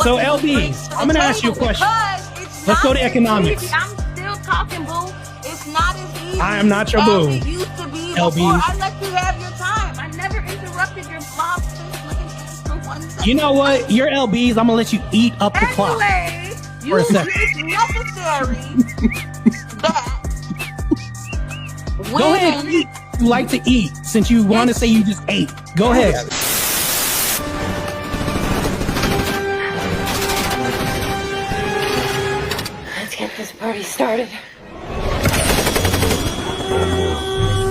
So LB, I'm gonna ask you a question. Let's go to economics. I'm still talking, boo. It's not as easy. I am not your boo. It used to be LB. before I let you have your time. I never interrupted your blob for 1 second. You know what? Your LBs, I'm gonna let you eat up the clock. Anyway, it's necessary that Go ahead, eat. You like to eat since you want to say you just ate. Go ahead. Let's get this party started.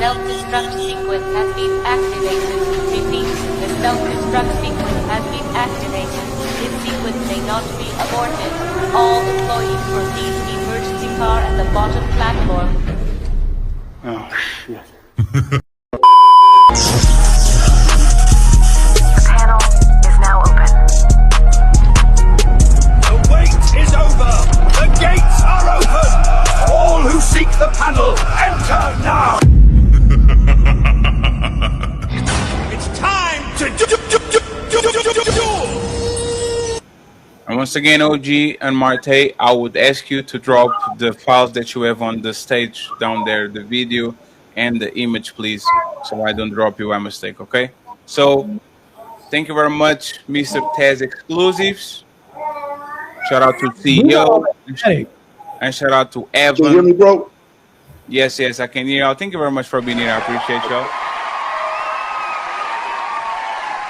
Self-destruct sequence has been activated. Repeat, the self-destruct sequence has been activated. This sequence may not be aborted. All employees proceed to the emergency car at the bottom platform. Oh, shit. The panel is now open. The wait is over. The gates are open. All who seek the panel, enter now. It's time to do. And once again, OG and Martae, I would ask you to drop the files that you have on the stage down there, the video and the image, please, so I don't drop you by mistake, okay? So, thank you very much, Mr. Tez Exclusives. Shout out to CEO. And shout out to Evan. Can you hear me, bro? Yes, I can hear you. Thank you very much for being here. I appreciate y'all.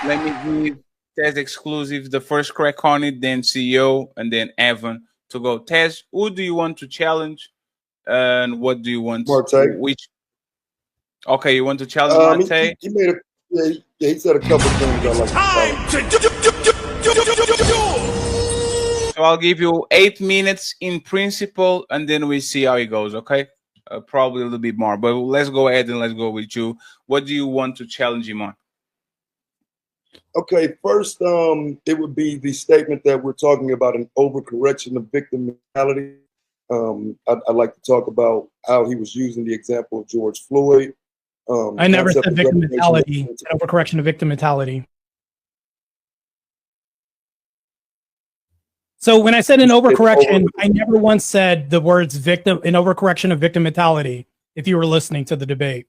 Let me give Tez Exclusive the first crack on it, then CEO, and then Evan to go. Tez, who do you want to challenge, and what do you want? Martae. Which? Okay, you want to challenge Martae? He made he said a couple things I like to So I'll give you 8 minutes in principle, and then we see how it goes. Okay, probably a little bit more, but let's go ahead and let's go with you. What do you want to challenge him on? Okay, first, it would be the statement that we're talking about an overcorrection of victim mentality. I'd like to talk about how he was using the example of George Floyd. I never said victim mentality. It's an overcorrection of victim mentality. So when I said an overcorrection, I never once said the words victim, an overcorrection of victim mentality, if you were listening to the debate.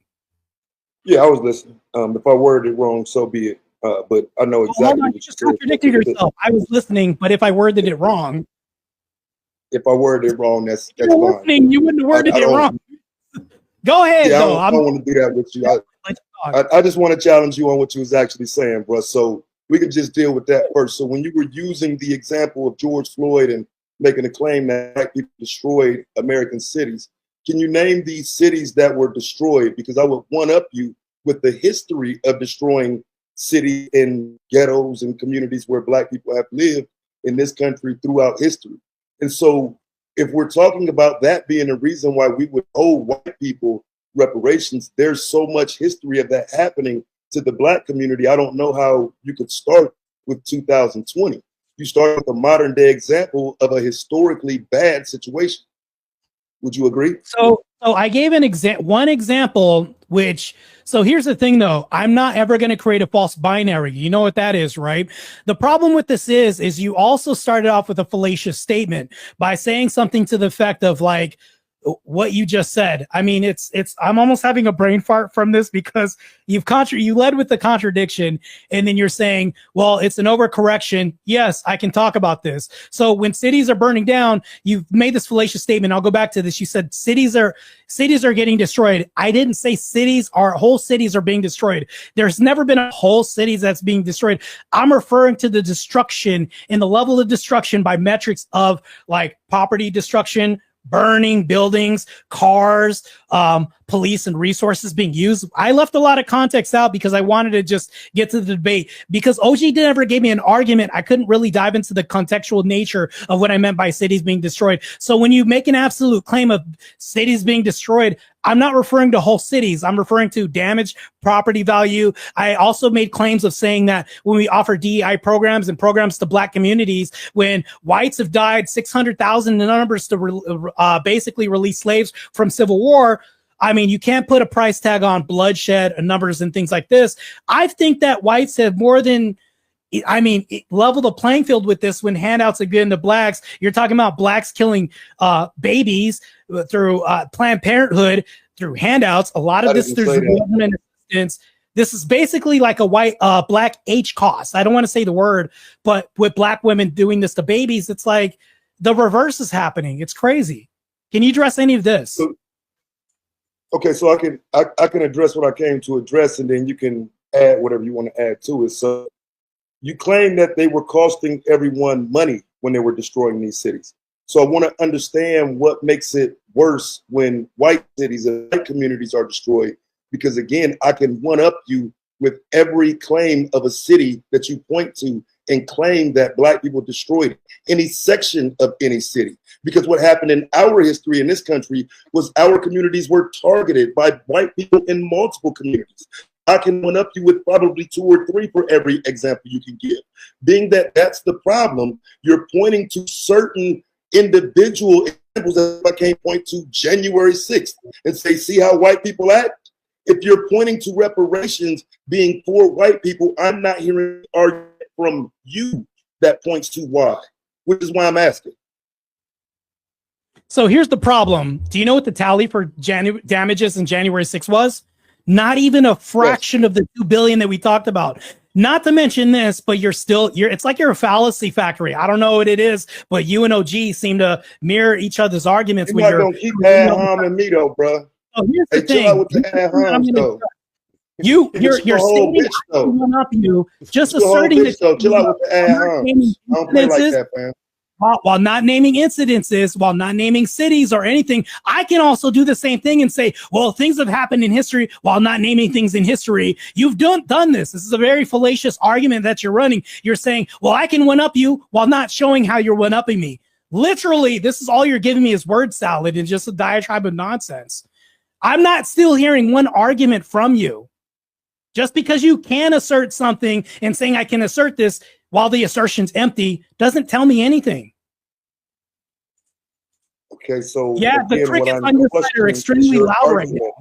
Yeah, I was listening. If I worded it wrong, so be it. But I know exactly. Hold on, you just contradicted yourself. I was listening, but if I worded it wrong. If I worded it wrong, that's fine. Listening, you wouldn't have worded it wrong. Go ahead, yeah, though. I don't want to do that with you. I just want to challenge you on what you was actually saying, bro. So we could just deal with that first. So when you were using the example of George Floyd and making a claim that black people destroyed American cities, can you name these cities that were destroyed? Because I would one up you with the history of destroying cities and ghettos and communities where black people have lived in this country throughout history. And so if we're talking about that being a reason why we would owe white people reparations, there's so much history of that happening to the black community. I don't know how you could start with 2020. You start with a modern day example of a historically bad situation. Would you agree? So I gave one example, so here's the thing though, I'm not ever going to create a false binary. You know what that is, right? The problem with this is you also started off with a fallacious statement by saying something to the effect of like, what you just said. I mean, I'm almost having a brain fart from this because you led with the contradiction and then you're saying, well, it's an overcorrection. Yes, I can talk about this. So when cities are burning down, you've made this fallacious statement. I'll go back to this. You said cities are getting destroyed. I didn't say whole cities are being destroyed. There's never been a whole city that's being destroyed. I'm referring to the destruction and the level of destruction by metrics of like property destruction, burning buildings, cars, police and resources being used. I left a lot of context out because I wanted to just get to the debate. Because OG never gave me an argument, I couldn't really dive into the contextual nature of what I meant by cities being destroyed. So when you make an absolute claim of cities being destroyed, I'm not referring to whole cities. I'm referring to damaged property value. I also made claims of saying that when we offer DEI programs and programs to black communities, when whites have died 600,000 in numbers to basically release slaves from civil war, I mean, you can't put a price tag on bloodshed and numbers and things like this. I think that whites have more than I mean, level the playing field with this when handouts are given to blacks. You're talking about blacks killing babies through Planned Parenthood, through handouts. A lot of this through government assistance. This is basically like a black HCOS. I don't want to say the word, but with black women doing this to babies, it's like the reverse is happening. It's crazy. Can you address any of this? So, okay, so I can address what I came to address, and then you can add whatever you want to add to it. So you claim that they were costing everyone money when they were destroying these cities. So I want to understand what makes it worse when white cities and white communities are destroyed. Because again, I can one up you with every claim of a city that you point to and claim that black people destroyed any section of any city. Because what happened in our history in this country was our communities were targeted by white people in multiple communities. I can one up you with probably 2 or 3 for every example you can give. Being that that's the problem, you're pointing to certain individual examples that I can't point to January 6th and say, see how white people act? If you're pointing to reparations being for white people, I'm not hearing an argument from you that points to why, which is why I'm asking. So here's the problem. Do you know what the tally for damages in January 6th was? Not even a fraction of the 2 billion that we talked about. Not to mention this, but it's like you're a fallacy factory. I don't know what it is, but you and OG seem to mirror each other's arguments. You're not gonna keep ad-homing me though, bro. Oh, here's the thing. Chill out with the ad-homs though. You're stating just asserting that chill out with the ad-homs. I don't play like that, man. While not naming incidences, while not naming cities or anything, I can also do the same thing and say, well, things have happened in history while not naming things in history. You've done this. This is a very fallacious argument that you're running. You're saying, well, I can one-up you while not showing how you're one-upping me. Literally, this is all you're giving me is word salad and just a diatribe of nonsense. I'm not still hearing one argument from you. Just because you can assert something and saying I can assert this while the assertion's empty doesn't tell me anything. Okay, so yeah, the crickets on your side are extremely loud right now.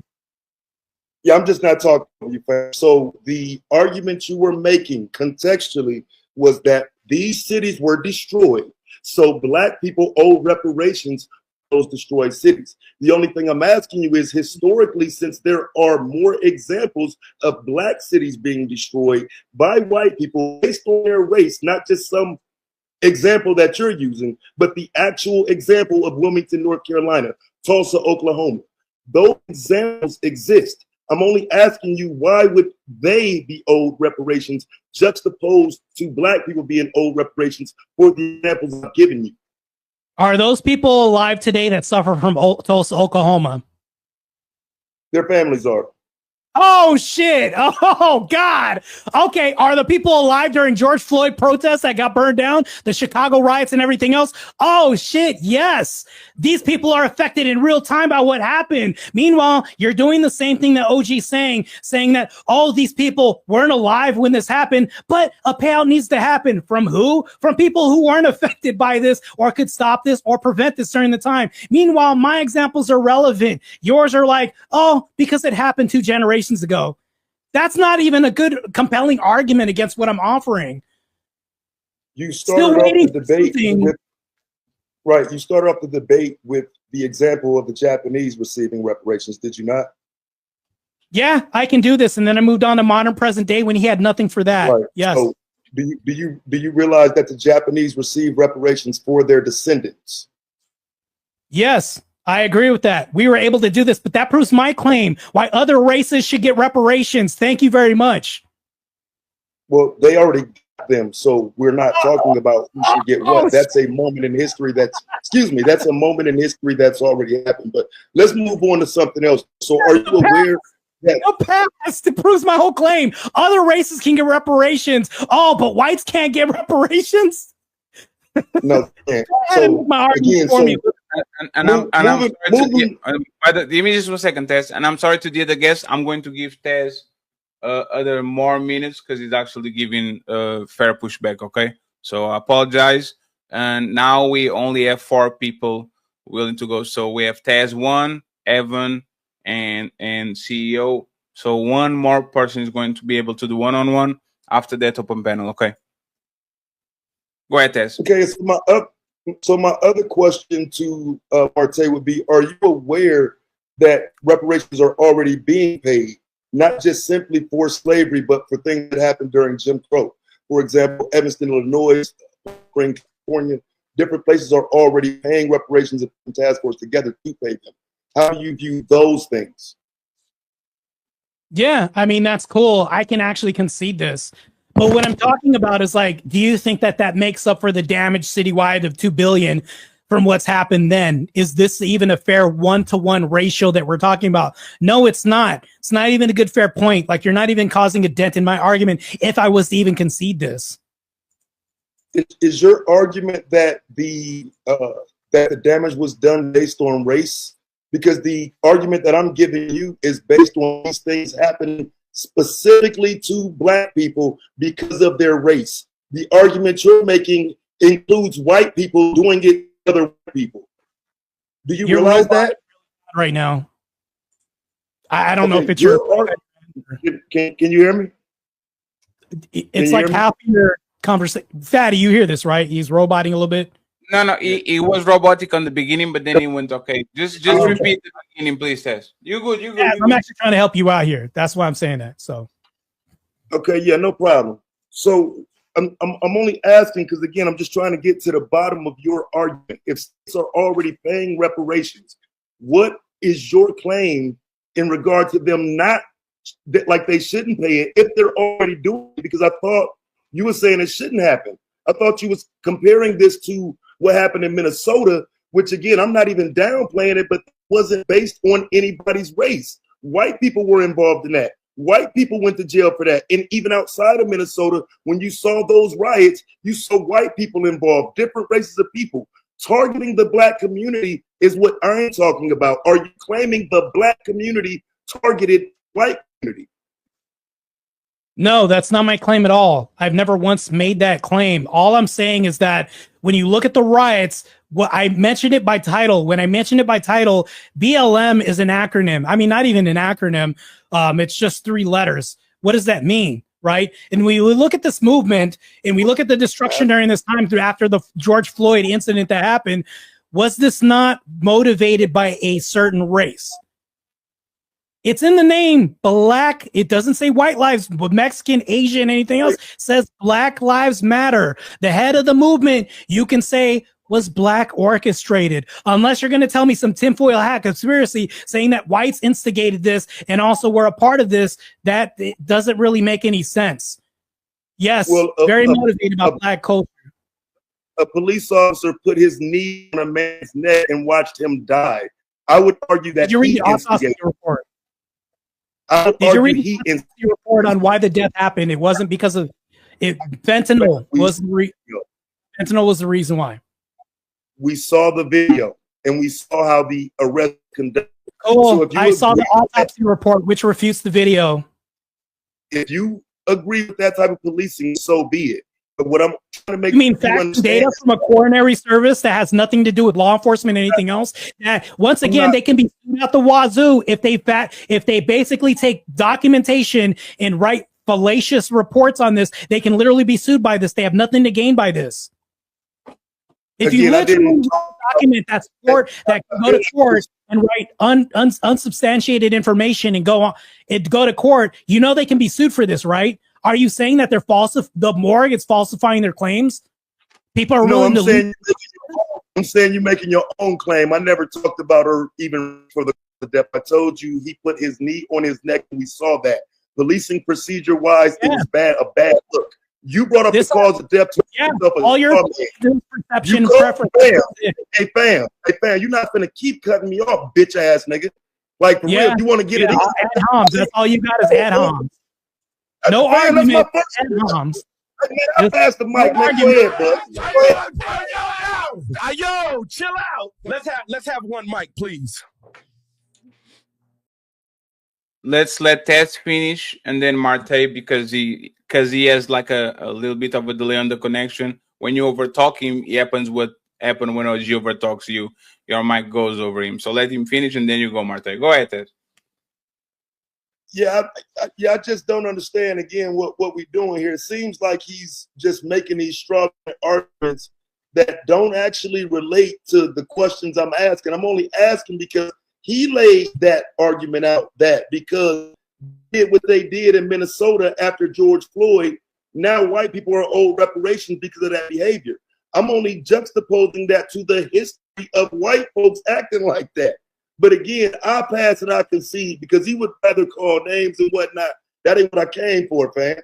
Yeah, I'm just not talking to you, fam. So the argument you were making contextually was that these cities were destroyed, so black people owe reparations for those destroyed cities. The only thing I'm asking you is, historically, since there are more examples of black cities being destroyed by white people based on their race, not just some example that you're using, but the actual example of Wilmington, North Carolina, Tulsa, Oklahoma. Those examples exist. I'm only asking you, why would they be owed reparations juxtaposed to black people being owed reparations for the examples I've given you? Are those people alive today that suffer from Tulsa, Oklahoma? Their families are. Oh, shit. Oh, God. Okay. Are the people alive during George Floyd protests that got burned down? The Chicago riots and everything else? Oh, shit. Yes. These people are affected in real time by what happened. Meanwhile, you're doing the same thing that OG's saying that, oh, these people weren't alive when this happened, but a payout needs to happen. From who? From people who weren't affected by this or could stop this or prevent this during the time. Meanwhile, my examples are relevant. Yours are like, oh, because it happened 2 generations ago. That's not even a good compelling argument against what I'm offering. You started off the debate with, right, you started off the debate with the example of the Japanese receiving reparations, did you not? Yeah, I can do this. And then I moved on to modern present day when he had nothing for that. Right. Yes. So do you realize that the Japanese received reparations for their descendants? Yes. I agree with that. We were able to do this, but that proves my claim why other races should get reparations. Thank you very much. Well, they already got them, so we're not talking about who should get what. That's a moment in history that's a moment in history that's already happened. But let's move on to something else. So are you aware that the past? It proves my whole claim. Other races can get reparations. Oh, but whites can't get reparations? No, so again, give me just 1 second, Tess. And I'm sorry to the other guests. I'm going to give Tess other more minutes because he's actually giving fair pushback. Okay, so I apologize. And now we only have 4 people willing to go. So we have Tess 1, Evan, and CEO. So one more person is going to be able to do one-on-one. After that, open panel. Okay. Go ahead, Tess. Okay, so my other question to Martae would be: are you aware that reparations are already being paid, not just simply for slavery, but for things that happened during Jim Crow? For example, Evanston, Illinois, Spring, California, different places are already paying reparations and task force together to pay them. How do you view those things? Yeah, I mean, that's cool. I can actually concede this. But what I'm talking about is like, do you think that that makes up for the damage citywide of 2 billion from what's happened then? Is this even a fair 1-to-1 ratio that we're talking about? No, it's not. It's not even a good fair point. Like, you're not even causing a dent in my argument if I was to even concede this. Is your argument that the damage was done based on race? Because the argument that I'm giving you is based on these things happening specifically to Black people because of their race. The argument you're making includes white people doing it to other white people. Do you realize that? Right now, I don't know if it's your. Can you hear me? It's like half your conversation. Fatty, you hear this, right? He's roboting a little bit. No, he was robotic on the beginning, but then he went okay. Just repeat the beginning, please, Tess. You good? Yeah, I'm actually trying to help you out here. That's why I'm saying that. So, okay, yeah, no problem. So I'm only asking because again, I'm just trying to get to the bottom of your argument. If states are already paying reparations, what is your claim in regard to them not like they shouldn't pay it if they're already doing it? Because I thought you were saying it shouldn't happen. I thought you was comparing this to what happened in Minnesota, which again, I'm not even downplaying it, but wasn't based on anybody's race. White people were involved in that. White people went to jail for that. And even outside of Minnesota, when you saw those riots, you saw white people involved, different races of people. Targeting the Black community is what I'm talking about. Are you claiming the Black community targeted white community? No, that's not my claim at all. I've never once made that claim. All I'm saying is that when you look at the riots, what I mentioned it by title. When I mentioned it by title, BLM is an acronym. I mean, not even an acronym. It's just 3 letters. What does that mean? Right. And we look at this movement and we look at the destruction during this time after the George Floyd incident that happened. Was this not motivated by a certain race? It's in the name, Black. It doesn't say white lives, but Mexican, Asian, anything else. It says Black Lives Matter. The head of the movement, you can say, was Black orchestrated. Unless you're going to tell me some tinfoil hat conspiracy saying that whites instigated this and also were a part of this, that it doesn't really make any sense. Yes, well, very motivated about Black culture. A police officer put his knee on a man's neck and watched him die. I would argue that Did you read the autopsy report? Did you read the report on why the death happened? It wasn't because of it. Fentanyl was fentanyl was the reason why. We saw the video and we saw how the arrest conducted. Oh, so I saw the autopsy report, which refutes the video. If you agree with that type of policing, so be it. But what I'm trying to make you mean facts data from a coronary service that has nothing to do with law enforcement or anything else? That once again, they can be sued out the wazoo if they basically take documentation and write fallacious reports on this. They can literally be sued by this. They have nothing to gain by this. If you literally document that support, that can go to court and write unsubstantiated information and go to court, you know they can be sued for this, right? Are you saying that they're the morgue is falsifying their claims? People are willing to. I'm saying you're making your own claim. I never talked about her even for the death. I told you he put his knee on his neck and we saw that. Policing procedure wise, it was a bad look. You brought up the cause of death. All your perception preference. Hey fam, you're not gonna keep cutting me off, bitch ass nigga. Like for real, you want to get it? Ad homs. That's all you got is ad homs. No argument. Ad homs. I passed the mic. Man, go ahead, bud. Yo, chill out. Let's have one mic, please. Let's let Tess finish and then Martae because he has like a little bit of a delay on the connection. When you overtalk him, it happens what happened when OG overtalks you. Your mic goes over him. So let him finish and then you go, Martae. Go ahead, Tess. I just don't understand again what we're doing here. It seems like he's just making these strong arguments that don't actually relate to the questions I'm asking. I'm only asking because he laid that argument out, that because did what they did in Minnesota after George Floyd, now white people are owed reparations because of that behavior. I'm only juxtaposing that to the history of white folks acting like that. But again, I pass and I concede because he would rather call names and whatnot. That ain't what I came for, fam.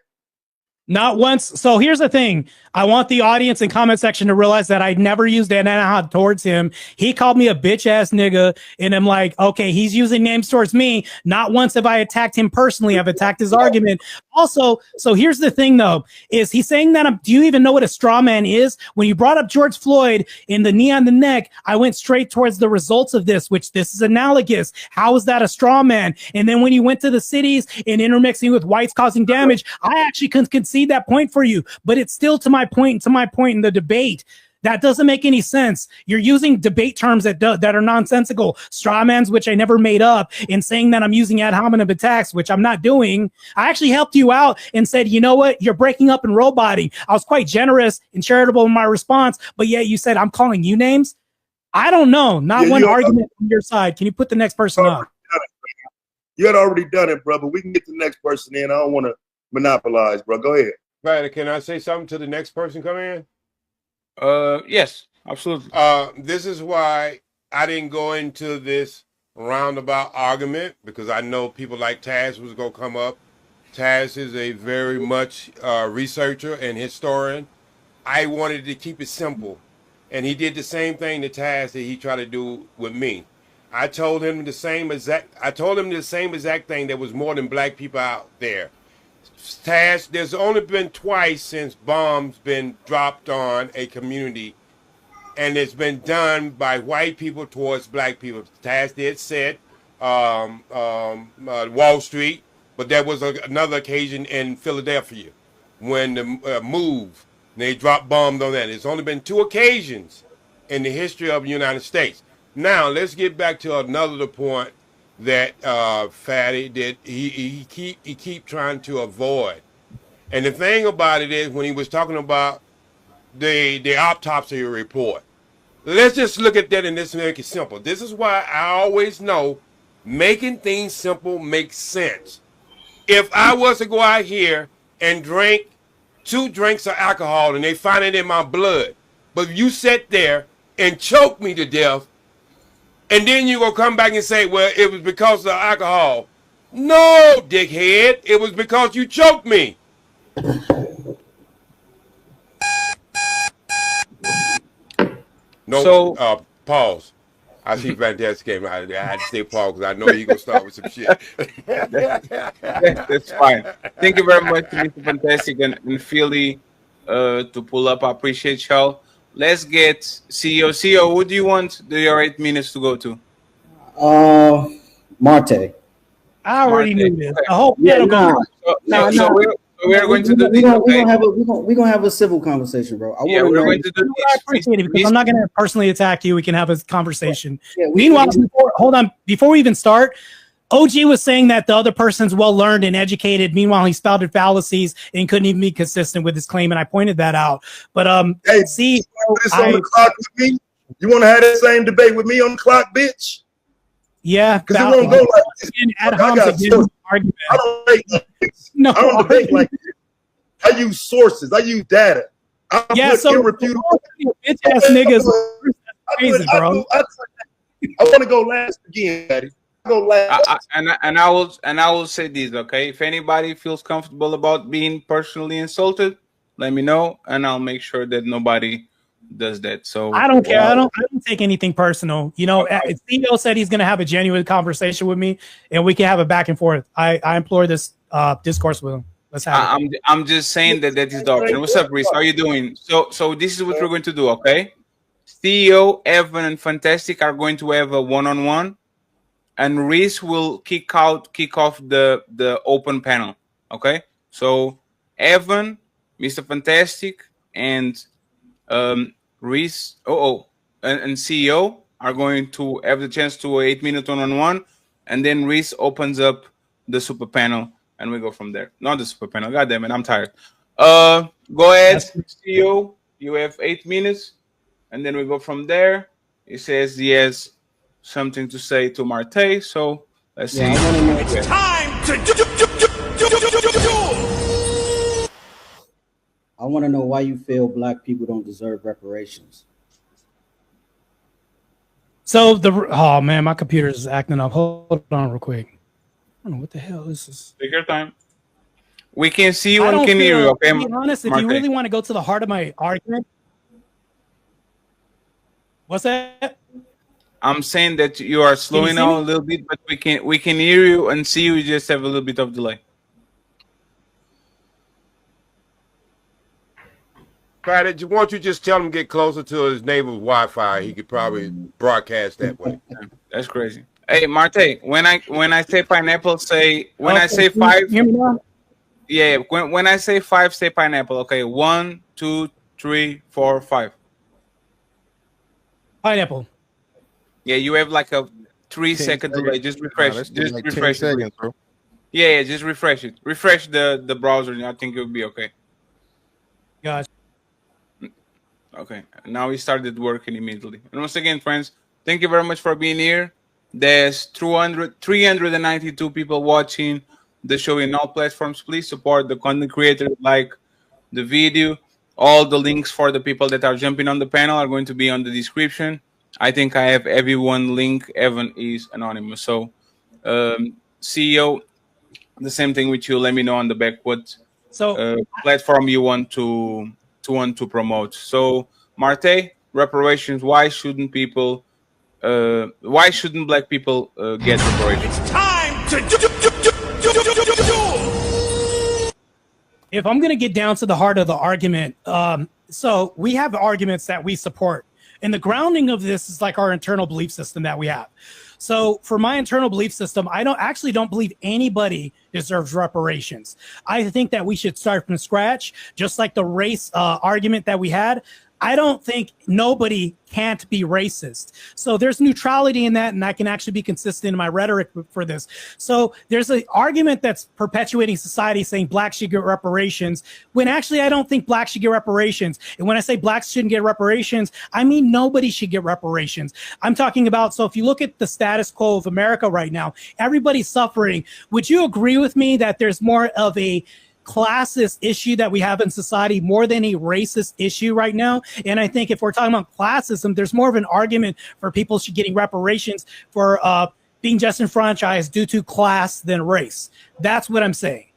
Not once. So here's the thing. I want the audience and comment section to realize that I never used an ad towards him. He called me a bitch ass nigga. And I'm like, okay, he's using names towards me. Not once have I attacked him personally. I've attacked his argument. Also, so here's the thing though, is he saying that do you even know what a straw man is? When you brought up George Floyd in the knee on the neck, I went straight towards the results of this, which this is analogous. How is that a straw man? And then when you went to the cities and intermixing with whites causing damage, I actually can concede that point for you, but it's still to my point in the debate. That doesn't make any sense. You're using debate terms that are nonsensical. Strawmans, which I never made up, and saying that I'm using ad hominem attacks, which I'm not doing. I actually helped you out and said, you know what? You're breaking up and roboting. I was quite generous and charitable in my response, but yet you said I'm calling you names. I don't know. Not one argument from your side. Can you put the next person up? You had already done it, brother. We can get the next person in. I don't want to monopolize, bro. Go ahead. Right, can I say something to the next person come in? Yes, absolutely. This is why I didn't go into this roundabout argument, because I know people like Taz was going to come up. Taz is a very much researcher and historian. I wanted to keep it simple, and he did the same thing to Taz that he tried to do with me. I told him the same exact thing. There was more than black people out there. Taz, there's only been twice since bombs been dropped on a community, and it's been done by white people towards black people. Taz did said Wall Street, but there was another occasion in Philadelphia when the move, they dropped bombs on that. It's only been 2 occasions in the history of the United States. Now let's get back to another point that Fatty did. He keep trying to avoid. And the thing about it is, when he was talking about the autopsy report, let's just look at that and let's make it simple. This is why I always know making things simple makes sense. If I was to go out here and drink 2 drinks of alcohol and they find it in my blood, but you sit there and choke me to death, and then you gonna come back and say, well, it was because of alcohol. No, dickhead. It was because you choked me. No, So, pause. I see Fantastic game. I had to say pause because I know you're going to start with some shit. that's fine. Thank you very much, Mr. Fantastic and Philly, to pull up. I appreciate y'all. Let's get CEO. CEO, who do you want your 8 minutes to go to? Marte. I already knew this. Okay. I hope Yeah, we're going to do this. We're gonna have a civil conversation, bro. We're going to do I appreciate it because I'm not going to personally attack you. We can have a conversation. Yeah, Meanwhile, before we even start, OG was saying that the other person's well learned and educated. Meanwhile, he spouted fallacies and couldn't even be consistent with his claim, and I pointed that out. But hey, see, you on the clock with me? You want to have that same debate with me on the clock, bitch? Yeah, because it won't go like this. I don't debate like this. No, I don't debate like this. I use sources. I use data. I irrefutable. Bitch ass niggas. Crazy, bro. I want to go last again, Daddy. Go last. I will say this, okay? If anybody feels comfortable about being personally insulted, let me know, and I'll make sure that nobody does that. So I don't care. I don't take anything personal. You know, CEO said he's going to have a genuine conversation with me, and we can have a back and forth. I implore this discourse with him. Let's have it. I'm just saying that is the option. What's up, Reese? How are you doing? So this is what we're going to do, okay? CEO, Evan, and Fantastic are going to have a one-on-one, and Reese will kick off the open panel. Okay? So Evan, Mr. Fantastic, and Reese and CEO are going to have the chance to 8-minute one-on-one, and then Reese opens up the super panel, and we go from there. Not the super panel. God damn it, I'm tired. Go ahead, CEO. You have 8 minutes, and then we go from there. He says he has something to say to Martae, so let's see. It's time to do. I want to know why you feel black people don't deserve reparations. So oh man, my computer is acting up. Hold on real quick. I don't know what the hell this is. Take your time. We can see you and can hear you. Okay, to be honest, if you really want to go to the heart of my argument, what's that? I'm saying that you are slowing down a little bit, but we can hear you and see you. Just have a little bit of delay. Friday, why don't you just tell him to get closer to his neighbor's Wi-Fi? He could probably broadcast that way. That's crazy. Hey, Martae, when I say pineapple, say when I say 5. Hear me now? Yeah, when I say 5, say pineapple. Okay, 1, 2, 3, 4, 5. Pineapple. Yeah, you have like a 3-second delay. Just refresh. Just like refresh 10 it. seconds, bro. Yeah, just refresh it. Refresh the browser, and I think it'll be okay. Gotcha. Okay, now we started working immediately. And once again, friends, thank you very much for being here. There's 392 people watching the show in all platforms. Please support the content creators, like the video. All the links for the people that are jumping on the panel are going to be on the description. I think I have everyone link. Evan is anonymous. So, CEO, the same thing with you. Let me know on the back what platform you want to promote. So, Martae, reparations. Why shouldn't black people get reparations? It's time to do. If I'm going to get down to the heart of the argument, so we have arguments that we support. And the grounding of this is like our internal belief system that we have. So for my internal belief system, I don't believe anybody deserves reparations. I think that we should start from scratch, just like the race argument that we had. I don't think nobody can't be racist. So there's neutrality in that, and I can actually be consistent in my rhetoric for this. So there's an argument that's perpetuating society saying blacks should get reparations, when actually I don't think blacks should get reparations. And when I say blacks shouldn't get reparations, I mean nobody should get reparations. I'm talking about, so if you look at the status quo of America right now, everybody's suffering. Would you agree with me that there's more of a classist issue that we have in society more than a racist issue right now? And I think if we're talking about classism, there's more of an argument for people should getting reparations for being disenfranchised due to class than race. That's what I'm saying.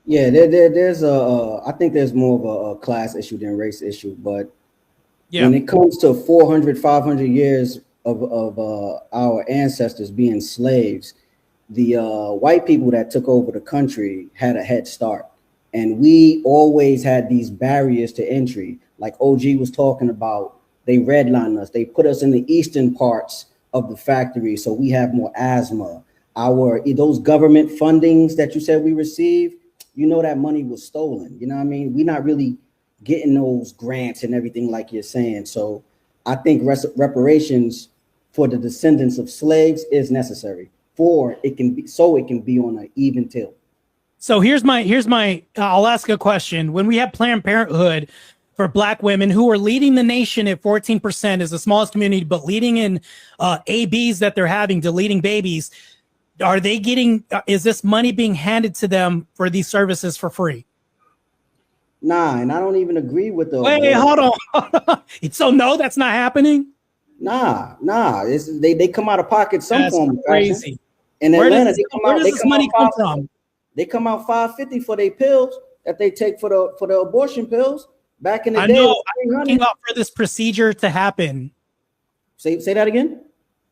Yeah, there's I think there's more of a class issue than race issue, but when it comes to 400, 500 years of our ancestors being slaves, the white people that took over the country had a head start, and we always had these barriers to entry. Like OG was talking about, they redline us. They put us in the eastern parts of the factory, so we have more asthma. Those government fundings that you said we received, you know, that money was stolen. You know what I mean? We're not really getting those grants and everything like you're saying. So I think reparations for the descendants of slaves is necessary. It can be on an even till. So here's my I'll ask a question. When we have Planned Parenthood for black women who are leading the nation at 14% is the smallest community, but leading in ABs that they're having, deleting babies, are they getting, is this money being handed to them for these services for free? Nah, and I don't even agree with the. Wait, hold on. So no, that's not happening? Nah. They come out of pocket some that's form. Crazy. In Atlanta, where does this money come from? They come out $550 for their pills that they take for the abortion pills. Back in the day, know. I'm talking about for this procedure to happen. Say that again.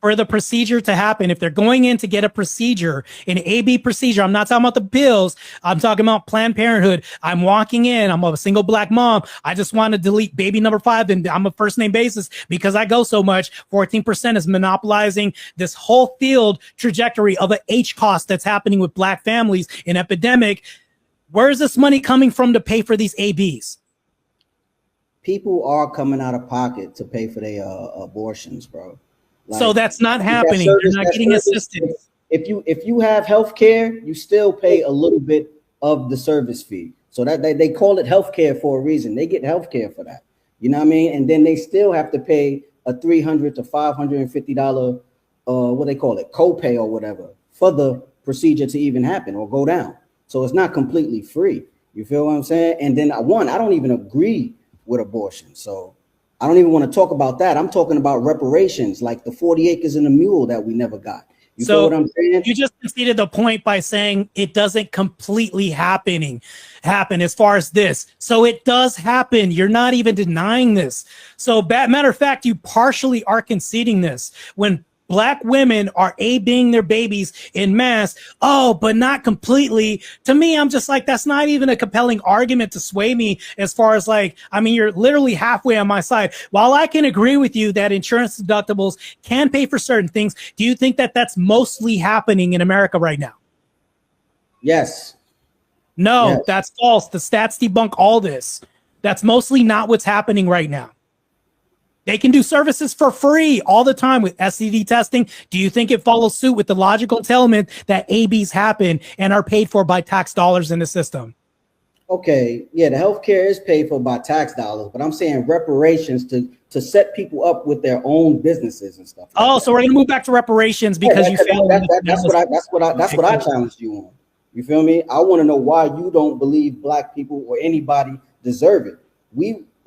For the procedure to happen, if they're going in to get a procedure, an AB procedure, I'm not talking about the pills. I'm talking about Planned Parenthood. I'm walking in. I'm a single black mom. I just want to delete baby number 5, and I'm a first name basis because I go so much. 14% is monopolizing this whole field trajectory of an H cost that's happening with black families in epidemic. Where is this money coming from to pay for these ABs? People are coming out of pocket to pay for their abortions, bro. So that's not happening. They're not getting assistance. if you have health care, you still pay a little bit of the service fee. So that they call it health care for a reason. They get health care for that. You know what I mean? And then they still have to pay a $300 to $550 what they call it, copay or whatever for the procedure to even happen or go down. So it's not completely free. You feel what I'm saying? And then I don't even agree with abortion. So I don't even want to talk about that. I'm talking about reparations, like the 40 acres and a mule that we never got. You feel what I'm saying? You just conceded the point by saying it doesn't completely happen as far as this. So it does happen. You're not even denying this. So matter of fact, you partially are conceding this. When Black women are A-ing their babies in mass, but not completely. To me, I'm just like, that's not even a compelling argument to sway me as far as like, I mean, you're literally halfway on my side. While I can agree with you that insurance deductibles can pay for certain things, do you think that that's mostly happening in America right now? Yes. No, Yes. That's false. The stats debunk all this. That's mostly not what's happening right now. They can do services for free all the time with STD testing. Do you think it follows suit with the logical entailment that ABs happen and are paid for by tax dollars in the system? Okay, yeah, the healthcare is paid for by tax dollars, but I'm saying reparations to set people up with their own businesses and stuff. Like so we're gonna move back to reparations because you failed. That's what I challenged you on. You feel me? I want to know why you don't believe Black people or anybody deserve it.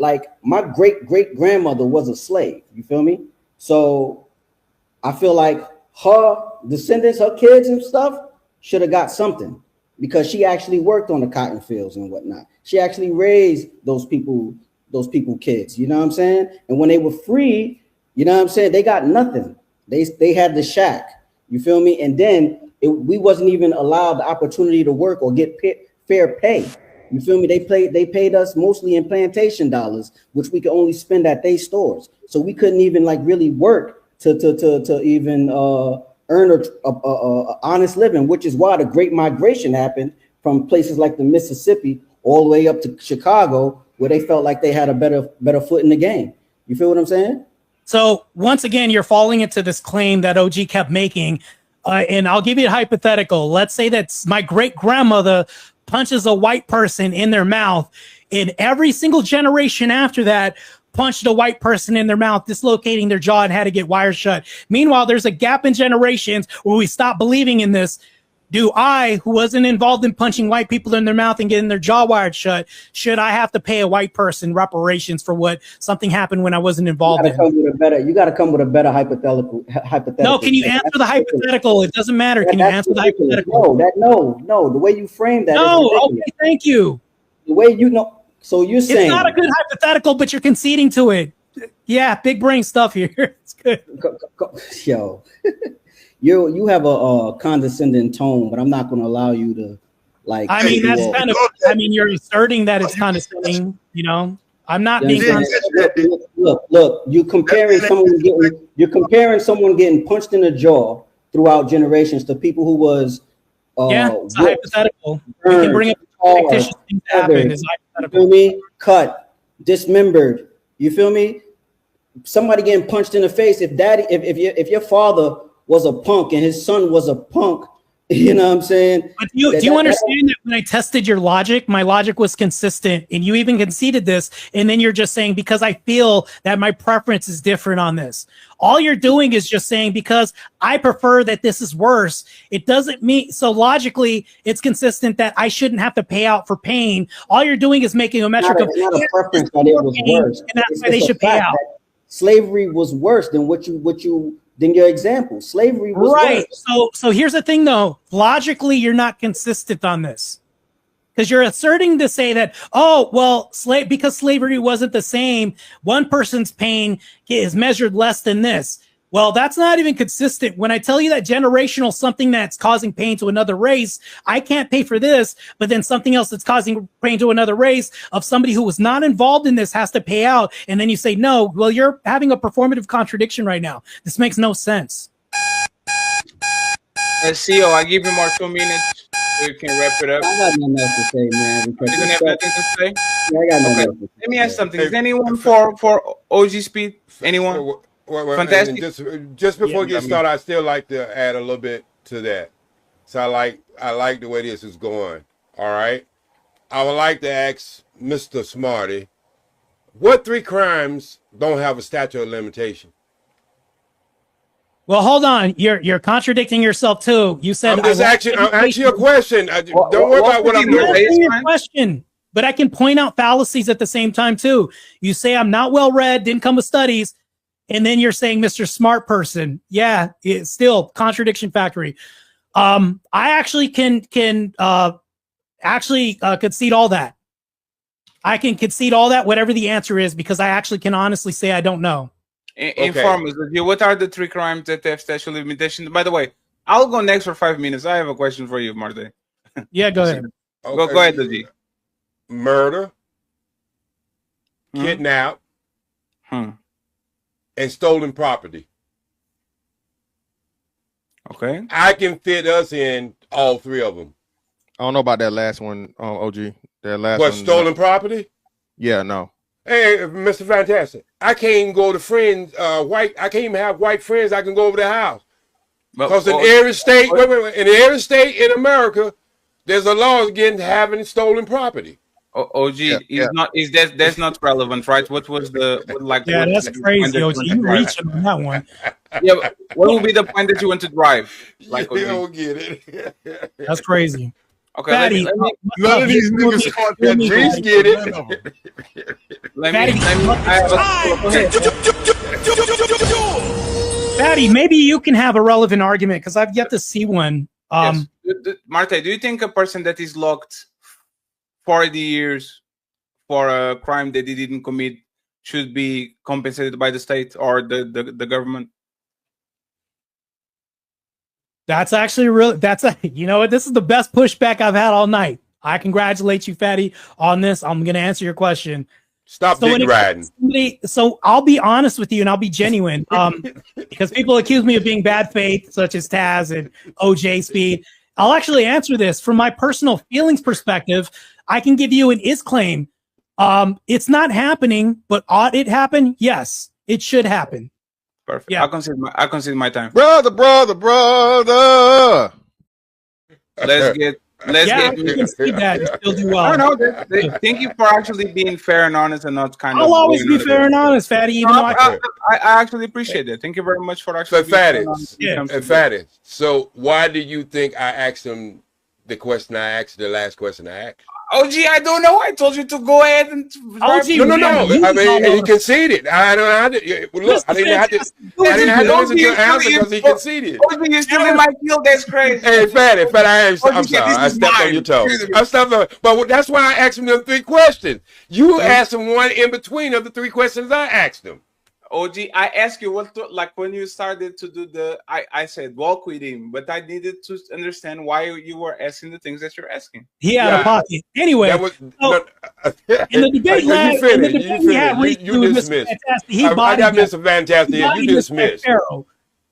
Like my great grandmother was a slave. You feel me? So I feel like her descendants, her kids and stuff should have got something because she actually worked on the cotton fields and whatnot. She actually raised those people kids. You know what I'm saying? And when they were free, you know what I'm saying, they got nothing. They had the shack. You feel me? And then we wasn't even allowed the opportunity to work or get fair pay. You feel me? They paid us mostly in plantation dollars, which we could only spend at their stores. So we couldn't even like really work to even earn a honest living, which is why the Great Migration happened from places like the Mississippi all the way up to Chicago, where they felt like they had a better foot in the game. You feel what I'm saying? So once again, you're falling into this claim that OG kept making, and I'll give you a hypothetical. Let's say that my great grandmother punches a white person in their mouth, and every single generation after that punched a white person in their mouth, dislocating their jaw and had to get wires shut. Meanwhile, there's a gap in generations where we stop believing in this. Do I, who wasn't involved in punching white people in their mouth and getting their jaw wired shut, should I have to pay a white person reparations for what something happened when I wasn't involved in? You got to come with a better hypothetical. No, can you answer the hypothetical? It doesn't matter. Can you answer the hypothetical? No. The way you frame that. No, okay, thank you. The way you know. So you're saying it's not a good hypothetical, but you're conceding to it. Yeah, big brain stuff here. It's good. Yo. You have a condescending tone, but I'm not going to allow you to like. I mean, that's kind of. I mean, you're asserting that it's condescending. You know, I'm not being condescending. Look. You're comparing someone getting punched in the jaw throughout generations to people who was. It's a hypothetical. We can bring up fictitious things that happen. Is hypothetical. You feel me? Cut, dismembered. You feel me? Somebody getting punched in the face. If your father was a punk and his son was a punk, you know what I'm saying? But do you understand that when I tested your logic, my logic was consistent, and you even conceded this, and then you're just saying because I feel that my preference is different on this. All you're doing is just saying because I prefer that this is worse. It doesn't mean so logically it's consistent that I shouldn't have to pay out for pain. All you're doing is making a metric of not a preference that it was worse, and that's why they should pay out. Slavery was worse than than your example. Slavery was right. Worse. So here's the thing, though. Logically, you're not consistent on this because you're asserting to say that, because slavery wasn't the same, one person's pain is measured less than this. Well, that's not even consistent. When I tell you that generational something that's causing pain to another race, I can't pay for this, but then something else that's causing pain to another race of somebody who was not involved in this has to pay out. And then you say, no, well, you're having a performative contradiction right now. This makes no sense. CEO, I give you more 2 minutes so you can wrap it up. I got nothing else to say, man. You don't have nothing to say? Yeah, I got nothing else to say. Let me ask something. Is anyone for OG Speed? Anyone? Wait, Fantastic. just before we get started, I'd still like to add a little bit to that. So I like the way this is going. All right. I would like to ask Mr. Smarty, what 3 crimes don't have a statute of limitation? Well, hold on. You're contradicting yourself too. You said I'm asking you a question. Don't worry about what I'm doing. Your question, but I can point out fallacies at the same time too. You say I'm not well read, didn't come with studies, and then you're saying Mr. Smart Person. Yeah, it's still contradiction factory. I actually can concede all that. I can concede all that, whatever the answer is, because I actually can honestly say I don't know. Inform us. What are the 3 crimes that have statute of limitation? By the way, I'll go next for 5 minutes. I have a question for you, Martae. Yeah, go ahead. Okay. Go ahead, G. Murder, kidnap, and stolen property. Okay. I can fit us in all 3 of them. I don't know about that last one, OG. That last What, one. stolen property? Yeah, no. Hey, Mr. Fantastic, I can't even go to friends, I can't even have white friends I can go over their house. Because in every state, in every state in America, there's a law against having stolen property. OG that's not relevant, right? What was the that's crazy, OG. You reaching on that one. Yeah, but what would be the point that you want to drive? Like, you don't get it. That's crazy. Okay, Fatty, none of these niggas caught that. Please get it. Fatty, maybe you can have a relevant argument because I've yet to see one. Yes. Martae, do you think a person that is locked 40 years for a crime that he didn't commit should be compensated by the state or the government? That's actually real. You know what? This is the best pushback I've had all night. I congratulate you, Fatty, on this. I'm going to answer your question. Stop dick riding. So I'll be honest with you and I'll be genuine. Because people accuse me of being bad faith, such as Taz and OJ Speed. I'll actually answer this from my personal feelings perspective. I can give you an is claim. It's not happening, but ought it happen? Yes, it should happen. Perfect. Yeah. I consider my time. Brother. Let's get you can see that and still do well. I don't know. Thank you for actually being fair and honest and not kind of. I'll always be fair and honest, Fatty. Even though I actually appreciate it. Thank you very much for actually. Fatty. So why do you think I asked him the question I asked, the last question I asked? OG, I don't know. I told you to go ahead and. No. I mean, he conceded. I didn't have to listen to your answer because he conceded. OG, you're still in my field. That's crazy. Hey, Fatty, I'm sorry. I stepped on your toes. But that's why I asked him them 3 questions. You asked him one in between of the 3 questions I asked him. OG, I asked you when you started to do I said walk with him, but I needed to understand why you were asking the things that you're asking. He had a pocket. Anyway, in the debate you dismissed. I got Mr. Fantastic. You dismissed.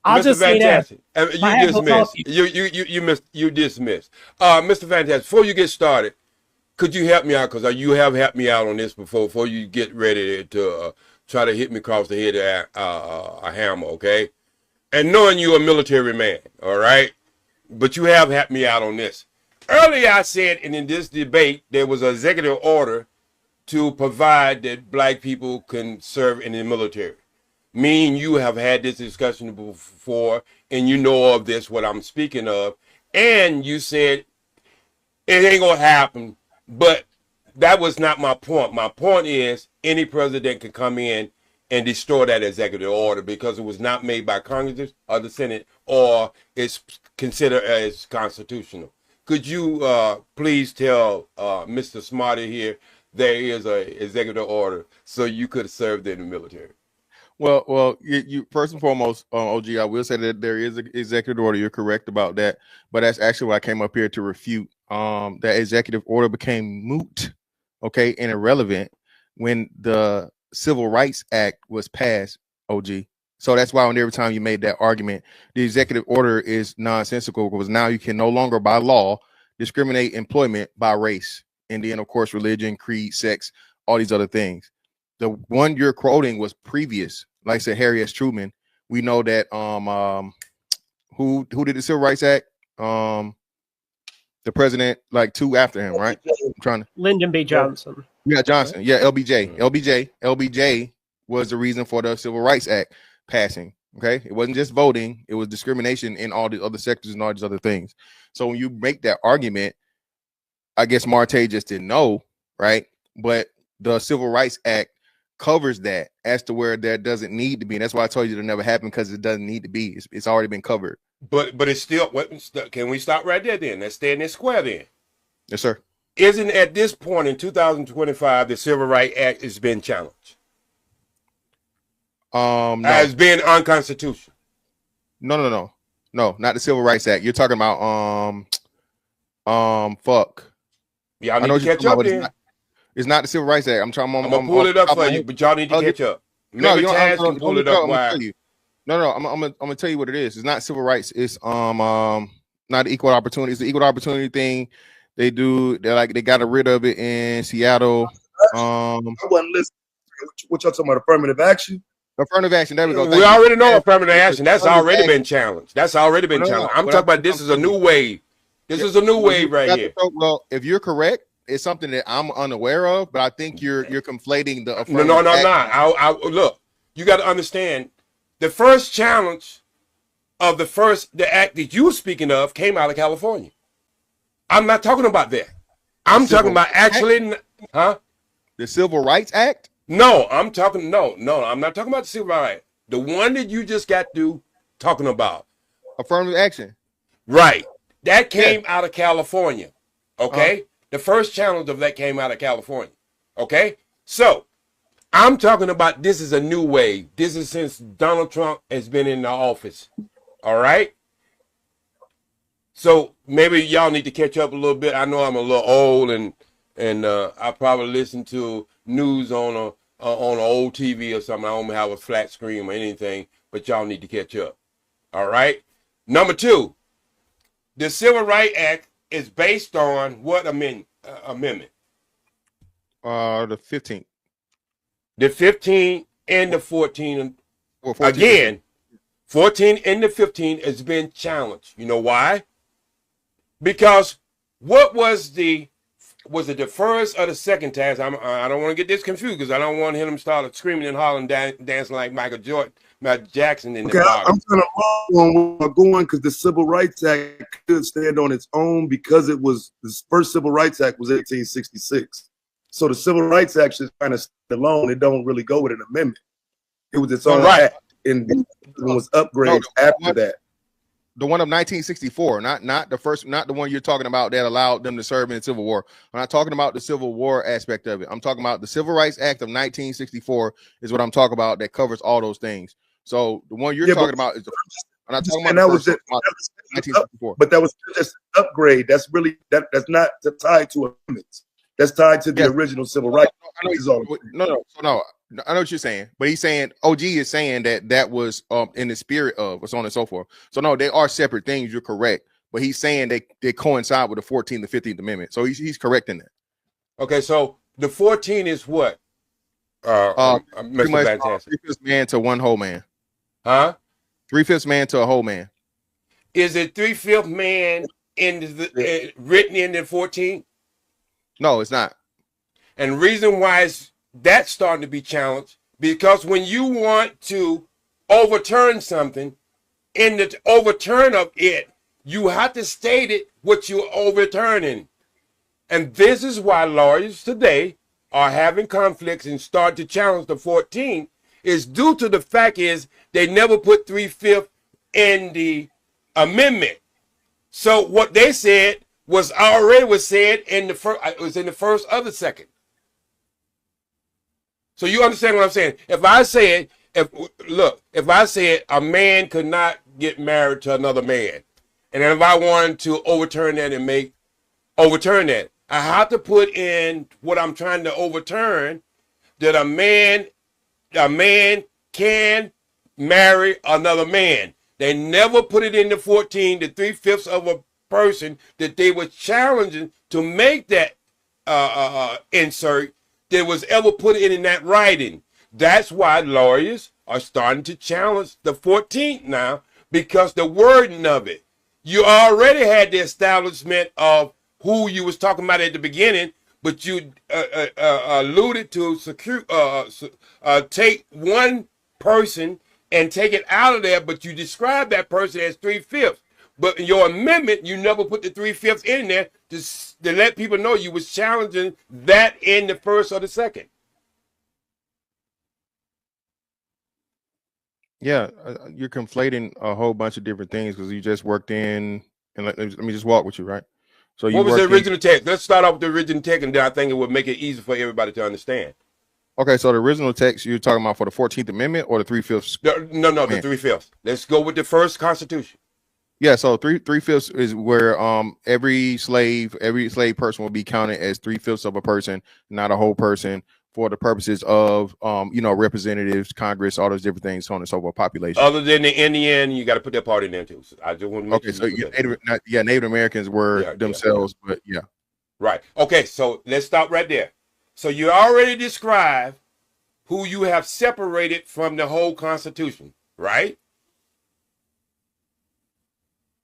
I'll just say that. You dismissed. Mr. Fantastic, before you get started, could you help me out? Because you have helped me out on this before you get ready to try to hit me across the head with a hammer, okay? And knowing you're a military man, all right? But you have helped me out on this. Earlier I said, and in this debate, there was an executive order to provide that black people can serve in the military. Me and you have had this discussion before, and you know of this, what I'm speaking of. And you said, it ain't gonna happen, but that was not my point. My point is any president can come in and destroy that executive order because it was not made by Congress or the Senate or it's considered as constitutional. Could you please tell Mr. Smarty here there is an executive order so you could have served in the military? Well, you first and foremost, OG, I will say that there is an executive order. You're correct about that, but that's actually why I came up here to refute. That executive order became moot, okay, and irrelevant when the Civil Rights Act was passed, OG. So that's why every time you made that argument, the executive order is nonsensical because now you can no longer by law discriminate employment by race. And then, of course, religion, creed, sex, all these other things. The one you're quoting was previous. Like I said, Harry S. Truman. We know that Who did the Civil Rights Act? The president, like two after him, right? I'm trying to Lyndon B. Johnson. Yeah, Johnson. Yeah, LBJ was the reason for the Civil Rights Act passing. Okay, it wasn't just voting; it was discrimination in all the other sectors and all these other things. So when you make that argument, I guess Martae just didn't know, right? But the Civil Rights Act covers that as to where that doesn't need to be, and that's why I told you it'll never happen because it doesn't need to be. It's already been covered. But it's still. Can we stop right there? Then let's stay in this square. Then, yes, sir. Isn't at this point in 2025 the Civil Rights Act has been challenged? No. As being unconstitutional. No, not the Civil Rights Act. You're talking about fuck. Y'all need to catch up then. It's not the Civil Rights Act. I'm gonna pull it up for you, but y'all need to catch up. Maybe Taz can pull it up. No, I'm gonna tell you what it is. It's not civil rights. It's not the equal opportunity. It's the equal opportunity thing. They got rid of it in Seattle. I wasn't listening. What y'all talking about? Affirmative action? Affirmative action. There we go. We already know affirmative action. That's already been challenged. I'm talking about this is a new wave. This is a new wave right here. Well, if you're correct, it's something that I'm unaware of, but I think you're conflating the affirmative No. action. Look, you got to understand. The first challenge of the act that you were speaking of came out of California. I'm not talking about that. I'm talking about actually, the Civil Rights Act? No, I'm not talking about the Civil Rights Act. The one that you just got through talking about. Affirmative action. Right. That came out of California. Okay? The first challenge of that came out of California. Okay? So, I'm talking about this is a new wave. This is since Donald Trump has been in the office. All right? So maybe y'all need to catch up a little bit. I know I'm a little old and I probably listen to news on an old TV or something. I don't have a flat screen or anything, but y'all need to catch up. All right? Number 2, the Civil Rights Act is based on what amendment? The 15th. The 15 and the 14. 14. Again, 14 and the 15 has been challenged. You know why? Because what was it the first or the second task? I don't want to get this confused because I don't want him to start screaming and hollering, dancing like Michael Jackson in the box. I'm kind of wrong on going because the Civil Rights Act could stand on its own because it was the first Civil Rights Act was 1866. So the Civil Rights Act is kind of stand alone. It don't really go with an amendment. It was its own act, and it was upgraded after that. The one of 1964, not the first, not the one you're talking about that allowed them to serve in the Civil War. I'm not talking about the Civil War aspect of it. I'm talking about the Civil Rights Act of 1964 is what I'm talking about that covers all those things. So the one you're talking about is the I'm not talking about the first, 1964. But that was just an upgrade. That's really that's not tied to amendments. That's tied to the original civil rights. No. I know what you're saying, but he's saying OG is saying that was in the spirit of so on and so forth. So no, they are separate things. You're correct, but he's saying they coincide with the 14th and 15th Amendment. So he's correct in that. Okay, so the 14 is what? Pretty much 3/5 man to one whole man. Huh? 3/5 man to a whole man. Is it 3/5 man in the written in the 14? No, it's not. And reason why that's starting to be challenged because when you want to overturn something, in the overturn of it, you have to state it what you're overturning. And this is why lawyers today are having conflicts and start to challenge the 14 is due to the fact is they never put 3/5 in the amendment. So what they said was said in the first, it was in the first or the second. So you understand what I'm saying? If I said a man could not get married to another man, and if I wanted to overturn that and overturn that, I have to put in what I'm trying to overturn, that a man can marry another man. They never put it in the 14, the 3/5 of a person that they were challenging to make that insert that was ever put in that writing. That's why lawyers are starting to challenge the 14th now because the wording of it. You already had the establishment of who you was talking about at the beginning, but you alluded to take one person and take it out of there, but you described that person as 3/5. But in your amendment, you never put the 3/5 in there to let people know you was challenging that in the first or the second. Yeah, you're conflating a whole bunch of different things because you just worked in, and let me just walk with you, right? So you what was the original text? Let's start off with the original text, and then I think it would make it easy for everybody to understand. Okay, so the original text you're talking about for the 14th Amendment or the 3/5? No, the 3/5. Let's go with the first Constitution. Yeah, so 3/5 is where every slave person will be counted as 3/5 of a person, not a whole person, for the purposes of representatives, Congress, all those different things, so on and so forth, population. Other than the Indian, you got to put that part in there too. So I just want to make so Native Americans were themselves, but yeah. Right. Okay, so let's stop right there. So you already described who you have separated from the whole Constitution, right?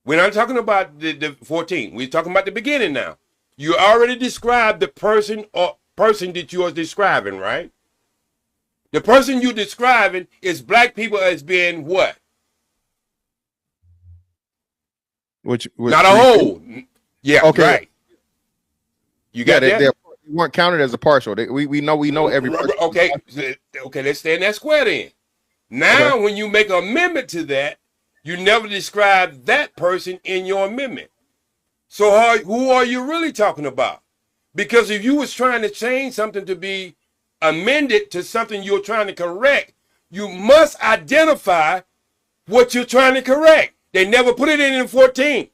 We're not talking about the 14. We're talking about the beginning now. You already described the person that you are describing, right? The person you're describing is black people as being what? Which not a whole. Yeah, okay. Right. You got that? They weren't counted as a partial. We know every person. Okay, let's stay in that square then. Now, when you make an amendment to that, you never describe that person in your amendment. So who are you really talking about? Because if you was trying to change something to be amended to something you're trying to correct, you must identify what you're trying to correct. They never put it in 14.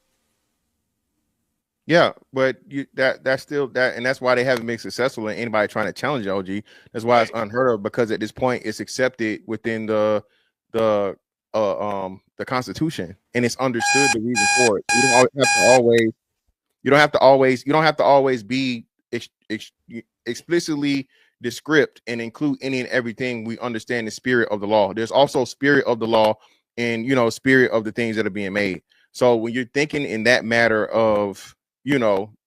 Yeah, but that's still that, and that's why they haven't been successful in anybody trying to challenge OG. That's why it's unheard of, because at this point it's accepted within the Constitution, and it's understood the reason for it. You don't have to always be explicitly descript and include any and everything. We understand the spirit of the law. There's also spirit of the law and spirit of the things that are being made. So when you're thinking in that matter of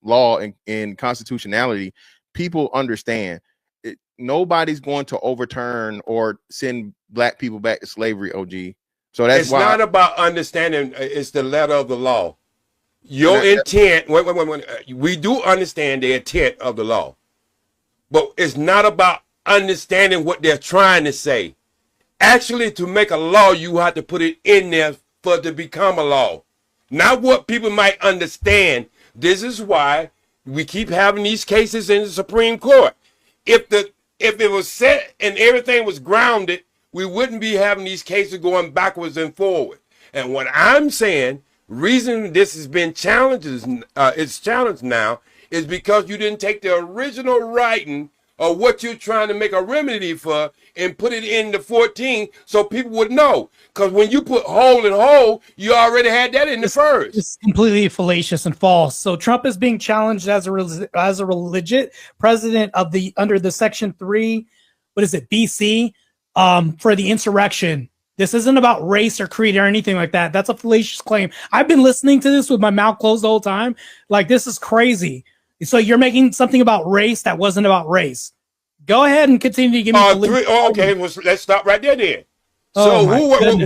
law and constitutionality, people understand it. Nobody's going to overturn or send black people back to slavery, OG. So that's why it's not about understanding. It's the letter of the law. Your intent. Wait. We do understand the intent of the law, but it's not about understanding what they're trying to say. Actually, to make a law, you have to put it in there for it to become a law, not what people might understand. This is why we keep having these cases in the Supreme Court. If it was set and everything was grounded, we wouldn't be having these cases going backwards and forward. And what I'm saying, reason this has been it's challenged now, is because you didn't take the original writing of what you're trying to make a remedy for and put it in the 14 so people would know. Because when you put whole and whole, you already had that in the first. It's completely fallacious and false. So Trump is being challenged as a legit president of under the Section 3, what is it, BC, for the insurrection. This isn't about race or creed or anything like that. That's a fallacious claim. I've been listening to this with my mouth closed the whole time. Like, this is crazy. So you're making something about race that wasn't about race. Go ahead and continue to give me okay, well, let's stop right there then. So the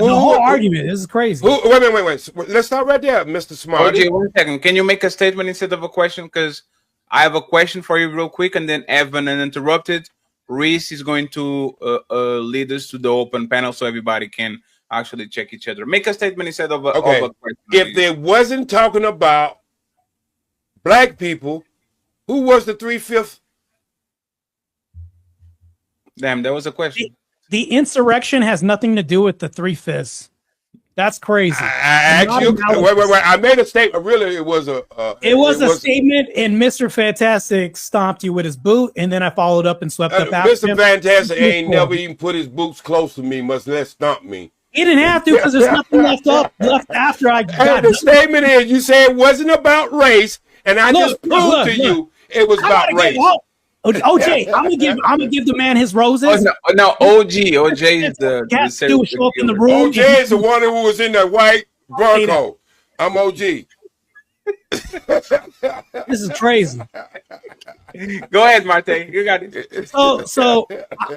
whole argument is crazy. Wait. Let's stop right there, Mr. Smart. OG, 1 second. Can you make a statement instead of a question? Because I have a question for you real quick, and then Evan uninterrupted. Reese is going to lead us to the open panel so everybody can actually check each other. Make a statement instead of a question. If they wasn't talking about black people, who was the 3/5? Damn, that was a question. The insurrection has nothing to do with the 3/5. That's crazy. Wait. I made a statement. Really, it was a statement, and Mr. Fantastic stomped you with his boot, and then I followed up and swept up after Mr. Fantastic ain't never even put his boots close to me, much less stomp me. He didn't have to, because there's nothing left after I got the statement is, you said it wasn't about race, and I just proved to you it was about race. OJ, I'm gonna give the man his roses. No, OJ is the do show up in the room. OJ is the one who was in that white Bronco. I'm OG. This is crazy. Go ahead, Martae. You got it. So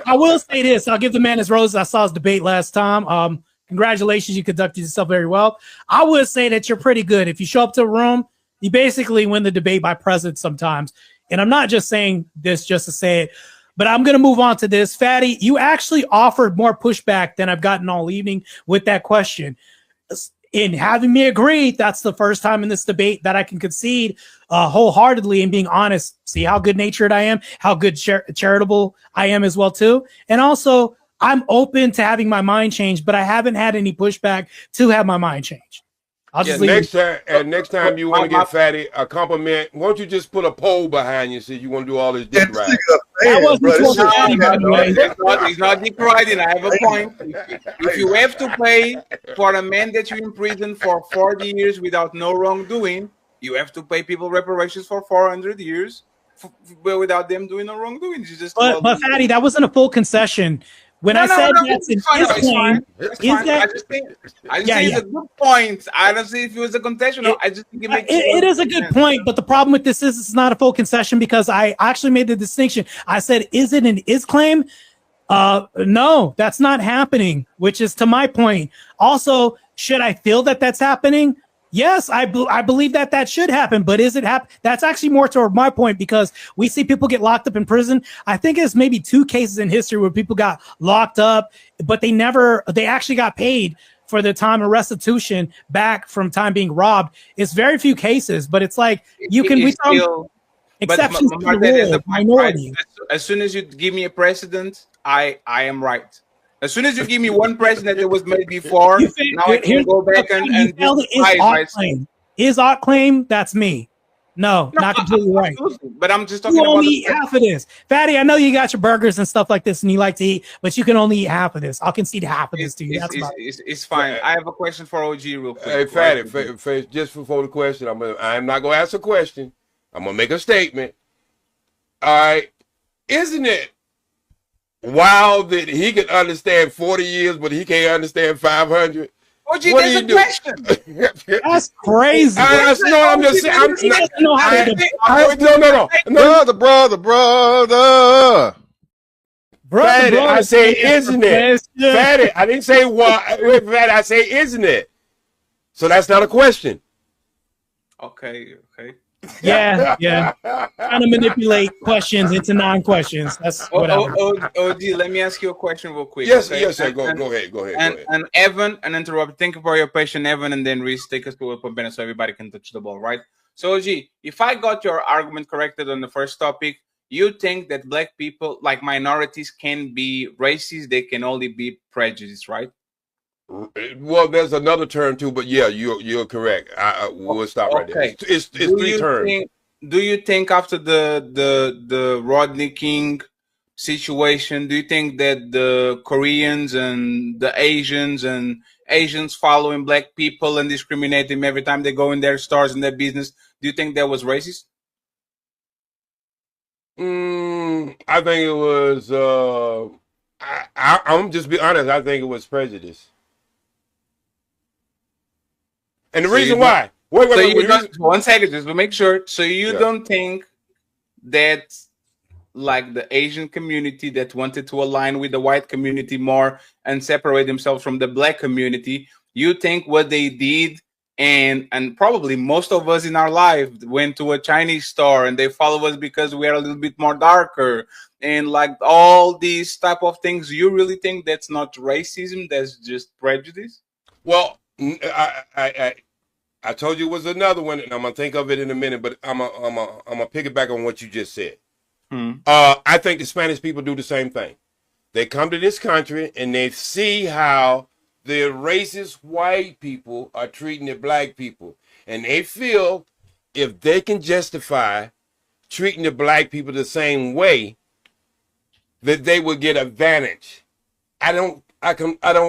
I will say this. I'll give the man his roses. I saw his debate last time. Congratulations, you conducted yourself very well. I would say that you're pretty good. If you show up to a room, you basically win the debate by presence sometimes. And I'm not just saying this just to say it, but I'm going to move on to this. Fatty, you actually offered more pushback than I've gotten all evening with that question. In having me agree, that's the first time in this debate that I can concede wholeheartedly and being honest. See how good-natured I am, how good charitable I am as well too. And also, I'm open to having my mind changed, but I haven't had any pushback to have my mind changed. I'll just next time you want to get Fatty a compliment, won't you just put a pole behind you and say you want to do all this dick riding? He's not dick riding. I have a point. If you have to pay for a man that you imprisoned for 40 years without no wrongdoing, you have to pay people reparations for 400 years without them doing no wrongdoing. But Fatty, that wasn't a full concession. When I said that's an claim, I just think it's a good point. I don't see if it was a concession. I just think it is a good point. But the problem with this is it's not a full concession because I actually made the distinction. I said, is it an is claim? No, that's not happening, which is to my point. Also, should I feel that that's happening? Yes, I believe that should happen, but is it happen? That's actually more toward my point because we see people get locked up in prison. I think it's maybe 2 cases in history where people got locked up, but they actually got paid for the time of restitution back from time being robbed. It's very few cases, but it's like exceptions to the rule, minority. Right? As soon as you give me a precedent, I am right. As soon as you give me one precedent that was made before, now I can go back and is Ott claim? That's me. No, not completely right. But I'm just talking you about only eat half of this. Fatty, I know you got your burgers and stuff like this and you like to eat, but you can only eat half of this. I'll concede half of this to you. It's fine. I have a question for OG real quick. Hey, Fatty, just before the question, I'm not going to ask a question. I'm going to make a statement. All right. Isn't it wild that he can understand 40 years, but he can't understand 500? OG, there's a question. That's crazy. I'm just saying. Brother. Fatty, I say, isn't it? Fatty, I didn't say why. Fatty, I say, isn't it? So that's not a question. Okay. Yeah. Trying to manipulate questions into non-questions. That's whatever. OG, let me ask you a question real quick. Yes, okay? yes, sir. Go ahead. And Evan, and interrupt. Thank you for your patience, Evan, and then Reese, take us to a benefit so everybody can touch the ball, right? So, OG, if I got your argument corrected on the first topic, you think that black people, like minorities, can be racist, they can only be prejudiced, right? Well, there's another term too, but yeah, you're correct. We'll stop right there. It's 3 terms. Do you think after the Rodney King situation, do you think that the Koreans and the Asians following black people and discriminating them every time they go in their stores and their business, do you think that was racist? I think it was. I'm just be honest. I think it was prejudice. And the reason why. Wait. One second, just to make sure. So you don't think that, like, the Asian community that wanted to align with the white community more and separate themselves from the black community, you think what they did, and probably most of us in our life went to a Chinese store and they follow us because we are a little bit more darker and like all these type of things, you really think that's not racism, that's just prejudice? Well, I told you it was another one, and I'm gonna think of it in a minute. But I'm gonna piggyback on what you just said. I think the Spanish people do the same thing. They come to this country and they see how the racist white people are treating the black people, and they feel if they can justify treating the black people the same way, that they will get advantage. I don't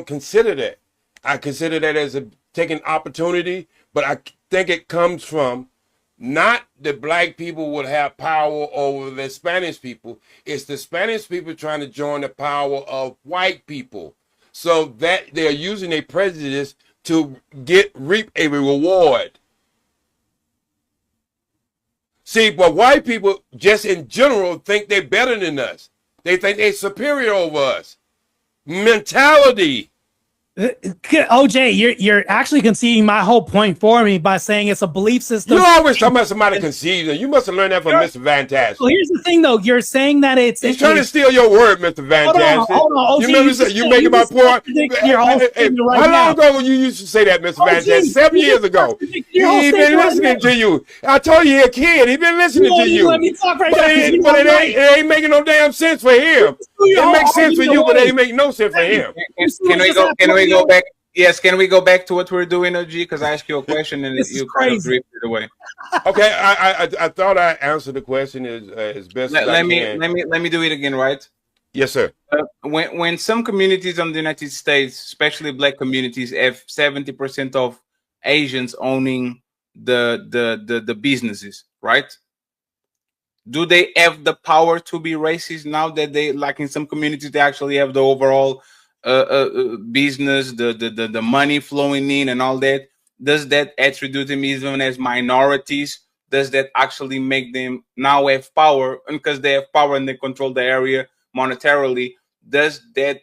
consider that. I consider that as a taking opportunity, but I think it comes from Not the black people would have power over the Spanish people. It's the Spanish people trying to join the power of white people. So that they're using a prejudice to reap a reward. See, but white people just in general think they're better than us. They think they're superior over us. Mentality. OJ, you're actually conceding my whole point for me by saying it's a belief system. You always talking about somebody conceiving. You must have learned that from Mr. Fantastic. Well, here's the thing, though. You're saying that he's trying to steal your word, Mr. Fantastic. Hold on. You remember you make about point. How long ago you used to say that, Mr. Fantastic? 7 years ago. He's been listening to you. I told you, he a kid. He been listening to you. Let me talk right but it ain't making no damn sense for him. It makes sense for you, but it ain't make no sense for him. Can we go back? Yes, can we go back to what we're doing, OG? Because I asked you a question and you kind of drifted away. Okay, I thought I answered the question as best as I can. Let me do it again, right? Yes, sir. When some communities in the United States, especially black communities, have 70% of Asians owning the businesses, right? Do they have the power to be racist now that they, like in some communities, they actually have the overall business, the money flowing in and all that? Does that attribute them even as minorities? Does that actually make them now have power? And because they have power and they control the area monetarily, does that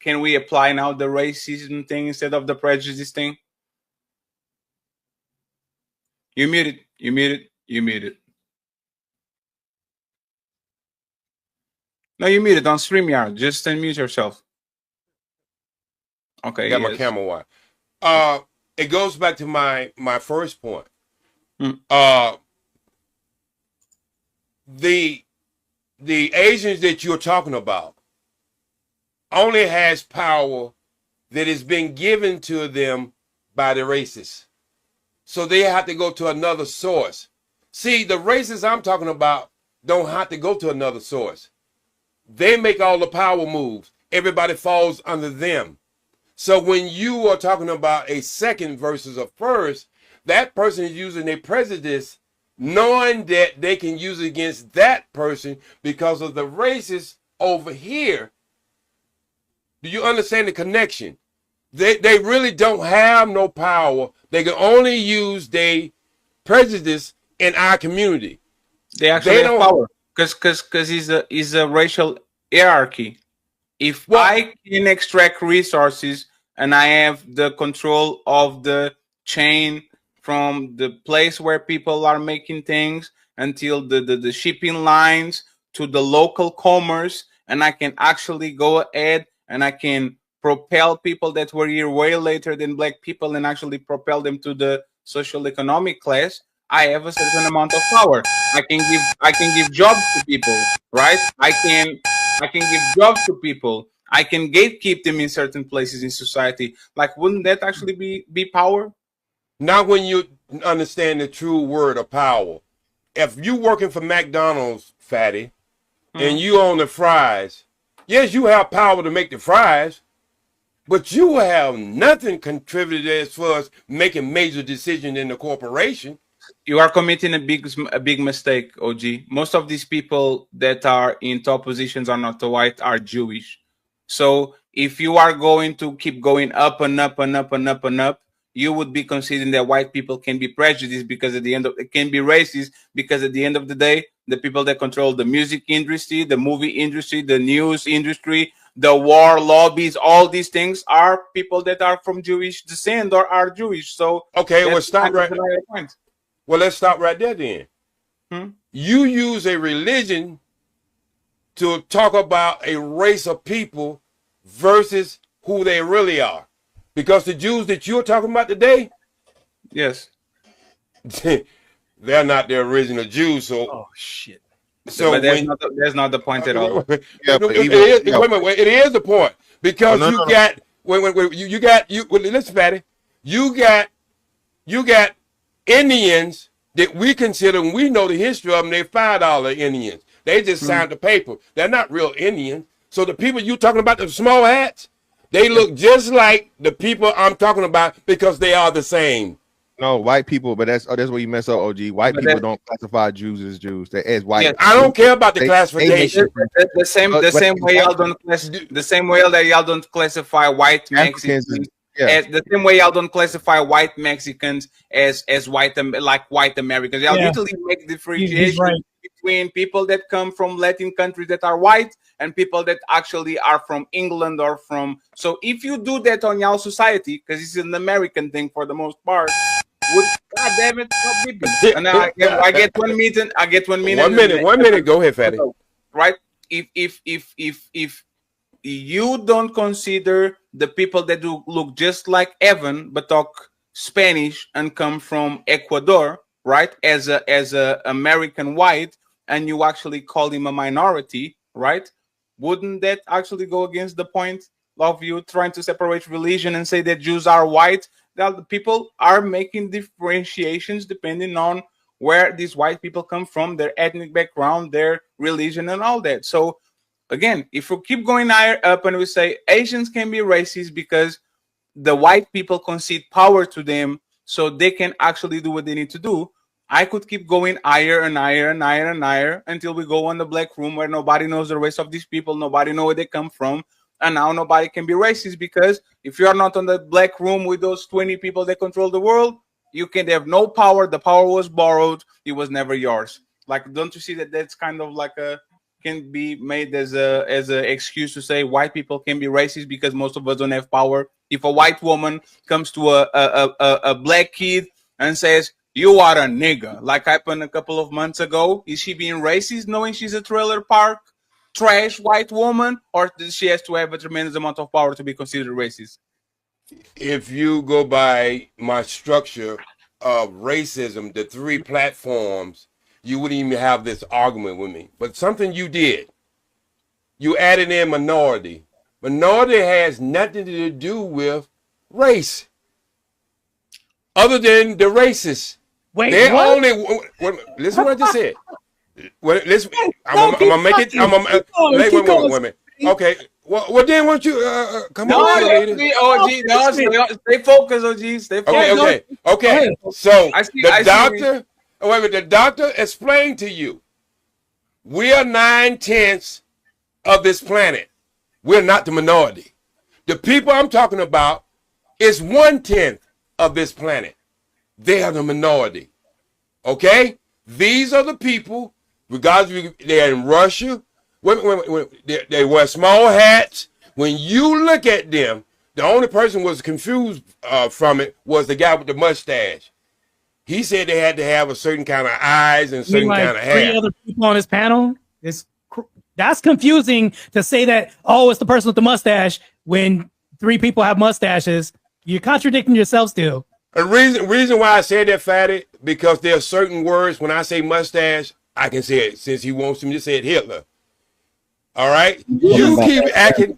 can we apply now the racism thing instead of the prejudice thing? You muted. No, you muted on StreamYard. Just unmute yourself. Okay. I got my camera on. It goes back to my first point. The Asians that you're talking about only has power that has been given to them by the racists. So they have to go to another source. See, the racists I'm talking about don't have to go to another source. They make all the power moves. Everybody falls under them. So when you are talking about a second versus a first, that person is using a prejudice knowing that they can use it against that person because of the racists over here. Do you understand the connection? They really don't have no power. They can only use their prejudice in our community. They actually have power because it's a racial hierarchy. If I can extract resources and I have the control of the chain from the place where people are making things until the shipping lines to the local commerce, and I can actually go ahead and I can propel people that were here way later than black people and actually propel them to the social economic class, I have a certain amount of power. I can give jobs to people, right? I can give jobs to people. I can gatekeep them in certain places in society. Like, wouldn't that actually be power? Not when you understand the true word of power. If you working for McDonald's, Fatty, and you own the fries, yes, you have power to make the fries, but you have nothing contributed as far as making major decisions in the corporation. You are committing a big mistake, OG. Most of these people that are in top positions are not white, are Jewish. So if you are going to keep going up and up and up and up and up, you would be considering that white people can be prejudiced because at the end of it can be racist because at the end of the day, the people that control the music industry, the movie industry, the news industry, the war lobbies, all these things are people that are from Jewish descent or are Jewish. So okay, well, stop right. Well, let's stop right there then. You use a religion to talk about a race of people versus who they really are. Because the Jews that you're talking about today, yes, they're not the original Jews. So, oh shit. So but that's not the point at all. It is the point because listen, Fatty, you got Indians that we consider, and we know the history of them. They're $5 Indians. They just signed the paper. They're not real Indians. So the people you talking about, the small hats, they look just like the people I'm talking about because they are the same. No, white people, but that's what you mess up, OG. White But people don't classify Jews as Jews. They as white. Yeah, I don't care about the They classification. the same way y'all don't the same way that y'all don't classify white Africans Mexicans is, yeah. as the same way y'all don't classify white Mexicans as like white Americans. Y'all Yeah. literally make He's differentiation right. between people that come from Latin countries that are white and people that actually are from England or from. So if you do that on y'all society, because it's an American thing for the most part. God damn it, stop beeping. And I get 1 minute. I get 1 minute. 1 minute. 1 minute. Go ahead, Fatty. Right? If you don't consider the people that do look just like Evan but talk Spanish and come from Ecuador, right? As a American white, and you actually call him a minority, right? Wouldn't that actually go against the point of you trying to separate religion and say that Jews are white? That the people are making differentiations depending on where these white people come from, their ethnic background, their religion, and all that. So again, if we keep going higher up and we say Asians can be racist because the white people concede power to them so they can actually do what they need to do, I could keep going higher and higher and higher and higher until we go on the black room where nobody knows the race of these people, nobody knows where they come from, and now nobody can be racist because if you are not on the black room with those 20 people that control the world, you can have no power. The power was borrowed. It was never yours. Like, don't you see that that's kind of like can be made as a excuse to say white people can be racist because most of us don't have power. If a white woman comes to a black kid and says, "You are a nigga," like happened a couple of months ago, is she being racist knowing she's a trailer park trash white woman, or does she has to have a tremendous amount of power to be considered racist? If you go by my structure of racism, the three platforms, you wouldn't even have this argument with me. But something you did, you added in minority. Minority has nothing to do with race, other than the racists. Wait, they what? only listen what I just said. Well, listen, I'm gonna make it. Wait a minute. Okay. Well, then, won't you come on? Stay focused, OG. Stay focused. Okay. So the doctor explained to you, we are 9/10 of this planet. We're not the minority. The people I'm talking about is 1/10 of this planet. They are the minority. Okay? These are the people, regardless if they're in Russia, they wear small hats. When you look at them, the only person who was confused from it was the guy with the mustache. He said they had to have a certain kind of eyes and certain kind of hair. 3 other people on his panel? That's confusing to say that, oh, it's the person with the mustache when 3 people have mustaches. You're contradicting yourself still. The reason why I said that, Fatty, because there are certain words when I say mustache, I can say it since he wants me to say it, Hitler. All right? You keep acting.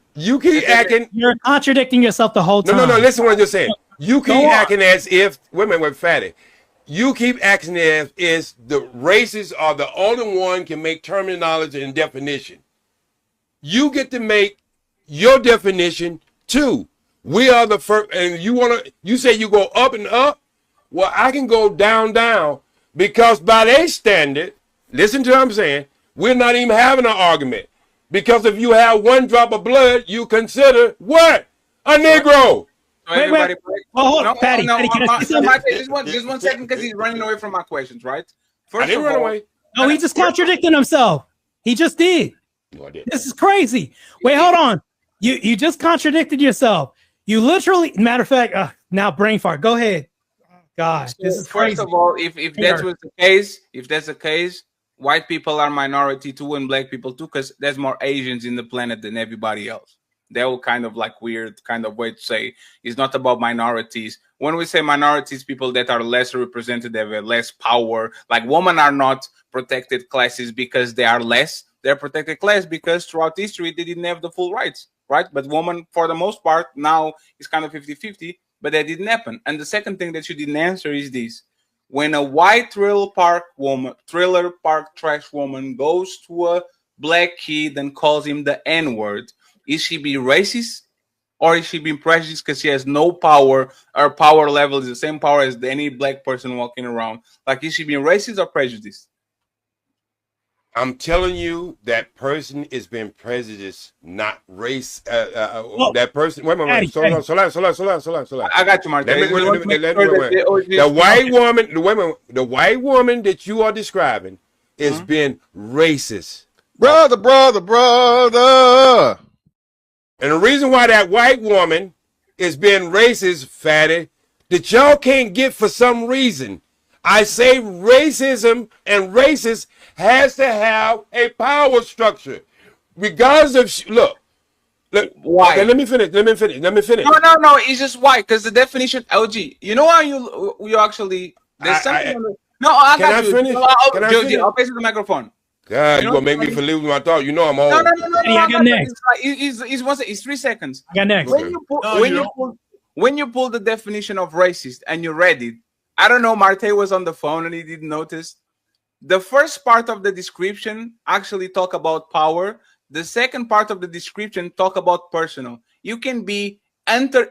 You're contradicting yourself the whole time. No. Listen to what I just said. You keep acting as if, wait, Fatty. You keep acting as if the races are the only one can make terminology and definition. You get to make your definition too. We are the first, and you say you go up and up. Well, I can go down because by their standard, listen to what I'm saying, we're not even having an argument. Because if you have 1 drop of blood, you consider what? A Negro. Wait. Patty, just 1 second, because he's running away from my questions, right? I didn't run away. No, he just contradicted himself. He just did. No, I didn't. This is crazy. Wait, hold on. You just contradicted yourself. You literally, matter of fact, now brain fart. Go ahead. Oh, God, this is crazy. First of all, if that was the case, white people are minority too and black people too, because there's more Asians in the planet than everybody else. They're all kind of like weird kind of way to say it's not about minorities. When we say minorities, people that are less represented, they have less power. Like women are not protected classes because they are less. They're protected class because throughout history, they didn't have the full rights, right? But women, for the most part, now is kind of 50-50, but that didn't happen. And the second thing that you didn't answer is this. When a white trailer park trash woman goes to a black kid and calls him the N-word, is she be racist or is she being prejudiced because she has no power? Her power level is the same power as any black person walking around. Like, is she being racist or prejudiced? I'm telling you, that person is being prejudiced, not race. That person. Wait a minute. Slow down. I got you, Martae. The white woman that you are describing is being racist. Brother. And the reason why that white woman is being racist, fatty, that y'all can't get for some reason. I say racism and racist has to have a power structure. Regardless of, look, why? Okay, let me finish. No, it's just why, because the definition, LG, you know how you actually, there's something I got you. Finish? Can I finish? I'll pass you the microphone. God, you gonna make me lose my thought. You know I'm old. No. I got next. It's 3 seconds. I got next. When you pull the definition of racist and you read it, I don't know, Martae was on the phone and he didn't notice. The first part of the description actually talk about power. The second part of the description talk about personal. You can be interpersonally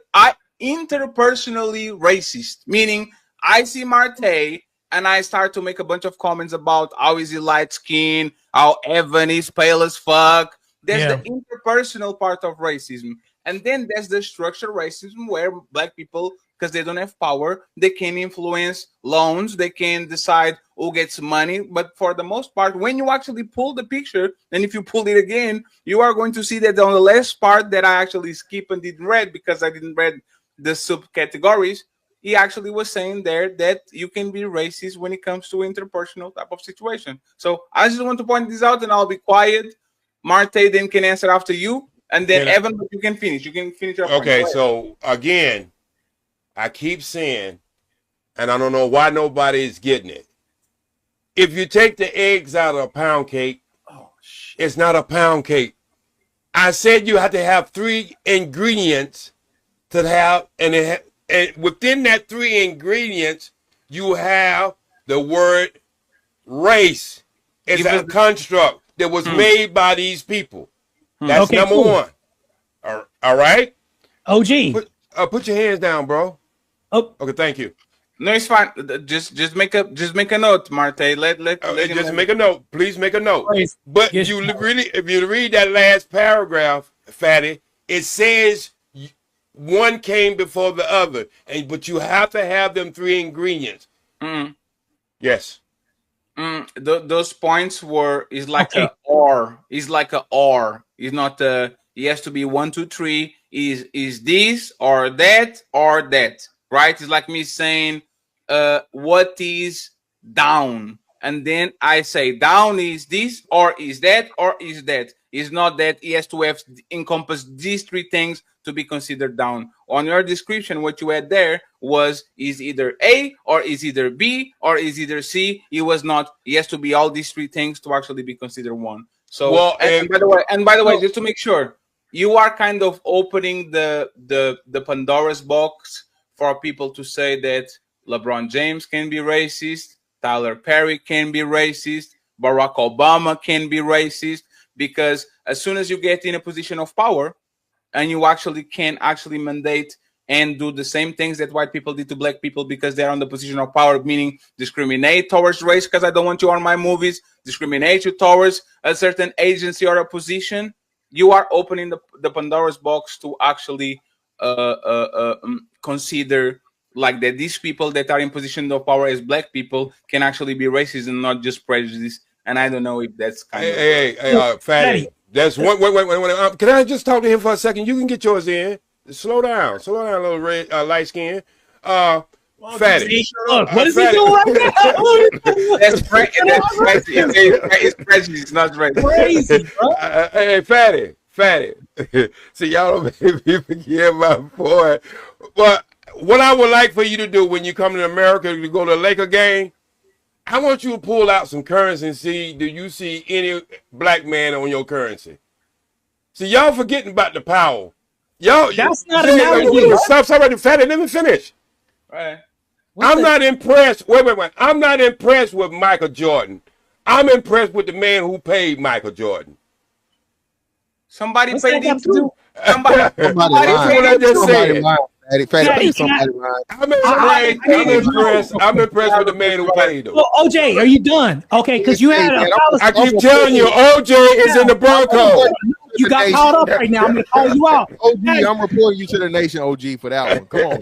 racist, meaning I see Martae and I start to make a bunch of comments about how is he light skinned, how Evan is pale as fuck. There's the interpersonal part of racism. And then there's the structural racism where black people, because they don't have power, they can influence loans, they can decide who gets money. But for the most part, when you actually pull the picture, and if you pull it again, you are going to see that on the last part that I actually skip and didn't read because I didn't read the subcategories, he actually was saying there that you can be racist when it comes to interpersonal type of situation. So I just want to point this out and I'll be quiet. Martae then can answer after you. And then Evan, you can finish. You can finish your point. Okay, so again, I keep saying, and I don't know why nobody is getting it. If you take the eggs out of a pound cake, it's not a pound cake. I said you have to have 3 ingredients to have, and within that 3 ingredients, you have the word race. It's a construct that was made by these people. That's number one. All right? OG. Put your hands down, bro. Oh. Okay, thank you. No, it's fine. Just make a note, Martae. Let just make a note. Please make a note. But if you read that last paragraph, Fatty, it says one came before the other, but you have to have them 3 ingredients. Yes. Those points is like a or. It's like a or. It's not a. It has to be 1, 2, 3. Is this or that, right? It's like me saying, what is down? And then I say down is this or is that or is that. It's not that it has to have encompass these 3 things to be considered down. On your description, what you had there is either A or is either B or is either C. It was not. It has to be all these 3 things to actually be considered one. So, and by the way, just to make sure, you are kind of opening the Pandora's box for people to say that LeBron James can be racist, Tyler Perry can be racist, Barack Obama can be racist, because as soon as you get in a position of power and you actually can mandate and do the same things that white people did to black people because they're on the position of power, meaning discriminate towards race because I don't want you on my movies, discriminate you towards a certain agency or a position, you are opening the Pandora's box to actually consider like that these people that are in position of power as black people can actually be racist and not just prejudiced. And I don't know if that's kind of Fatty. That's one. Wait. Can I just talk to him for a second? You can get yours in. Slow down, little red light skin. Fatty. Look, what is he doing right now? That's prejudice. It's prejudice, not racist. Crazy, bro. Hey, Fatty. See, y'all don't make me forget my boy. But what I would like for you to do when you come to America to go to a Laker game, I want you to pull out some currency and see, do you see any black man on your currency? See, y'all forgetting about the power. That's not an analogy. Stop right, Fatty. Let me finish. Right. I'm not impressed. Wait. I'm not impressed with Michael Jordan. I'm impressed with the man who paid Michael Jordan. Somebody paid him too. Somebody lying. Somebody lying. Fatty, somebody lying. I'm impressed with the man who played him. Well, OJ, are you done? Okay, because you had I keep telling you, OJ is in the Broncos. You got caught up right now. I'm gonna call you out. OG, I'm reporting you to the nation, OG, for that one. Come on.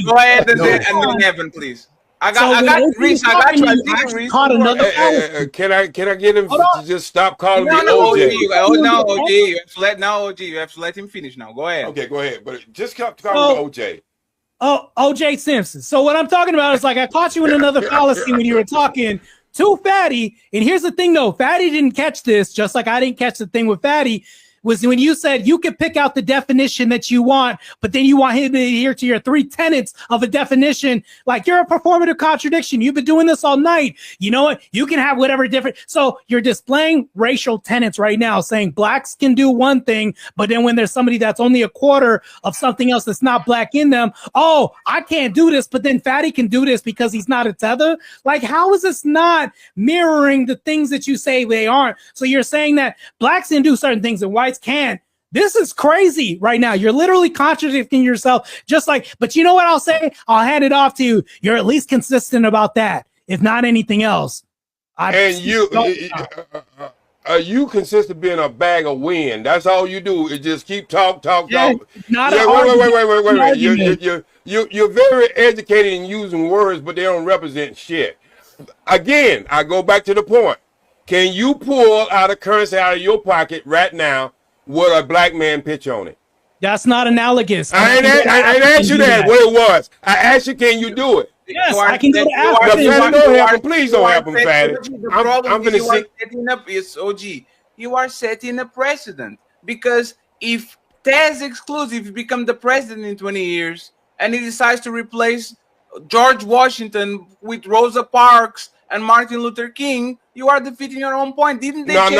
Go ahead and then Evan, please. I got Reese. I got you. Caught another Can I get him to just stop calling me OJ? OJ? You have to let OG. You have to let him finish now. Go ahead. Okay, go ahead. But just calling me OJ. Oh, OJ Simpson. So what I'm talking about is like I caught you in another fallacy when you were talking to Fatty. And here's the thing, though. Fatty didn't catch this, just like I didn't catch the thing with Fatty. Was when you said you could pick out the definition that you want, but then you want him to adhere to your 3 tenets of a definition. Like you're a performative contradiction. You've been doing this all night. You know what? You can have whatever different. So you're displaying racial tenets right now, saying blacks can do one thing, but then when there's somebody that's only a quarter of something else that's not black in them, oh, I can't do this, but then Fatty can do this because he's not a tether. Like, how is this not mirroring the things that you say they aren't? So you're saying that blacks can do certain things and whites can't. This is crazy right now. You're literally contradicting yourself. Just like, but you know what I'll say? I'll hand it off to you. You're at least consistent about that, if not anything else. You consist of being a bag of wind. That's all you do is just keep talk. Not wait. You're very educated in using words, but they don't represent shit. Again, I go back to the point. Can you pull out a currency out of your pocket right now with a black man picture on it? That's not analogous. I ain't asked you that, what it was. I asked you, can you do it? Yes, I can do it. Don't help him. Please don't help him, Fatty. I'm going to say, OG, you are setting a precedent. Because if Tez exclusive become the president in 20 years and he decides to replace George Washington with Rosa Parks and Martin Luther King, you are defeating your own point. Didn't they change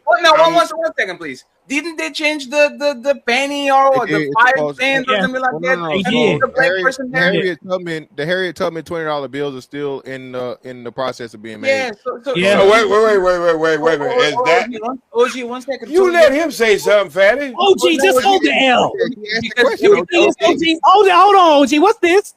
one second, please. Didn't they change the penny or the 5 cents or something like that? The Harriet Tubman $20 bills are still in the process of being made. Yeah. So wait. Is that OG, 1 second. You let him say something, Fatty. OG, just hold the L. Hold on, OG. What's this?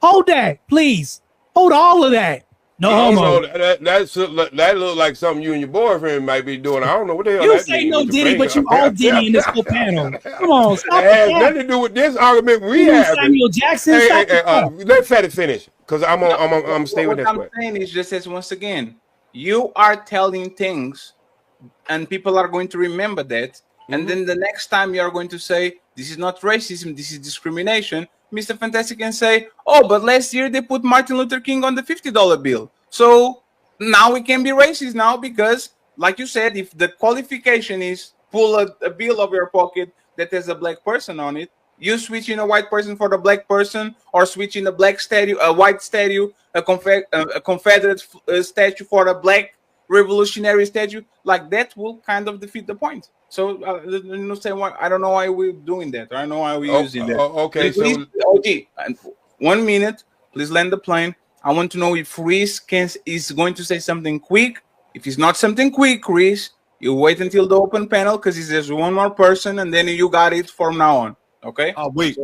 Hold that, please. Hold all of that. No homo. That look like something you and your boyfriend might be doing. I don't know what the hell. You say no Diddy, but you all Diddy in this whole panel. Come on, stop. It has nothing to do with this argument we have. Samuel Jackson. Let Fatty finish, because I'm staying with this. What I'm saying is just as once again, you are telling things, and people are going to remember that, and then the next time you are going to say this is not racism, this is discrimination. Mr. Fantastic can say, oh, but last year they put Martin Luther King on the $50 bill. So now we can be racist now because, like you said, if the qualification is pull a bill of your pocket that has a black person on it, you switch in a white person for the black person, or switch in a black statue, a white statue, a Confederate statue for a black revolutionary statue, like that will kind of defeat the point. So I don't know why we're doing that. I don't know why we're using that. Okay, please, so OG, 1 minute. Please land the plane. I want to know if Reese is going to say something quick. If it's not something quick, Reese, you wait until the open panel because there's one more person, and then you got it from now on. Okay. I'll wait.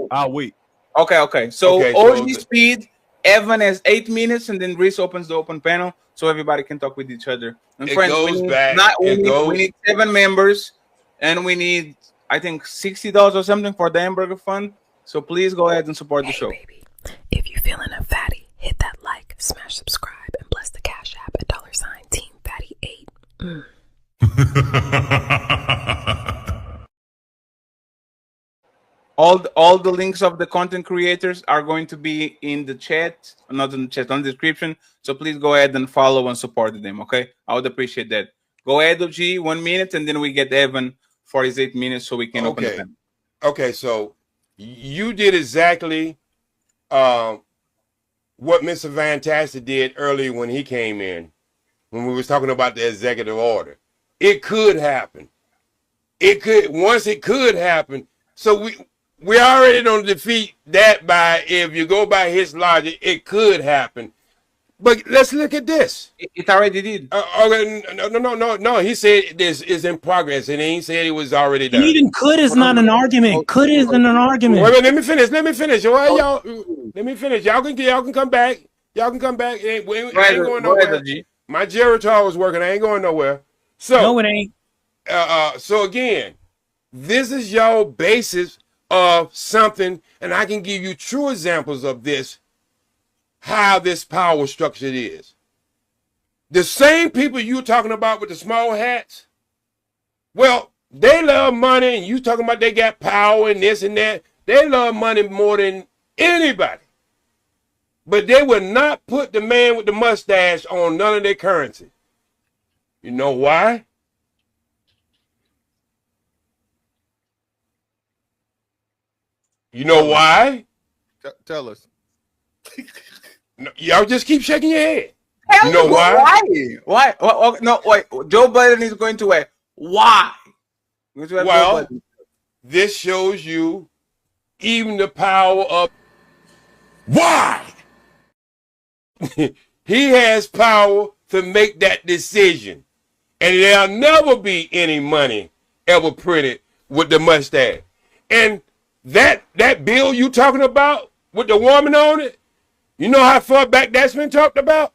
Okay. So OG speed. Evan has 8 minutes, and then Reese opens the open panel so everybody can talk with each other. And friends, we need 7 members. And we need, I think, $60 or something for the hamburger fund. So please go ahead and support the show. Baby, if you're feeling a fatty, hit that like, smash subscribe, and bless the Cash App at $Team Fatty 8. All the links of the content creators are going to be in the chat, not in the chat, on the description. So please go ahead and follow and support them. Okay, I would appreciate that. Go ahead, OG, 1 minute, and then we get Evan for his 8 minutes so we can open the pen. Okay, so you did exactly what Mr. Fantastic did earlier when he came in, when we was talking about the executive order. It could happen. Once it could happen. So we already don't defeat that by, if you go by his logic, it could happen. But let's look at this. It already did. Okay, no. He said this is in progress, and he said it was already And done. even could is not an argument. Could isn't an argument. Wait, let me finish. Why y'all? Let me finish. Y'all can come back. Y'all can come back. I ain't going nowhere. My Geritol was working. I ain't going nowhere. So no, it ain't. So again, this is your basis of something, and I can give you true examples of this, how this power structure is. The same people you talking about with the small hats, well, they love money, and you talking about they got power and this and that. They love money more than anybody. But they will not put the man with the mustache on none of their currency. You know why? You know why? Tell us. No, y'all just keep shaking your head. Hell, you know why? Why? No, wait. Joe Biden is going to wear. Why? Well, this shows you even the power of why. He has power to make that decision. And there'll never be any money ever printed with the mustache. And that bill you talking about with the woman on it, you know how far back that's been talked about?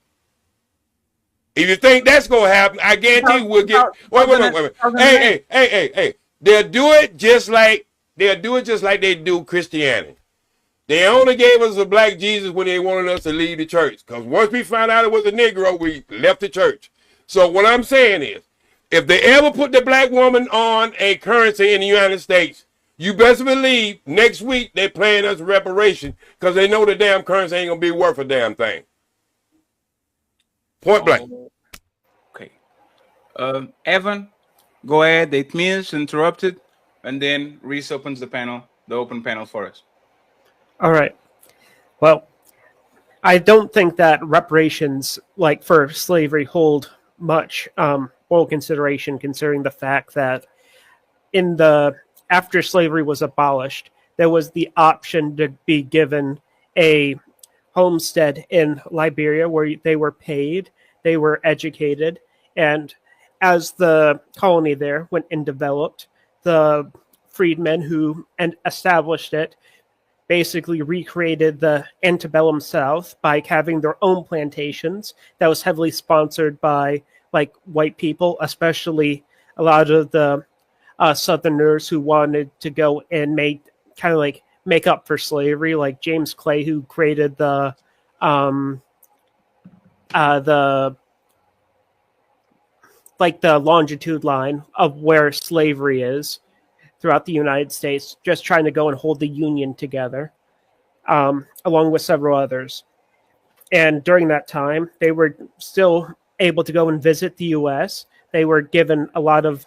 If you think that's going to happen, I guarantee we'll get... Wait. Hey. They'll do it just like they do Christianity. They only gave us a black Jesus when they wanted us to leave the church. Because once we found out it was a Negro, we left the church. So what I'm saying is, if they ever put the black woman on a currency in the United States, you best believe next week they're paying us reparation because they know the damn currency ain't going to be worth a damn thing. Point blank. Okay. Evan, go ahead. 8 minutes interrupted. And then Reese opens the open panel for us. All right. Well, I don't think that reparations, like for slavery, hold much moral consideration, considering the fact that after slavery was abolished, there was the option to be given a homestead in Liberia where they were paid, they were educated, and as the colony there went and developed, the freedmen who established it basically recreated the antebellum South by having their own plantations that was heavily sponsored by like white people, especially a lot of the Southerners who wanted to go and make up for slavery, like James Clay, who created the longitude line of where slavery is throughout the United States, just trying to go and hold the Union together, along with several others. And during that time, they were still able to go and visit the U.S. They were given a lot of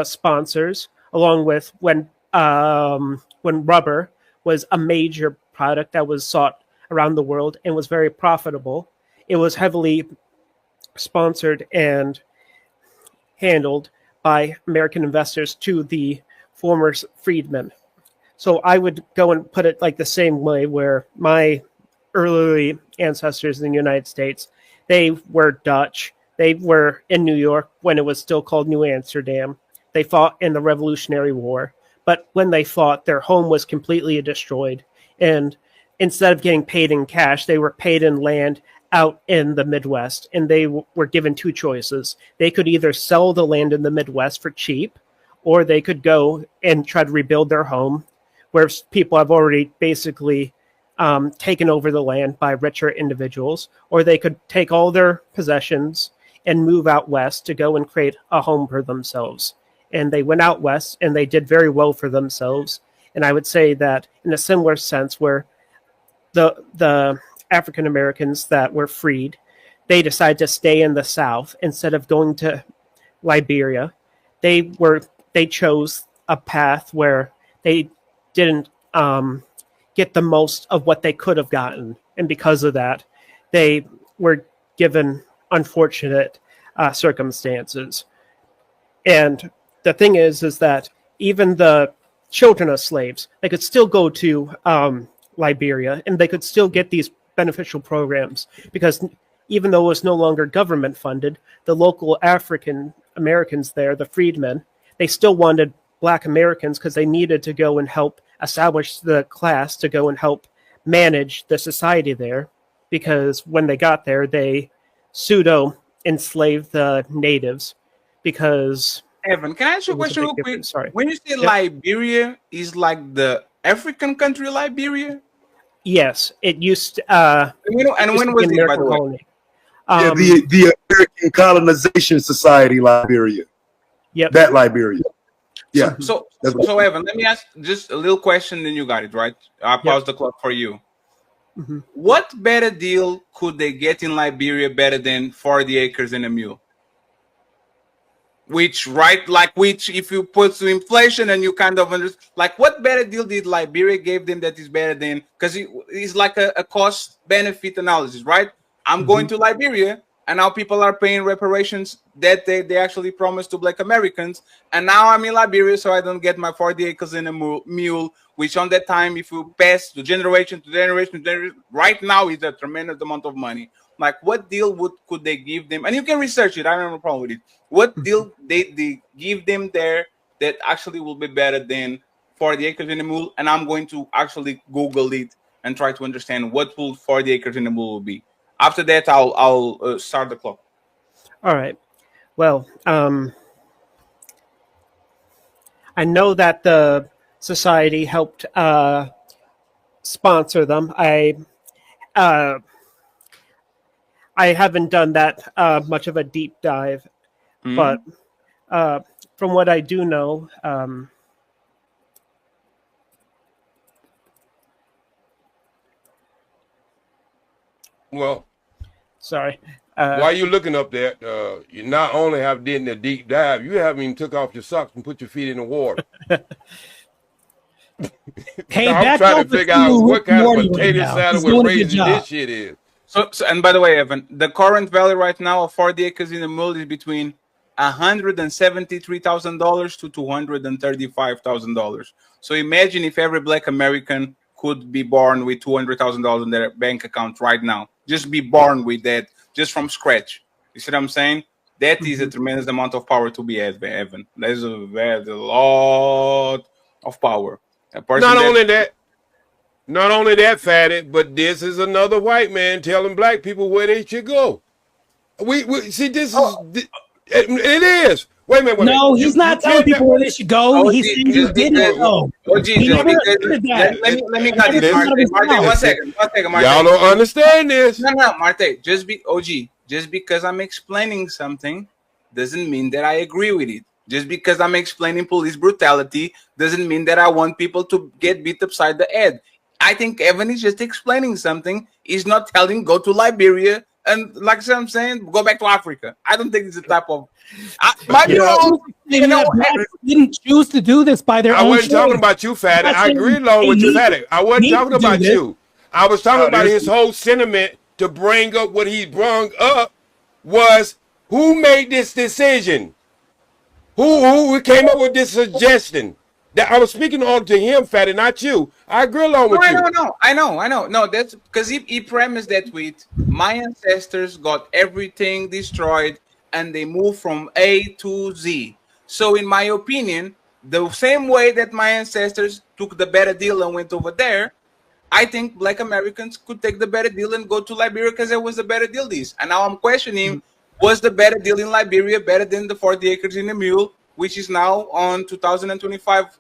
sponsors, along with when rubber was a major product that was sought around the world and was very profitable. It was heavily sponsored and handled by American investors to the former freedmen. So I would go and put it like the same way where my early ancestors in the United States, they were Dutch. They were in New York when it was still called New Amsterdam. They fought in the Revolutionary War. But when they fought, their home was completely destroyed. And instead of getting paid in cash, they were paid in land out in the Midwest. And they were given two choices. They could either sell the land in the Midwest for cheap, or they could go and try to rebuild their home, where people have already basically taken over the land by richer individuals, or they could take all their possessions and move out west to go and create a home for themselves. And they went out west, and they did very well for themselves. And I would say that in a similar sense, where the African Americans that were freed, they decided to stay in the South instead of going to Liberia. They chose a path where they didn't get the most of what they could have gotten. And because of that, they were given unfortunate circumstances. And the thing is that even the children of slaves, they could still go to Liberia and they could still get these beneficial programs, because even though it was no longer government funded, the local African Americans there, the freedmen, they still wanted Black Americans because they needed to go and help establish the class to go and help manage the society there. Because when they got there, they pseudo enslaved the natives because. Evan, can I ask you a question real quick? Sorry. When you say Liberia is like the African country Liberia? Yes, it used to, and when was it, by the way? The American Colonization Society Liberia. Yep. That Liberia. Yeah. So Evan, let me ask just a little question, then you got it, right? I'll pause the clock for you. Mm-hmm. What better deal could they get in Liberia better than 40 acres and a mule? Which if you put to inflation and you kind of understand, like what better deal did Liberia gave them that is better than, because it's like a cost benefit analysis, right? I'm going to Liberia and now people are paying reparations that they actually promised to Black Americans, and now I'm in Liberia so I don't get my 40 acres and a mule, which on that time, if you pass to generation to generation, right now is a tremendous amount of money. Like, what deal could they give them? And you can research it. I don't have a problem with it. What deal they give them there that actually will be better than 40 acres in a mule? And I'm going to actually Google it and try to understand what will 40 acres in a mule will be. After that, I'll start the clock. All right. Well, I know that the society helped sponsor them. I haven't done that much of a deep dive, but from what I do know, well, sorry. While you're looking up that, you not only have did a deep dive, you haven't even took off your socks and put your feet in the water. Hey, I'm trying to figure out what kind of potato salad with raisins this shit is. So, and by the way, Evan, the current value right now of 40 acres in a mule is between $173,000 to $235,000. So imagine if every Black American could be born with $200,000 in their bank account right now. Just be born with that, just from scratch. You see what I'm saying? That is a tremendous amount of power to be had, Evan. There's a lot of power. Not only that, Fatty, but this is another white man telling Black people where they should go. We see, this is it is. Wait a minute. No, he's not telling people where they should go. He's saying he didn't go. He never did that. Let me got this, Martae. One second, Martae. Y'all don't understand this. No, Martae. Just because I'm explaining something doesn't mean that I agree with it. Just because I'm explaining police brutality doesn't mean that I want people to get beat upside the head. I think Evan is just explaining something. He's not telling go to Liberia and, like I'm saying, go back to Africa. I don't think it's the type of. Didn't choose to do this by their own. I wasn't talking about you, Fatty. I agree along with you, Fatty. I wasn't talking about you. I was talking about his whole sentiment to bring up what he brought up was who made this decision? Who came up with this suggestion? That I was speaking on to him, Fatty, not you. I agree along with you. I know. No, that's because he premised that with my ancestors got everything destroyed and they moved from A to Z. So in my opinion, the same way that my ancestors took the better deal and went over there, I think Black Americans could take the better deal and go to Liberia because there was a better deal this. And now I'm questioning, was the better deal in Liberia better than the 40 acres in a mule, which is now on 2025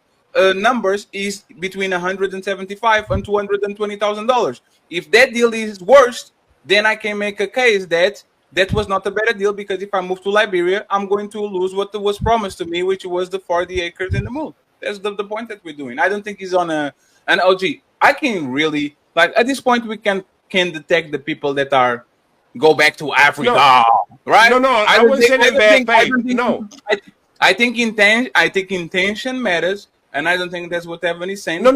numbers is between $175,000 and $220,000. If that deal is worse, then I can make a case that was not a better deal, because if I move to Liberia, I'm going to lose what was promised to me, which was the 40 acres in the mule. That's the point that we're doing. I don't think he's on an OG. I can really, like, at this point, we can detect the people that are go back to Africa, right? No, I wouldn't say that bad faith. No. I think intention matters, and I don't think that's what Evan is saying. No.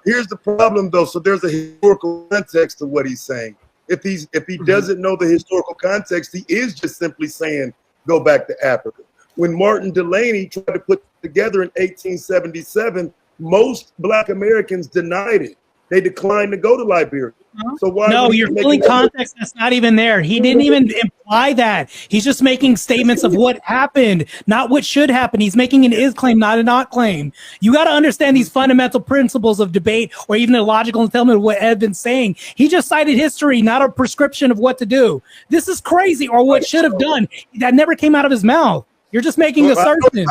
Here's the problem, though. So there's a historical context to what he's saying. If he doesn't know the historical context, he is just simply saying go back to Africa. When Martin Delaney tried to put together in 1877, most Black Americans denied it. They declined to go to Liberia. So why? No, would he you're make filling another- context that's not even there. He didn't even imply that. He's just making statements of what happened, not what should happen. He's making an is claim, not a not claim. You got to understand these fundamental principles of debate or even the logical entailment of what Evan's saying. He just cited history, not a prescription of what to do. This is crazy, or what should have done. That never came out of his mouth. You're just making assertions.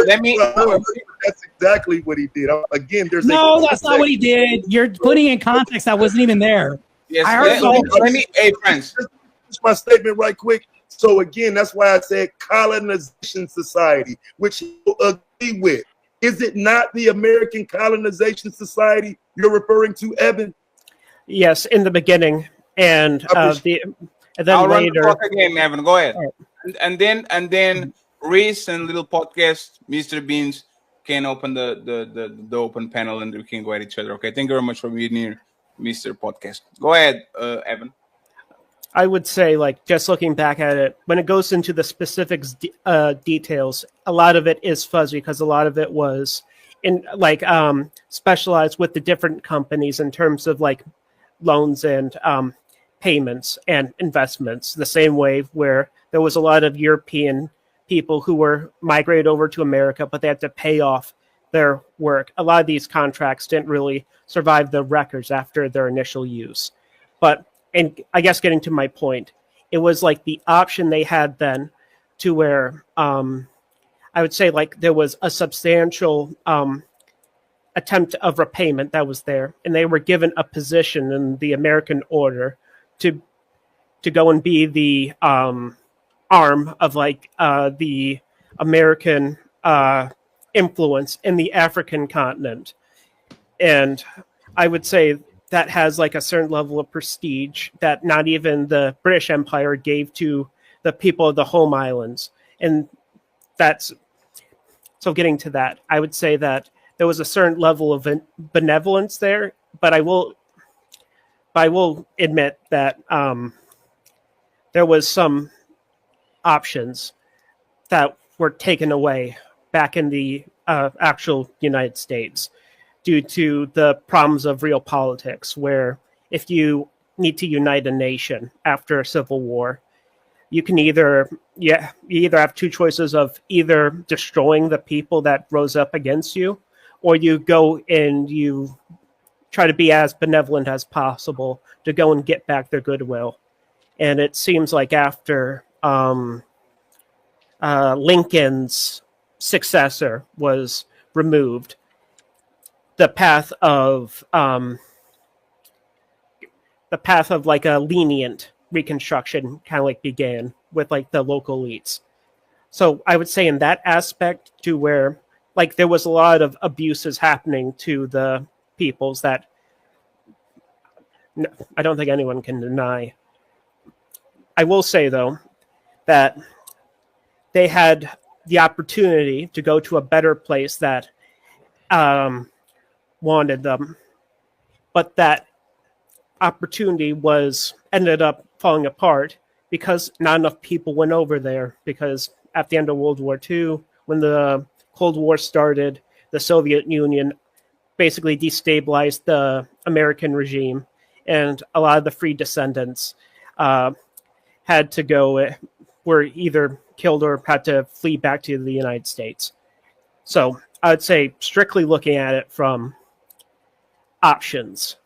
Let me. That's exactly what he did. Again, there's No, that's not what he did. You're putting in context that wasn't even there. Yes, I heard let me. Hey, friends. Just my statement right quick. So again, that's why I said colonization society, which you agree with. Is it not the American colonization society you're referring to, Evan? Yes, in the beginning, and then I'll run later. the clock again, Evan. Go ahead. And then Reese and Little Podcast, Mr. Beans can open the open panel and we can go at each other. Okay. Thank you very much for being here, Mr. Podcast. Go ahead, Evan. I would say, like, just looking back at it, when it goes into the specifics, details, a lot of it is fuzzy because a lot of it was in specialized with the different companies in terms of like loans and payments and investments. The same way where there was a lot of European people who were migrated over to America, but they had to pay off their work. A lot of these contracts didn't really survive the records after their initial use. But, and I guess getting to my point, it was like the option they had then to where I would say like there was a substantial attempt of repayment that was there, and they were given a position in the American order to go and be the arm of like the American influence in the African continent. And I would say that has like a certain level of prestige that not even the British Empire gave to the people of the home islands. And that's, so getting to that, I would say that there was a certain level of benevolence there, but I will admit that there was some options that were taken away back in the actual United States due to the problems of real politics, where if you need to unite a nation after a civil war, you can either have two choices of either destroying the people that rose up against you, or you go and you try to be as benevolent as possible to go and get back their goodwill. And it seems like after Lincoln's successor was removed, the path of like a lenient reconstruction kind of like began with like the local elites. So I would say in that aspect to where like there was a lot of abuses happening to the peoples that I don't think anyone can deny. I will say though that they had the opportunity to go to a better place that wanted them, but that opportunity ended up falling apart because not enough people went over there. Because at the end of World War II, when the Cold War started, the Soviet Union basically destabilized the American regime, and a lot of the free descendants had to go, were either killed or had to flee back to the United States. So I would say, strictly looking at it from options,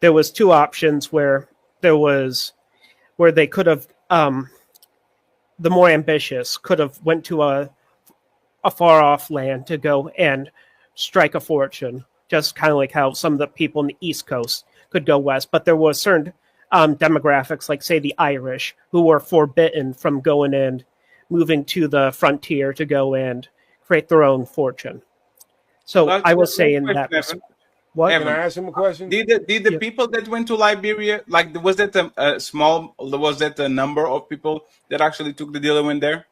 there was two options where they could have, the more ambitious could have went to a far off land to go and strike a fortune, just kind of like how some of the people in the East Coast could go west. But there was certain demographics, like say the Irish, who were forbidden from going and moving to the frontier to go and create their own forttion. So I will say in that. What? Can I ask him a question? Did the people that went to Liberia, like, was that a number of people that actually took the deal and went there?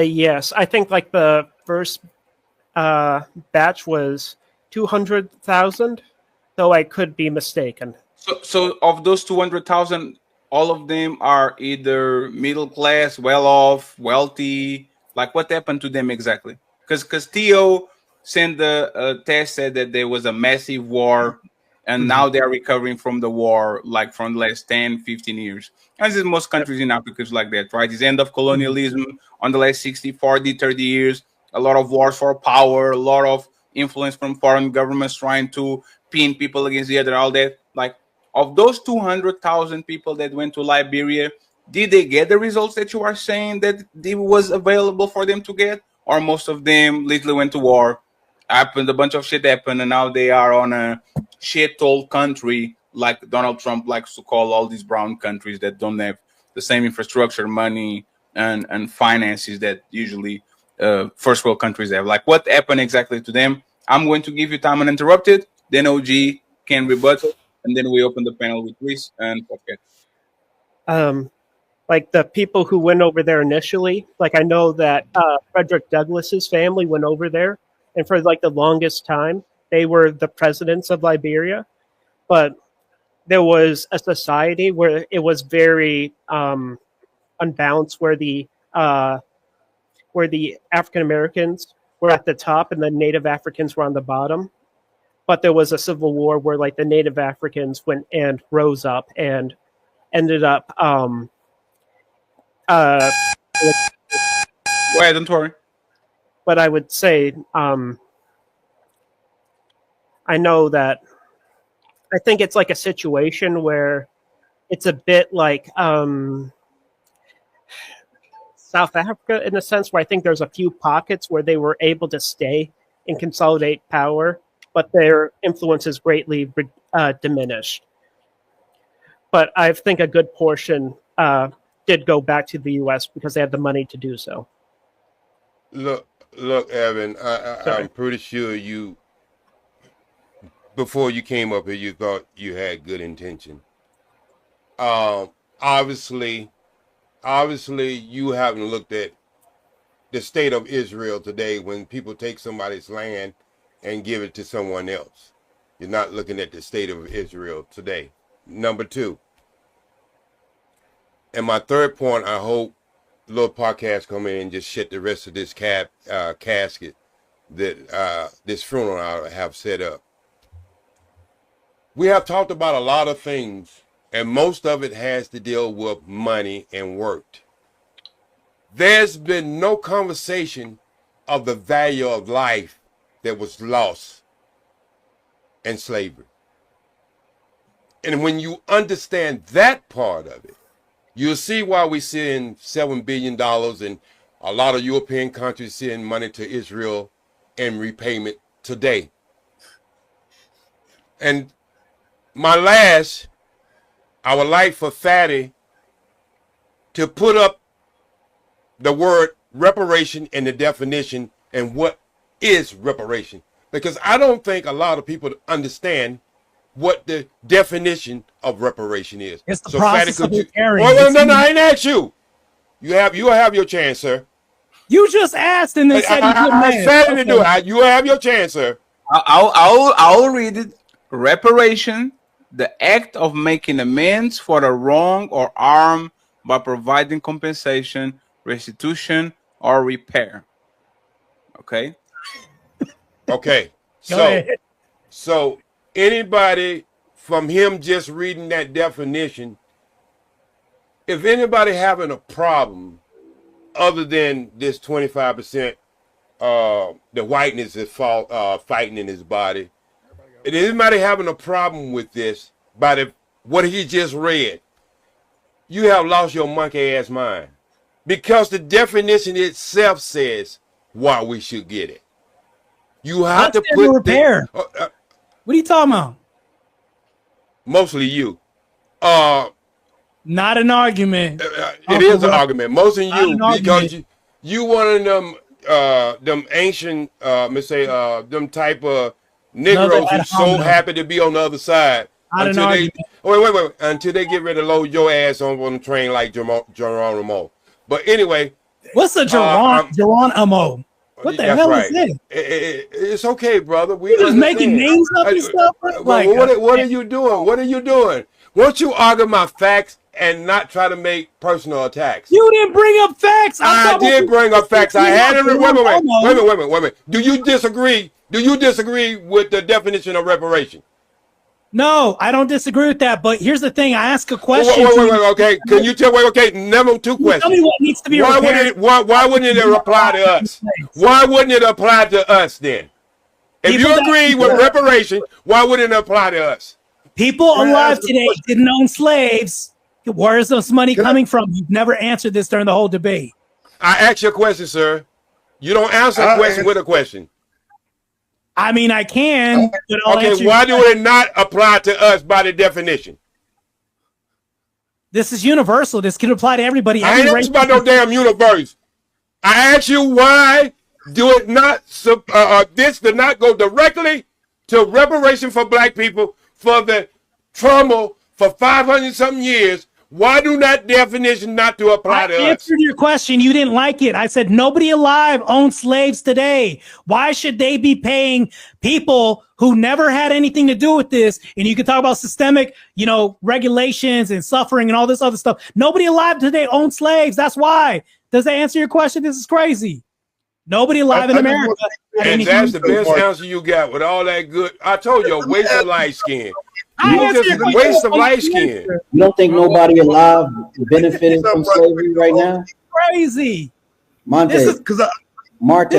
Yes, I think like the first batch was 200,000, though I could be mistaken. So of those 200,000, all of them are either middle class, well off, wealthy. Like, what happened to them exactly? Because Theo since the test said that there was a massive war, and now they are recovering from the war, like from the last 10, 15 years. As in most countries in Africa, it's like that, right? It's end of colonialism on the last 60, 40, 30 years. A lot of wars for power, a lot of influence from foreign governments trying to pin people against the other, all that. Like, of those 200,000 people that went to Liberia, did they get the results that you are saying that it was available for them to get? Or most of them literally went to war, happened, a bunch of shit happened, and now they are on a shithole country like Donald Trump likes to call all these brown countries that don't have the same infrastructure, money, and finances that usually first world countries have. Like, what happened exactly to them? I'm going to give you time uninterrupted, then OG can rebuttal, and then we open the panel with Chris and Podcast. Like the people who went over there initially, like I know that Frederick Douglass's family went over there, and for like the longest time, they were the presidents of Liberia. But there was a society where it was very unbalanced, where the African Americans were at the top and the Native Africans were on the bottom. But there was a civil war where like the Native Africans went and rose up and ended up. Go ahead, don't worry. But I would say, I know that I think it's like a situation where it's a bit like South Africa in a sense, where I think there's a few pockets where they were able to stay and consolidate power, but their influence is greatly diminished. But I think a good portion did go back to the U.S. because they had the money to do so. Look, Evan, I'm pretty sure you, before you came up here, you thought you had good intention. Obviously, you haven't looked at the state of Israel today when people take somebody's land and give it to someone else. You're not looking at the state of Israel today. Number two. And my third point, I hope little podcast come in and just shit the rest of this casket that this funeral I have set up. We have talked about a lot of things, and most of it has to deal with money and work. There's been no conversation of the value of life that was lost in slavery. And when you understand that part of it, you'll see why we send $7 billion and a lot of European countries send money to Israel in repayment today. And I would like for Fatty to put up the word reparation and the definition and what is reparation. Because I don't think a lot of people understand what the definition of reparation is. It's the process of repairing. No, I ain't asked you. You have your chance, sir. You just asked and then said I said to do it. You have your chance, sir. I'll read it. Reparation, the act of making amends for a wrong or harm by providing compensation, restitution, or repair. Okay. Okay. So anybody from him just reading that definition, if anybody having a problem other than this 25% the whiteness is fighting in his body, and anybody having a problem with this by what he just read, you have lost your monkey ass mind, because the definition itself says why we should get it. You have to put repair. What are you talking about? Mostly you. Not an argument. It is an argument. Mostly you, because you one of them ancient, let's say, them type of Negroes who's so happy to be on the other side until they until they get ready to load your ass on the train like Geronimo. But anyway, what's a Geronimo? What the hell is this? It's okay, brother. We just making names up and stuff. What are you doing? What are you doing? Won't you argue my facts and not try to make personal attacks. You didn't bring up facts. I did bring up facts. I had it. Wait a minute. Do you disagree? Do you disagree with the definition of reparation? No, I don't disagree with that. But here's the thing: I ask a question. Wait. Okay, can you tell? Okay, number two question. Tell me what needs to be repaired. Why wouldn't it apply to us? Why wouldn't it apply to us then? If you agree with reparation, why wouldn't it apply to us? People alive today didn't own slaves. Where is this money coming from? You've never answered this during the whole debate. I asked you a question, sir. You don't answer a question with a question. I mean, I can. But okay, why do it not apply to us by the definition? This is universal. This can apply to everybody. I ain't asked about no damn universe. I asked you why do it not this did not go directly to reparation for black people for the trauma for 500 something years. Why do that definition not to apply to us? I answered your question. You didn't like it. I said nobody alive owns slaves today. Why should they be paying people who never had anything to do with this? And you can talk about systemic, regulations and suffering and all this other stuff. Nobody alive today owns slaves. That's why. Does that answer your question? This is crazy. Nobody alive in America. And that's the best answer you got with all that good. I told you, a waste of light skin. You just a waste of light skin. You don't think nobody alive benefited from slavery right now? Crazy. Martae. One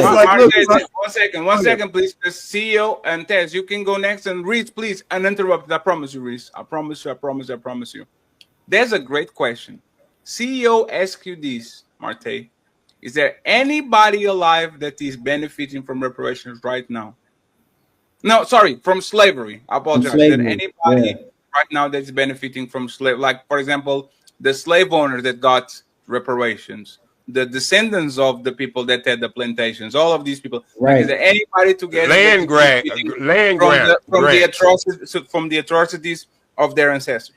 second, please. The CEO and Tez, you can go next, and Reese, please, uninterrupted. I promise you, Reese. I promise you. There's a great question. CEO asks you this, Martae. Is there anybody alive that is benefiting from reparations right now? No, sorry, from slavery. I apologize. Is there anybody right now that's benefiting from slavery? Like, for example, the slave owner that got reparations, the descendants of the people that had the plantations, all of these people. Right. Like, is there anybody together land grant from the atrocities of their ancestors?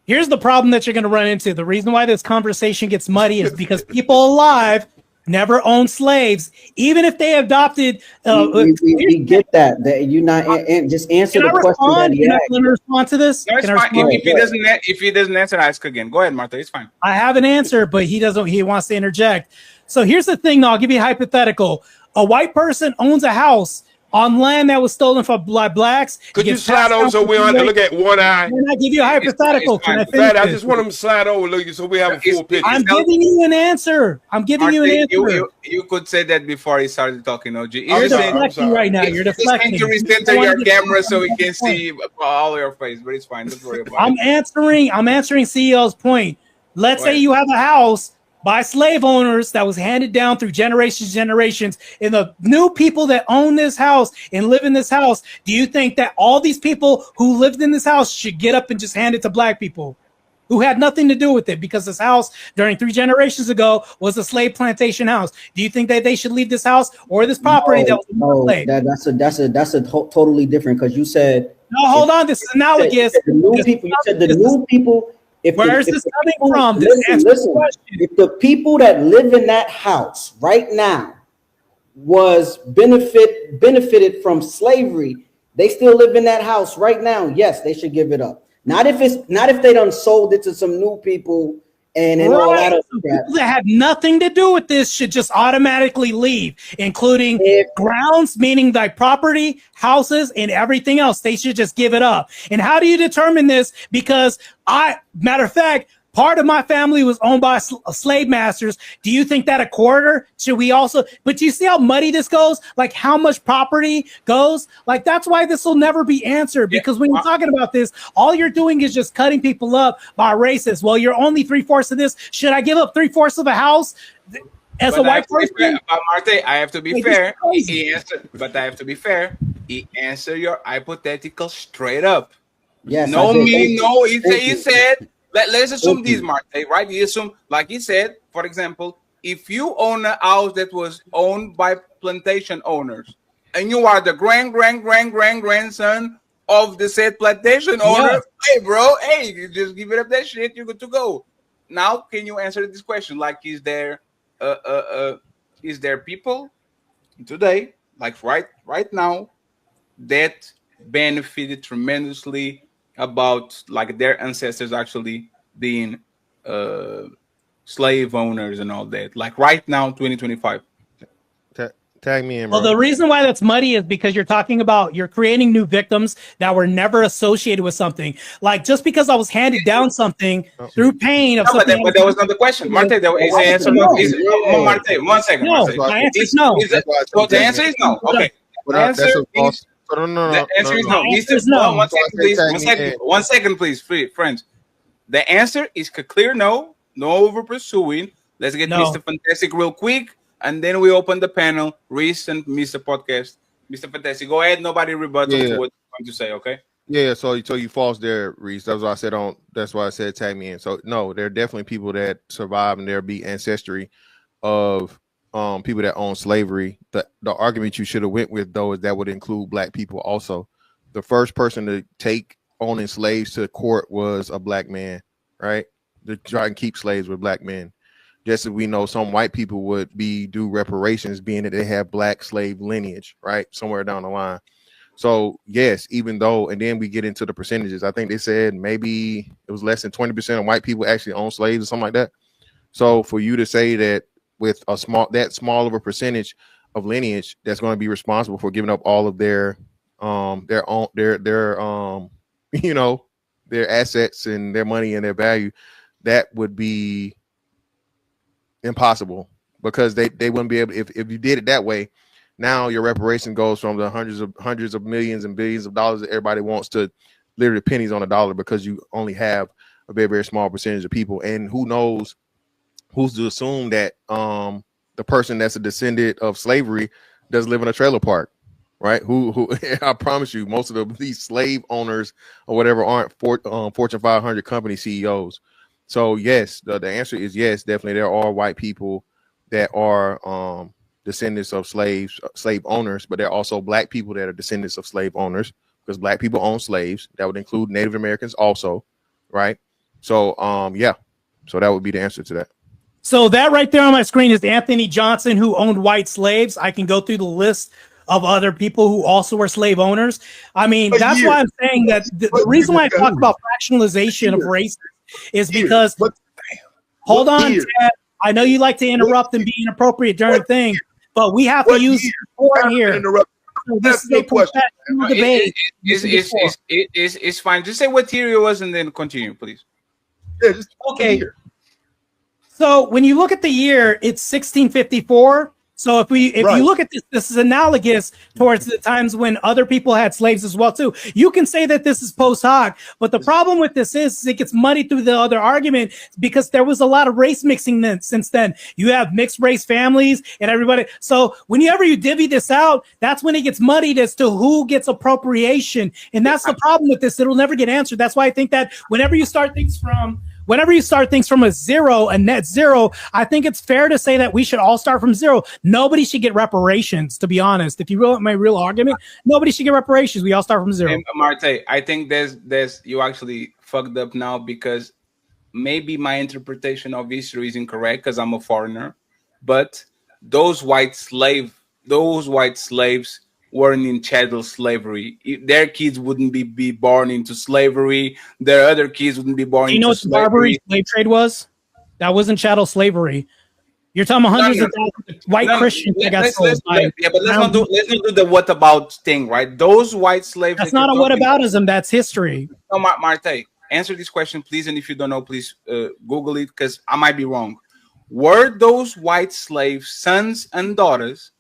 Here's the problem that you're going to run into. The reason why this conversation gets muddy is because people alive never owned slaves, even if they adopted. We get that. That you not just answer the question that he asked. Can I respond to this? No, it's fine. If he doesn't answer, ask again. Go ahead, Martha. It's fine. I have an answer, but he doesn't. He wants to interject. So here's the thing. Though, I'll give you a hypothetical. A white person owns a house on land that was stolen from blacks. Could you slide over so we don't have to look at one eye? Can I give you a hypothetical? I just want him to slide over so we have a full picture. I'm giving you an answer. You could say that before he started talking, OG. You're deflecting right now. You're deflecting. You recenter your camera so we can see all your face, but it's fine. Don't worry about it. I'm answering CEO's point. Let's say you have a house by slave owners that was handed down through generations, and the new people that own this house and live in this house, do you think that all these people who lived in this house should get up and just hand it to black people who had nothing to do with it? Because this house during 3 generations ago was a slave plantation house. Do you think that they should leave this house or this property that was that's totally different, because you said hold on, this is analogous. The new people, you said the new people. Where's this coming from? Listen, if the people that live in that house right now was benefited from slavery, they still live in that house right now. Yes, they should give it up. Not if they done sold it to some new people and all that other stuff. People that had nothing to do with this should just automatically leave, including grounds, meaning like property, houses, and everything else. They should just give it up. And how do you determine this? Because matter of fact, part of my family was owned by slave masters. Do you think that a quarter should we also? But do you see how muddy this goes? Like how much property goes? Like that's why this will never be answered. Because when you're talking about this, all you're doing is just cutting people up by racist. Well, you're only 3/4 of this. Should I give up 3/4 of a house? As a white person, Martae, I have to be fair. He answered, but I have to be fair. He answered your hypothetical straight up. Yes. No, meaning no. He said. Let's assume this, Martae, right? You assume, like he said, for example, if you own a house that was owned by plantation owners, and you are the grandson of the said plantation owner, hey, bro, you just give it up that shit, you're good to go. Now, can you answer this question? Like, is there people today, like right now, that benefited tremendously about like their ancestors actually being slave owners and all that. Like right now, 2025. Tag me in, Well, bro. the reason why that's muddy is because you're creating new victims that were never associated with something. Like just because I was handed down something through pain of No, something. but that was not the question. Martae, that is the answer. Martae, 1 second. No, Martae. my answer is no. So the answer is no. Okay. The answer is the answer is no. Mr. 1 second, please. 1 second. 1 second, please, friends. The answer is a clear no. No over pursuing. Let's get Mr. Fantastic real quick, and then we open the panel. Reese and Mr. Podcast. Mr. Fantastic, go ahead. Nobody rebuttal to what you're going to say, okay? Yeah, so you false there, Reese. That's what I said on. That's why I said tag me in. So no, there are definitely people that survive, and there be ancestry of people that own slavery. The argument you should have went with though is that would include black people also. The first person to take owning slaves to court was a black man, right? To try and keep slaves with black men. Just as we know, some white people would do reparations, being that they have black slave lineage, right, somewhere down the line. So yes, even though, and then we get into the percentages. I think they said maybe it was less than 20% of white people actually own slaves or something like that. So for you to say that with that small of a percentage of lineage that's going to be responsible for giving up all of their their assets and their money and their value, that would be impossible, because they wouldn't be able, if you did it that way. Now your reparation goes from the hundreds of millions and billions of dollars that everybody wants to literally pennies on a dollar, because you only have a very, very small percentage of people. And who knows who's to assume that the person that's a descendant of slavery does live in a trailer park, right? Who I promise you, most of these slave owners or whatever aren't Fortune 500 company CEOs. So yes, the answer is yes, definitely there are white people that are descendants of slave owners, but there are also black people that are descendants of slave owners, because black people own slaves. That would include Native Americans also, right? So yeah, so that would be the answer to that. So that right there on my screen is Anthony Johnson, who owned white slaves. I can go through the list of other people who also were slave owners. I mean, that's why I'm saying that the reason why I talk about fractionalization of race is because, hold on, Ted, I know you like to interrupt and be inappropriate during things, but we have to use support here. So this is a professional debate. It's fine. Just say what year it was and then continue, please. Yeah, just okay. So when you look at the year, it's 1654. So if you look at this is analogous towards the times when other people had slaves as well too. You can say that this is post hoc, but the problem with this is it gets muddied through the other argument, because there was a lot of race mixing since then. You have mixed race families and everybody. So whenever you divvy this out, that's when it gets muddied as to who gets appropriation, and that's the problem with this. It'll never get answered. That's why I think that whenever you start things from a net zero, I think it's fair to say that we should all start from zero. Nobody should get reparations, to be honest. If you want my real argument, nobody should get reparations. We all start from zero. And Martae, I think there's you actually fucked up now, because maybe my interpretation of history is incorrect because I'm a foreigner, but those white slaves weren't in chattel slavery. Their kids wouldn't be born into slavery. Their other kids wouldn't be born into slavery. You know what the Barbary slave trade was? That wasn't chattel slavery. You're talking about hundreds of thousands of white Christians that got sold. Yeah, but let's not do the what about thing, right? Those white slaves. That's not a whataboutism. That's history. No, Martae, answer this question, please. And if you don't know, please Google it, because I might be wrong. Were those white slaves sons and daughters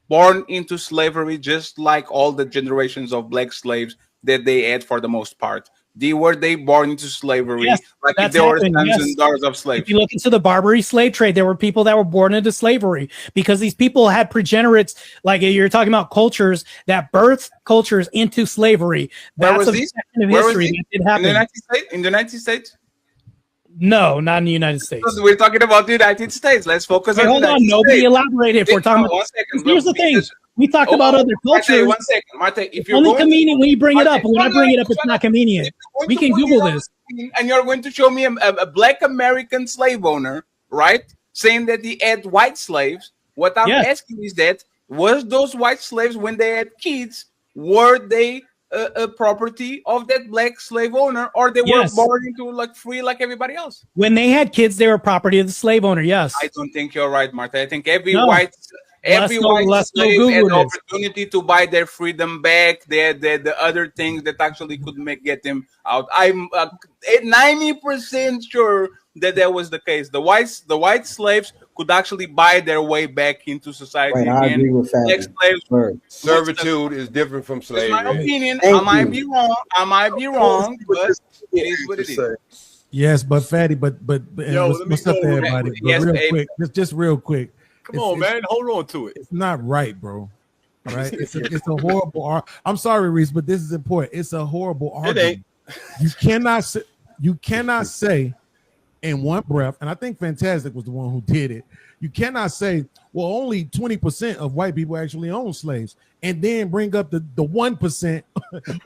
born into slavery, just like all the generations of black slaves that they had for the most part? Were they born into slavery? Yes, like if they were sons and daughters of slaves? If you look into the Barbary slave trade, there were people that were born into slavery, because these people had progenerates, like you're talking about cultures that birthed cultures into slavery. That's a section of history that did happen. In the United States? No, not in the United States. We're talking about the United States. Let's focus on the United States. Nobody elaborated. If we're talking about, here's the thing. We talked about other cultures. One second, Martae. If you're only convenient when you bring it up. When I bring it up, it's not convenient. We can Google this. And you're going to show me a black American slave owner, right, saying that he had white slaves. What I'm asking is that, was those white slaves, when they had kids, were they a property of that black slave owner, or they were born into like free like everybody else. When they had kids, they were property of the slave owner. Yes. I don't think you're right, Marta. I think every white slave had the opportunity to buy their freedom back. The other things that actually could get them out. I'm 90% sure that was the case. The white slaves could actually buy their way back into society Right, again. I agree with that. Servitude is different from slavery. It's my opinion. I might be wrong, but it is what it is. Yes, but Fatty, but Yo, what's up to everybody? Yes, real quick, just real quick. Come on, man, hold on to it. It's not right, bro. Right? It's a horrible. I'm sorry, Reese, but this is important. It's a horrible argument. You cannot say in one breath, and I think Fantastic was the one who did it. You cannot say, well, only 20% of white people actually own slaves, and then bring up the 1%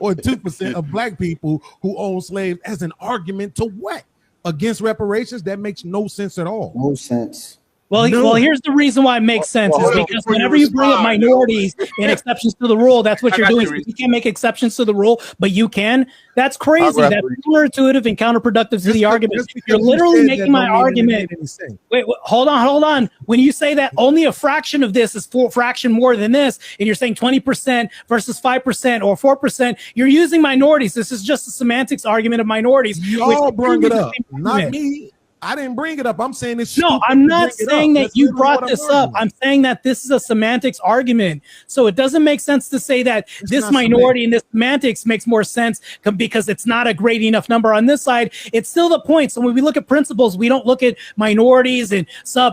or 2% of black people who own slaves as an argument to what? Against reparations? That makes no sense at all. No sense. Well, here's the reason why it makes sense is because whenever you bring up minorities and exceptions to the rule, that's what you're doing. You can't make exceptions to the rule, but you can. That's crazy. That's counterintuitive and counterproductive to the argument. You're literally making my argument. Wait, hold on. When you say that only a fraction of this is fraction more than this, and you're saying 20% versus 5% or 4%, you're using minorities. This is just a semantics argument of minorities. Y'all bring it up, not me. I didn't bring it up. I'm saying it's no. I'm not saying that you brought this up. I'm saying that this is a semantics argument. So it doesn't make sense to say that this minority and this semantics makes more sense because it's not a great enough number on this side. It's still the point. So when we look at principles, we don't look at minorities and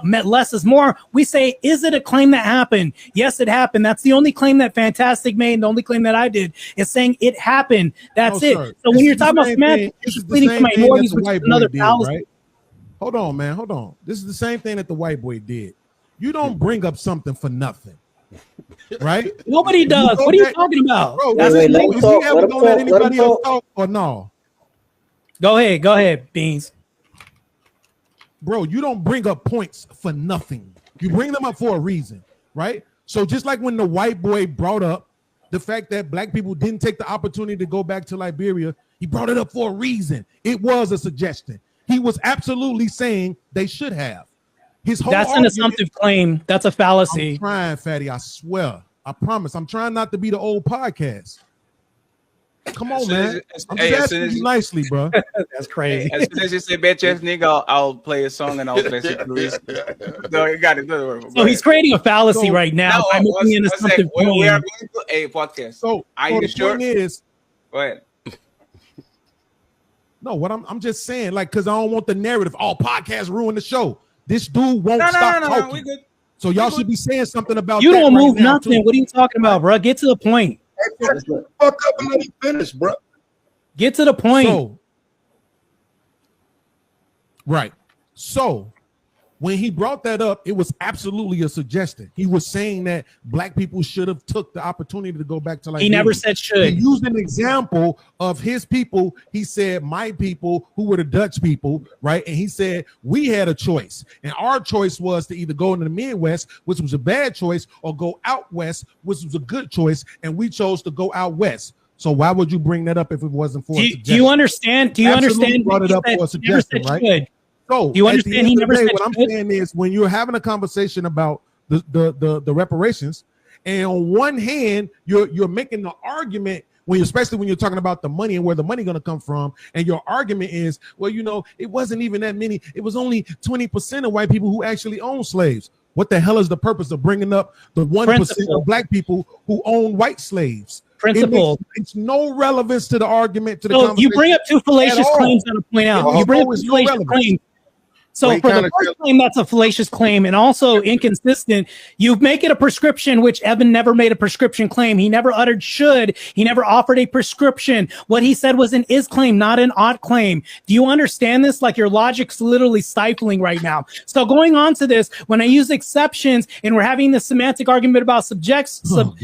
less is more. We say, is it a claim that happened? Yes, it happened. That's the only claim that Fantastic made. And the only claim that I did is saying it happened. That's it. So when you're talking about semantics, you're pleading for minorities, which is another fallacy. Right? Hold on, man. Hold on. This is the same thing that the white boy did. You don't bring up something for nothing, right? Nobody does. What are you talking about? Bro, you ever gonna let anybody else talk or no? Go ahead, Beans. Bro, you don't bring up points for nothing. You bring them up for a reason, right? So just like when the white boy brought up the fact that black people didn't take the opportunity to go back to Liberia, he brought it up for a reason. It was a suggestion. He was absolutely saying they should have. That's an assumptive claim. That's a fallacy. I'm trying, Fatty. I swear. I promise. I'm trying not to be the old podcast. Come on, man. I'm just asking you nicely, bro. That's crazy. As soon as you say bitch ass nigga, I'll play a song and I'll pass it to Luis. No, you got it. So he's creating a fallacy right now. I'm making an assumptive claim. We are going to a podcast. So are you sure? Go ahead. No, what I'm just saying, like, because I don't want the narrative. All podcasts ruin the show. This dude won't stop talking. We good. So y'all should be saying something about you that. Don't move nothing. Too. What are you talking about, bro? Get to the point. Hey, fuck up and let me finish, bro. Get to the point. So, right. So when he brought that up, it was absolutely a suggestion. He was saying that black people should have took the opportunity to go back to Liberia. He never said should. He used an example of his people. He said, my people, who were the Dutch people, right? And he said, we had a choice. And our choice was to either go into the Midwest, which was a bad choice, or go out west, which was a good choice. And we chose to go out west. So why would you bring that up if it wasn't for a suggestion? Do you understand? Do you understand? Brought it up for a suggestion, right? Should. So do you understand he never said what I'm saying is when you're having a conversation about the reparations, and on one hand you're making the argument especially when you're talking about the money and where the money going to come from, and your argument is, well, it wasn't even that many. It was only 20% of white people who actually own slaves. What the hell is the purpose of bringing up the 1% of black people who own white slaves? Principle. It's no relevance to the argument. To the so you bring up two fallacious claims that I point out. You bring up two fallacious claims. So for the first claim, that's a fallacious claim and also inconsistent. You make it a prescription, which Evan never made a prescription claim. He never uttered should. He never offered a prescription. What he said was an is claim, not an ought claim. Do you understand this? Like your logic's literally stifling right now. So going on to this, when I use exceptions and we're having this semantic argument about subjects, I'm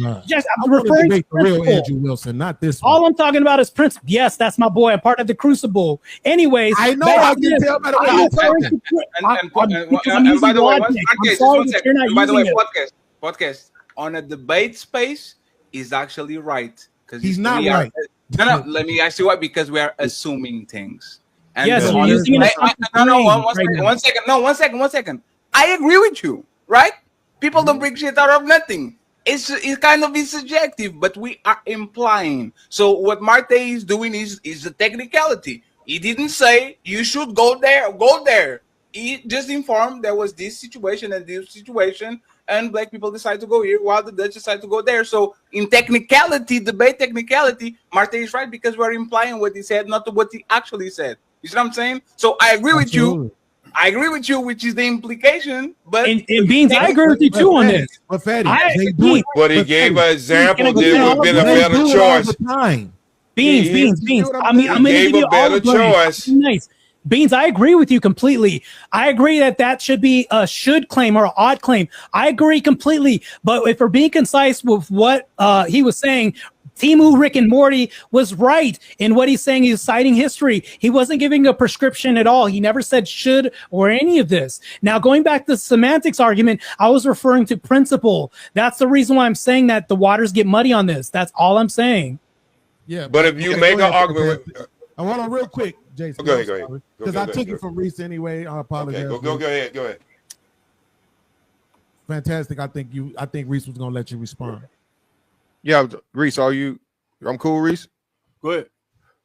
referring to real Andrew Wilson, not this one. All I'm talking about is principle. Yes, that's my boy. I'm part of the Crucible. Anyways, I know. I can tell by the way you're talking. And by the way, podcast on a debate space is actually right Because he's not right. No. Let me ask you why. Because we are assuming things. And yes, you're using an assumptive one second. I agree with you, right? People don't bring shit out of nothing. It's kind of subjective, but we are implying. So what Martae is doing is the technicality. He didn't say you should go there. Go there. He just informed there was this situation and this situation, and black people decide to go here while the Dutch decide to go there. So in debate technicality, Martae is right because we're implying what he said, not what he actually said. You see what I'm saying? So I agree with you. I agree with you, which is the implication. But and Beans, I agree with you too on this. But Fatty, but he gave an example. There would have been a better choice. Beans. I mean, I'm going to give you all the choice. Nice. Beans, I agree with you completely. I agree that should be a should claim or an odd claim. I agree completely. But if we're being concise with what he was saying, Timu, Rick, and Morty was right in what he's saying. He's citing history. He wasn't giving a prescription at all. He never said should or any of this. Now, going back to the semantics argument, I was referring to principle. That's the reason why I'm saying that the waters get muddy on this. That's all I'm saying. Yeah, but if you make an argument I want to real quick, Jason. Go ahead. Because I took it from Reese anyway. I apologize. Okay, go ahead. Fantastic. I think Reese was gonna let you respond. Yeah, Reese, I'm cool, Reese. Go ahead.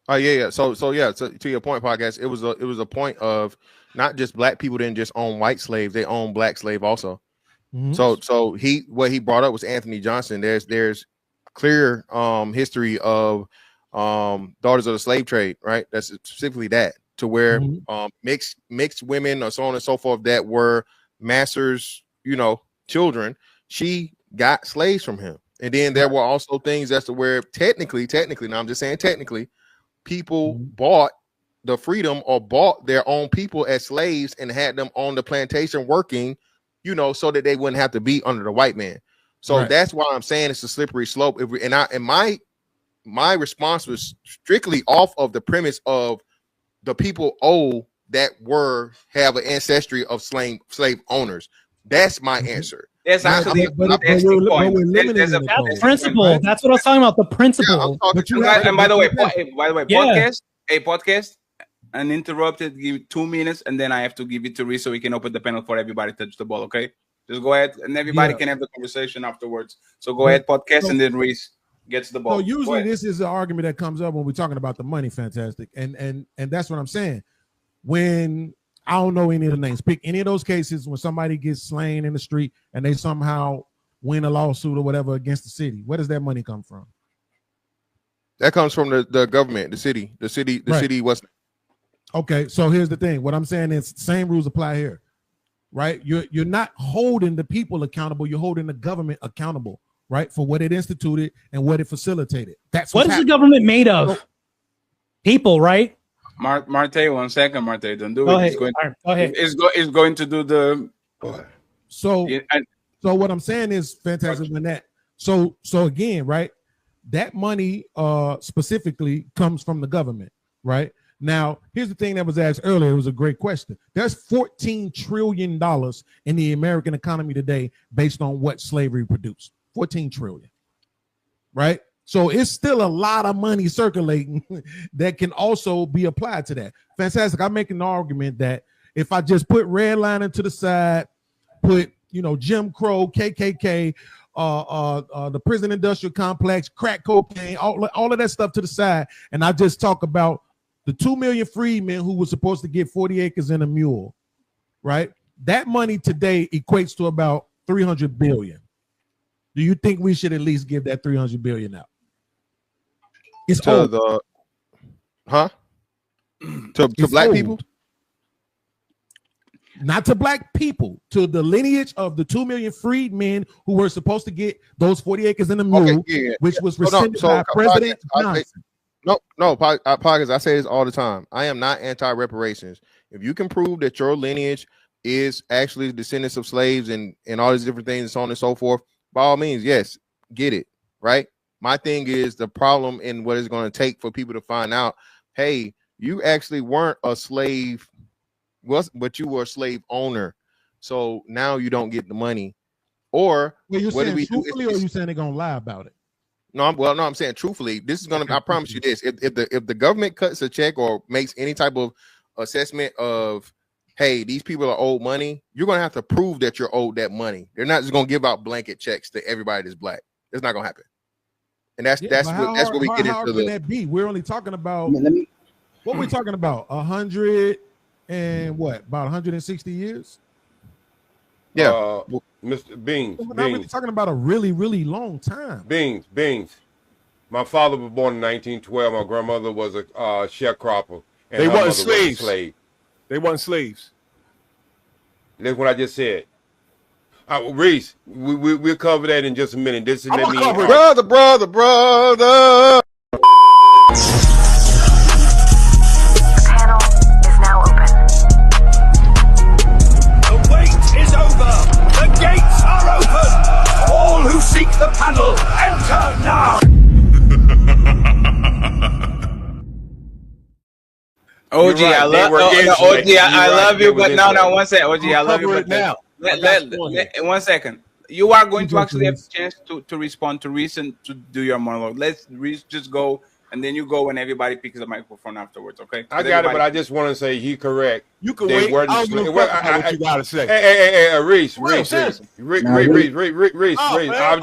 Oh yeah. So to your point, podcast. It was a point of not just black people didn't just own white slaves; they own black slave also. Mm-hmm. So what he brought up was Anthony Johnson. There's clear history of daughters of the slave trade, right? That's specifically that, to where mixed women or so on and so forth that were masters, children. She got slaves from him. And then there were also things as to where technically, now I'm just saying technically, people bought the freedom or bought their own people as slaves and had them on the plantation working, so that they wouldn't have to be under the white man. So that's why I'm saying it's a slippery slope. My response was strictly off of the premise of the people that have an ancestry of slave owners. That's my answer. That's actually that's principle. That's what I was talking about. The principle. And by the way, podcast uninterrupted. Give 2 minutes, and then I have to give it to Reese so we can open the panel for everybody to touch the ball. Okay, just go ahead, and everybody can have the conversation afterwards. So go ahead, podcast, and then Reese gets the ball. So usually this is an argument that comes up when we're talking about the money. Fantastic, and that's what I'm saying. When I don't know any of the names. Pick any of those cases when somebody gets slain in the street and they somehow win a lawsuit or whatever against the city. Where does that money come from? That comes from the government, the city was. Okay, so here's the thing. What I'm saying is same rules apply here, right? You're not holding the people accountable. You're holding the government accountable, right, for what it instituted and what it facilitated. That's what is the government made of? People, right? Martae, 1 second, Martae, don't do it. Go ahead. It's going to do the. So what I'm saying is fantastic when that. So again, right, that money specifically comes from the government, right? Now, here's the thing that was asked earlier. It was a great question. There's $14 trillion in the American economy today based on what slavery produced. 14 trillion, right? So it's still a lot of money circulating that can also be applied to that. Fantastic. I'm making the argument that if I just put redlining to the side, put Jim Crow, KKK, the prison industrial complex, crack cocaine, all of that stuff to the side, and I just talk about the 2 million freedmen who were supposed to get 40 acres and a mule, right? That money today equates to about 300 billion. Do you think we should at least give that 300 billion out? It's to old. To black people? Not to black people, to the lineage of the 2 million freedmen who were supposed to get those 40 acres in the mule, which was rescinded by President Johnson. No, Pockets, I say this all the time. I am not anti-reparations. If you can prove that your lineage is actually descendants of slaves and all these different things and so on and so forth, by all means, yes, get it, right? My thing is the problem in what it's going to take for people to find out, hey, you actually weren't a slave, but you were a slave owner. So now you don't get the money. Or what are you saying, truthfully, or are you saying they're going to lie about it? No, I'm saying truthfully, this is gonna. I promise you this: if the government cuts a check or makes any type of assessment of, hey, these people are owed money, you're gonna have to prove that you're owed that money. They're not just gonna give out blanket checks to everybody that's black. It's not gonna happen. And that's what we get into. Can that be? We're only talking about. What we're talking about? 100 and what? About 160 years? Yeah, Mr. Beans. We're not really talking about a really, really long time. Beans. My father was born in 1912. My grandmother was a sharecropper. And They her weren't mother was a slaves. slave. They weren't slaves. That's what I just said. Reese, we'll cover that in just a minute. This is let me brother. Panel is now open. The wait is over. The gates are open. All who seek the panel, enter now. OG, You're right, I love OG. I love you, but no, one second. OG, I love you, but now. One second. You are going to actually have a chance to respond to Reese and to do your monologue. Let's Reese just go, and then you go, and everybody picks the microphone afterwards. Okay? I got it, but I just want to say he correct. You can wait. I don't give a fuck about what you gotta say. Hey, Reese. I'm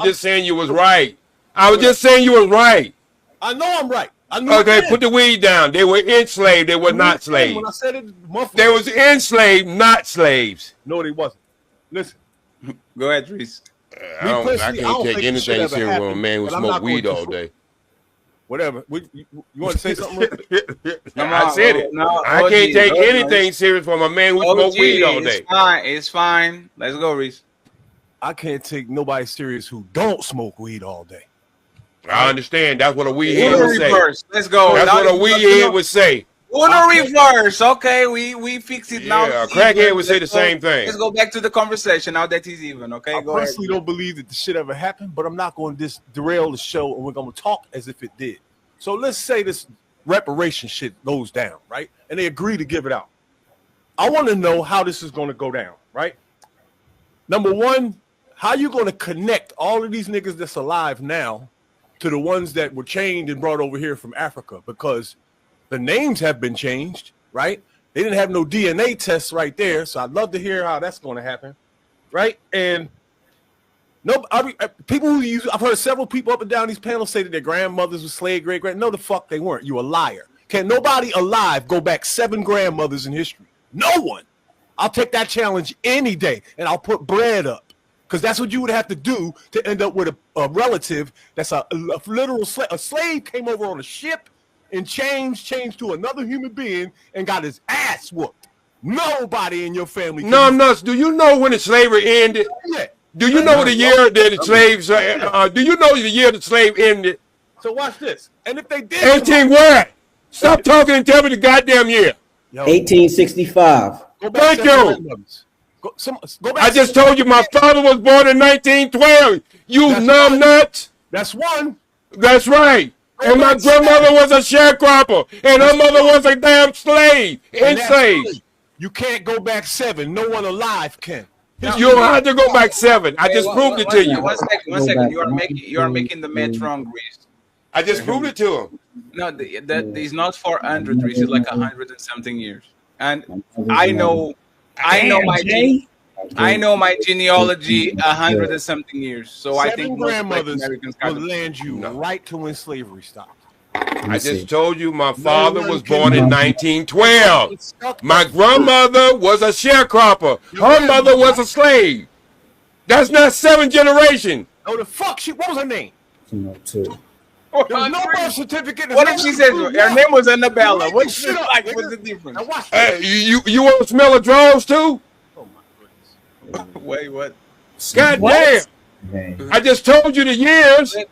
just saying you was right. I was just saying you was right. I know I'm right. Okay, put the weed down. They were enslaved. They were not slaves. When I said it, they was enslaved, not slaves. No, they wasn't. Listen. Go ahead, Reese. I can't take anything serious with a man who smoked weed all day. Whatever. You want to say something? I said it. No, I can't take anything serious from a man who smoked weed all day. It's fine. Let's go, Reese. I can't take nobody serious who don't smoke weed all day. I understand. That's what a weed head would say. Let's go. That's what a weed head would say. Uno reverse. Okay, we fix it now. Yeah, a crackhead would say the same thing. Let's go back to the conversation now that he's even. Okay, I personally don't believe that the shit ever happened, but I'm not going to derail the show, and we're going to talk as if it did. So let's say this reparation shit goes down, right? And they agree to give it out. I want to know how this is going to go down, right? Number one, how you going to connect all of these niggas that's alive now to the ones that were chained and brought over here from Africa? Because the names have been changed, right? They didn't have no DNA tests right there, so I'd love to hear how that's going to happen, right? And people who use, I've heard several people up and down these panels say that their grandmothers were slave great. No, the fuck they weren't. You a liar. Can nobody alive go back 7 grandmothers in history? No one. I'll take that challenge any day, and I'll put bread up. Because that's what you would have to do to end up with a relative that's a literal slave. A slave came over on a ship and changed to another human being and got his ass whooped. Nobody in your family. No, nuts. Do you know when the slavery ended? Yeah. Do you know the year that the slaves? Do you know the year the slave ended? So watch this. And if they did, 18 what? Stop talking and tell me the goddamn year. 1865. Thank you. Go back. I just told you my father was born in 1912. You numb nuts. That's one. That's right. And my grandmother was a sharecropper, and her mother was a damn slave, enslaved. You can't go back 7. No one alive can. You don't have to go back 7. I just proved it to you. One second. You are making the math wrong, Reese. I just proved it to him. No, that is not 400, Reese. It's like 100 and something years. And I know my genealogy 100 and something years. So I think grandmothers will land you right to when slavery stopped. I just told you my father was born in 1912. My grandmother was a sharecropper. Her mother was a slave. That's not 7 generations. Oh, the fuck? What was her name? There's no birth certificate. What if she says her name was Annabella? What's the difference? You want to smell of drawers too? Oh my goodness. Wait, what? God damn. I just told you the years. Hey,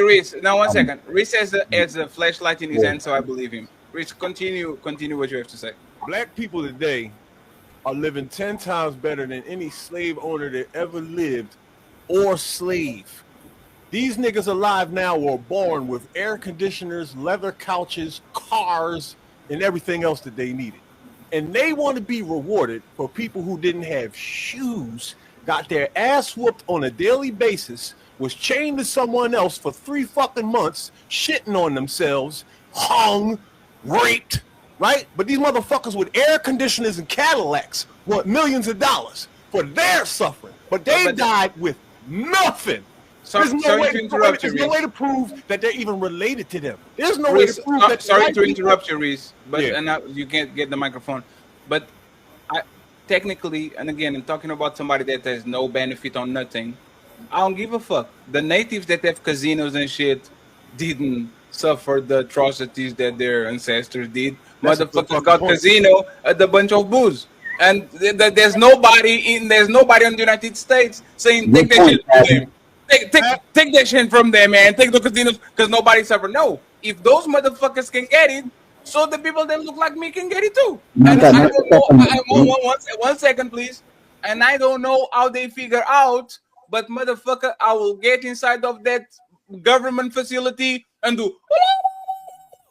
Reese. Now, 1 second. Reese has a flashlight in his hand, so I believe him. Reese, continue what you have to say. Black people today are living 10 times better than any slave owner that ever lived or slave. These niggas alive now were born with air conditioners, leather couches, cars, and everything else that they needed. And they want to be rewarded for people who didn't have shoes, got their ass whooped on a daily basis, was chained to someone else for 3 fucking months, shitting on themselves, hung, raped, right? But these motherfuckers with air conditioners and Cadillacs want millions of dollars for their suffering. But they died with nothing. There's no way to prove that they're even related to them. There's no way to prove that. Sorry to interrupt you, Reese, but you can't get the microphone. But technically, and again, I'm talking about somebody that has no benefit on nothing. I don't give a fuck. The natives that have casinos and shit didn't suffer the atrocities that their ancestors did. Motherfuckers got casino at the bunch of booze. And there's nobody on the United States saying take that shit from them. Take that shit from them, man. Take the casinos because nobody suffered. No, if those motherfuckers can get it, so the people that look like me can get it too. And I don't know. One second, please. And I don't know how they figure out, but motherfucker, I will get inside of that government facility and do.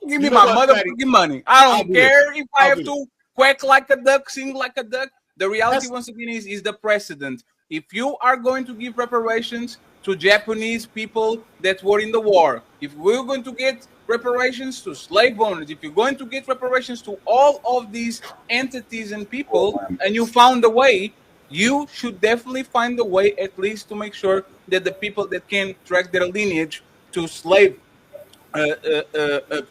Give me my motherfucking money. I don't care if I have to quack like a duck, sing like a duck. The reality, once again, is the precedent. If you are going to give reparations to Japanese people that were in the war, if we're going to get reparations to slave owners, if you're going to get reparations to all of these entities and people, and you found a way, you should definitely find a way at least to make sure that the people that can track their lineage to slave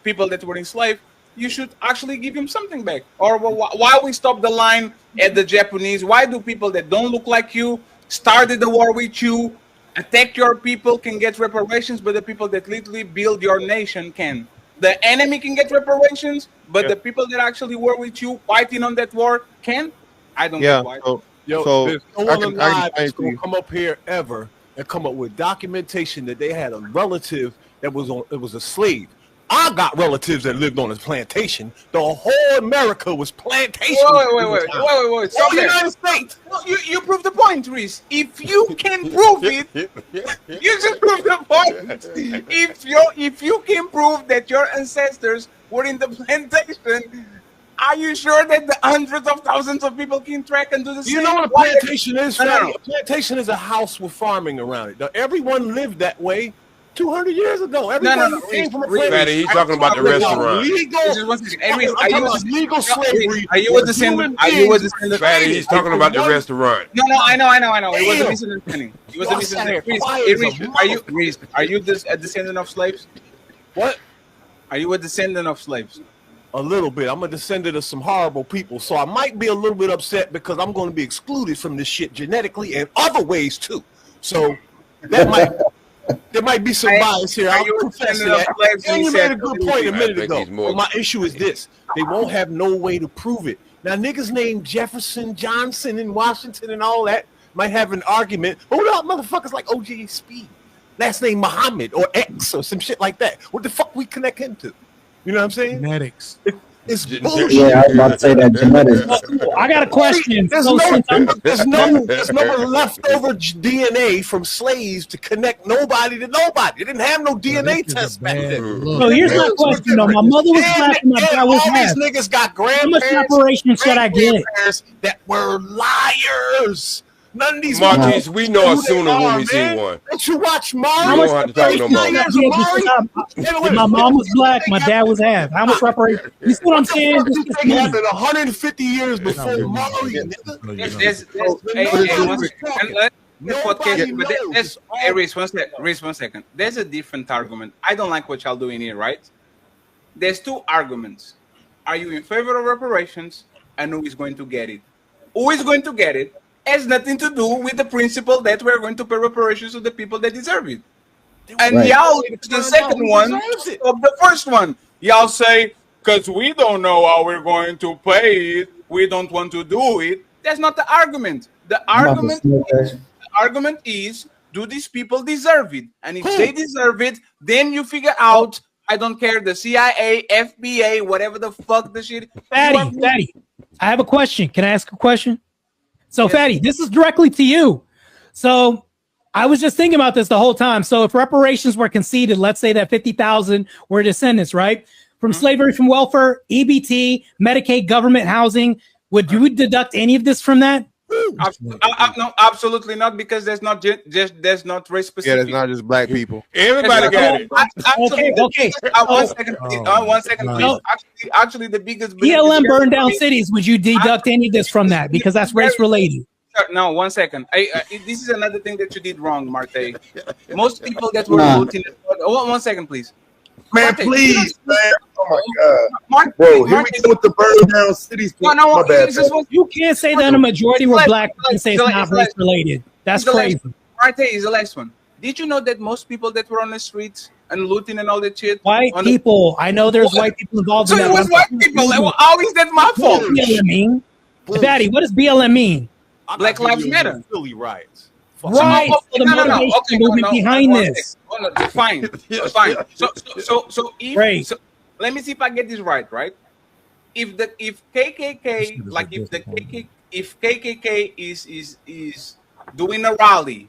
people that were enslaved, you should actually give him something back. Or why we stop the line at the Japanese? Why do people that don't look like you started the war with you, attack your people, can get reparations, but the people that literally build your nation can? The enemy can get reparations, but the people that actually were with you fighting on that war can? I don't know why. There's no one alive that's going to come up here ever and come up with documentation that they had a relative that was a slave. I got relatives that lived on this plantation. The whole America was plantation. Wait. Stop there. United States. Well, you proved the point, Reese. If you can prove it, you just proved the point. If you can prove that your ancestors were in the plantation, are you sure that the hundreds of thousands of people can track and do the same? You know what a plantation is? A plantation is a house with farming around it. Now, everyone lived that way 200 years ago. Everyone came from a plantation. He's talking about the restaurant. Legal slavery. Are you a descendant? Fatty, he's talking about the restaurant. No, I know. It was a misunderstanding. It was a misunderstanding. Are you a descendant of slaves? What? Are you a descendant of slaves? A little bit. I'm a descendant of some horrible people, so I might be a little bit upset because I'm going to be excluded from this shit genetically and other ways too. So that might there might be some bias here. I'll confess to that. And you made a good point a minute ago. But my issue is this: they won't have no way to prove it. Now, niggas named Jefferson, Johnson, and Washington, and all that might have an argument. But what about motherfuckers like O.J. Speed? Last name Muhammad or X or some shit like that. What the fuck we connect him to? You know what I'm saying? Genetics. It's bullshit. Yeah, I was about to say that genetics. I got a question. There's no leftover DNA from slaves to connect nobody to nobody. They didn't have no DNA test back then. So here's my question though. My mother was black and my dad was half. All these niggas got How much reparations should I get? That were liars. None of these Martins, we know it sooner when we see one. Don't you watch Mars? We don't have to talk no more. My mom was black, my dad was half. How much reparations? You see what I'm saying? This happened 150 years before Mars. Reese, one second. There's a different argument. I don't like what y'all doing here, right? There's two arguments. Are you in favor of reparations, and who is going to get it? Who is going to get it has nothing to do with the principle that we're going to pay reparations to the people that deserve it. And y'all, the second one of the first one, y'all say, because we don't know how we're going to pay it, we don't want to do it. That's not the argument. The argument is, do these people deserve it? And if they deserve it, then you figure out, I don't care, the CIA, FBA, whatever the fuck the shit. Fatty, I have a question. Can I ask a question? So, Fatty, this is directly to you. So, I was just thinking about this the whole time. So, if reparations were conceded, let's say that 50,000 were descendants, right? From slavery, from welfare, EBT, Medicaid, government housing, would you deduct any of this from that? No, absolutely not, because there's not there's not race specific. Yeah, it's not just black people. Everybody got it. Actually, okay. One second, please. Actually, the biggest BLM burned down cities. Would you deduct any of this from that because that's race related? No, 1 second. This is another thing that you did wrong, Martae. Most people that were voting. 1 second, please. Man, Martae, please, man. Oh my God. Bro, here we go with the burn down cities. No, my bad. You can't say that a majority were black and say it's not race related. That's crazy. Martae is the last one. Did you know that most people that were on the streets and looting and all that shit? White people. I know there's white people involved in that. So it was white people. How is that my fault? What does BLM mean? Daddy, what does BLM mean? Black Lives Matter. Philly riots. Right. So the motivation movement behind this. Fine. So if let me see if I get this right. If KKK, like if KKK is doing a rally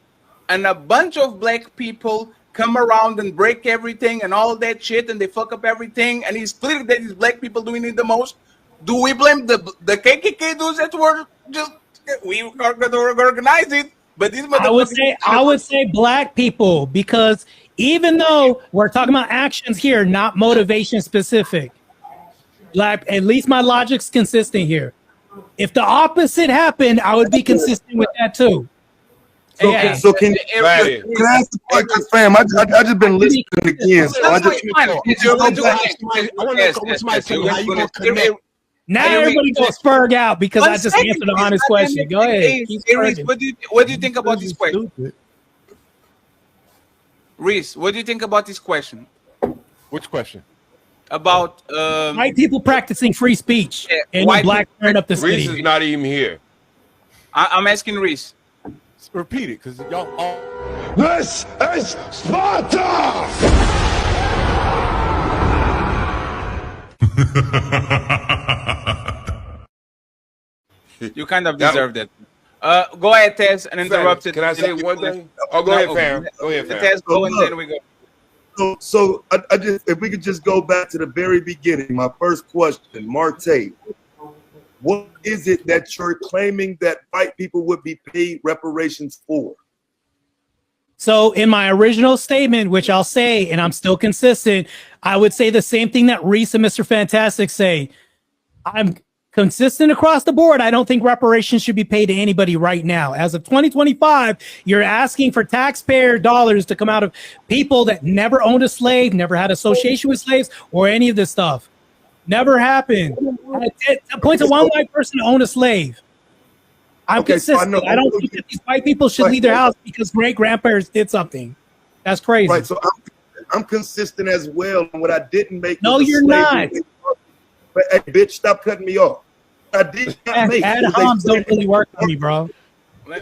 and a bunch of black people come around and break everything and all that shit and they fuck up everything and it's clear that it's black people doing it the most, do we blame the KKK dudes that were just we are going to organize it? But these I would say black people, because even though we're talking about actions here, not motivation specific, black, at least my logic's consistent here. If the opposite happened, I would be consistent with that too. So can I ask the question, fam? I just been listening again. So I just now everybody go spurg out because I just answered an honest question. Go ahead. What do you think about this question? Reese, what do you think about this question? Which question? About white people practicing free speech and black turn up the city. Reese is not even here. I'm asking Reese. Repeat it, because y'all all... This is Sparta! You kind of deserved it. Go ahead, Tez, and interrupt it. Can I say one thing? Oh, go ahead, fam. Go ahead, fam. Tez, go, and then we go. So I just, if we could just go back to the very beginning, my first question, Martae, what is it that you're claiming that white people would be paid reparations for? So in my original statement, which I'll say, and I'm still consistent, I would say the same thing that Reese and Mr. Fantastic say. I'm consistent across the board. I don't think reparations should be paid to anybody right now. As of 2025, you're asking for taxpayer dollars to come out of people that never owned a slave, never had association with slaves, or any of this stuff. Never happened. I point to one white person to own a slave. I'm consistent. So I don't think that these white people should leave their house because great-grandparents did something. That's crazy. Right, so I'm consistent as well. What I didn't make. No, you're not. But hey, bitch, stop cutting me off. I did not make. Ad homs don't really work for me, bro.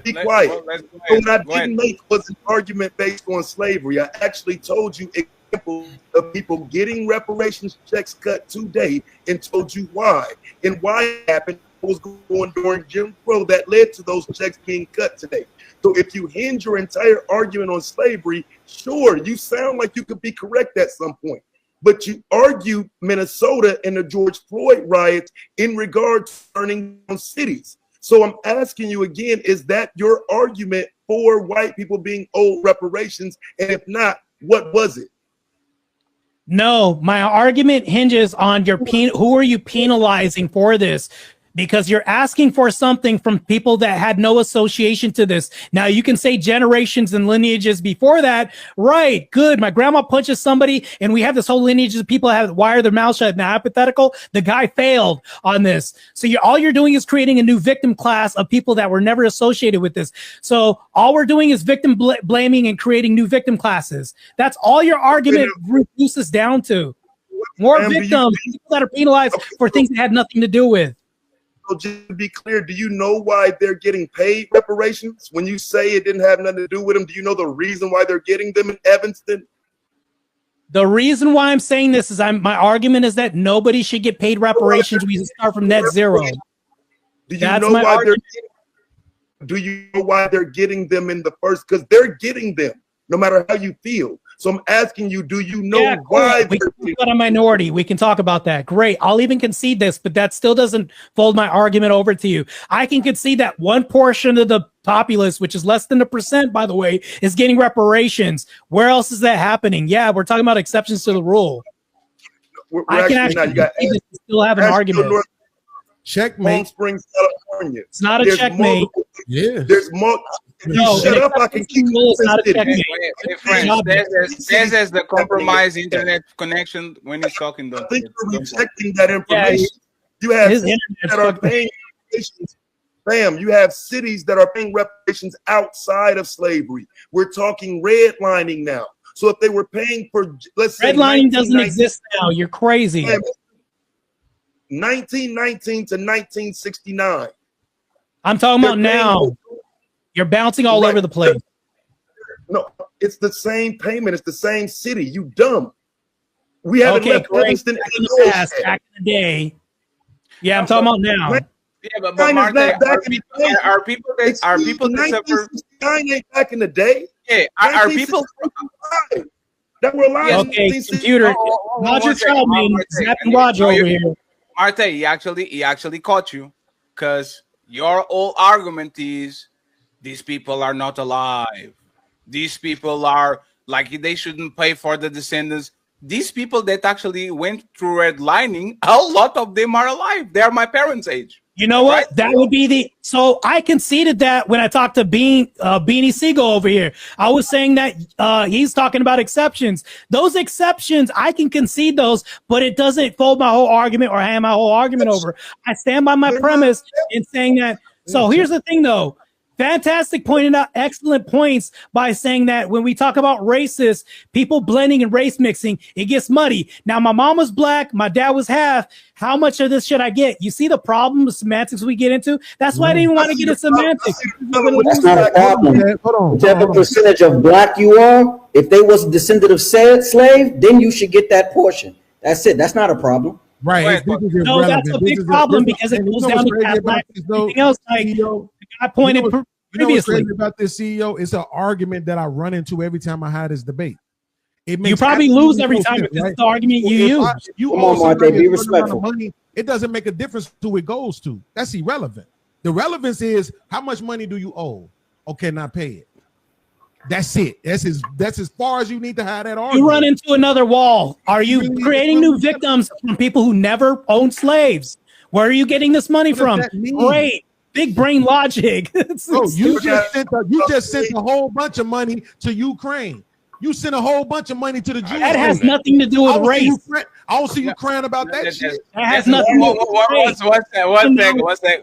Be quiet. So what I didn't make was an argument based on slavery. I actually told you examples of people getting reparations checks cut today and told you why. And why it happened was going during Jim Crow that led to those checks being cut today. So if you hinge your entire argument on slavery, sure, you sound like you could be correct at some point. But you argue Minnesota and the George Floyd riots in regard to burning down cities. So I'm asking you again, is that your argument for white people being owed reparations? And if not, what was it? No, my argument hinges on your who are you penalizing for this? Because you're asking for something from people that had no association to this. Now, you can say generations and lineages before that. Right, good. My grandma punches somebody, and we have this whole lineage of people that have wired their mouth shut. Now, hypothetical, the guy failed on this. So all you're doing is creating a new victim class of people that were never associated with this. So all we're doing is victim blaming and creating new victim classes. That's all your argument reduces down to. More victims, people that are penalized for things that had nothing to do with. So just to be clear, do you know why they're getting paid reparations? When you say it didn't have nothing to do with them, do you know the reason why they're getting them in Evanston? The reason why I'm saying this is my argument is that nobody should get paid reparations. We should start from net zero. Do you know why they're getting them in the first? Because they're getting them, no matter how you feel. So I'm asking you, do you know Yeah, why? we can talk about a minority. We can talk about that. Great. I'll even concede this, but that still doesn't fold my argument over to you. I can concede that one portion of the populace, which is less than 1%, by the way, is getting reparations. Where else is that happening? Yeah, we're talking about exceptions to the rule. I can actually still have an argument. Checkmate. Palm Springs, California. It's not a checkmate. Yeah. There's more. No, shut up. I can keep it's not a checkmate. Hey, friends, there's the compromised internet connection when he's talking. I think you're rejecting that information. You have cities that are paying reparations. Bam, you have cities that are paying reparations outside of slavery. We're talking redlining now. So if they were paying for, let's say, redlining doesn't exist now. You're crazy. 1919 to 1969. I'm talking about now. You're bouncing all over the place. No, it's the same payment. It's the same city. You dumb. We haven't left Evanston back in the day. Yeah, I'm talking about now. Yeah, but Martae, are people that suffer? 1969 ain't back in the day. Yeah, are people that were alive? Okay, computer. Roger Feldman, zapping Roger over here. Martae, he actually caught you, because your whole argument is these people are not alive. These people are like they shouldn't pay for the descendants. These people that actually went through redlining, a lot of them are alive. They are my parents' age. You know what? Right? That would be the. So I conceded that when I talked to Beanie Siegel over here. I was saying that he's talking about exceptions. Those exceptions, I can concede those, but it doesn't fold my whole argument or hand my whole argument over. I stand by my premise in saying that. So here's the thing, though. Fantastic pointed out excellent points by saying that when we talk about racist people blending and race mixing, it gets muddy. Now, my mom was black, my dad was half. How much of this should I get? You see the problem with semantics we get into? That's why I didn't want to get into semantics. That's not a problem. Whichever percentage of black you are, if they was a descendant of slave, then you should get that portion. That's it. That's not a problem. Right. No, that's a big problem because it goes down to black. Everything else, like I pointed previously. You know what's crazy about this, CEO? It's an argument that I run into every time I have this debate. You probably lose every time because it's the argument you use. You also be respectful. Money, it doesn't make a difference who it goes to. That's irrelevant. The relevance is how much money do you owe? Okay, not pay it. That's it. That's as far as you need to have that argument. You run into another wall. Are you creating new victims from people who never owned slaves? Where are you getting this money from? Great. Big brain logic. Bro, you just sent a whole bunch of money to Ukraine. You sent a whole bunch of money to the Jews. That has nothing to do with race. I don't see you crying about that shit. That has nothing to do with race.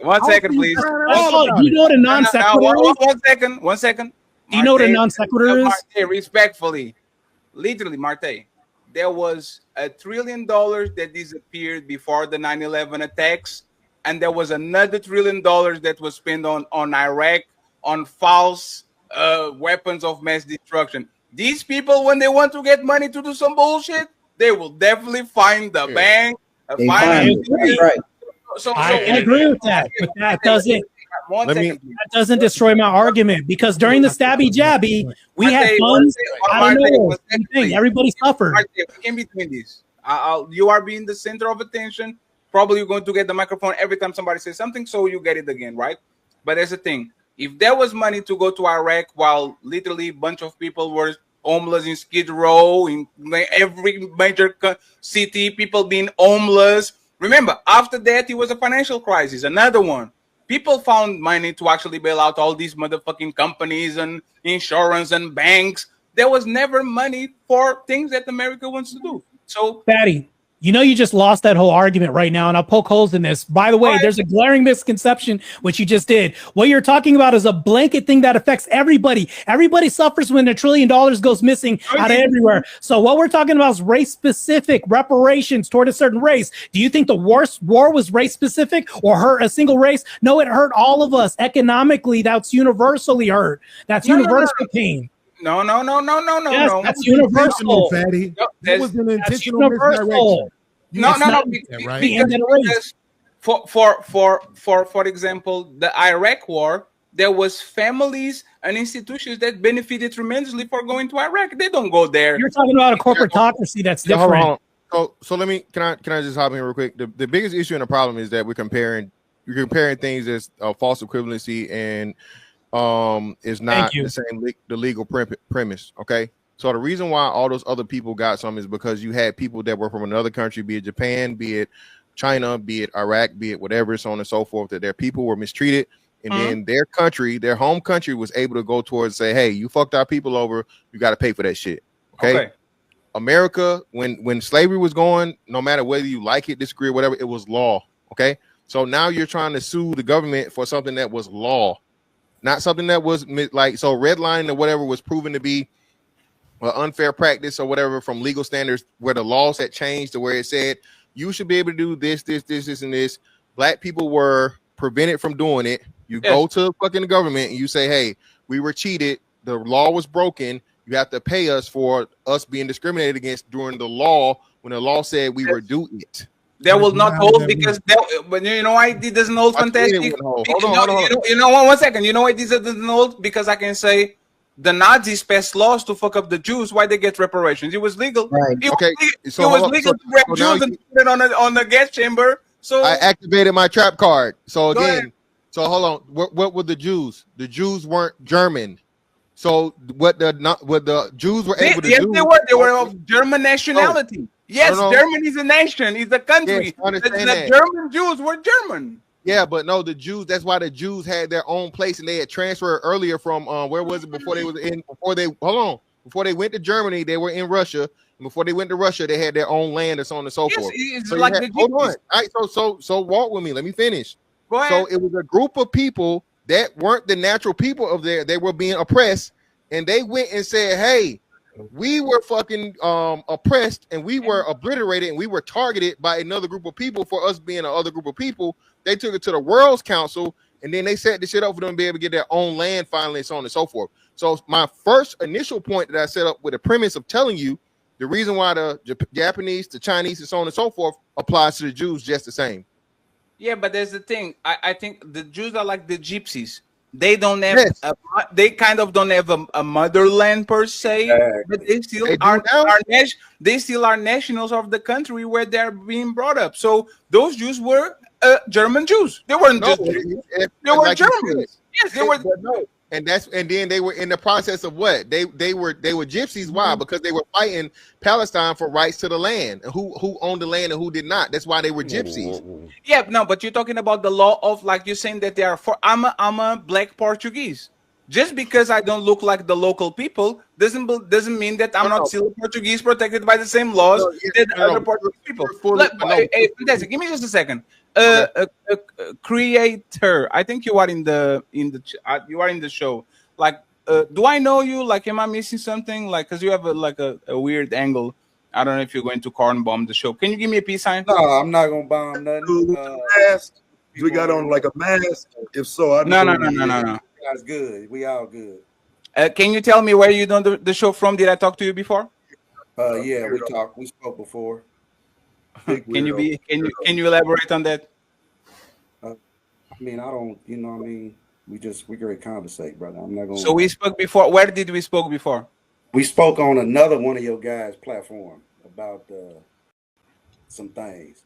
One second, please. You know what a non sequitur is? One second. Do you know what a non sequitur is? Martae, respectfully, literally, Martae, there was $1 trillion that disappeared before the 9/11 attacks. And there was another $1 trillion that was spent on Iraq on false weapons of mass destruction. These people, when they want to get money to do some bullshit, they will definitely find the bank. Right. So I agree with that, but that doesn't destroy my argument because during the stabby jabby, we had funds. I don't know. Everybody suffered. In between these, you are being the center of attention. Probably you're going to get the microphone every time somebody says something, so you get it again, right? But there's the thing. If there was money to go to Iraq while literally a bunch of people were homeless in Skid Row, in every major city, people being homeless. Remember, after that, it was a financial crisis, another one. People found money to actually bail out all these motherfucking companies and insurance and banks. There was never money for things that America wants to do. So, Patty, you know, you just lost that whole argument right now, and I'll poke holes in this. By the way, there's a glaring misconception, which you just did. What you're talking about is a blanket thing that affects everybody. Everybody suffers when $1 trillion goes missing out of everywhere. So what we're talking about is race-specific reparations toward a certain race. Do you think the worst war was race-specific or hurt a single race? No, it hurt all of us. Economically, that's universally hurt. That's universal pain. No. Yes, that's universal. Fatty. That's universal. No. Because for example, the Iraq War, there was families and institutions that benefited tremendously for going to Iraq. They don't go there. You're talking about a corporatocracy that's different. Hold on. So let me can I just hop in real quick? The biggest issue and the problem is that we're comparing things as false equivalency and is not the same the legal premise. Okay. So the reason why all those other people got some is because you had people that were from another country, be it Japan, be it China, be it Iraq, be it whatever, so on and so forth, that their people were mistreated. And then their country, their home country, was able to go towards say, hey, you fucked our people over. You got to pay for that shit. Okay. America, when slavery was going, no matter whether you like it, disagree, or whatever, it was law. Okay. So now you're trying to sue the government for something that was law, not something that was like, so redlining or whatever was proven to be unfair practice or whatever from legal standards where the laws had changed to where it said you should be able to do this, and this. Black people were prevented from doing it. You go to fucking government and you say, hey, we were cheated. The law was broken. You have to pay us for us being discriminated against during the law when the law said we were doing it. That will not hold because but you know why it doesn't hold fantastic? Hold on. You know, one second. You know why this doesn't hold? Because I can say the Nazis passed laws to fuck up the Jews. Why they get reparations? It was legal. Right. It was legal to grab Jews and put it on the gas chamber. So I activated my trap card. So again, so hold on. What were the Jews? The Jews weren't German. So what the Jews were able to do? Yes, they were of German nationality. Yes, Germany is a nation. It's a country. Yes, I understand the German Jews were German. Yeah, but no, the Jews. That's why the Jews had their own place, and they had transferred earlier from where was it before they was in before they went to Germany, they were in Russia. And before they went to Russia, they had their own land and so on and so forth. It's so like hold on. All right, so walk with me. Let me finish. Go ahead. So it was a group of people that weren't the natural people of there. They were being oppressed, and they went and said, "Hey, we were fucking oppressed, and we were obliterated, and we were targeted by another group of people for us being another group of people." They took it to the World's Council, and then they set the shit up for them to be able to get their own land finally, and so on and so forth. So my first initial point that I set up with the premise of telling you the reason why the Japanese, the Chinese, and so on and so forth applies to the Jews just the same. Yeah, but there's the thing. I think the Jews are like the gypsies. They don't have they kind of don't have a motherland per se, but they still they still are nationals of the country where they're being brought up. So those Jews were German Jews. They weren't just Jews. They were like Germans. Yes, they were. And then they were in the process of what? They were gypsies. Why? Because they were fighting Palestine for rights to the land. And who owned the land and who did not. That's why they were gypsies. Yeah, no, but you're talking about the law of, like, you're saying that they are for I'm a black Portuguese. Just because I don't look like the local people doesn't mean that I'm not still Portuguese protected by the same laws that other Portuguese people. Hey, fantastic. Give me just a second. Creator, I think you are in the show. Like, do I know you? Like, am I missing something? Like, because you have a weird angle. I don't know if you're going to corn bomb the show. Can you give me a peace sign? No, I'm not gonna bomb nothing. Mask. We got on like a mask. If so, I no. That's good. We all good. Can you tell me where you done the show from? Did I talk to you before? Yeah, we spoke before. Can you elaborate on that? I mean, I don't, you know what I mean? We great conversate, brother. I'm not gonna. So we spoke before. Where did we spoke before? We spoke on another one of your guys' platform about some things.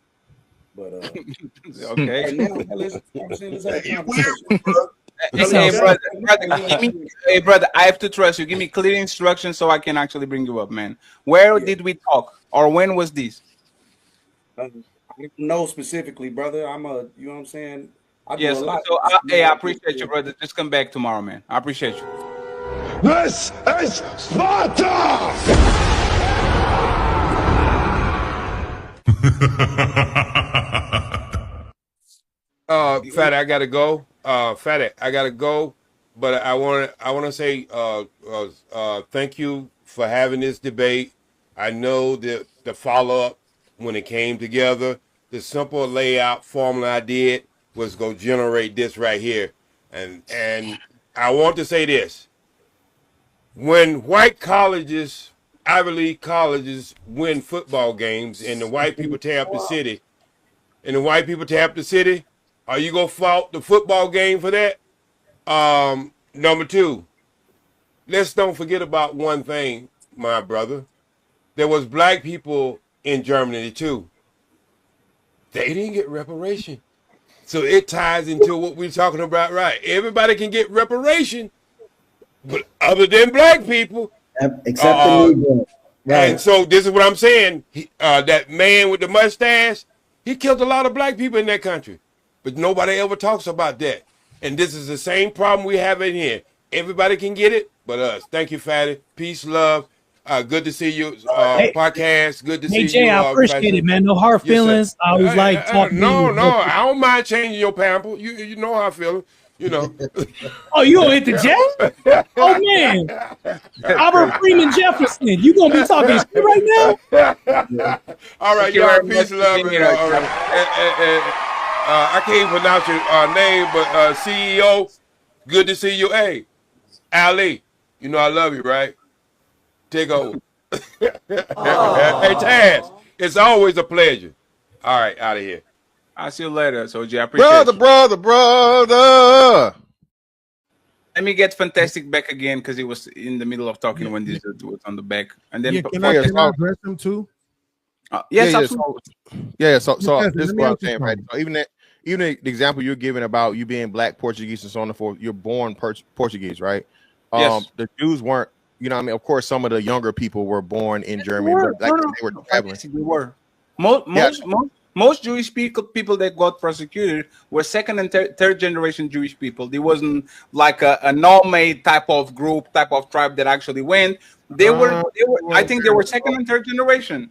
But okay. Right now, let's have a conversation. Hey, brother, I have to trust you. Give me clear instructions so I can actually bring you up, man. Where did we talk, or when was this? I don't know specifically, brother. You know what I'm saying? I appreciate you, brother. Just come back tomorrow, man. I appreciate you. This is Sparta! Fatty, I gotta go. I gotta go. But I want to say thank you for having this debate. I know that the follow up when it came together, the simple layout formula I did was go generate this right here, and I want to say this: when white colleges, Ivy League colleges, win football games, and the white people tear up the city, are you gonna fault the football game for that? Number two, let's don't forget about one thing, my brother. There was black people in Germany too. They didn't get reparation. So it ties into what we're talking about, right? Everybody can get reparation, but other than black people. Except the Negro. Right. And so this is what I'm saying. That man with the mustache, he killed a lot of black people in that country. But nobody ever talks about that. And this is the same problem we have in here. Everybody can get it, but us. Thank you, Fatty. Peace, love. Good to see you. Podcast. Good to see you. Jay, I appreciate it, man. No hard feelings. I was like talking. No, I don't mind changing your pamper. You know how I feel. You know. Oh, you gonna hit the jet? Oh man, Albert Freeman Jefferson. You gonna be talking shit right now? All right, y'all. Peace, love. All right. I can't pronounce your name, but CEO. Good to see you. Hey, Ali. You know I love you, right? Take over. Hey, Taz, it's always a pleasure. All right, out of here. I'll see you later. So, I appreciate brother. Let me get Fantastic back again because he was in the middle of talking when this was on the back. And then can I address him too? Yes, absolutely. So this is what I'm saying, right? So even the example you're giving about you being black Portuguese and so on and forth, you're born Portuguese, right? Yes. The Jews weren't. You know what I mean? Of course, some of the younger people were born in Germany, but they were traveling. They were. Most Jewish people that got prosecuted were second and third generation Jewish people. There wasn't like a nomad type of group, type of tribe that actually went. They were. I think they were second and third generation.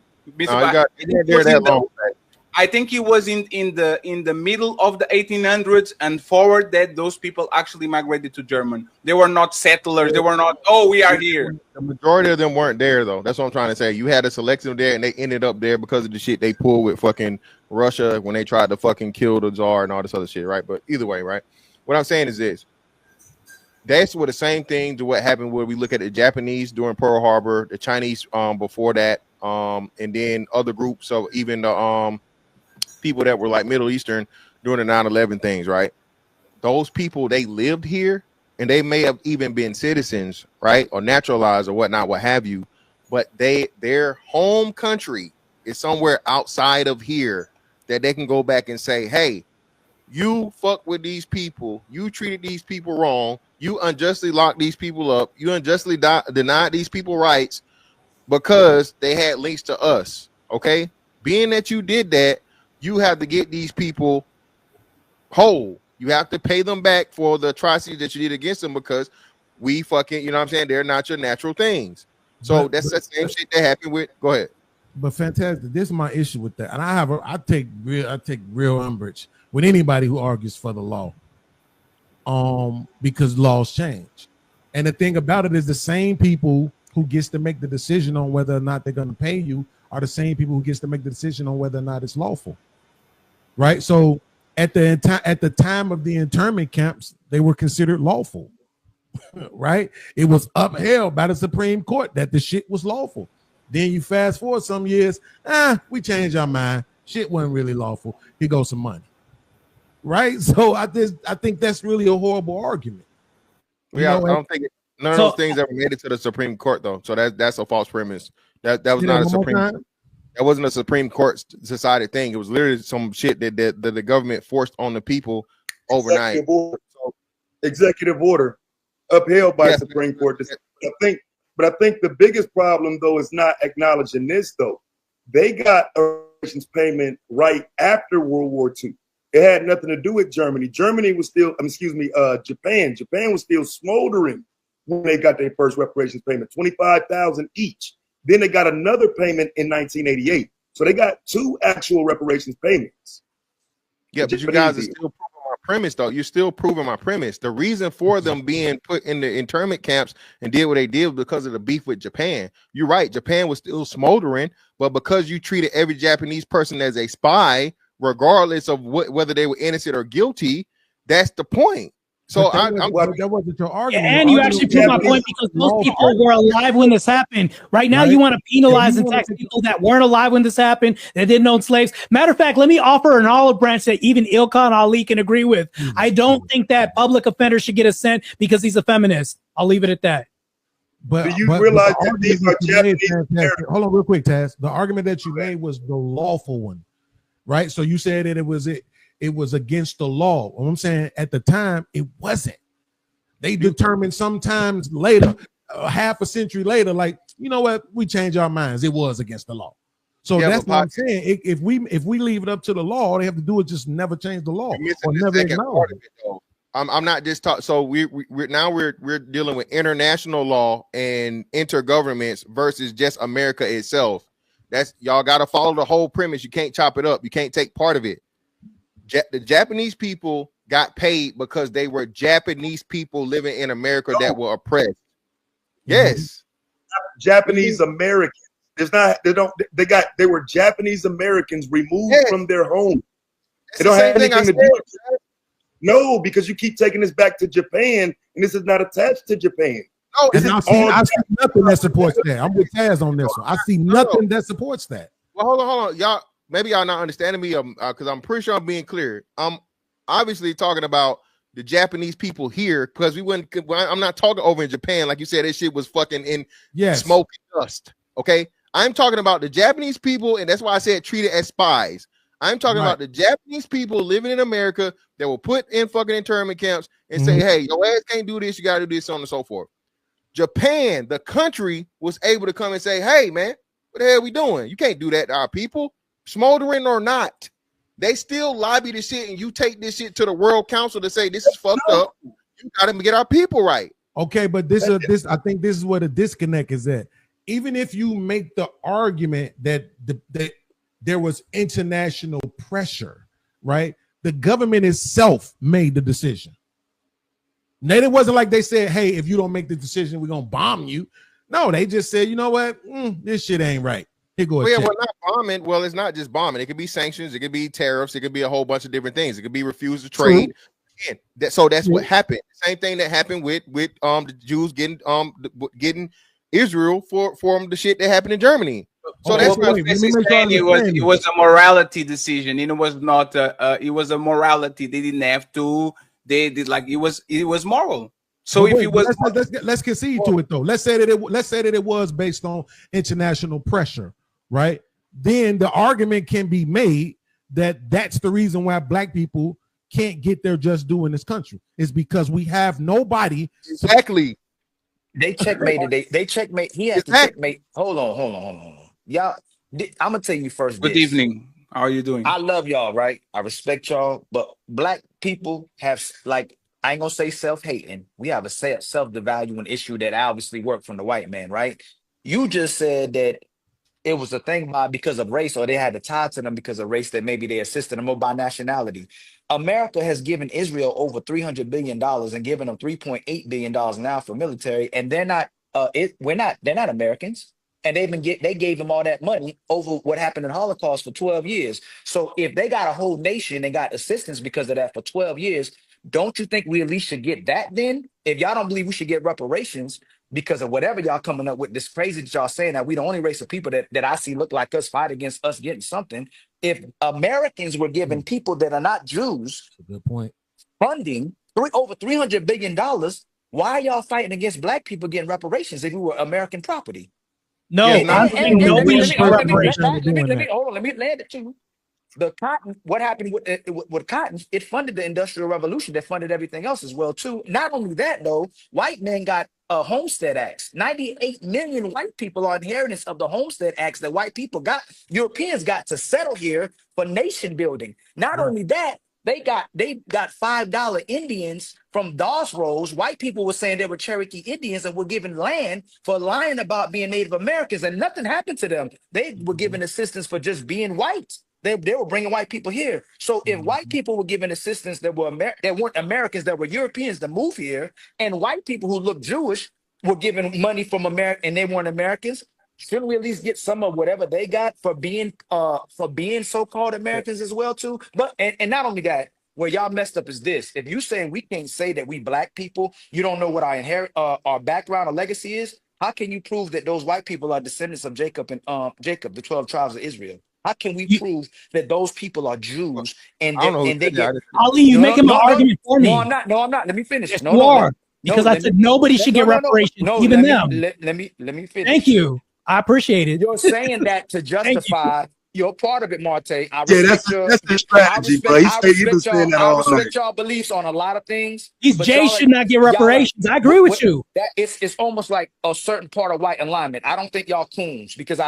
I think it was in the middle of the 1800s and forward that those people actually migrated to Germany. They were not settlers. They were not, we are here. The majority of them weren't there, though. That's what I'm trying to say. You had a selection there, and they ended up there because of the shit they pulled with fucking Russia when they tried to fucking kill the Tsar and all this other shit, right? But either way, right? What I'm saying is this. That's what the same thing to what happened where we look at the Japanese during Pearl Harbor, the Chinese before that, and then other groups. So even the people that were like Middle Eastern during the 9/11 things, right? Those people, they lived here and they may have even been citizens, right? Or naturalized or whatnot, what have you. But their home country is somewhere outside of here that they can go back and say, hey, you fuck with these people. You treated these people wrong. You unjustly locked these people up. You unjustly denied these people rights because they had links to us. Okay. Being that you did that, you have to get these people whole. You have to pay them back for the atrocities that you did against them because we fucking, you know what I'm saying? They're not your natural things. So that's the same shit that happened with. Go ahead. But fantastic. This is my issue with that. And I take real umbrage with anybody who argues for the law. Because laws change. And the thing about it is the same people who gets to make the decision on whether or not they're going to pay you are the same people who gets to make the decision on whether or not it's lawful. Right? So at the time of the internment camps, they were considered lawful. Right? It was upheld by the Supreme Court that the shit was lawful. Then you fast forward some years, we changed our mind. Shit wasn't really lawful. Here goes some money. Right? So I think that's really a horrible argument. I don't think none of those things ever made it to the Supreme Court, though. So that's a false premise. That was not a Supreme Court. That wasn't a Supreme Court decided thing. It was literally some shit that the government forced on the people overnight. Executive order upheld by the Supreme Court. But I think the biggest problem, though, is not acknowledging this, though. They got reparations payment right after World War II. It had nothing to do with Germany. Germany was still, Japan. Japan was still smoldering when they got their first reparations payment, $25,000 each. Then they got another payment in 1988. So they got two actual reparations payments. Yeah, but you guys are still proving my premise, though. You're still proving my premise. The reason for them being put in the internment camps and did what they did was because of the beef with Japan. You're right. Japan was still smoldering, but because you treated every Japanese person as a spy, regardless of whether they were innocent or guilty, that's the point. So that wasn't your argument. And you actually proved my point because those people were alive when this happened. Right now, you want to penalize and tax people that weren't alive when this happened, that didn't own slaves. Matter of fact, let me offer an olive branch that even Ilkhan Ali can agree with. I don't think that public offenders should get a cent because he's a feminist. I'll leave it at that. Do you realize that these are Japanese Americans? Hold on real quick, Taz. The argument that you made was the lawful one, right? So you said that it was against the law. What I'm saying, at the time, it wasn't. They determined sometimes later, half a century later, like, you know what, we change our minds. It was against the law. So that's what I'm saying. If we leave it up to the law, all they have to do is just never change the law or never acknowledge it. I'm not just talking. So we're dealing with international law and intergovernments versus just America itself. That's y'all got to follow the whole premise. You can't chop it up. You can't take part of it. The Japanese people got paid because they were Japanese people living in America that were oppressed. Yes, Japanese Americans. They were Japanese Americans removed from their home. They don't have anything to do with it. No, because you keep taking this back to Japan, and this is not attached to Japan. No, I see nothing that supports that. I'm with Taz on this one. I see nothing that supports that. Well, hold on, y'all. Maybe y'all not understanding me, because I'm pretty sure I'm being clear. I'm obviously talking about the Japanese people here, because I'm not talking over in Japan, like you said. This shit was fucking in smoke and dust. Okay, I'm talking about the Japanese people, and that's why I said treated as spies. I'm talking about the Japanese people living in America that were put in fucking internment camps and say, hey, your ass can't do this, you got to do this, so on and so forth. Japan, the country, was able to come and say, hey, man, what the hell are we doing? You can't do that to our people, smoldering or not. They still lobby the shit, and you take this shit to the World Council to say this is fucked up. You got to get our people right. Okay, but I think this is where the disconnect is at. Even if you make the argument that there was international pressure, right? The government itself made the decision. Then it wasn't like they said, hey, if you don't make the decision, we're going to bomb you. No, they just said, you know what? This shit ain't right. Here go well, not bombing. Well, it's not just bombing. It could be sanctions. It could be tariffs. It could be a whole bunch of different things. It could be refused to trade. So that's what happened. Same thing that happened with the Jews getting Israel for the shit that happened in Germany. So that's what it was a morality decision. It was not. It was a morality. They didn't have to. They did like it was moral. So if it was, let's concede to it though. Let's say that it was based on international pressure, right? Then the argument can be made that that's the reason why black people can't get their just due in this country. Is because we have nobody. Exactly. They checkmated. They checkmate. He has to checkmate. Hold on. Y'all, I'm gonna tell you first. Good evening. How are you doing? I love y'all, right? I respect y'all, but black people have, like, I ain't gonna say self-hating. We have a self-devaluing issue that obviously worked from the white man, right? You just said that it was a thing because of race, or they had to tie to them because of race, that maybe they assisted them, or by nationality. America has given Israel over $300 billion and given them $3.8 billion now for military, and they're not Americans. And they gave them all that money over what happened in the Holocaust for 12 years. So if they got a whole nation and got assistance because of that for 12 years, don't you think we at least should get that then? If y'all don't believe we should get reparations because of whatever y'all coming up with, this crazy that y'all saying that we the only race of people that I see look like us fight against us getting something. If Americans were giving people that are not Jews good point funding over $300 billion, why are y'all fighting against black people getting reparations if we were American property? No, I think nobody should get reparations. Let me land it to you. The cotton, what happened with cotton, it funded the Industrial Revolution that funded everything else as well, too. Not only that, though, white men got Homestead Acts. 98 million white people are inheritance of the Homestead Acts that white people got. Europeans got to settle here for nation building. Not only that, they got $5 Indians from Dawes Rolls. White people were saying they were Cherokee Indians and were given land for lying about being Native Americans, and nothing happened to them. They were given assistance for just being white. They were bringing white people here. So if white people were given assistance that weren't Americans, that were Europeans to move here, and white people who look Jewish were given money from America and they weren't Americans, shouldn't we at least get some of whatever they got for being so-called Americans as well too? But and not only that, where y'all messed up is this. If you saying we can't say that we black people, you don't know what our background or legacy is. How can you prove that those white people are descendants of Jacob and Jacob, the 12 tribes of Israel? How can we prove that those people are Jews and I don't know who they said that. get Ali, you making my argument for me. No, I'm not. No, I'm not. Let me finish. Yes, No, you no, are. Because I said nobody should get reparations, even them. Let me finish. Thank you. I appreciate it. You're saying that to justify your part of it, Martae. I Yeah, respect that's the strategy, bro. You've been saying that I all night. respect y'all beliefs on a lot of things. These but Jays y'all should not get reparations. I agree with you. That it's almost like a certain part of white alignment. I don't think y'all coons because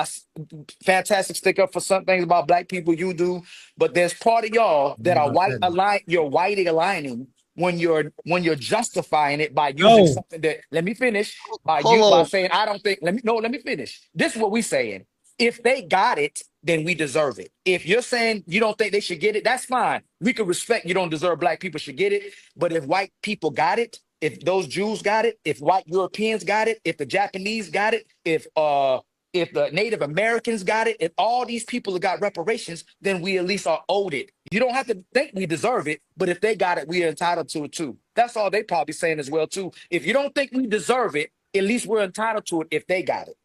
fantastic stick up for some things about black people. You do, but there's part of y'all that are white align. You're white aligning when you're justifying it by using something that. Let me finish. By saying I don't think. Let me finish. This is what we saying. If they got it, then we deserve it. If you're saying you don't think they should get it, that's fine. We can respect you don't deserve black people should get it. But if white people got it, if those Jews got it, if white Europeans got it, if the Japanese got it, if the Native Americans got it, if all these people have got reparations, then we at least are owed it. You don't have to think we deserve it, but if they got it, we are entitled to it too. That's all they probably saying as well too. If you don't think we deserve it, at least we're entitled to it if they got it.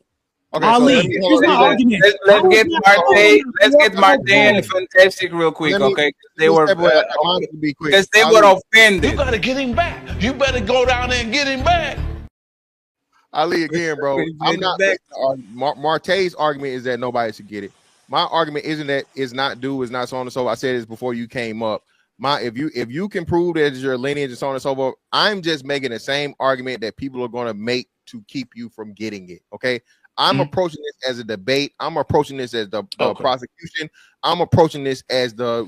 Okay, Ali, so let's get Martae. Let's get Martae and Fantastic real quick, okay? They were because they were offended. You gotta get him back. You better go down there and get him back. Ali again, bro. I'm not. Martae's argument is that nobody should get it. My argument isn't that it's not due, it's not so on and so. I said this before you came up. If you can prove that it's your lineage and so on and so forth, I'm just making the same argument that people are going to make to keep you from getting it. Okay. I'm approaching this as a debate. I'm approaching this as the prosecution. I'm approaching this as the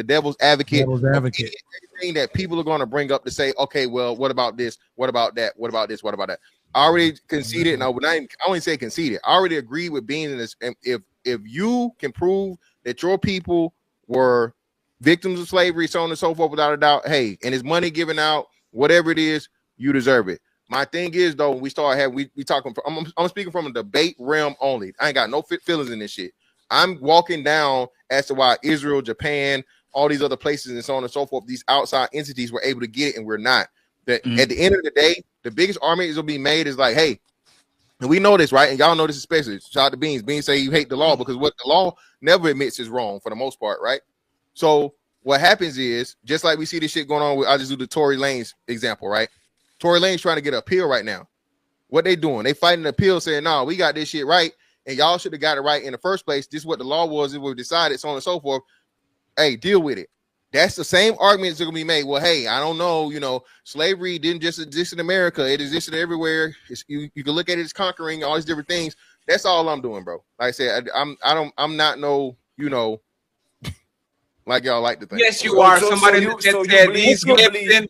devil's advocate. Devil's advocate. Anything that people are going to bring up to say, okay, well, what about this? What about that? What about this? What about that? I already conceded. And I wouldn't say conceded. I already agree with being in this. And if you can prove that your people were victims of slavery, so on and so forth, without a doubt, hey, and his money given out, whatever it is, you deserve it. My thing is though, when we start having we talking. I'm speaking from a debate realm only. I ain't got no feelings in this shit. I'm walking down as to why Israel, Japan, all these other places, and so on and so forth, these outside entities were able to get it, and we're not. That at the end of the day, the biggest argument is will be made is like, hey, and we know this, right? And y'all know this especially. Shout out to Beans. Beans say you hate the law because what the law never admits is wrong for the most part, right? So what happens is just like we see this shit going on with. I just do the Tory Lanez example, right? Tory Lane's trying to get an appeal right now. What they doing? They fighting an appeal saying, no, we got this shit right. And y'all should have got it right in the first place. This is what the law was. It was decided, so on and so forth. Hey, deal with it. That's the same arguments that are going to be made. Well, hey, I don't know. Slavery didn't just exist in America. It existed everywhere. You can look at it as conquering all these different things. That's all I'm doing, bro. Like I said, I'm not like y'all like to think. Yes, you are. Somebody said he's Captain.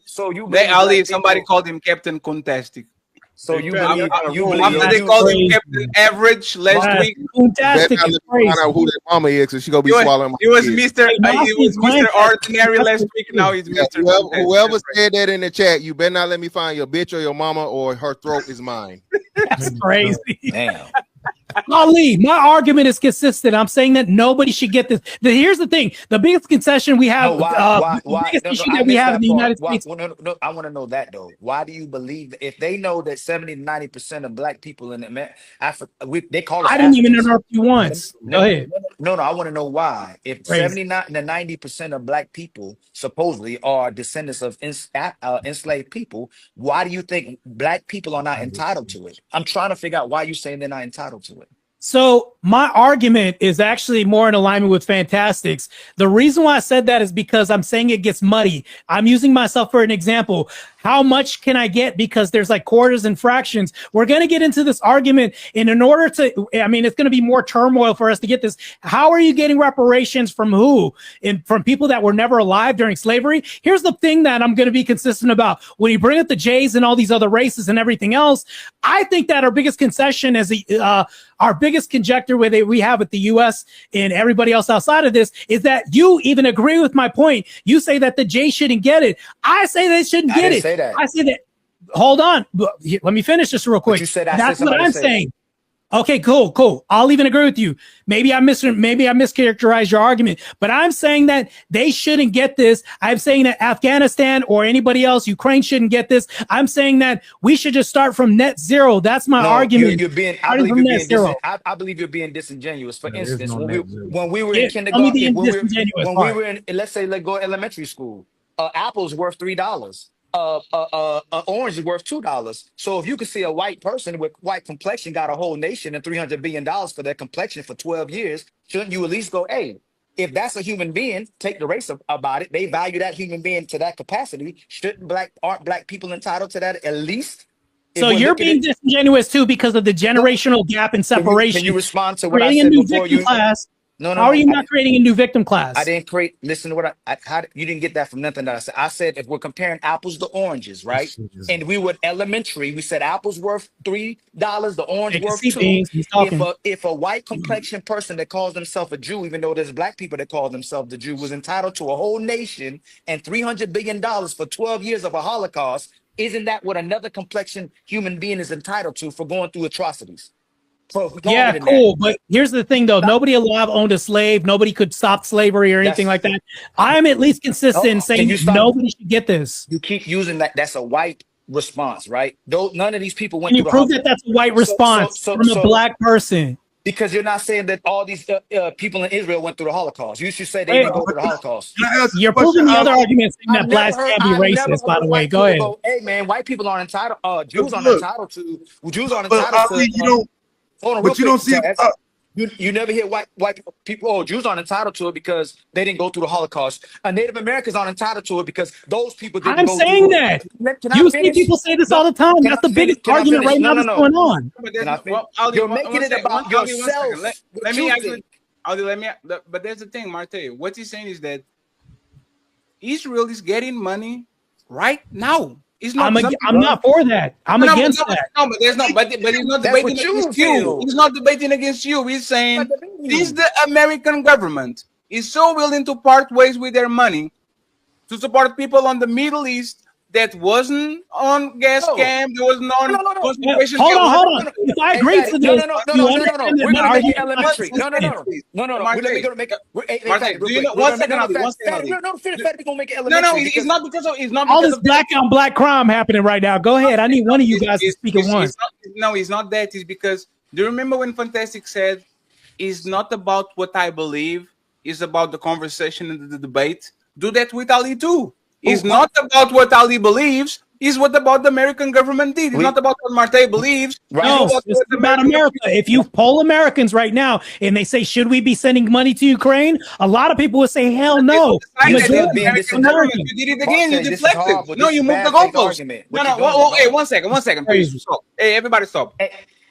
Ali, somebody called him Captain Contestic. So you believe after they called him Captain Average last week. Fantastic. Find out who that mama is, because she gonna be swallowing. He was Mr. Ordinary last week. Now he's Mr. Whoever said that in the chat, you better not let me find your bitch or your mama or her throat is mine. That's crazy. Damn. Ali, my argument is consistent. I'm saying that nobody should get this. Here's the thing: the biggest concession we have, why? The biggest issue that we have in the United States. No, I want to know that though. Why do you believe that if they know that 70 to 90% of black people in Africa, they call us I didn't even interrupt you once. Go ahead. No, I want to know why. If 79 to 90% of black people supposedly are descendants of enslaved people, why do you think black people are not entitled to it? I'm trying to figure out why you're saying they're not entitled to it. So my argument is actually more in alignment with Fantastics. The reason why I said that is because I'm saying it gets muddy. I'm using myself for an example. How much can I get? Because there's like quarters and fractions. We're going to get into this argument. And in order to, it's going to be more turmoil for us to get this. How are you getting reparations from who? From people that were never alive during slavery? Here's the thing that I'm going to be consistent about. When you bring up the Jays and all these other races and everything else, I think that our biggest concession is our biggest conjecture we have with the U.S. and everybody else outside of this is that you even agree with my point. You say that the Jays shouldn't get it. I say they shouldn't get it. I say that. Hold on. Let me finish this real quick. You said that's what I'm saying. Okay, cool. I'll even agree with you. Maybe I mischaracterized your argument, but I'm saying that they shouldn't get this. I'm saying that Afghanistan or anybody else, Ukraine shouldn't get this. I'm saying that we should just start from net zero. That's my argument. You're being. I believe you're being disingenuous. For instance, when we were in kindergarten, when we were in, let's go elementary school, apples worth $3. Orange is worth $2. So if you could see a white person with white complexion got a whole nation and $300 billion for their complexion for 12 years, shouldn't you at least go, hey, if that's a human being, take the race about it. They value that human being to that capacity. Aren't black people entitled to that at least? So you're being disingenuous too because of the generational gap and separation. Can you respond to what I creating said a new before victim you? class? No, How are you not creating a new victim class? I didn't create. Listen to what you didn't get that from nothing that I said. I said if we're comparing apples to oranges, right? And we were elementary. We said apples worth $3, the orange worth $2. If a white complexion person that calls themselves a Jew, even though there's black people that call themselves the Jew, was entitled to a whole nation and $300 billion for 12 years of a Holocaust, isn't that what another complexion human being is entitled to for going through atrocities? Yeah, cool. But here's the thing, though. Nobody alive owned a slave. Nobody could stop slavery or anything like that. I'm at least consistent in saying nobody should get this. You keep using that. That's a white response, right? None of these people went Can you through prove that that's a white response from a black person? Because you're not saying that all these people in Israel went through the Holocaust. You should say they didn't go through the Holocaust. You're proving the other argument saying that blacks can't be racist, by the way. Go ahead. Hey, man, white people aren't entitled. Jews aren't entitled to. Jews aren't entitled to. Hold on, but you don't see. You never hear white people. Oh, Jews aren't entitled to it because they didn't go through the Holocaust. Native Americans aren't entitled to it because those people didn't. I'm saying that. You see people say this all the time. That's the biggest argument right now that's going on. You're making it about yourself. Let me actually. But there's the thing, Martae. What he's saying is that Israel is getting money right now. I'm not for that. I'm against that. No, but there's not. But he's not debating against you. He's not debating against you. He's saying this: the American government is so willing to part ways with their money to support people on the Middle East that wasn't on gas camp. There was no concentration. Hold on. If I agree to this, we're gonna make it elementary. No. We're gonna make it. One second. We're gonna make it elementary. No, it's not because of. It's not all because this black on black crime happening right now. Go ahead. I need one of you guys to speak at once. No, it's not that. It's because do you remember when Fantastic said, "It's not about what I believe. It's about the conversation and the debate." Do that with Ali too. It's not about what Ali believes. It's what about the American government did. It's not about what Martae believes. No, it's about America. If you poll Americans right now and they say, should we be sending money to Ukraine? A lot of people would say, hell no. You did it again. You deflected. No, you moved the goalpost. No. Hey, one second. Please stop. Hey, everybody stop.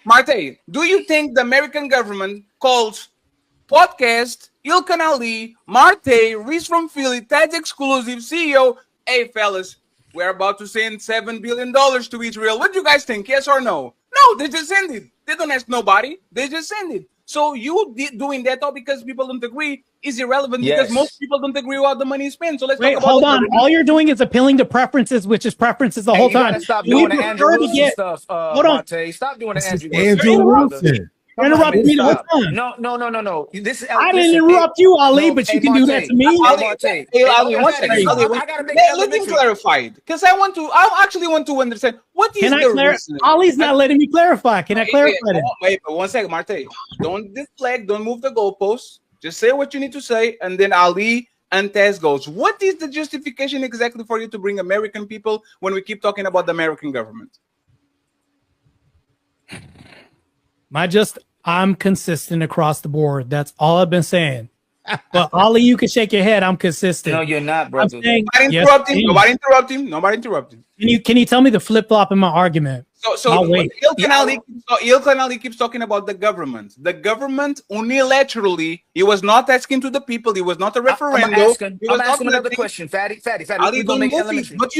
Martae, do you think the American government calls podcast Ilkan Ali, Martae, Reese from Philly, Ted's exclusive CEO? Hey, fellas, we're about to send $7 billion to Israel. What do you guys think? Yes or no? No, they just send it. They don't ask nobody. They just send it. So you doing that all because people don't agree is irrelevant because most people don't agree what the money is spent. So let's talk about hold on. All you're doing is appealing to preferences, which is preferences the whole time. Stop doing the Andrew Wilson stuff, Martae. Stop doing the Andrew Wilson. Interrupt me the whole time. No. I didn't interrupt you, Ali, but you can do that to me. Ali, one second. Let me clarify it because I actually want to understand what is the reason. Ali's not letting me clarify. Can I clarify that? Wait, one second, Martae. Don't deflect. Don't move the goalposts. Just say what you need to say, and then Ali and Tez goes. What is the justification exactly for you to bring American people when we keep talking about the American government? I'm consistent across the board. That's all I've been saying. But Ali, you can shake your head. I'm consistent. No, you're not, brother. Nobody interrupt him. Can you tell me the flip flop in my argument? So Ilkan Ali keeps talking about the government. The government unilaterally, he was not asking to the people. He was not a referendum. I'm asking another question. Fatty. Ali, don't move it. But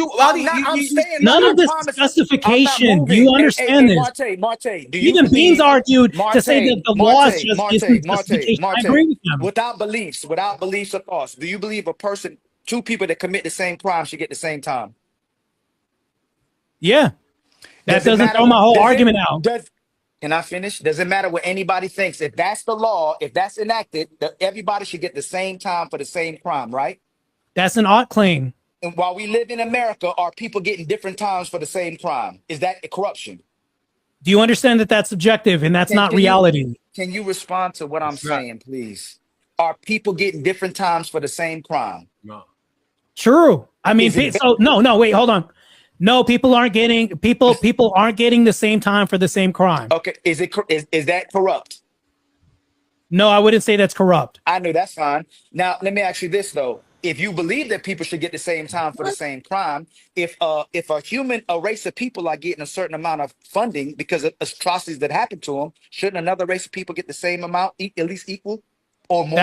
none of this justification. Do you understand this? Martae, do you even Beans argued to say that the law is just justification. I agree with them. Without beliefs or thoughts, do you believe two people that commit the same crime should get the same time? Yeah. That doesn't throw my whole argument out. Can I finish? Doesn't matter what anybody thinks. If that's the law, if that's enacted, everybody should get the same time for the same crime, right? That's an odd claim. And while we live in America, are people getting different times for the same crime? Is that corruption? Do you understand that that's subjective and that's not reality? Can you respond to what I'm saying, please? Are people getting different times for the same crime? No. True. I mean, so no, wait, hold on. No, people aren't getting the same time for the same crime. Okay, is that corrupt? No, I wouldn't say that's corrupt. I know that's fine. Now, let me ask you this though: if you believe that people should get the same time for the same crime, if a race of people are getting a certain amount of funding because of atrocities that happen to them, shouldn't another race of people get the same amount, at least equal? Or more?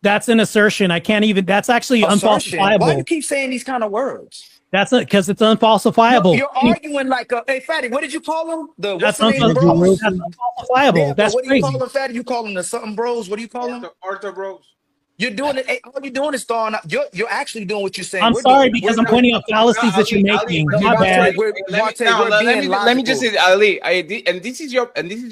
That's an assertion. I can't even. That's actually unfalsifiable. Why do you keep saying these kind of words? That's because it's unfalsifiable. No, you're arguing like hey, Fatty. What did you call them? That's unfalsifiable. Yeah, That's what do crazy. you call them, Fatty? You call them the something bros? What do you call them? Arthur Bros. You're doing it. All you're doing is throwing up. You're actually doing what you're saying. I'm sorry because I'm pointing out fallacies that you're making. My bad. Let me just say, Ali, and this is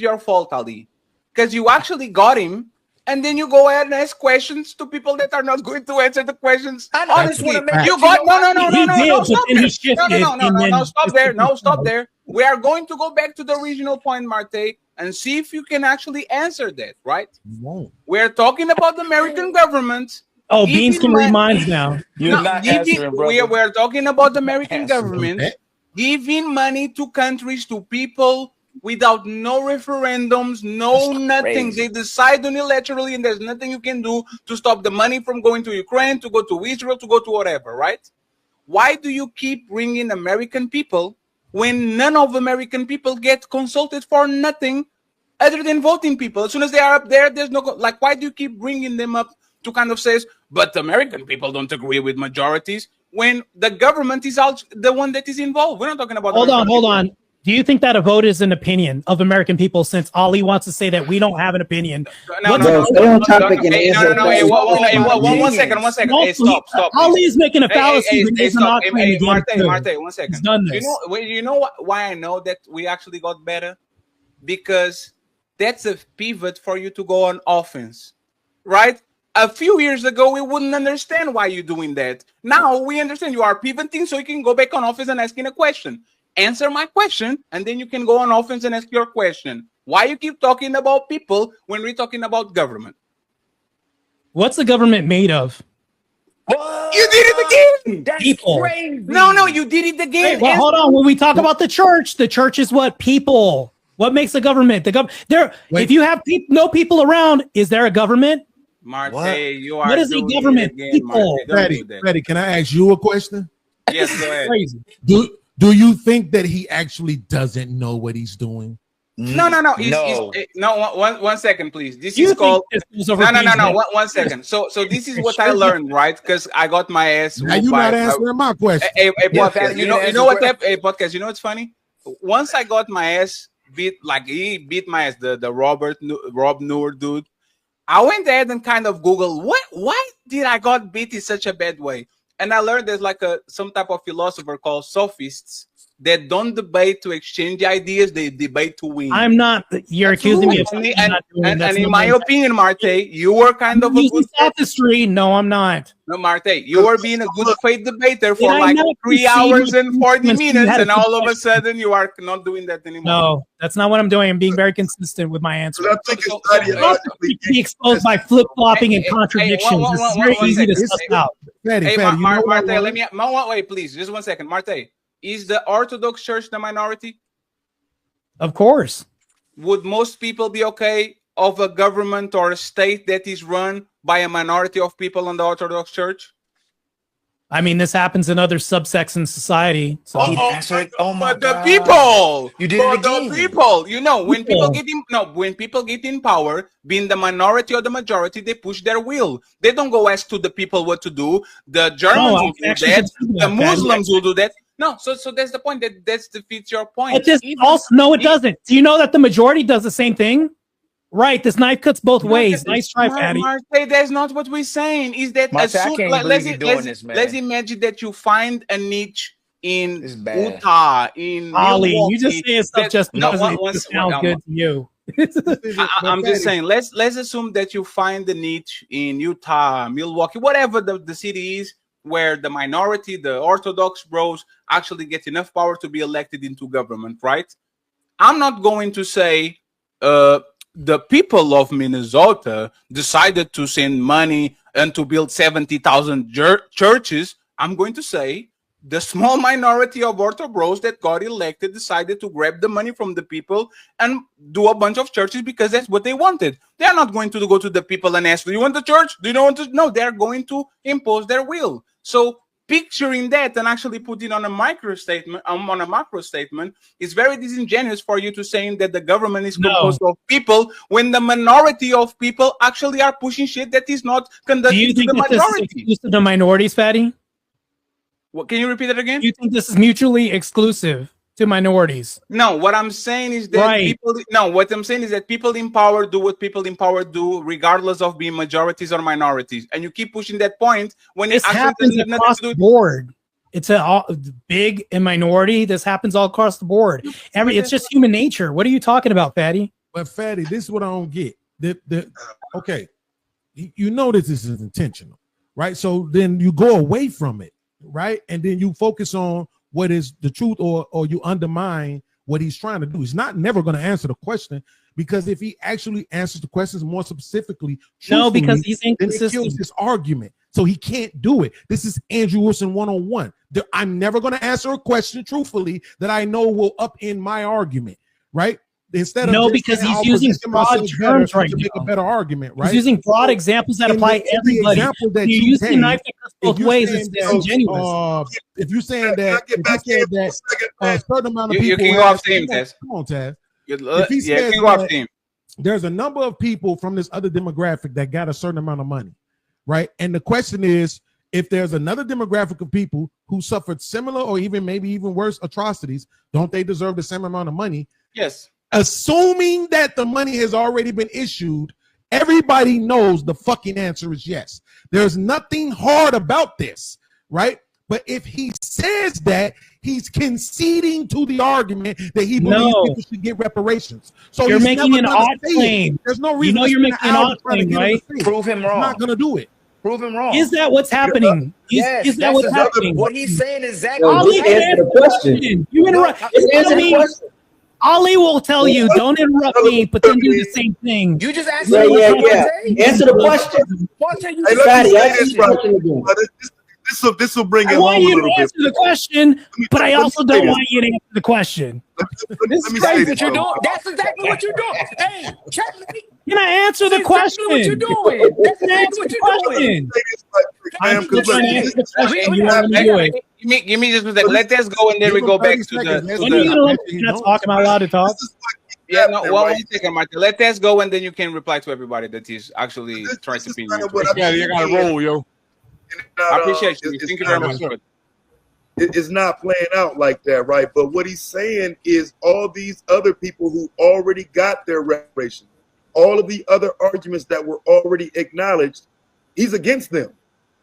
your fault, Ali, because you actually got him. And then you go ahead and ask questions to people that are not going to answer the questions. Honestly, you got no. Stop there. We are going to go back to the original point, Martae, and see if you can actually answer that. Right? We're talking about the American government. Oh, Beans can read minds now. We're talking about the American government giving money to countries, to people, without no referendums, no nothing. They decide unilaterally, and there's nothing you can do to stop the money from going to Ukraine, to go to Israel, to go to whatever, right? Why do you keep bringing American people when none of American people get consulted for nothing other than voting people? As soon as they are up there, there's no, like, why do you keep bringing them up to kind of say, but American people don't agree with majorities, when the government is the one that is involved? We're not talking about. Hold on. Do you think that a vote is an opinion of American people, since Ali wants to say that we don't have an opinion? One second. Hey, stop. Ali is making a fallacy. Martae, 1 second. You know why I know that we actually got better? Because that's a pivot for you to go on offense, right? A few years ago, we wouldn't understand why you're doing that. Now we understand you are pivoting so you can go back on offense and asking a question. Answer my question, and then you can go on offense and ask your question. Why you keep talking about people when we're talking about government? What's the government made of? What? You did it again. That's people. Crazy. No, you did it again. Wait, well, hold on. When we talk about the church is what? People. What makes the government? If you have no people around, is there a government? Martae, you are. What is a government? People. Freddie, can I ask you a question? Yes, go ahead. Crazy. Do you think that he actually doesn't know what he's doing? No. One second, please. This is called. No. 1 second. So this is what I learned, right? Because I got my ass. Now you're not answering my question. A podcast. You know what? A podcast. You know what's funny? Once I got my ass beat, like he beat my ass, the Rob Noor dude. I went ahead and kind of Googled why did I got beat in such a bad way? And I learned there's like some type of philosopher called sophists that don't debate to exchange ideas, they debate to win. I'm not. You're accusing me of something. And in my opinion, Martae, you were kind of a good sophistry. No, I'm not. No, Martae, you were being a good faith debater for like 3 hours and 40 minutes, and all of a sudden you are not doing that anymore. No, that's not what I'm doing. I'm being very consistent with my answer. I think it's be exposed by flip flopping and contradictions. It's very easy to suss out. Martae, wait, please, just 1 second, Martae. Is the Orthodox Church the minority? Of course. Would most people be okay of a government or a state that is run by a minority of people in the Orthodox Church? I mean, this happens in other subsects in society. So the people. You did it again. The people. You know, when people get in power, being the minority or the majority, they push their will. They don't go ask to the people what to do. The Germans will do that. The Muslims will do that. No, so that's the point. That defeats your point. But it doesn't. Do you know that the majority does the same thing? Right, this knife cuts both ways. Nice try, Fatty. Martae, that's not what we're saying. Is that Martae, let's imagine that you find a niche in bad. Utah, in Ali, Milwaukee, you just saying stuff just because it sounds good to you. I'm just saying, let's assume that you find the niche in Utah, Milwaukee, whatever the city is, where the minority, the Orthodox bros, actually get enough power to be elected into government, right? I'm not going to say the people of Minnesota decided to send money and to build 70,000 churches. I'm going to say the small minority of Ortho bros that got elected decided to grab the money from the people and do a bunch of churches because that's what they wanted. They're not going to go to the people and ask, do you want the church? Do you want to? No, they're going to impose their will. So picturing that and actually putting on a macro statement is very disingenuous for you to saying that the government is composed of people when the minority of people actually are pushing shit that is not conducted to the majority. This is exclusive to minorities, Fatty? What, can you repeat that again? You think this is mutually exclusive to minorities? No, what I'm saying is that what I'm saying is that people in power do what people in power do, regardless of being majorities or minorities. And you keep pushing that point when this it actually happens doesn't have across nothing to the do. board. It's a big and minority. This happens all across the board. It's just human nature. What are you talking about, Fatty? But Fatty, this is what I don't get. Okay, you know this is intentional, right? So then you go away from it, right? And then you focus on what is the truth, or you undermine what he's trying to do. He's never going to answer the question, because if he actually answers the questions more specifically, no, because he's then it kills his argument. So he can't do it. This is Andrew Wilson 101. I'm never going to answer a question truthfully that I know will upend my argument, right? Instead of because he's using broad terms right to now. make a better argument, right? He's using broad examples that apply to everybody. You're using the knife that cuts both ways. It's disingenuous. If you're saying that, a certain amount of people, you can go off team, Taz. Come on, Taz. If he says can go off team. There's a number of people from this other demographic that got a certain amount of money, right? And the question is, if there's another demographic of people who suffered similar or maybe even worse atrocities, don't they deserve the same amount of money? Yes. Assuming that the money has already been issued, everybody knows the fucking answer is yes. There's nothing hard about this, right? But if he says that, he's conceding to the argument that he believes people should get reparations. So you're making an odd claim. There's no reason. You're making an odd claim, right? Prove him wrong. He's not going to do it. Prove him wrong. Is that what's happening? Yes, is that what's happening? What he's saying is exactly. Ali, answer the question. You interrupt. Ali will tell you, don't interrupt me, but then do the same thing. You just asked Answer the question. This will bring I it want home a you little to bit. answer the question, but I also don't want you to answer the question. Let me say this. That's exactly what you're doing. Hey, check me. Can I answer the question? That's exactly what you're doing. That's exactly what you're doing. I'm just trying to answer the question. You want me to do it. Give me just a second. Let us go, and then we go back to the. When are you gonna let me not talk? Am I allowed to talk? Yeah, no. One second, Martae. Let us go, and then you can reply to everybody that is actually trying to pin you. Yeah, you gotta roll, yo. I appreciate you. Thank you very much. It's not playing out like that, right? But what he's saying is all these other people who already got their reparations, all of the other arguments that were already acknowledged, he's against them.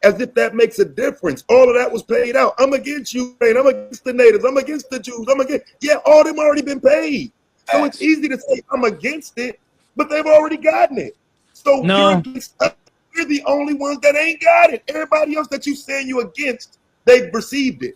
As if that makes a difference. All of that was paid out. I'm against Ukraine. I'm against the natives. I'm against the Jews. All of them already been paid. So it's easy to say I'm against it, but they've already gotten it. So you're the only ones that ain't got it. Everybody else that you saying you against, they've received it.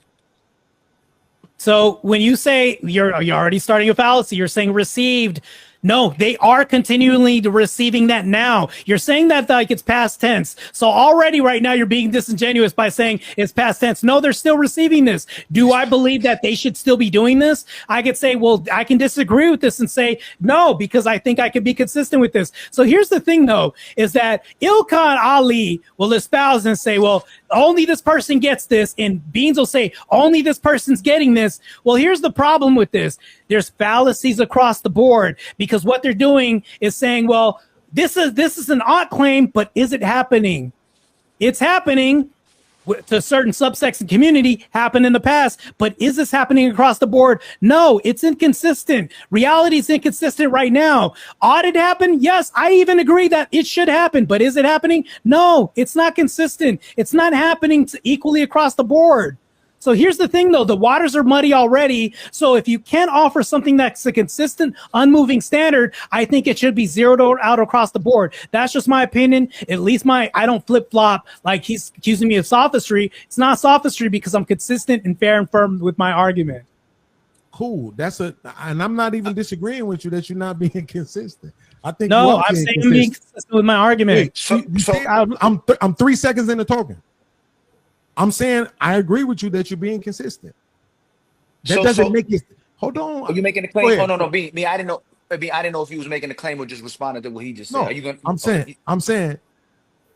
So when you say you're already starting a fallacy, you're saying received. No, they are continually receiving that now. You're saying that like it's past tense. So already right now you're being disingenuous by saying it's past tense. No, they're still receiving this. Do I believe that they should still be doing this? I could say, well, I can disagree with this and say no, because I think I could be consistent with this. So here's the thing though, is that Ilkan Ali will espouse and say, well, only this person gets this. And Beans will say, only this person's getting this. Well, here's the problem with this. There's fallacies across the board because what they're doing is saying, well, this is an odd claim, but is it happening? It's happening to a certain subsection community, happened in the past, but is this happening across the board? No, it's inconsistent. Reality is inconsistent right now. Ought it happen? Yes, I even agree that it should happen, but is it happening? No, it's not consistent. It's not happening equally across the board. So here's the thing, though. The waters are muddy already. So if you can't offer something that's a consistent, unmoving standard, I think it should be zeroed out across the board. That's just my opinion. At least I don't flip-flop like he's accusing me of sophistry. It's not sophistry because I'm consistent and fair and firm with my argument. Cool. And I'm not even disagreeing with you that you're not being consistent. I think no, I'm saying I'm being consistent with my argument. I'm 3 seconds into talking. I'm saying I agree with you that you're being consistent. That doesn't make it. Hold on. Are you making a claim? Oh no, me. I didn't know. I didn't know if he was making a claim or just responding to what he just said. No, Are you going? I'm saying,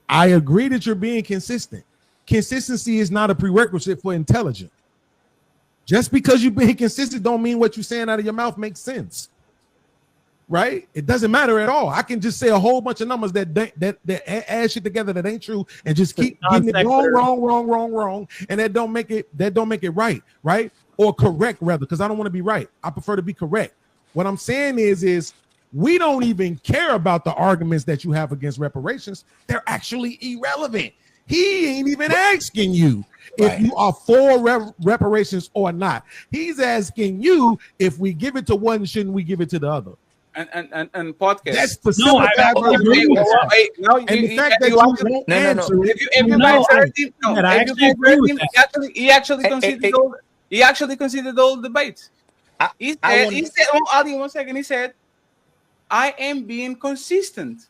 I agree that you're being consistent. Consistency is not a prerequisite for intelligence. Just because you're being consistent don't mean what you're saying out of your mouth makes sense. Right? It doesn't matter at all. I can just say a whole bunch of numbers that add shit together that ain't true and just keep getting it wrong, and that don't make it right, or correct rather, because I don't want to be right. I prefer to be correct. What I'm saying is we don't even care about the arguments that you have against reparations. They're actually irrelevant. He ain't even asking you if you are for reparations or not. He's asking you if we give it to one, shouldn't we give it to the other? And podcast. That's the simple fact. And the fact that you won't answer it. He actually considered all. He actually considered all debates. He said, Ali, 1 second. He said, "I am being consistent,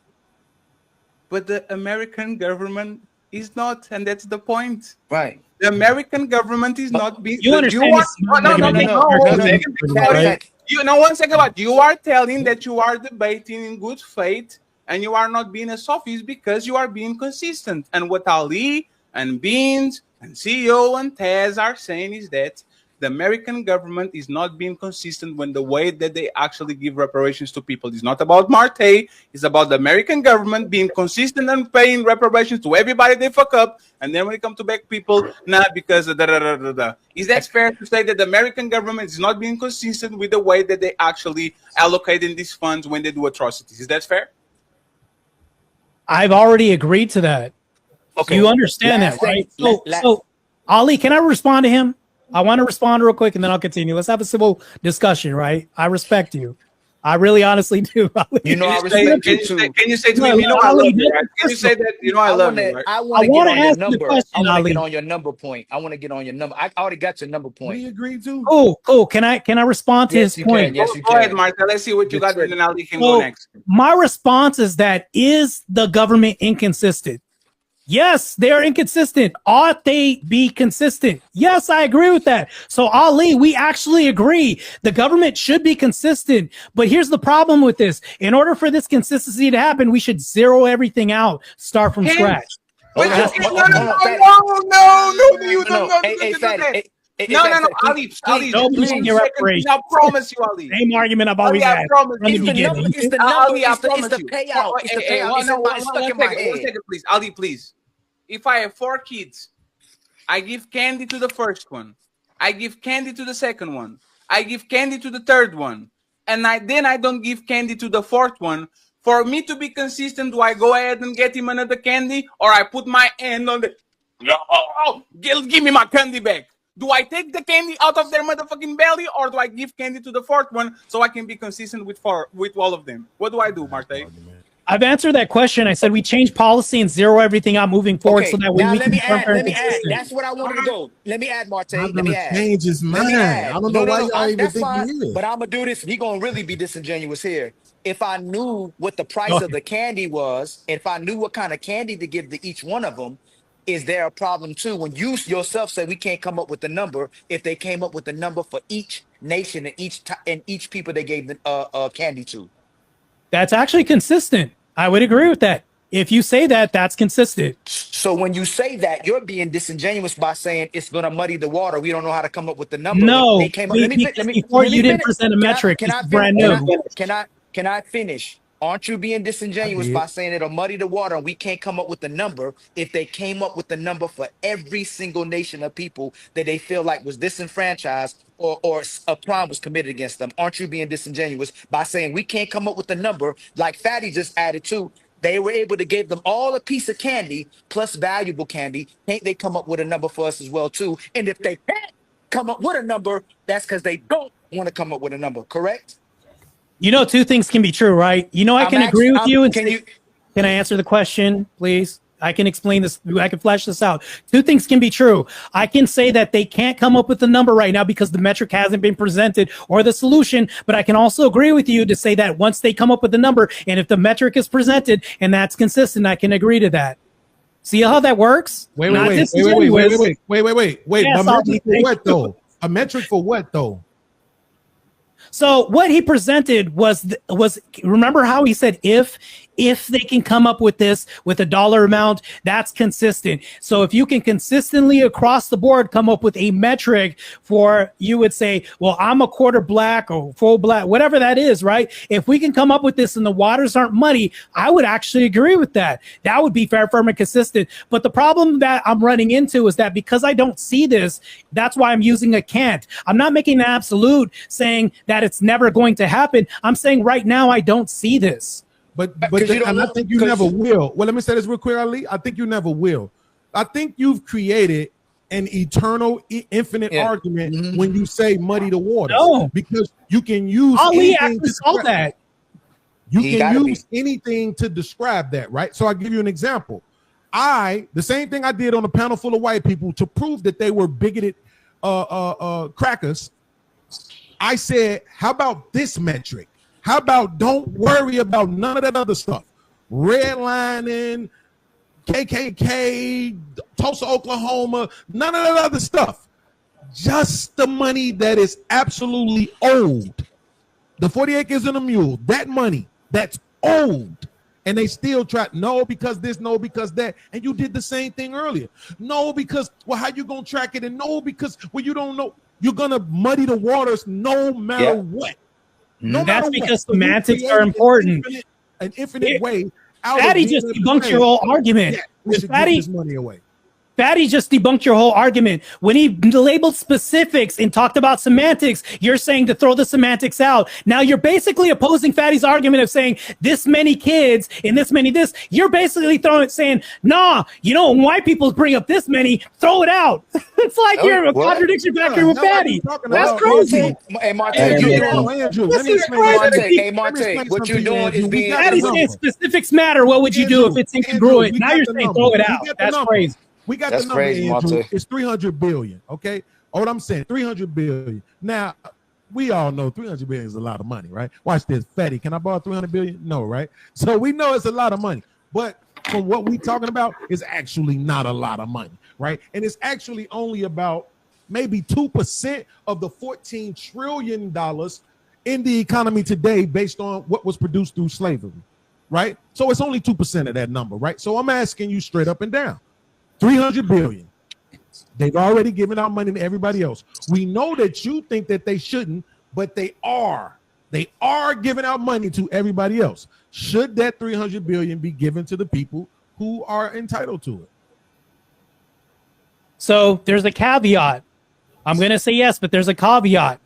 but the American government is not, and that's the point." Right. The American government is not being. You understand? You know, 1 second, but you are telling that you are debating in good faith and you are not being a sophist because you are being consistent. And what Ali and Beans and CEO and Taz are saying is that the American government is not being consistent when the way that they actually give reparations to people. It's not about Martae. It's about the American government being consistent and paying reparations to everybody they fuck up. And then when it comes to black people, not because of da. Is that fair to say that the American government is not being consistent with the way that they actually allocating these funds when they do atrocities? Is that fair? I've already agreed to that. Okay. You understand that, right? So, Ali, can I respond to him? I want to respond real quick and then I'll continue. Let's have a civil discussion, right? I respect you. I really honestly do. You know, I respect you too. Can you say to me, you know, I love you, right? Can you say that, you know, I love you, right? I want to get on your number. I want to get on your number point. I want to get on your number. I already got your number point. We agreed to. Cool. Can I respond to his point? Yes, you can. Go ahead, Martha. Let's see what you got, and then Ali can go next. My response is that is the government inconsistent? Yes, they're inconsistent. Ought they be consistent? Yes, I agree with that. So, Ali, we actually agree. The government should be consistent. But here's the problem with this. In order for this consistency to happen, we should zero everything out, start from scratch. No, Ali, nobody's in your reparation. I promise you, Ali. Same argument I've always had. It's the payout. It's the payout. Stuck in my head. 1 second, please. Ali, please. If I have 4 kids, I give candy to the first one. I give candy to the second one. I give candy to the third one. And then I don't give candy to the fourth one. For me to be consistent, do I go ahead and get him another candy? Or I put my hand on the... give me my candy back. Do I take the candy out of their motherfucking belly, or do I give candy to the fourth one so I can be consistent with all of them? What do I do, Martae? I've answered that question. I said we change policy and zero everything out moving forward so that we let me can add. That's what I wanted to go. Let me add, Martae. Let me add. Change his mind. I don't know why y'all even think he is. But I'm gonna do this. He gonna really be disingenuous here. If I knew what the price of the candy was, if I knew what kind of candy to give to each one of them, is there a problem too? When you yourself say we can't come up with the number, if they came up with the number for each nation and each people they gave the candy to, that's actually consistent. I would agree with that. If you say that, that's consistent. So when you say that, you're being disingenuous by saying it's going to muddy the water. We don't know how to come up with the number. No, before you didn't present a metric. It's brand new. Can I finish? Aren't you being disingenuous by saying it'll muddy the water and we can't come up with the number if they came up with the number for every single nation of people that they feel like was disenfranchised or a crime was committed against them? Aren't you being disingenuous by saying we can't come up with the number like Fatty just added to? They were able to give them all a piece of candy plus valuable candy. Can't they come up with a number for us as well too? And if they can't come up with a number, that's because they don't want to come up with a number. Correct? You know, two things can be true, right? You know, I can agree with you. And can I answer the question, please? I can explain this. I can flesh this out. Two things can be true. I can say that they can't come up with a number right now because the metric hasn't been presented or the solution. But I can also agree with you to say that once they come up with the number, and if the metric is presented and that's consistent, I can agree to that. See how that works? Wait. A metric for what though? A metric for what though? So what he presented was remember how he said if they can come up with this with a dollar amount, that's consistent. So if you can consistently across the board come up with a metric for, you would say, well, I'm a quarter black or full black, whatever that is, right? If we can come up with this and the waters aren't muddy, I would actually agree with that. That would be fair, firm, and consistent. But the problem that I'm running into is that because I don't see this, that's why I'm using a can't. I'm not making an absolute saying that it's never going to happen. I'm saying right now I don't see this. But and I think you never will. Well, let me say this real quick, Ali. I think you never will. I think you've created an eternal, infinite argument when you say muddy the water. No, because you can use Ali actually saw that. You can use anything to describe that, right? So I'll give you an example. The same thing I did on a panel full of white people to prove that they were bigoted crackers. I said, how about this metric? How about don't worry about none of that other stuff? Redlining, KKK, Tulsa, Oklahoma, none of that other stuff. Just the money that is absolutely old. The 40 acres and a mule, that money, that's old. And they still try, no, because this, no, because that. And you did the same thing earlier. No, because, well, how you going to track it? And no, because, well, you don't know. You're going to muddy the waters no matter what. No That's because semantics are important. An infinite way. Fatty just debunked your whole argument. Yeah, we should give this money away. Fatty just debunked your whole argument. When he labeled specifics and talked about semantics, you're saying to throw the semantics out. Now you're basically opposing Fatty's argument of saying this many kids and this many this. You're basically saying, nah, you know, when white people bring up this many, throw it out. It's like you're a contradiction factory with Fatty. That's crazy. Hey, Martae, what you're doing is being... Fatty said specifics matter. What would you do if it's incongruent? Now you're saying throw it out. That's crazy. We got the number, Andrew. It's 300 billion. Okay, what I'm saying, 300 billion. Now we all know 300 billion is a lot of money, right? Watch this, Fatty. Can I borrow 300 billion? No, right? So we know it's a lot of money, but from what we're talking about is actually not a lot of money, right? And it's actually only about maybe 2% of the $14 trillion in the economy today, based on what was produced through slavery, right? So it's only 2% of that number, right? So I'm asking you straight up and down. 300 billion. They've already given out money to everybody else. We know that you think that they shouldn't, but they are. They are giving out money to everybody else. Should that 300 billion be given to the people who are entitled to it? So there's a caveat. I'm going to say yes, but there's a caveat.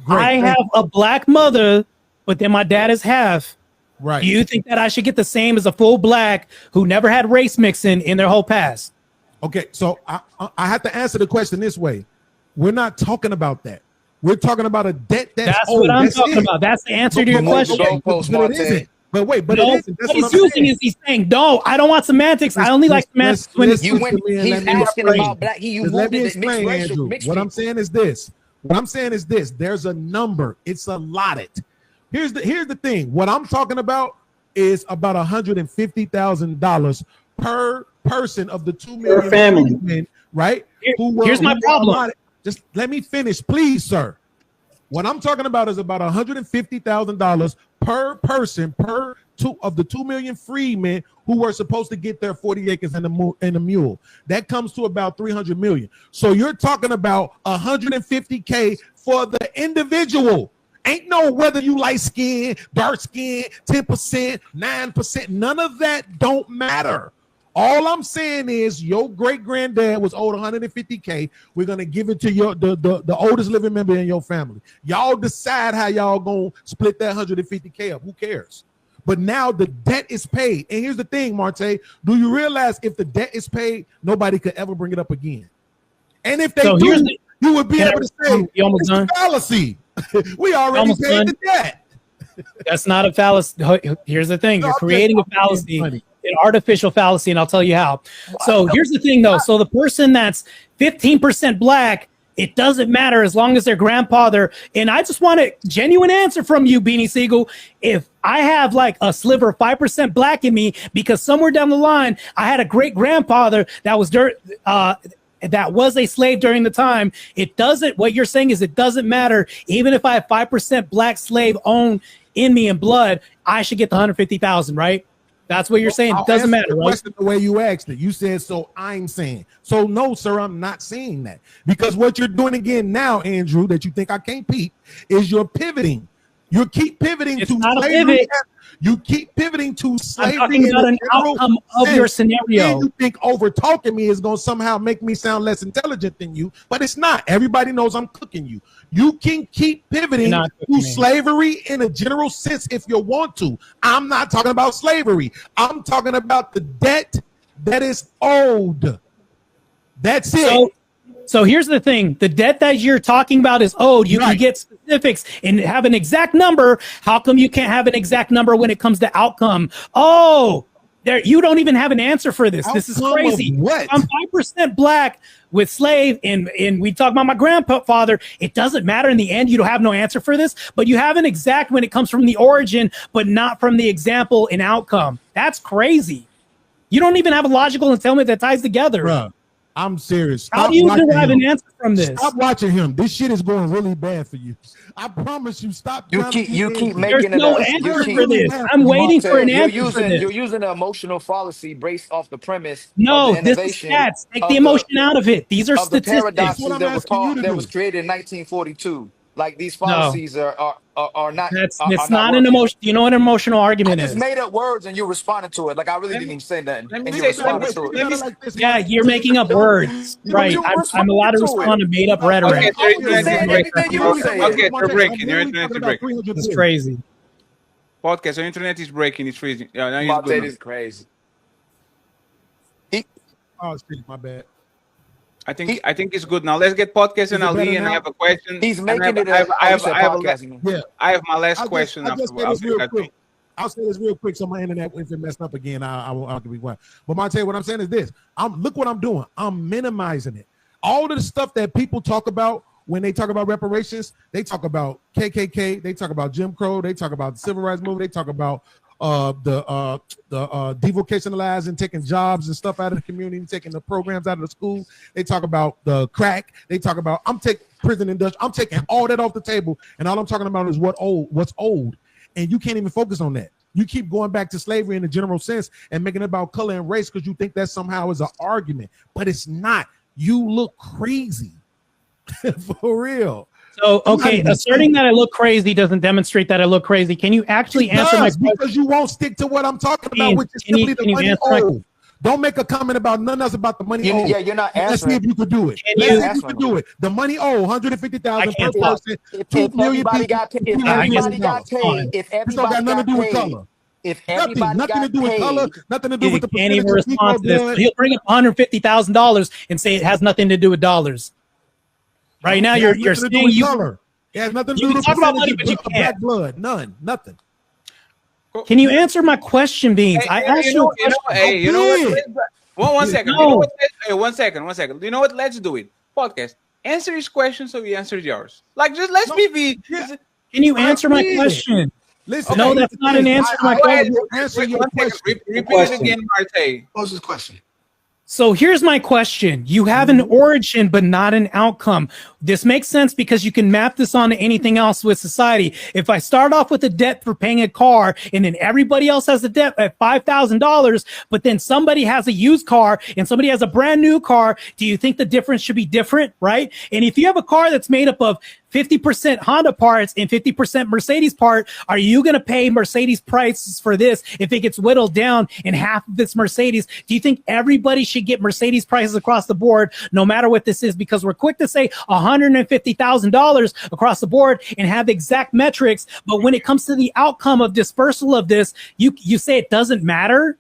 Great. I have a black mother, but then my dad is half. Right. Do you think that I should get the same as a full black who never had race mixing in their whole past? Okay, so I have to answer the question this way. We're not talking about that. We're talking about a debt that's old. What I'm talking about. That's the answer to your question. But it isn't. But wait, but no, it isn't. That's what he's using is he's saying, no, I don't want semantics. I only like semantics when you went. He's asking about black. Let me explain, Andrew. What I'm saying is this. There's a number. It's allotted. Here's the thing. What I'm talking about is about $150,000 per person of the 2 million family, men, right? Here's my problem. Just let me finish, please, sir. What I'm talking about is about $150,000 per person, per two of the 2 million free men who were supposed to get their 40 acres and a mule. That comes to about 300 million. So you're talking about 150K for the individual. Ain't no whether you light skin, dark skin, 10%, 9%, none of that don't matter. All I'm saying is your great granddad was owed 150K. We're gonna give it to your the oldest living member in your family. Y'all decide how y'all gonna split that 150K up. Who cares? but now the debt is paid. And here's the thing, Martae, do you realize if the debt is paid, nobody could ever bring it up again? And if they do, you would be able to say it's a fallacy. We already paid the debt. That's not a fallacy. Here's the thing. You're creating a fallacy, an artificial fallacy, and I'll tell you how. So here's the thing, though. So the person that's 15% black, it doesn't matter as long as their grandfather, and I just want a genuine answer from you, Beanie Siegel. If I have like a sliver of 5% black in me because somewhere down the line, I had a great grandfather that was a slave during the time, it doesn't, what you're saying is it doesn't matter. Even if I have 5% black slave owned in me in blood, I should get the 150,000, right? That's what you're saying. It doesn't matter, right? The way you asked it, you said, so I'm saying. So no, sir, I'm not saying that. Because what you're doing again now, Andrew, that you think I can't peep, is you're pivoting. You keep pivoting to slavery. You keep pivoting to slavery. I'm talking about an outcome of your scenario. And you think over talking me is going to somehow make me sound less intelligent than you, but it's not. Everybody knows I'm cooking you. You can keep pivoting to slavery in a general sense if you want to. I'm not talking about slavery. I'm talking about the debt that is owed. That's it. So here's the thing. The debt that you're talking about is owed. You can get specifics and have an exact number. How come you can't have an exact number when it comes to outcome? Oh, there, you don't even have an answer for this. This is crazy. I'm 5% black with slave, and we talk about my grandfather. It doesn't matter in the end. You don't have no answer for this, but you have an exact when it comes from the origin, but not from the example and outcome. That's crazy. You don't even have a logical entailment that ties together. Bruh. I'm serious. How do you derive an answer from this? Stop watching him. This shit is going really bad for you. I promise you. Stop. You keep making no answer for this. I'm waiting for an answer for this. You're using an emotional fallacy based off the premise. No, of the this is innovation stats. Take the emotion out of it. These are of the statistics. paradoxes that was created in 1942. Like these fallacies are not. It's not an emotion. You know what an emotional argument I is? just made up words and you responded to it. Like I really didn't even say nothing. And you responded to it. Yeah, you're making up words, right? I'm allowed to respond to made up rhetoric. Okay, you're breaking. Your internet is breaking. It's crazy. Podcast, your internet is breaking. It's freezing. Yeah, now Martae is crazy. Oh, shit, my bad. I think it's good now. Let's get podcast and Ali, and I have a question. He's making it. I have my last question. I'll say this real quick, so my internet, if it messed up again, I'll be quiet. But Martae, what I'm saying is this: look what I'm doing. I'm minimizing it. All of the stuff that people talk about when they talk about reparations, they talk about KKK, they talk about Jim Crow, they talk about the Civil Rights Movement, they talk about the devocationalizing, and taking jobs and stuff out of the community, taking the programs out of the school. They talk about the crack. They talk about I'm taking prison industry. I'm taking all that off the table, and all I'm talking about is what's old. And you can't even focus on that. You keep going back to slavery in the general sense and making it about color and race because you think that somehow is an argument, but it's not. You look crazy. For real. So, okay, asserting that I look crazy doesn't demonstrate that I look crazy. Can you actually answer my question? Because you won't stick to what I'm talking about, which is simply the money owed. Don't make a comment about nothing else about the money owed. Yeah, you're not answering. Let's see if you could do it. Let's see if you could do it. The money owed, 150,000 per person. If everybody got paid, if everybody got paid, nothing to do with color, nothing to do with the can't even respond to this. He'll bring up $150,000 and say it has nothing to do with dollars. Right now, you're saying color. It has nothing to do with talk about money, but you can't. Black blood, nothing. Can you answer my question, Beans? I asked you a question. You know what? One second. No. One second. You know what? Let's do it. Podcast. Answer his question, so we answer yours. Like, just let's be. Can you answer my question? Listen, no, that's not an answer to my question. Answer your question. Repeat it again, Martae. Pose his question. So here's my question. You have an origin, but not an outcome. This makes sense because you can map this onto anything else with society. If I start off with a debt for paying a car and then everybody else has a debt at $5,000, but then somebody has a used car and somebody has a brand new car, do you think the difference should be different, right? And if you have a car that's made up of 50% Honda parts and 50% Mercedes part, are you going to pay Mercedes prices for this if it gets whittled down and half of it's Mercedes? Do you think everybody should get Mercedes prices across the board, no matter what this is? Because we're quick to say $150,000 across the board and have exact metrics, but when it comes to the outcome of dispersal of this, you say it doesn't matter.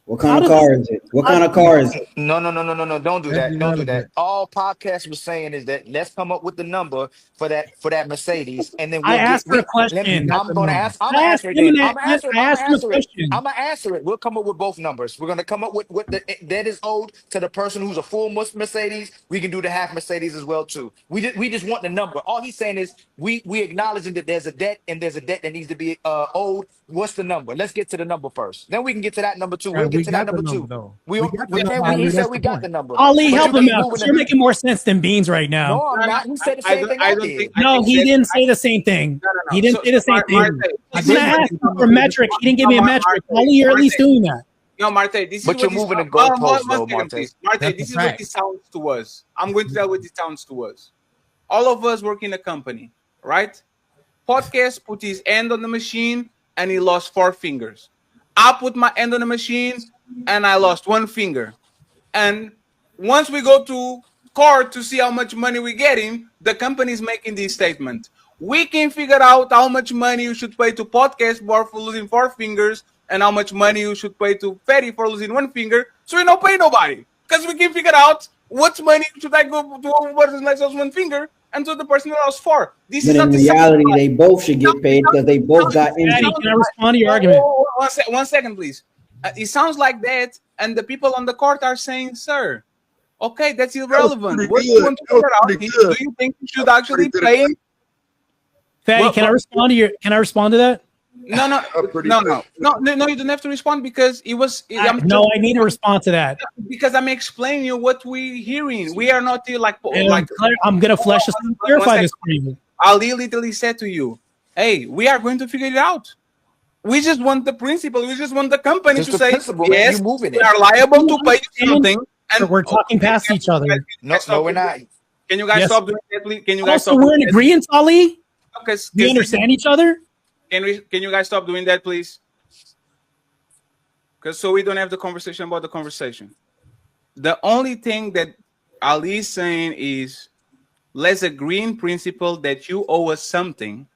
What kind of car is it? What kind of car is it? No. Don't do that. Don't do that. All podcast was saying is that let's come up with the number for that Mercedes, and then I asked her a question. I'm gonna answer it. We'll come up with both numbers. We're gonna come up with what that is owed to the person who's a full Mercedes. We can do the half Mercedes as well too. We just want the number. All he's saying is we acknowledging that there's a debt and there's a debt that needs to be owed. What's the number? Let's get to the number first. Then we can get to that number two. We'll get to that number two. We said we got the number. Ali, help him out. You're making more sense than Beans right now. No, I'm not. He said the same thing I did. No, he didn't say the same thing. He didn't say the same thing. I was asked for a metric. He didn't give me a metric. Ali, you're at least doing that. No, Martae, this is but you're moving the goalposts, though, Martae. Martae, this is what this sounds to us. I'm going to tell what this sounds to us. All of us work in a company, right? Podcast put his hand on the machine and he lost 4 fingers. I put my hand on the machine and I lost 1 finger. And once we go to court to see how much money we're getting, the company is making this statement. We can figure out how much money you should pay to Podcast Bar for losing 4 fingers and how much money you should pay to Fatty for losing 1 finger, so we don't pay nobody. Because we can figure out what money should I go to one person that lost 1 finger and to the person that lost 4. This but is in reality, they both should get paid because they both got injured. Can I respond to your argument? One second, please. It sounds like that, and the people on the court are saying, sir, okay, that's irrelevant. What do you want to figure out? Do you think you should actually pay him? Fatty, can I respond to that? No, you don't have to respond because it was. I need to respond to that because I'm explaining you what we're hearing. We are not here like I'm gonna flesh this and clarify this for you. Ali literally said to you, "Hey, we are going to figure it out. We just want the principle. We just want the company to say yes, we are liable to pay something." And we're talking past each other. No, we're not. Can you guys stop doing that, please? Can you guys stop? We're in agreement, Ali. Okay, we understand each other. Can you guys stop doing that, please? Because so we don't have the conversation about the conversation. The only thing that Ali is saying is, let's agree in principle that you owe us something,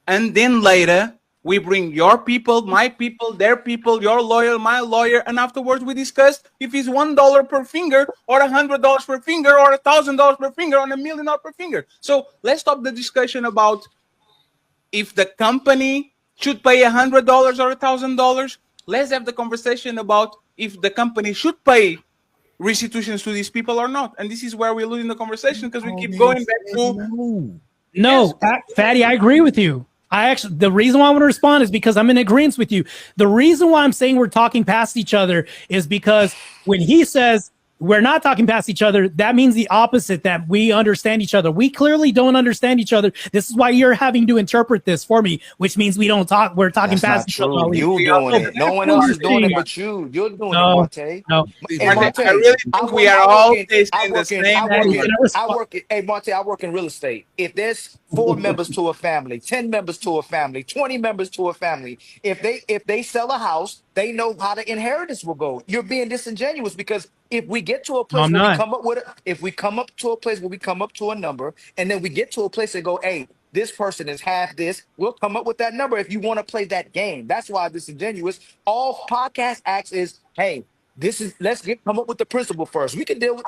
and then later we bring your people, my people, their people, your lawyer, my lawyer, and afterwards we discuss if it's $1 per finger or $100 per finger or $1,000 per finger or $1 million per finger. So let's stop the discussion about if the company should pay $100 or $1,000. Let's have the conversation about if the company should pay restitutions to these people or not. And this is where we're losing the conversation because we keep going back to Fatty, I agree with you. The reason why I want to respond is because I'm in agreement with you. The reason why I'm saying we're talking past each other is because when he says we're not talking past each other, that means the opposite, that we understand each other. We clearly don't understand each other. This is why you're having to interpret this for me, which means we don't talk. We're talking past each other. You doing it. No one else is doing it but you. You're doing it, Martae. No. Martae, I really think we are all facing the same. Martae, I work in real estate. If there's 4 members to a family, 10 members to a family, 20 members to a family, if they sell a house, they know how the inheritance will go. You're being disingenuous because if we get to a place where we come up with if we come up to a place where we come up to a number and then we get to a place and go, hey, this person is half this, we'll come up with that number if you want to play that game. That's why disingenuous. All podcast acts is, hey, let's come up with the principle first. We're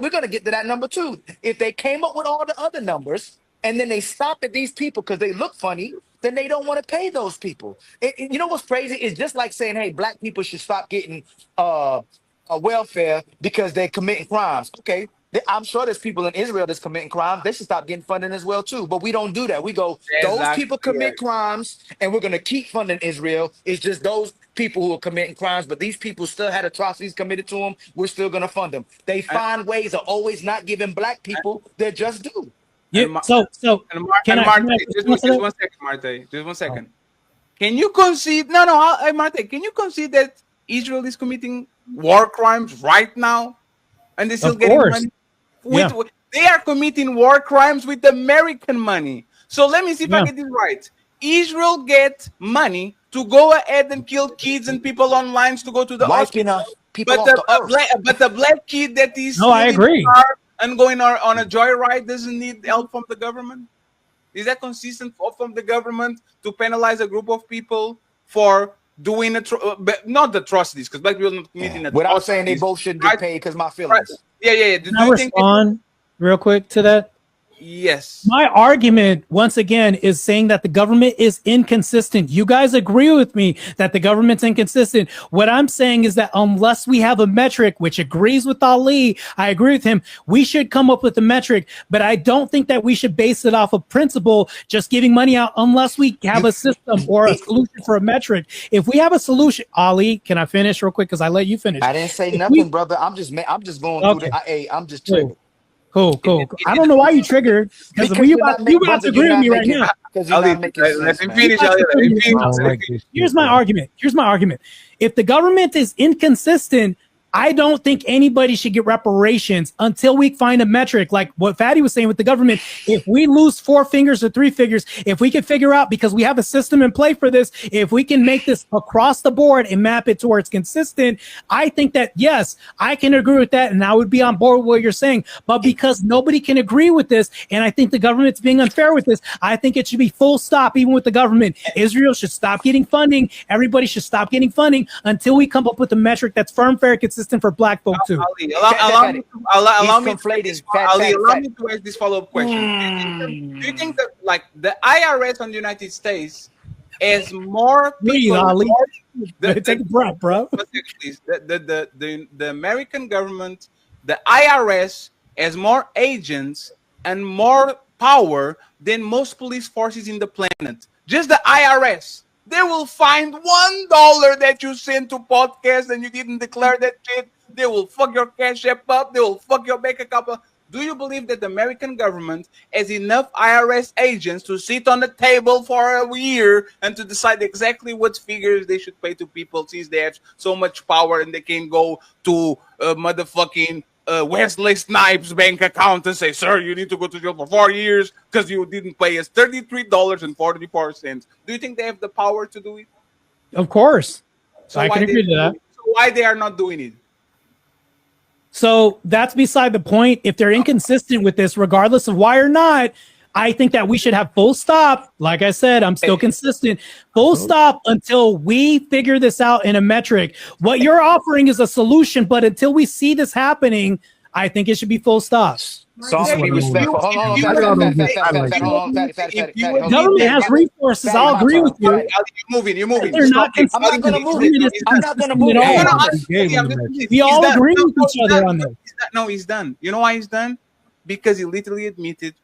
gonna get to that number too. If they came up with all the other numbers and then they stop at these people because they look funny, then they don't want to pay those people. You know what's crazy? It's just like saying, hey, black people should stop getting a welfare because they're committing crimes. Okay, I'm sure there's people in Israel that's committing crimes. They should stop getting funding as well too. But we don't do that. We go, those people commit crimes, and we're gonna keep funding Israel. It's just those people who are committing crimes, but these people still had atrocities committed to them. We're still gonna fund them. They find ways of always not giving black people their just due. Yeah. Just one second, Martae. Just 1 second. Can you concede? Martae, can you concede that Israel is committing war crimes right now, and they're still getting money? they are committing war crimes with American money. So let me see if I get this right. Israel get money to go ahead and kill kids and people online to go to the wiping hospital. people But off the earth. but the black kid that is No, I stealing agree. a car and going on a joyride doesn't need help from the government. Is that consistent from the government to penalize a group of people for doing not atrocities, because black people are not committing atrocities. Without saying they both shouldn't get paid because my feelings. Yeah. Can I respond real quick to that? Yes. My argument, once again, is saying that the government is inconsistent. You guys agree with me that the government's inconsistent. What I'm saying is that unless we have a metric, which agrees with Ali, I agree with him, we should come up with a metric, but I don't think that we should base it off of principle, just giving money out, unless we have a system or a solution for a metric. If we have a solution, Ali, can I finish real quick? Because I let you finish. I didn't say nothing, brother. I'm just going through the. I'm just triggered. Cool. I don't know why you triggered, because you about to agree with me right now. Because you're not making sense, man. Here's my argument. If the government is inconsistent, I don't think anybody should get reparations until we find a metric, like what Fatty was saying with the government. If we lose 4 fingers or 3 fingers, if we can figure out, because we have a system in play for this, if we can make this across the board and map it to where it's consistent, I think that, yes, I can agree with that, and I would be on board with what you're saying. But because nobody can agree with this, and I think the government's being unfair with this, I think it should be full stop, even with the government. Israel should stop getting funding. Everybody should stop getting funding until we come up with a metric that's firm, fair, consistent for black folk too. Allow me to ask this follow-up question. Do you think that, like, the IRS on the United States is more people? Take a breath, bro. The American government, the IRS, has more agents and more power than most police forces in the planet. Just the IRS. They will find $1 that you sent to podcast and you didn't declare that shit. They will fuck your cash app up. They will fuck your bank account up. Do you believe that the American government has enough IRS agents to sit on the table for a year and to decide exactly what figures they should pay to people, since they have so much power and they can go to motherfucking Wesley Snipes' bank account and say, sir, you need to go to jail for 4 years because you didn't pay us $33.44. Do you think they have the power to do it? Of course. So I can agree to that. So why they are not doing it? So that's beside the point. If they're inconsistent with this, regardless of why or not, I think that we should have full stop. Like I said, I'm still consistent. Full stop until we figure this out in a metric. What you're offering is a solution, but until we see this happening, I think it should be full stop. So I'm gonna be respectful. Hold on, government has resources. I'll agree with you. You're moving. They're not I'm not gonna move it. I'm not gonna move it. We all agree with each other on this. No, he's done. You know why he's done? Because he literally admitted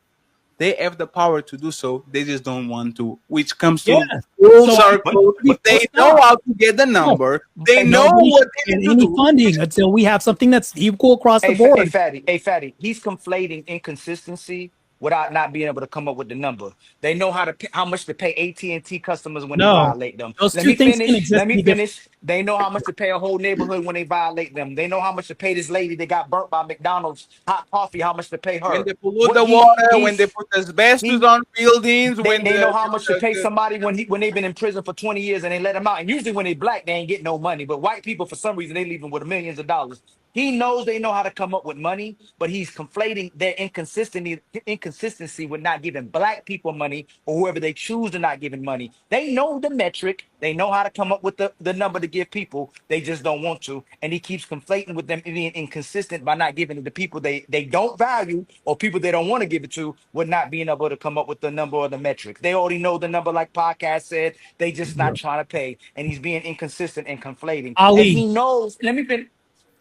they have the power to do so. They just don't want to, which comes to rules are code. They know how to get the number. They know what they need to do. Funding until we have something that's equal across the board. Hey, Fatty, he's conflating inconsistency without not being able to come up with the number. They know how much to pay AT&T customers when they violate them. Let me finish. They know how much to pay a whole neighborhood when they violate them. They know how much to pay this lady that got burnt by McDonald's hot coffee, how much to pay her. When they pollute the water, when they put asbestos on buildings, when they know how much to pay somebody when they've been in prison for 20 years and they let them out. And usually when they black, they ain't get no money. But white people, for some reason, they leave them with millions of dollars. He knows they know how to come up with money, but he's conflating their inconsistency with not giving black people money or whoever they choose to not giving money. They know the metric. They know how to come up with the number to give people. They just don't want to. And he keeps conflating with them being inconsistent by not giving it to people they don't value or people they don't want to give it to, with not being able to come up with the number or the metric. They already know the number, like Podcast said. They just not trying to pay. And he's being inconsistent and conflating. Ali. And he knows, let me finish.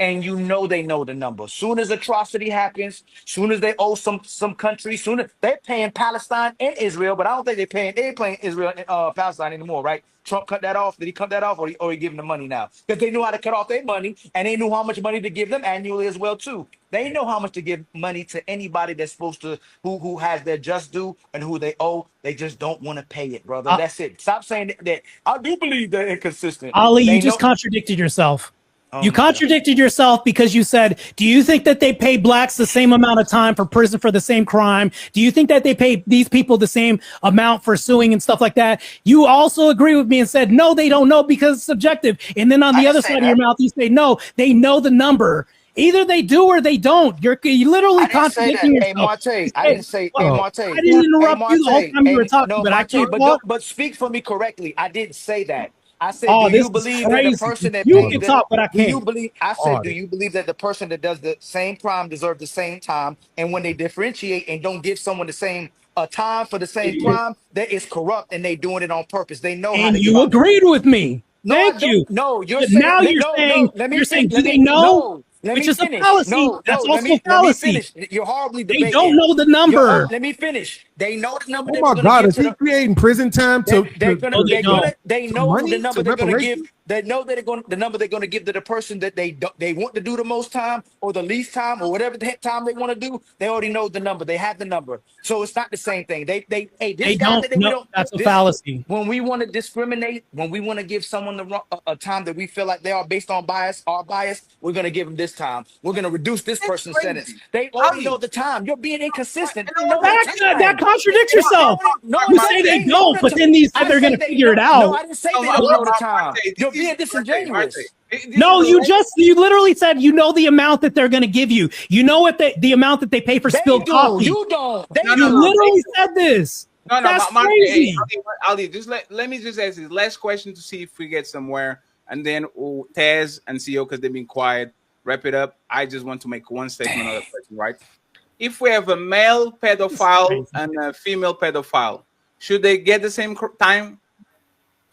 And you know they know the number. Soon as atrocity happens, soon as they owe some country, soon as they're paying Palestine and Israel, but I don't think they ain't paying Israel and Palestine anymore, right? Trump cut that off. Did he cut that off, or he giving them money now? Because they knew how to cut off their money, and they knew how much money to give them annually as well too. They know how much to give money to anybody that's supposed to, who has their just due and who they owe. They just don't want to pay it, brother. That's it. Stop saying that. I do believe they're inconsistent. Ali, you just contradicted yourself. You contradicted yourself because you said, do you think that they pay blacks the same amount of time for prison for the same crime? Do you think that they pay these people the same amount for suing and stuff like that? You also agree with me and said, no, they don't know because it's subjective. And then on the other side of your mouth, you say, no, they know the number. Either they do or they don't. You're literally contradicting yourself. Hey, Martae, I didn't say. Hey, Martae, I didn't interrupt you the whole time you were talking, no, but I Martae, can't talk. but speak for me correctly. I didn't say that. I said, Oh, do you this is believe that the crazy. person that You paid can the, talk, but I do you can't. believe? I said, do you believe that the person that does the same crime deserves the same time? And when they differentiate and don't give someone the same time for the same crime, that is corrupt and they doing it on purpose. They know how And to give you out. agreed with me. No, Thank I don't. you. No, you're But saying now you're no, saying no. Let me you're saying, finish. do they know? No, let Which me is a finish. fallacy. No, That's let also a me fallacy. finish. You're horribly They debating. don't know the number. Let me finish. They know the number Oh they're my going to God, give is to he the. creating prison time to They to know money, the number to they're going to give. reparation? They know that they're going the number they're going to give to the person that they want to do the most time or the least time or whatever the heck time they want to do. They already know the number. They have the number, so it's not the same thing. Hey, this They guy don't that we know. don't. That's a This fallacy. when we want to discriminate, when we want to give someone the wrong, a time that we feel like they are based on bias, our bias, we're going to give them this time. We're going to reduce this person's sentence. They already know the time. You're being inconsistent. They know the time. That contradicts yourself. No, You it say doesn't. they Know don't, the but time. then you said I they're going say to they figure it know. out. No, I didn't say they don't know the time. You're being disingenuous. No, you literally said you know the amount that they're going to give you. You know what the amount that they pay for spilled coffee. You don't. You literally said this. That's crazy. Ali, just let me just ask this last question to see if we get somewhere, and then Taz and CEO, because they've been quiet, wrap it up. I just want to make one statement on the question, right? If we have a male pedophile and a female pedophile, should they get the same time?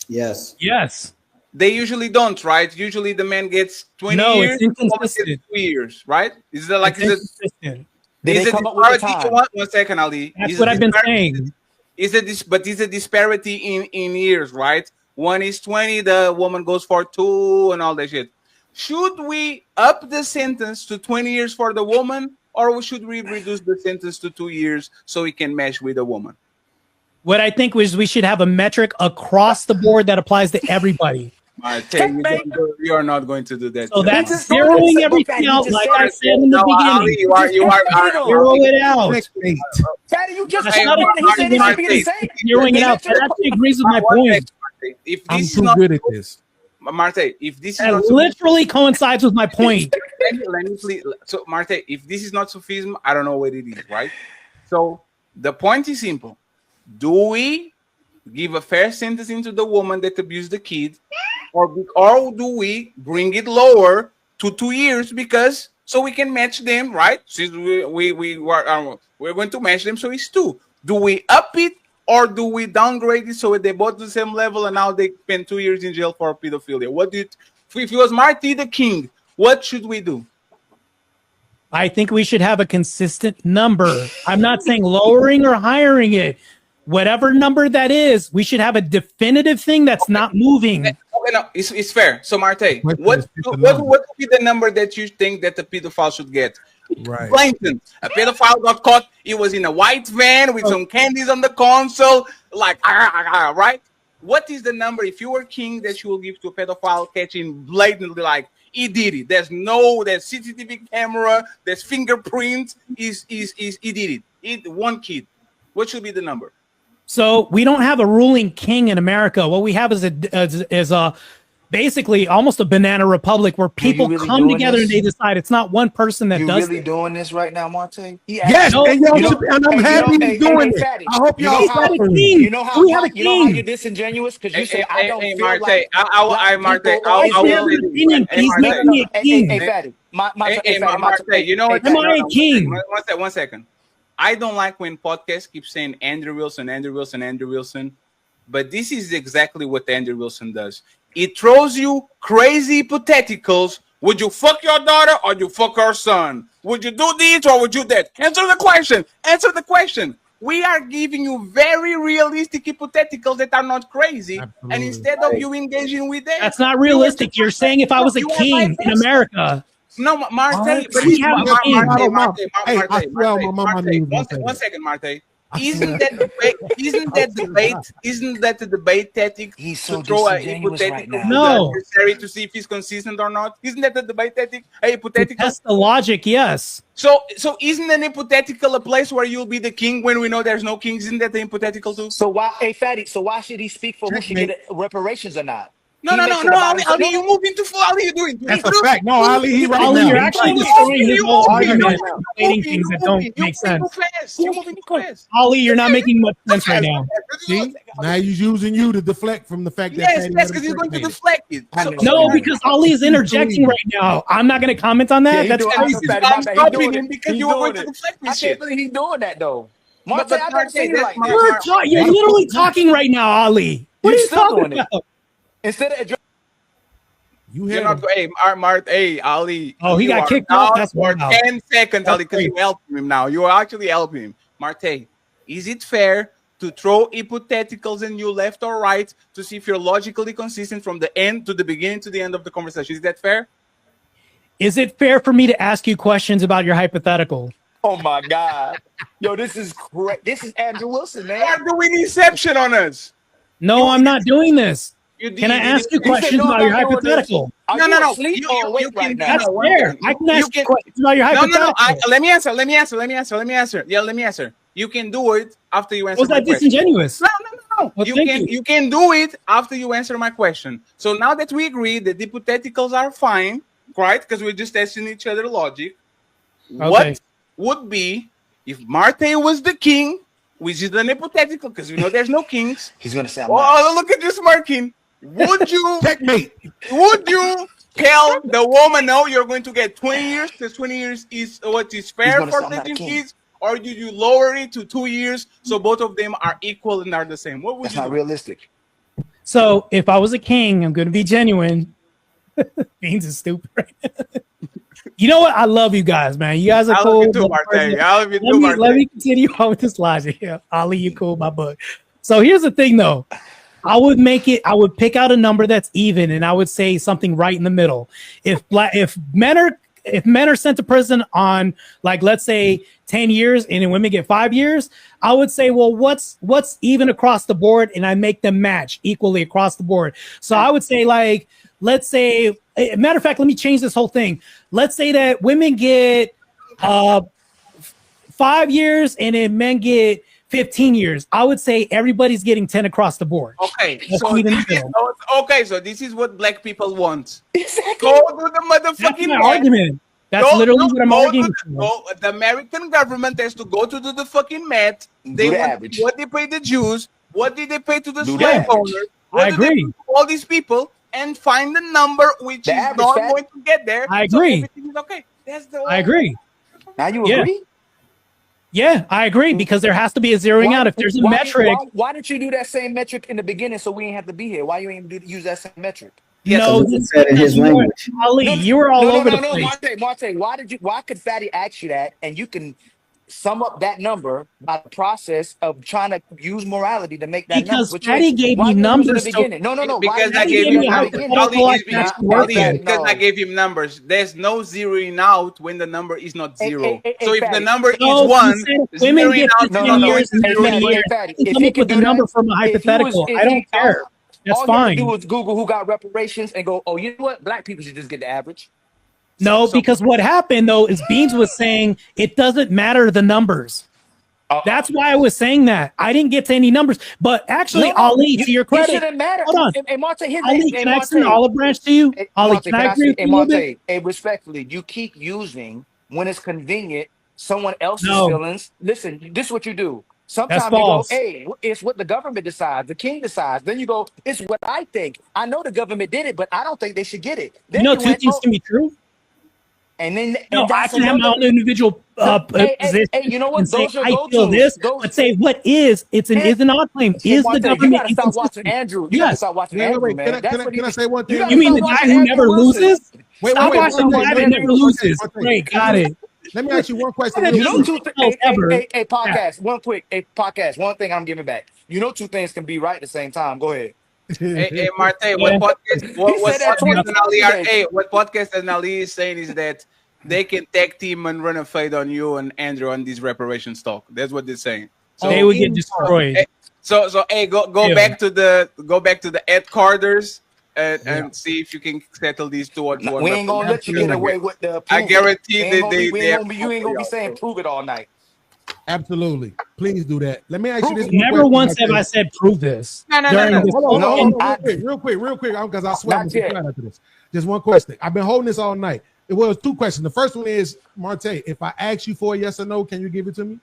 Yes. Yes. They usually don't, right? Usually the man gets 20 years, it's the woman inconsistent. gets 2 years, right? Is that like inconsistent. Is it come up with the disparity? time? One second, Ali. That's what I've been saying. Is a disparity in years, right? One is 20, the woman goes for 2 and all that shit. Should we up the sentence to 20 years for the woman, or should we reduce the sentence to 2 years so we can mesh with the woman? What I think was we should have a metric across the board that applies to everybody. Martae, you are not going to do that. So that's zeroing everything out, like I said in the beginning. You are zero it out. Fatty, you just Hey, he said he should be the same. Zeroing it out. That actually agrees with my point. If I'm this too is not good at this. Martae, if this is That not literally coincides with my point. let me please. So, Martae, if this is not sufism, I don't know what it is, right? So the point is simple: do we give a fair sentence to the woman that abused the kid, or do we bring it lower to 2 years because so we can match them, right? Since we're going to match them, so it's 2. Do we up it or do we downgrade it so they both the same level and now they spend 2 years in jail for pedophilia? What do you? If it was Marty the King, what should we do? I think we should have a consistent number. I'm not saying lowering or hiring it. Whatever number that is, we should have a definitive thing that's not moving. Okay, no, it's fair. So, Martae, what would be the number that you think that the pedophile should get? Right. Plankton. A pedophile got caught. He was in a white van with some candies on the console. Like, right? What is the number, if you were king, that you will give to a pedophile catching blatantly like, he did it. There's CCTV camera, there's fingerprints. He did it. One kid. What should be the number? So we don't have a ruling king in America. What we have is a basically almost a banana republic where people really come together this? and they decide. It's not one person that You does really it. doing this right now, Martae? Yes, and I'm happy he's doing it. I hope y'all suffering. You know how you're disingenuous because you say I don't feel Martae, like Martae, He's making me a king. Hey, Fatty. Martae, you know what? Am I a king? One second. I don't like when podcasts keep saying Andrew Wilson, but this is exactly what Andrew Wilson does. It throws you crazy hypotheticals. Would you fuck your daughter or you fuck her son? Would you do this or would you that? Answer the question. We are giving you very realistic hypotheticals that are not crazy. Absolutely. And instead of you engaging with that, that's not realistic. You're saying if I was a king in America. No, Martae. One second, Martae. Isn't that debate? Isn't that debate? Isn't that the debate tactic He's to so throw a disingenuous right hypothetical now. to the No. adversary to see if he's consistent or not? Isn't that the debate tactic? A To hypothetical. test the logic, yes. So isn't an hypothetical a place where you'll be the king when we know there's no kings? Isn't that the hypothetical too? So why, hey Fatty? So why should he speak for who should get reparations or not? No, He no, makes no, it no, about Ali, himself. Ali, you moving too far. Ali, you're doing. That's a fact. No, Ali, he right Ali, now. you're He actually right. destroying his whole argument, You're stating things that don't moving make sense. too fast. You're moving too fast. Ali, you're not making much sense right now. See, now he's using you to deflect from the fact that Yes, Fatty yes, never because he's going to checkmated. deflect it. So, No, because Ali is interjecting right now. I'm not going to comment on that. Yeah, he That's doing, crazy. I'm stopping him doing it. because He you were going doing to it. deflect me I shit. can't believe he's doing that though. But Martae, I never Martae, seen you that's like my- that. You're literally talking right now, Ali. What are You're you still talking doing it. about? Instead of You're not going. Hey, Mart. Hey, Ali. Oh, he you got are kicked off? down That's for wild. 10 seconds, That's Ali, because crazy. you're helping him now. You are actually helping him. Martae, is it fair to throw hypotheticals and you left or right to see if you're logically consistent from the end to the beginning to the end of the conversation? Is that fair? Is it fair for me to ask you questions about your hypothetical? Oh my God. Yo, this is great. This is Andrew Wilson, man. You are doing Inception on us. No, I'm not doing this. You Can I did. ask you You said, questions no, about I'm your not doing this. hypothetical? Are No, you no, no. asleep or awake You right can. now? That's No, one fair. second. I can You ask you questions about your No, hypothetical. no, no. Let me answer. Let me answer. Let me answer. Let me answer. Yeah, let me answer. You can do it after you answer Was my that question. disingenuous? No, no, no. Well, You thank can you. you can do it after you answer my question. So now that we agree that the hypotheticals are fine, right? Because we're just testing each other logic. Okay. What would be if Martae was the king, which is an hypothetical because we know there's no kings. He's gonna say I'm not. Oh, look at this marking. Would you Checkmate. would you tell the woman no, you're going to get 20 years because 20 years is what is fair gonna for say I'm not a taking king. kids? Or do you lower it to 2 years so both of them are equal and are the same? What would That's you not do? realistic. So if I was a king, I'm going to be genuine. Beans is stupid. You know what? I love you guys, man. You guys are I cool. love you too, Martae. I love you too, Let Martae. me continue on with this logic. Yeah, Ali, you cool, my book. So here's the thing, though. I would pick out a number that's even, and I would say something right in the middle. If men are sent to prison on, like, let's say 10 years and then women get 5 years, I would say, well, what's even across the board? And I make them match equally across the board. So I would say, like, let's say, matter of fact, let me change this whole thing. Let's say that women get 5 years and then men get 15 years. I would say everybody's getting 10 across the board. Okay, Let's so meet in the this is, middle. okay, so this is what black people want. Exactly. Go to the That's motherfucking my match. argument. That's literally what I'm arguing for. The American government has to go to the fucking Met. They Do the want average. what they pay the Jews, what did they pay to the Do the slave average. owners, what I do they agree. pay to all these people, and find the number which The is average, not Fat. going to get there. I So agree. everything is okay. That's the I agree. Now you Yeah. agree? Yeah, I agree because there has to be a zeroing out. If there's a metric, Why didn't you do that same metric in the beginning so we ain't have to be here? Why you ain't use that same metric? no, He said in his language. Ali, you were all over the place. Martae, why could Fatty ask you that? And you can sum up that number by the process of trying to use morality to make that Because number. Fatty gave why me you use it in numbers, the so- beginning? No. Because why I you gave use him it in the numbers. beginning? hypothetical I can actually work with. Because I gave him numbers. There's no zeroing out when the number is not zero. So if the Fatty. number No, is 1, you said women zeroing get out 15 years and 20 years. Fatty, You if come he up with could a do number that, from a hypothetical. I don't care. That's all you have to do fine. is Google who got reparations and go, oh, you know what? Black people should just get the average. No, because what happened though is Beans was saying it doesn't matter the numbers. That's why I was saying that. I didn't get to any numbers, but actually, Ali, to your It credit, shouldn't matter. hold on. Hey, Martae, here's Ali, hey, can I extend the Martae. olive branch to you? Hey, Ali, Martae, can I agree see? with you a little bit? Hey, respectfully, you keep using when it's convenient someone else's No. feelings. Listen, this is what you do. Sometimes you go, false. hey, it's what the government decides, the king decides. Then you go, it's what I think. I know the government did it, but I don't think they should get it. Then You know, you two went, things oh, can be true. and then No, and I that's can have my another. own individual Hey, position you know and what? say Those are I feel go-tos. this, Those. but say what is it's an is an odd claim. Hey, Is the Martae, you government gotta stop watching inconsistent? Andrew. You gotta Yes. stop watching Wait. Andrew, Can man. That's what I say one thing? You You mean the stop guy watching who Andrew never Wilson. loses? Wait. Stop watching the guy that never loses. Great, got it. Let me ask you one question. You know, Hey, podcast. One quick. Hey, podcast. One thing I'm giving back. You know, two things can be right at the same time. Go ahead. Hey, Martae, what podcast and Ali is saying is that they can tag team and run a fade on you and Andrew on these reparations talk. That's what they're saying. So they would get destroyed. So hey, go back to the Ed Carters and see if you can settle these 2-1. We ain't gonna let you get away with the. I guarantee you ain't gonna be saying prove it all night. Absolutely. Please do that. Let me ask you this. Never once have I said prove this. No. Hold on, real quick, because I swear I'm going after this. Just one question. I've been holding this all night. It was two questions. The first one is, Martae, if I ask you for a yes or no, can you give it to me?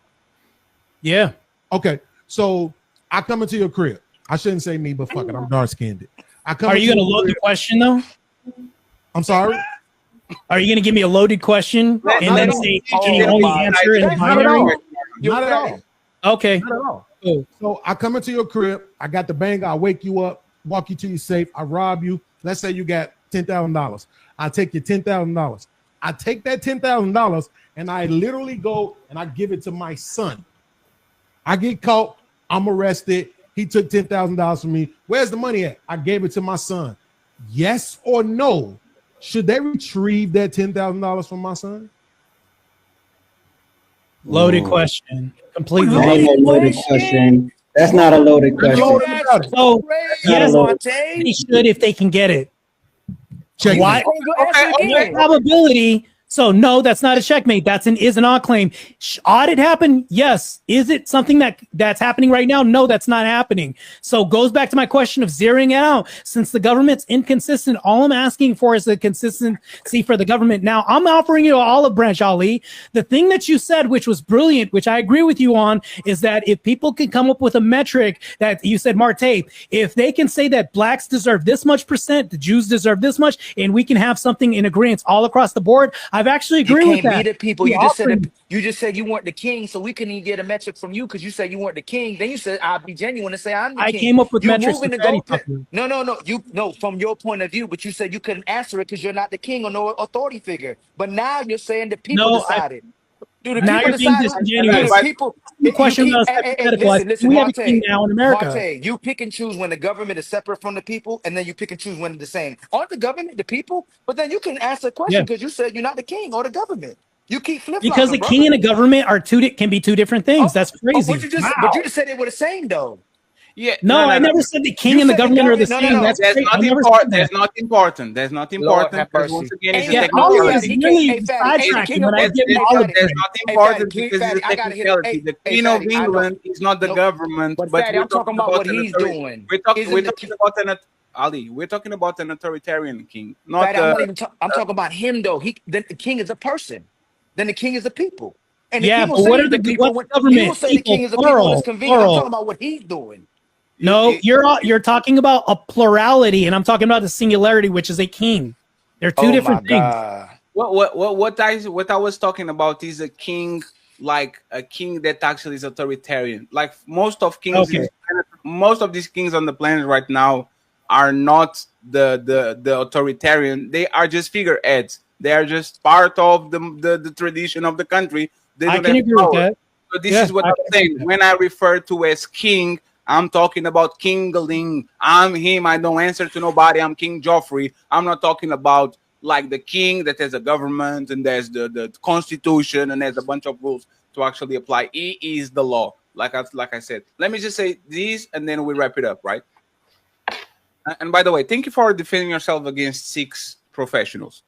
Yeah. Okay. So I come into your crib. I shouldn't say me, but fuck it, I'm dark skinned. Are you going to load the question though? I'm sorry. Are you going to give me a loaded question and then say can you only answer in binary? Not at all. Okay. Not at all. So I come into your crib. I got the bang. I wake you up, walk you to your safe. I rob you. Let's say you got $10,000. I take your $10,000. I take that $10,000 and I literally go and I give it to my son. I get caught. I'm arrested. He took $10,000 from me. Where's the money at? I gave it to my son. Yes or no? Should they retrieve that $10,000 from my son? Loaded question. Completely loaded question. That's not a loaded question. So yes, they should if they can get it. Check. Why? Okay. Probability. So no, that's not a checkmate. Is an odd claim. Audit happened? Yes. Is it something that's happening right now? No, that's not happening. So goes back to my question of zeroing it out. Since the government's inconsistent, all I'm asking for is the consistency for the government. Now I'm offering you an olive branch, Ali. The thing that you said, which was brilliant, which I agree with you on, is that if people can come up with a metric that you said, Martae, if they can say that blacks deserve this much percent, the Jews deserve this much, and we can have something in agreement all across the board, I've actually agreed with that. You can't be the people. You just said you weren't the king, so we couldn't even get a metric from you because you said you weren't the king. Then you said I'll be genuine and say I'm the king. I came up with metrics. No, from your point of view, but you said you couldn't answer it because you're not the king or no authority figure. But now you're saying the people decided. Now you're being disingenuous. The question was hypothetical. Listen, we have a king now in America. Martae, you pick and choose when the government is separate from the people, and then you pick and choose when they're the same. Aren't the government the people? But then you can answer a question because you said you're not the king or the government. You keep flip-flopping. Because the king and the government are can be two different things. That's crazy. But you just said they were the same, though. Yeah. No, I never said the king and the government are the same. That's not important. That's not important. That's not important. Once again, it's a technicality. That's not important because it's a technicality. The Queen of England is not the government, but I'm talking about what he's doing. We're talking about Ali. We're talking about an authoritarian king. Not. I'm talking about him though. The king is a person. Then the king is the people. And the king will say the people. He will say the king is the people. It's convenient. I'm talking about what he's doing. No, you're talking about a plurality, and I'm talking about the singularity, which is a king. They're two different things. What I was talking about is a king, like a king that actually is authoritarian. Like most of kings, most of these kings on the planet right now are not the authoritarian. They are just figureheads. They are just part of the tradition of the country. They don't have power. So this is what I'm saying. When I refer to as king, I'm talking about Kingling. I'm him. I don't answer to nobody. I'm King Joffrey. I'm not talking about like the king that has a government and there's the constitution and there's a bunch of rules to actually apply. He is the law. Like I said. Let me just say these and then we wrap it up, right? And by the way, thank you for defending yourself against 6 professionals.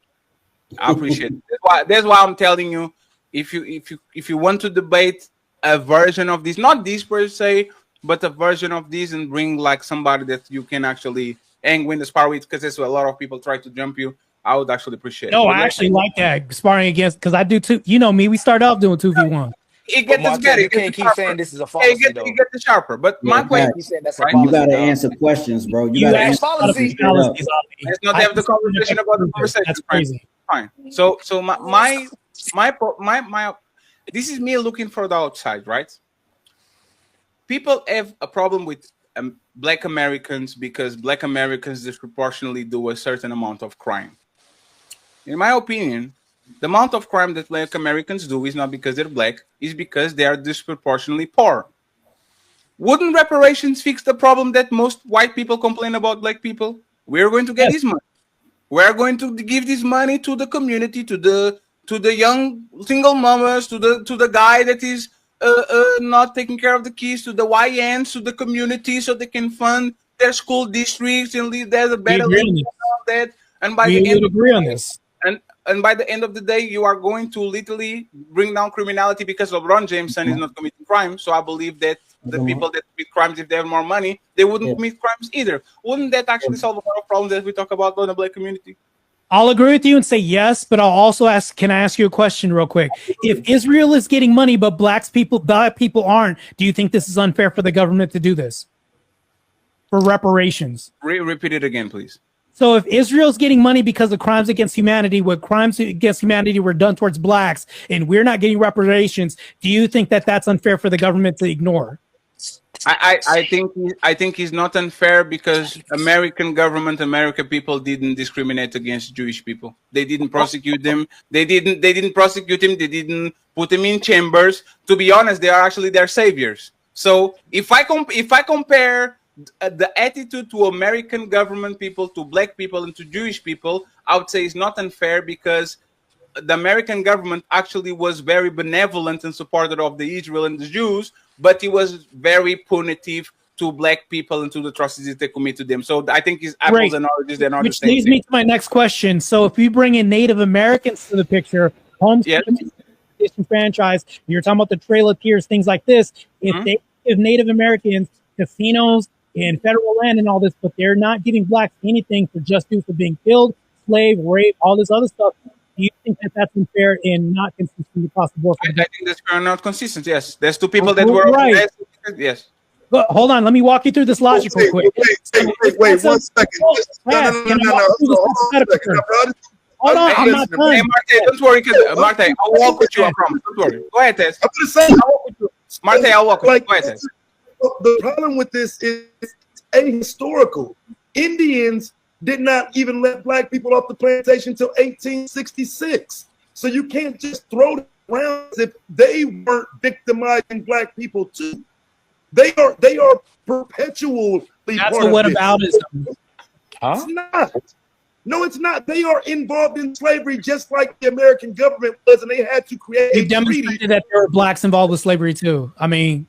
I appreciate it. That's why I'm telling you, if you want to debate a version of this, not this per se, but a version of this, and bring like somebody that you can actually win the spar with, because there's a lot of people try to jump you. I would actually appreciate it. No, I actually like that sparring against, because I do too. You know me, we started off doing 2v1. It gets better. You can't keep saying this is a fallacy. It gets sharper. But my question, you got to answer questions, bro. You got to answer fallacy. Let's not have the conversation about the conversation. That's crazy. Fine. So my this is me looking for the outside, right? People have a problem with Black Americans because Black Americans disproportionately do a certain amount of crime. In my opinion, the amount of crime that Black Americans do is not because they're Black, it's because they are disproportionately poor. Wouldn't reparations fix the problem that most white people complain about Black people? We're going to get this money. We're going to give this money to the community, to the young single mamas, to the guy that is not taking care of the kids, to the YNs, to the community, so they can fund their school districts and leave there's a better living and all that. And by We the end would of the agree on day, this. and by the end of the day, you are going to literally bring down criminality because LeBron Jameson is not committing crime. So I believe that the people that commit crimes, if they have more money, they wouldn't commit crimes either. Wouldn't that actually solve a lot of problems that we talk about in the black community? I'll agree with you and say yes, but I'll also ask, can I ask you a question real quick? If Israel is getting money, but black people aren't, do you think this is unfair for the government to do this? For reparations? Repeat it again, please. So if Israel's getting money because of crimes against humanity, what crimes against humanity were done towards blacks, and we're not getting reparations, do you think that that's unfair for the government to ignore? I think it's not unfair because American government, American people didn't discriminate against Jewish people. They didn't prosecute them. They didn't prosecute him. They didn't put him in chambers. To be honest, they are actually their saviors. So if I compare the attitude to American government people, to black people, and to Jewish people, I would say it's not unfair because the American government actually was very benevolent and supporter of the Israel and the Jews, but he was very punitive to black people and to the atrocities they commit to them. So I think it's apples and oranges. They're not the same. Which leads me to my next question. So if we bring in Native Americans to the picture, homes franchise, you're talking about the Trail of Tears, things like this. If they give Native Americans casinos and federal land and all this, but they're not giving blacks anything for just due for being killed, slave, rape, all this other stuff, do you think that that's unfair and not consistent across the board? I think that's not consistent. Yes, there's two people that were right. Yes. But hold on, let me walk you through this logic real quick. Wait, 1 second. No. Hold on, I'm not done. Hey, Martae, don't worry, Martae, I'll walk with you, I promise. Don't worry. Go ahead, Tess. I'm just saying. I'll walk with you. Martae, I'll walk with you. Go ahead, Tess. The problem with this is ahistorical. Indians did not even let black people off the plantation until 1866. So you can't just throw them around as if they weren't victimizing black people too. They are perpetually That's part what of about this. It's not. No, it's not. They are involved in slavery just like the American government was, and they had to create We've a demonstrated treaty. that there are blacks involved with slavery too. I mean,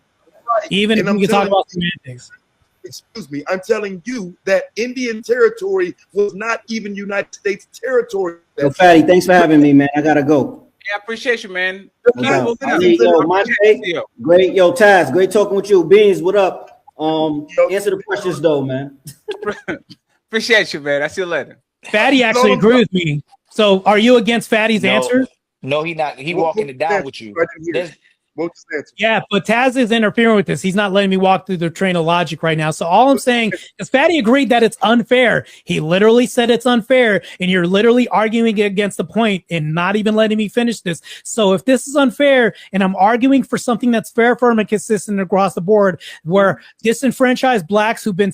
even if we can talk about semantics. Excuse me, I'm telling you that Indian territory was not even United States territory. Yo, Fatty, thanks for having me, man. I gotta go. Yeah, I appreciate you, man. Yo, Martae, great. Yo, Taz, great talking with you. Beans, what up? Answer the questions though, man. Appreciate you, man. I see you later. Fatty actually agreed with me. So are you against Fatty's answer? No, he not. He walking it down with you. Yeah, but Taz is interfering with this. He's not letting me walk through the train of logic right now. So all I'm saying is Fatty agreed that it's unfair. He literally said it's unfair, and you're literally arguing against the point and not even letting me finish this. So if this is unfair and I'm arguing for something that's fair, firm, and consistent across the board, where disenfranchised blacks who've been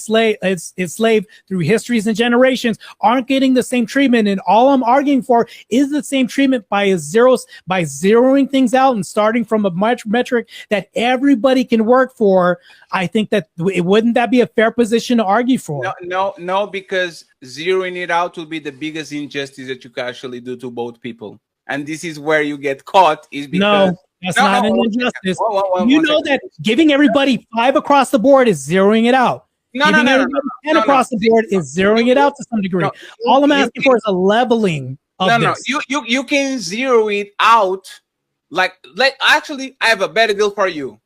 enslaved through histories and generations aren't getting the same treatment, and all I'm arguing for is the same treatment by zeroing things out and starting from a metric that everybody can work for, I think that wouldn't that be a fair position to argue for? No, because zeroing it out will be the biggest injustice that you can actually do to both people, and this is where you get caught. Is because that's not an injustice. You know that giving everybody 5 across the board is zeroing it out. Giving everybody 10 across the board is zeroing it out to some degree. All I'm asking for is a leveling of this. You can zero it out. Actually, I have a better deal for you.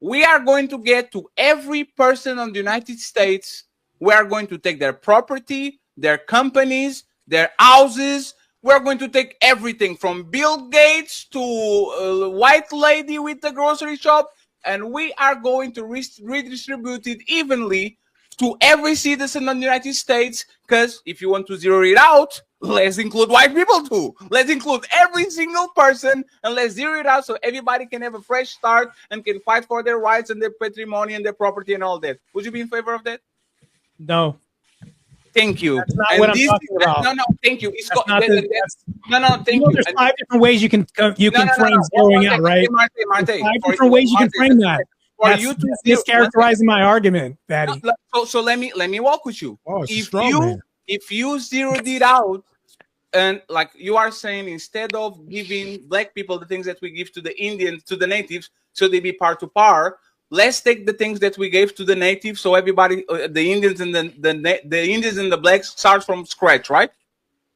We are going to get to every person in the United States. We are going to take their property, their companies, their houses. We're going to take everything from Bill Gates to a white lady with the grocery shop, and we are going to redistribute it evenly to every citizen in the United States. Because if you want to zero it out, let's include white people too. Let's include every single person and let's zero it out so everybody can have a fresh start and can fight for their rights and their patrimony and their property and all that. Would you be in favor of that? No. Thank you. That's not what I'm talking about. No, thank you. It's thank you. There's 5 different ways you can frame zeroing out, right? Martae, 5 different ways you can frame that. For you to mischaracterizing my argument, Fatty. So let me walk with you. Oh, if you zeroed it out, and like you are saying, instead of giving black people the things that we give to the Indians, to the natives, so they be par to par, let's take the things that we gave to the natives, so everybody, the Indians and the Indians and the blacks start from scratch, right?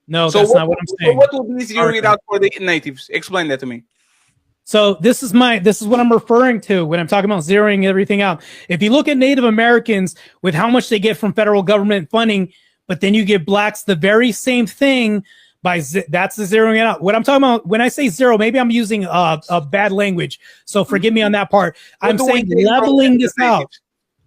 No, So that's not what I'm saying. So what will be zeroed out for the natives? Explain that to me. So this is what I'm referring to when I'm talking about zeroing everything out. If you look at Native Americans with how much they get from federal government funding, but then you give blacks the very same thing that's the zeroing it out. What I'm talking about when I say zero, maybe I'm using a bad language. So forgive me on that part. I'm saying leveling this out.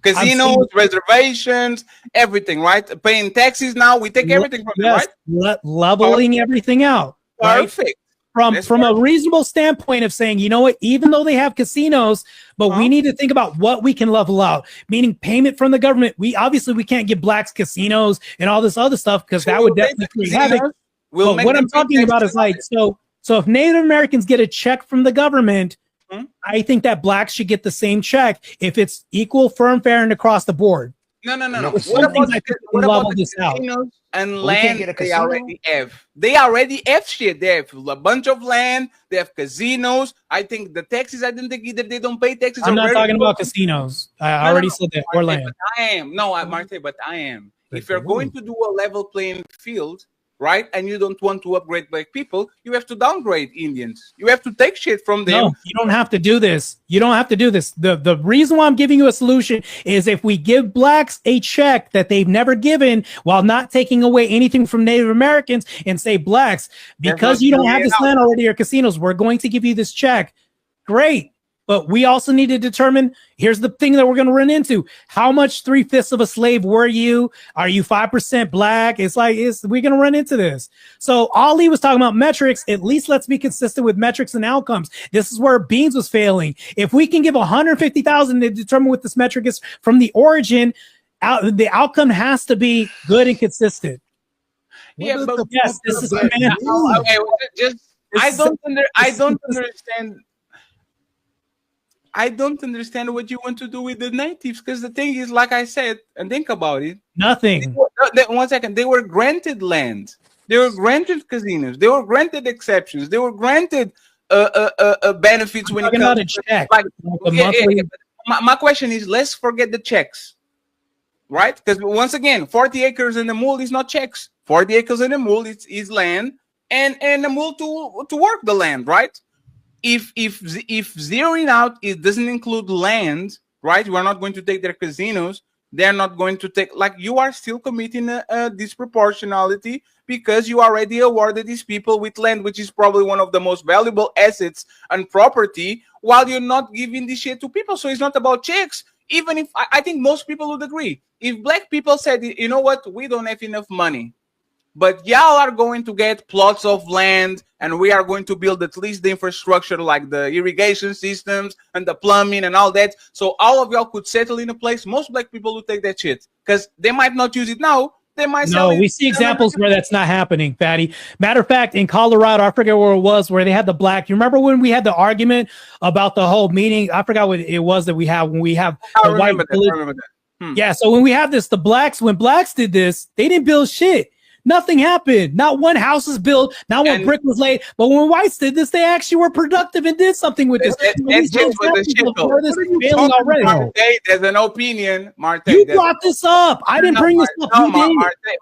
Casinos, reservations, everything, right? Paying taxes now, we take everything from them, right? Leveling everything out. Perfect. Right? From a reasonable standpoint of saying, you know what, even though they have casinos, but we need to think about what we can level out, meaning payment from the government. We can't give blacks casinos and all this other stuff because that would definitely create havoc. But what I'm talking about is like, so if Native Americans get a check from the government, I think that blacks should get the same check if it's equal, firm, fair, and across the board. No. What about the casinos and land they already have? They already have shit. They have a bunch of land. They have casinos. I think the taxes, I didn't think either they don't pay taxes. I'm not talking about casinos. I already said that. Or land. I am. No, Martae, but I am. If you're going to do a level playing field, right, and you don't want to upgrade black people, you have to downgrade Indians. You have to take shit from them. No, you don't have to do this. You don't have to do this. The reason why I'm giving you a solution is if we give blacks a check that they've never given while not taking away anything from Native Americans and say, blacks, because you don't have this land already or casinos, we're going to give you this check. Great. But we also need to determine, here's the thing that we're going to run into. How much 3/5 of a slave were you? Are you 5% black? It's like, we're going to run into this. So Ali was talking about metrics. At least let's be consistent with metrics and outcomes. This is where Beans was failing. If we can give 150,000 to determine what this metric is from the origin, the outcome has to be good and consistent. Yeah, but yes, this is I don't understand what you want to do with the natives, because the thing is, like I said, and think about it. Nothing. 1 second. They were granted land. They were granted casinos. They were granted exceptions. They were granted benefits when it comes to check. My question is, let's forget the checks, right? Because once again, 40 acres in the mule is not checks. 40 acres in the mule is land, and the mule to work the land, right? If zeroing out it doesn't include land, right? We're not going to take their casinos. They're not going to take, like, you are still committing a disproportionality because you already awarded these people with land, which is probably one of the most valuable assets and property, while you're not giving this shit to people. So it's not about checks. Even if I think most people would agree, if black people said, you know what, we don't have enough money, but y'all are going to get plots of land, and we are going to build at least the infrastructure, like the irrigation systems and the plumbing and all that, so all of y'all could settle in a place. Most black people would take that shit because they might not use it now. They might sell it. We see examples where that's not happening, Fatty. Matter of fact, in Colorado, I forget where it was, where they had the black. You remember when we had the argument about the whole meeting? I forgot what it was that we have when we have the white. I remember that. Yeah, so when we have this, when blacks did this, they didn't build shit. Nothing happened. Not one house was built. Not one brick was laid. But when whites did this, they actually were productive and did something with this. There's an opinion, Martae. You brought this up. I didn't bring this up.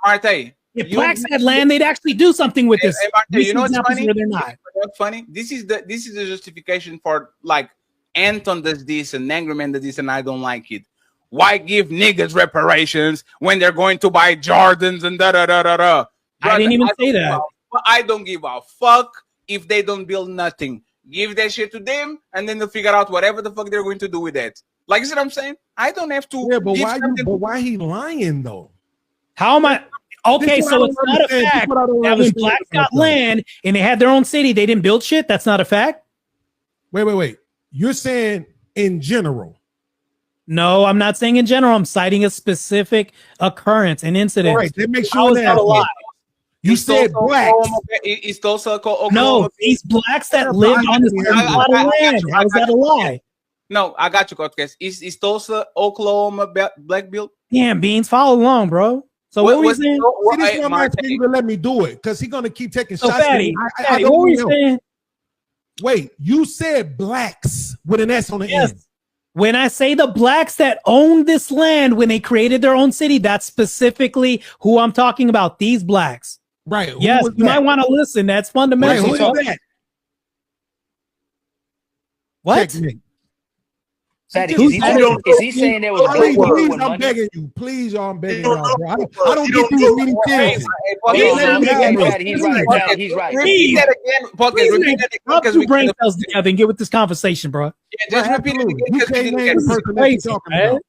Martae. If blacks had land, they'd actually do something with this. Martae, you know what's funny? They're not. What's funny? This is the justification for, like, Anton does this and Angry Man does this, and I don't like it. Why give niggas reparations when they're going to buy Jordans and da-da-da-da-da? I didn't even say that. I don't give a fuck if they don't build nothing. Give that shit to them, and then they'll figure out whatever the fuck they're going to do with that. Like, you see what I'm saying? I don't have to. Yeah, but why he lying, though? How am I? Okay, so it's not a fact that when blacks got land and they had their own city, they didn't build shit? That's not a fact? Wait. You're saying in general. No, I'm not saying in general. I'm citing a specific occurrence, an incident. All right, that makes sure that a lie. You said blacks. It's also Oklahoma. No, these blacks that lived on this lot of land. How is that a lie? No, I got you, Cortez. Is Tulsa, Oklahoma black built? Damn, Beans, follow along, bro. So what were you saying? See, this is why I'm asking you to let me do it, because he's gonna keep taking shots. Fatty, I what were you saying? Wait, you said blacks with an S on the end. When I say the blacks that owned this land when they created their own city, that's specifically who I'm talking about. These blacks. Right. Yes, you might want to listen. That's fundamental. Who is that? What? Fatty, is he saying there was black people Please, with I'm money? begging you. Please, y'all, I'm begging y'all, bro. I don't get through as many things. He's right. Fatty, he's right. Repeat that again. Podcast. Repeat that again. Rub Because two we brain cells together and get with this conversation, bro. Yeah, just repeat it again. You Because we can't didn't name get the it. person that you're talking about.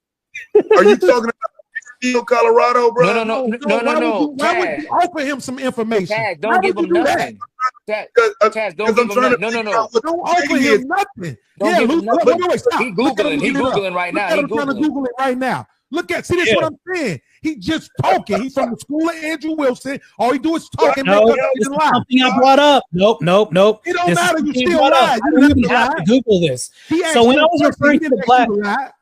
Are you talking about Colorado, bro? No. Why would you offer him some information? Taz, don't give him nothing. Taz, don't give him nothing. No. Don't offer him nothing. Don't Yeah, give him look, nothing. wait, stop. He Googling right now. I'm trying to Google it right now. Look at, see, this is what I'm saying. He just talking. He's from the school of Andrew Wilson. All he do is talk and No, make up this and is lie. something I brought up. Nope. It don't matter. You still lie. I don't even have to Google this. So when I was referring to the black,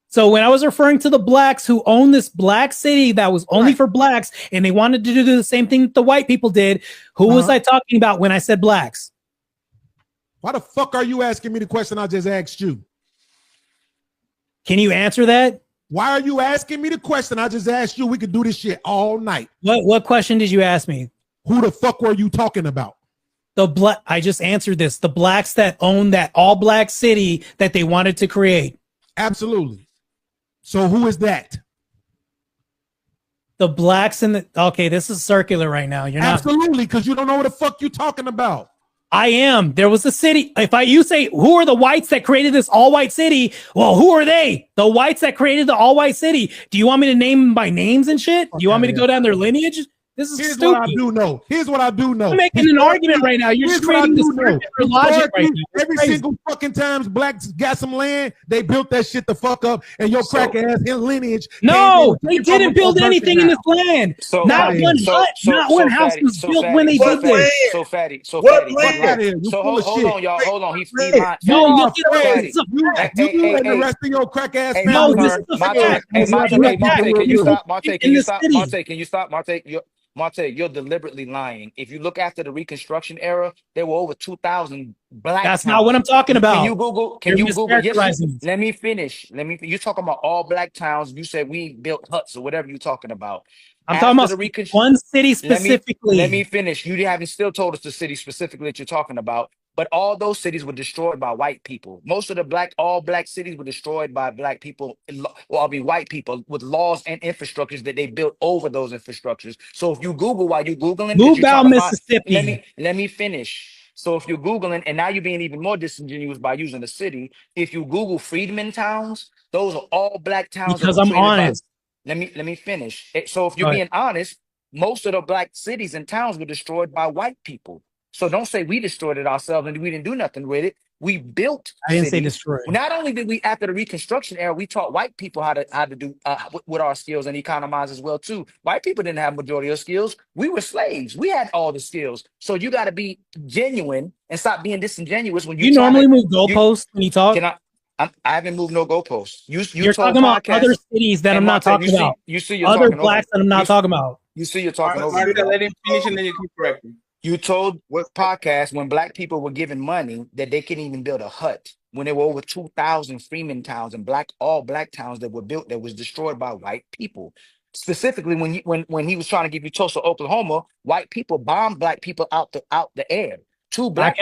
so when I was referring to the blacks who own this black city that was only for blacks, and they wanted to do the same thing that the white people did, who was I talking about when I said blacks? Why the fuck are you asking me the question I just asked you? Can you answer that? Why are you asking me the question I just asked you? We could do this shit all night. What question did you ask me? Who the fuck were you talking about? I just answered this. The blacks that own that all black city that they wanted to create. Absolutely. So who is that? The blacks in the okay, this is circular right now. You're not absolutely because you don't know what the fuck you're talking about. I am. There was a city. If you say who are the whites that created this all white city? Well, who are they? The whites that created the all white city. Do you want me to name them by names and shit? Do you want me to go down their lineage? This is Here's stupid. what I do know. Here's what I do know. You're making an argument right now. You're just creating this circular logic right now. Every single fucking time blacks got some land, they built that shit the fuck up, and your crack ass lineage. No, they didn't build anything in this land. So not one hut, not one house was built when they did this. So fatty. So hold on, y'all. Hold on. He's not. No, look at it. You and the rest of your crack ass. No, this is a fact. Martae, can you stop? Martae, can you stop? Martae, can you stop? Martae, you're deliberately lying. If you look after the Reconstruction era, there were over 2,000 black. That's not what I'm talking about. Can you Google? Yes, let me finish. You're talking about all black towns. You said we built huts or whatever you're talking about. I'm talking about one city specifically. Let me finish. You haven't still told us the city specifically that you're talking about. But all those cities were destroyed by white people. Most of the all black cities were destroyed by black people, white people with laws and infrastructures that they built over those infrastructures. So if you Google while you're Googling, move out Mississippi. Let me finish. So if you're Googling, and now you're being even more disingenuous by using the city, if you Google Freedmen towns, those are all black towns. Because I'm honest. Let me finish. So if you're being honest, most of the black cities and towns were destroyed by white people. So don't say we destroyed it ourselves and we didn't do nothing with it. We built. I didn't say destroy. Not only did we, after the Reconstruction era, we taught white people how to do with our skills and economize as well too. White people didn't have majority of skills. We were slaves. We had all the skills. So you got to be genuine and stop being disingenuous when you normally move goalposts when you talk. I haven't moved no goalposts. You're talking about other cities that I'm not talking about. You see, you're other talking blacks that I'm not talking about. You see, you're talking over. Marta, let him finish and then you keep correcting. You told podcast when black people were given money that they couldn't even build a hut when there were over 2,000 Freeman towns and all black towns that were built that was destroyed by white people. Specifically, when he was trying to give you Tulsa, Oklahoma, white people bombed black people out the air. Two black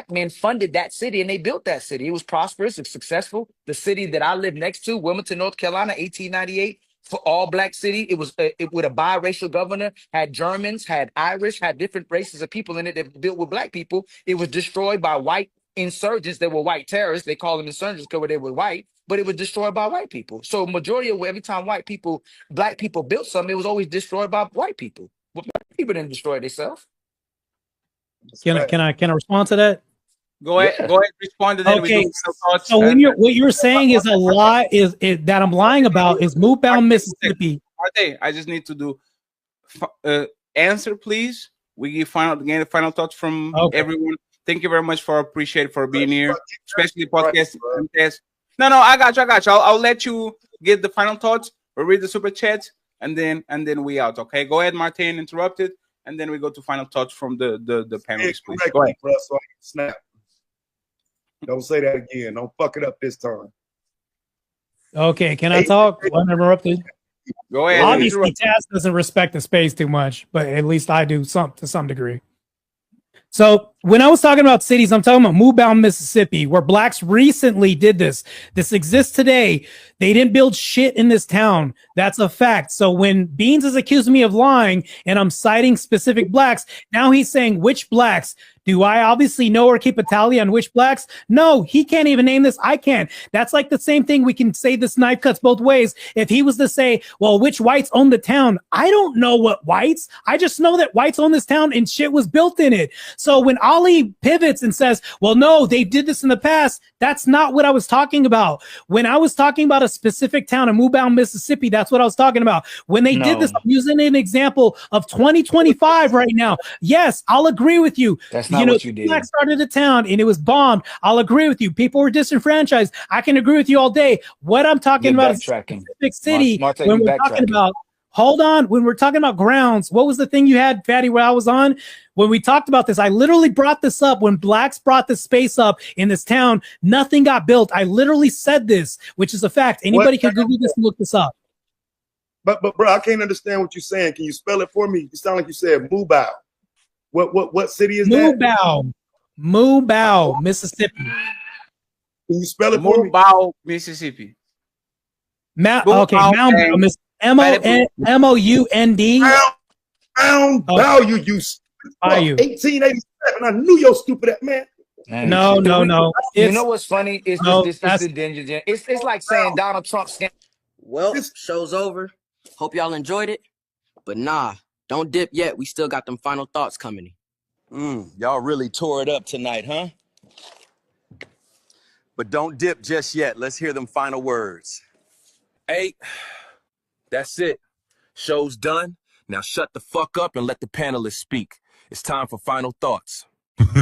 men funded that city and they built that city. It was prosperous and successful. The city that I live next to, Wilmington, North Carolina, 1898. For all black city, it was with a biracial governor, had Germans, had Irish, had different races of people in it that built with black people. It was destroyed by white insurgents that were white terrorists. They call them insurgents because they were white, but it was destroyed by white people. So majority of every time black people built something, it was always destroyed by white people. But black people didn't destroy it themselves. Can I respond to that? Go ahead, respond to that. Okay, so what you're saying is a lie is that I'm lying about is Movebound Mississippi. Martae, I just need to do answer, please. We give final thoughts from everyone. Thank you very much for being here, especially podcast. No, I got you. I'll let you get the final thoughts or read the super chats. and then we out. Okay, go ahead, Martin, interrupted, and then we go to final thoughts from the panelists, please. Go ahead. Bro, so I can snap. Don't say that again. Don't fuck it up this time. Okay, can I talk? I'm interrupted. Go ahead. Obviously, Taz doesn't respect the space too much, but at least I do to some degree. So when I was talking about cities, I'm talking about Movebound, Mississippi, where blacks recently did this. This exists today. They didn't build shit in this town. That's a fact. So when Beans is accusing me of lying and I'm citing specific blacks, now he's saying which blacks. Do I obviously know or keep a tally on which blacks? No, he can't even name this. I can. That's like the same thing. We can say this knife cuts both ways. If he was to say, well, which whites own the town? I don't know what whites. I just know that whites own this town and shit was built in it. So when Ali pivots and says, well, no, they did this in the past, that's not what I was talking about. When I was talking about a specific town in Movebound, Mississippi, that's what I was talking about. When they did this, I'm using an example of 2025 right now. Yes, I'll agree with you. That's not what you did. Black started a town and it was bombed. I'll agree with you. People were disenfranchised. I can agree with you all day. What I'm talking about is a specific city. Martae, when we're talking about, hold on, when we're talking about grounds, what was the thing you had, Fatty, where I was on? When we talked about this, I literally brought this up. When blacks brought this space up in this town, nothing got built. I literally said this, which is a fact. Anybody can Google this and look this up. But bro, I can't understand what you're saying. Can you spell it for me? You sound like you said Mubao. What city is that? Mubao, Mississippi. Can you spell it for me? Mubao, Mississippi. Okay, Mound, M-O-U-N-D. Mound Bayou, you 1887. I knew your stupid ass, man. No. You know what's funny? It's it's like saying Donald Trump. Well, show's over. Hope y'all enjoyed it. But nah, don't dip yet. We still got them final thoughts coming. Y'all really tore it up tonight, huh? But don't dip just yet. Let's hear them final words. Hey, that's it. Show's done. Now shut the fuck up and let the panelists speak. It's time for final thoughts. Hold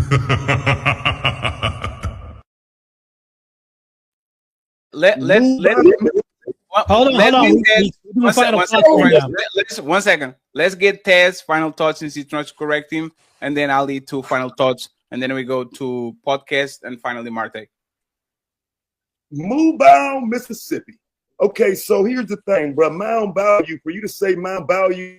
on. 1 second. Let's get Taz's final thoughts since he's trying to correct him, and then I'll lead to final thoughts, and then we go to podcast, and finally Martae. Movebound, Mississippi. Okay, so here's the thing, bro. Mound Bayou, for you to say Mound Bayou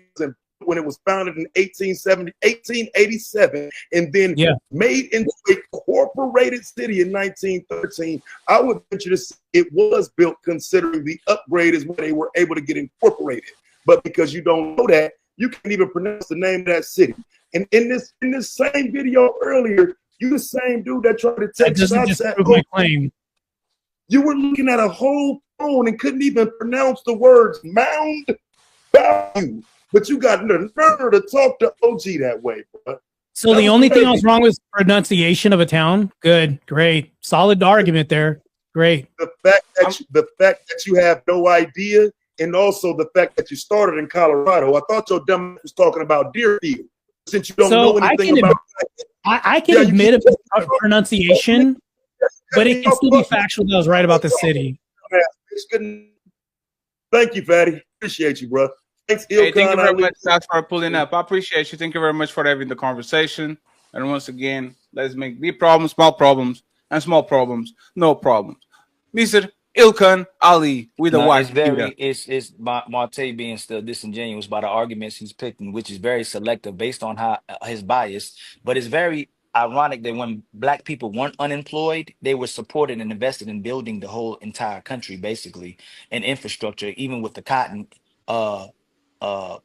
when it was founded in 1887, and then made into a corporated city in 1913, I would venture to say it was built considering the upgrade is when they were able to get incorporated. But because you don't know that, you can't even pronounce the name of that city. And in this same video earlier, you the same dude that tried to take shots at my claim. You were looking at a whole phone and couldn't even pronounce the words Mound Bayou. But you got the nerve to talk to OG that way, bro. So the only thing I was wrong was pronunciation of a town. Good, great, solid argument there. Great. The fact that you have no idea, and also the fact that you started in Colorado. I thought your dumb was talking about Deerfield. Since you don't know anything about I can admit a pronunciation, but it can still be factual that I was right about the city. Thank you, Fatty. Appreciate you, bro. Thanks, hey, thank you very much, Sas, for pulling up. I appreciate you. Thank you very much for having the conversation. And once again, let's make big problems, small problems, and small problems, no problems. Mr. Ilkan Ali with the white. It's Martae being still disingenuous by the arguments he's picking, which is very selective based on how his bias. But it's very ironic that when black people weren't unemployed, they were supported and invested in building the whole entire country, basically, and infrastructure, even with the cotton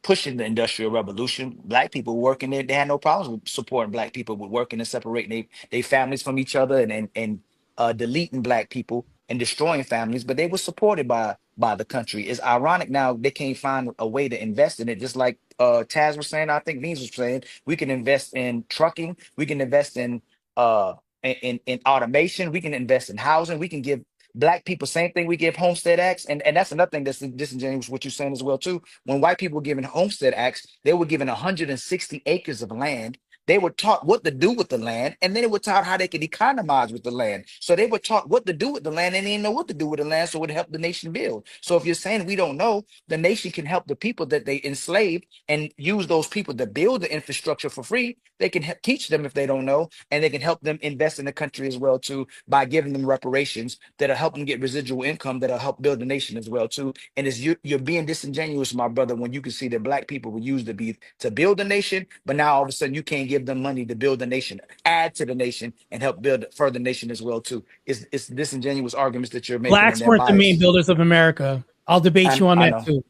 pushing the industrial revolution. Black people working there, they had no problems with supporting black people with working and separating their families from each other and deleting black people and destroying families, but they were supported by the country. It's ironic now they can't find a way to invest in it, just like Taz was saying, I think Beans was saying, we can invest in trucking, we can invest in automation, we can invest in housing, we can give black people same thing we give homestead acts, and that's another thing that's disingenuous what you're saying as well too. When white people were given homestead acts, they were given 160 acres of land they were taught what to do with the land, and then they were taught how they could economize with the land. So they were taught what to do with the land, and they didn't know what to do with the land, so it would help the nation build. So if you're saying we don't know, the nation can help the people that they enslaved and use those people to build the infrastructure for free. They can teach them if they don't know, and they can help them invest in the country as well too by giving them reparations that'll help them get residual income that'll help build the nation as well too. And it's you're being disingenuous, my brother, when you can see that black people were used to build a nation, but now all of a sudden you can't give them money to build the nation, add to the nation, and help build further nation as well too. It's disingenuous arguments that you're making. Blacks weren't the main builders of America. I'll debate you on that too.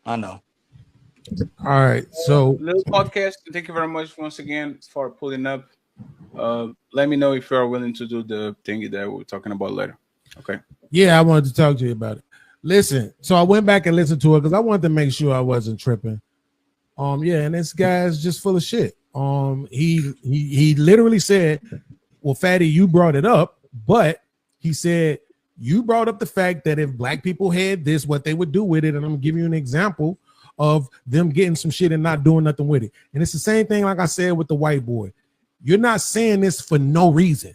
I know. All right, so little podcast. Thank you very much once again for pulling up. Let me know if you are willing to do the thingy that we're talking about later. Okay. Yeah, I wanted to talk to you about it. Listen, so I went back and listened to it because I wanted to make sure I wasn't tripping. Yeah, and this guy's just full of shit. He literally said, "Well, Fatty, you brought it up," but he said you brought up the fact that if black people had this, what they would do with it, and I'm gonna give you an example of them getting some shit and not doing nothing with it. And it's the same thing, like I said, with the white boy. You're not saying this for no reason.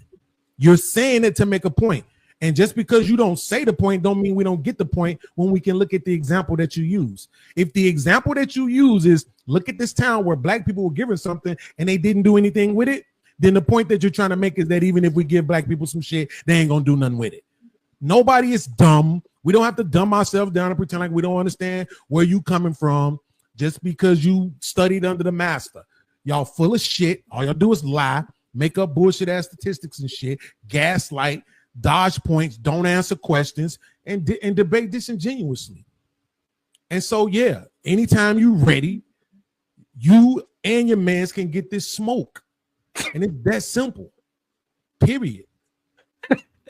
You're saying it to make a point. And just because you don't say the point don't mean we don't get the point when we can look at the example that you use. If the example that you use is look at this town where black people were given something and they didn't do anything with it, then the point that you're trying to make is that even if we give black people some shit, they ain't gonna do nothing with it. Nobody is dumb. We don't have to dumb ourselves down and pretend like we don't understand where you coming from just because you studied under the master. Y'all full of shit. All y'all do is lie, make up bullshit ass statistics and shit, gaslight, dodge points, don't answer questions, and debate disingenuously. And so, yeah, anytime you ready, you and your mans can get this smoke. And it's that simple. Period.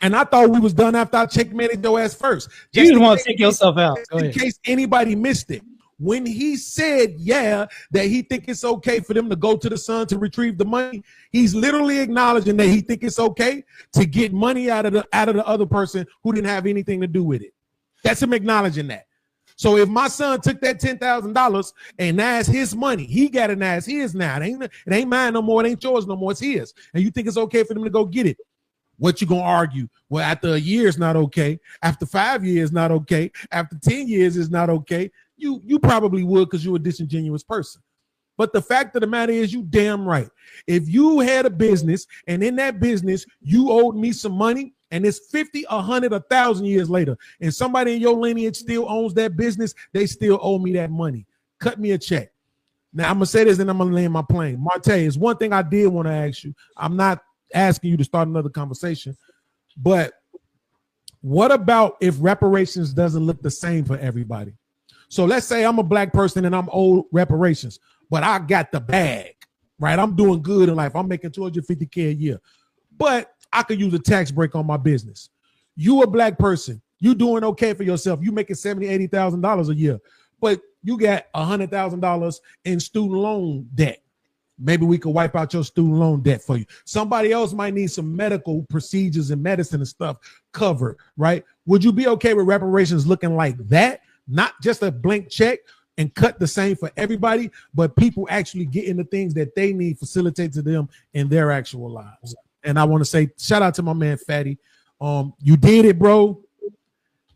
And I thought we was done after I checkmated your ass first. You just want to take yourself out. Go In ahead. case anybody missed it. When he said, yeah, that he think it's okay for them to go to the sun to retrieve the money, he's literally acknowledging that he think it's okay to get money out of the other person who didn't have anything to do with it. That's him acknowledging that. So if my son took that $10,000 and now it's his money, he got it now, it's his now. It ain't mine no more, it ain't yours no more, it's his. And you think it's okay for them to go get it. What you gonna argue? Well, after a year it's not okay. After 5 years, not okay. After 10 years, it's not okay. You probably would because you're a disingenuous person. But the fact of the matter is, you damn right. If you had a business and in that business you owed me some money and it's 50, 100, 1,000 years later, and somebody in your lineage still owns that business, they still owe me that money. Cut me a check. Now I'm gonna say this and I'm gonna land my plane. Martae, is one thing I did want to ask you. I'm not asking you to start another conversation, but what about if reparations doesn't look the same for everybody? So let's say I'm a black person and I'm owed reparations, but I got the bag, right? I'm doing good in life. I'm making $250K a year, but I could use a tax break on my business. You a black person, you doing okay for yourself. You making $70,000, $80,000 a year, but you got $100,000 in student loan debt. Maybe we could wipe out your student loan debt for you. Somebody else might need some medical procedures and medicine and stuff covered, right? Would you be okay with reparations looking like that? Not just a blank check and cut the same for everybody, but people actually getting the things that they need facilitated to them in their actual lives. And I want to say shout out to my man Fatty. You did it, bro.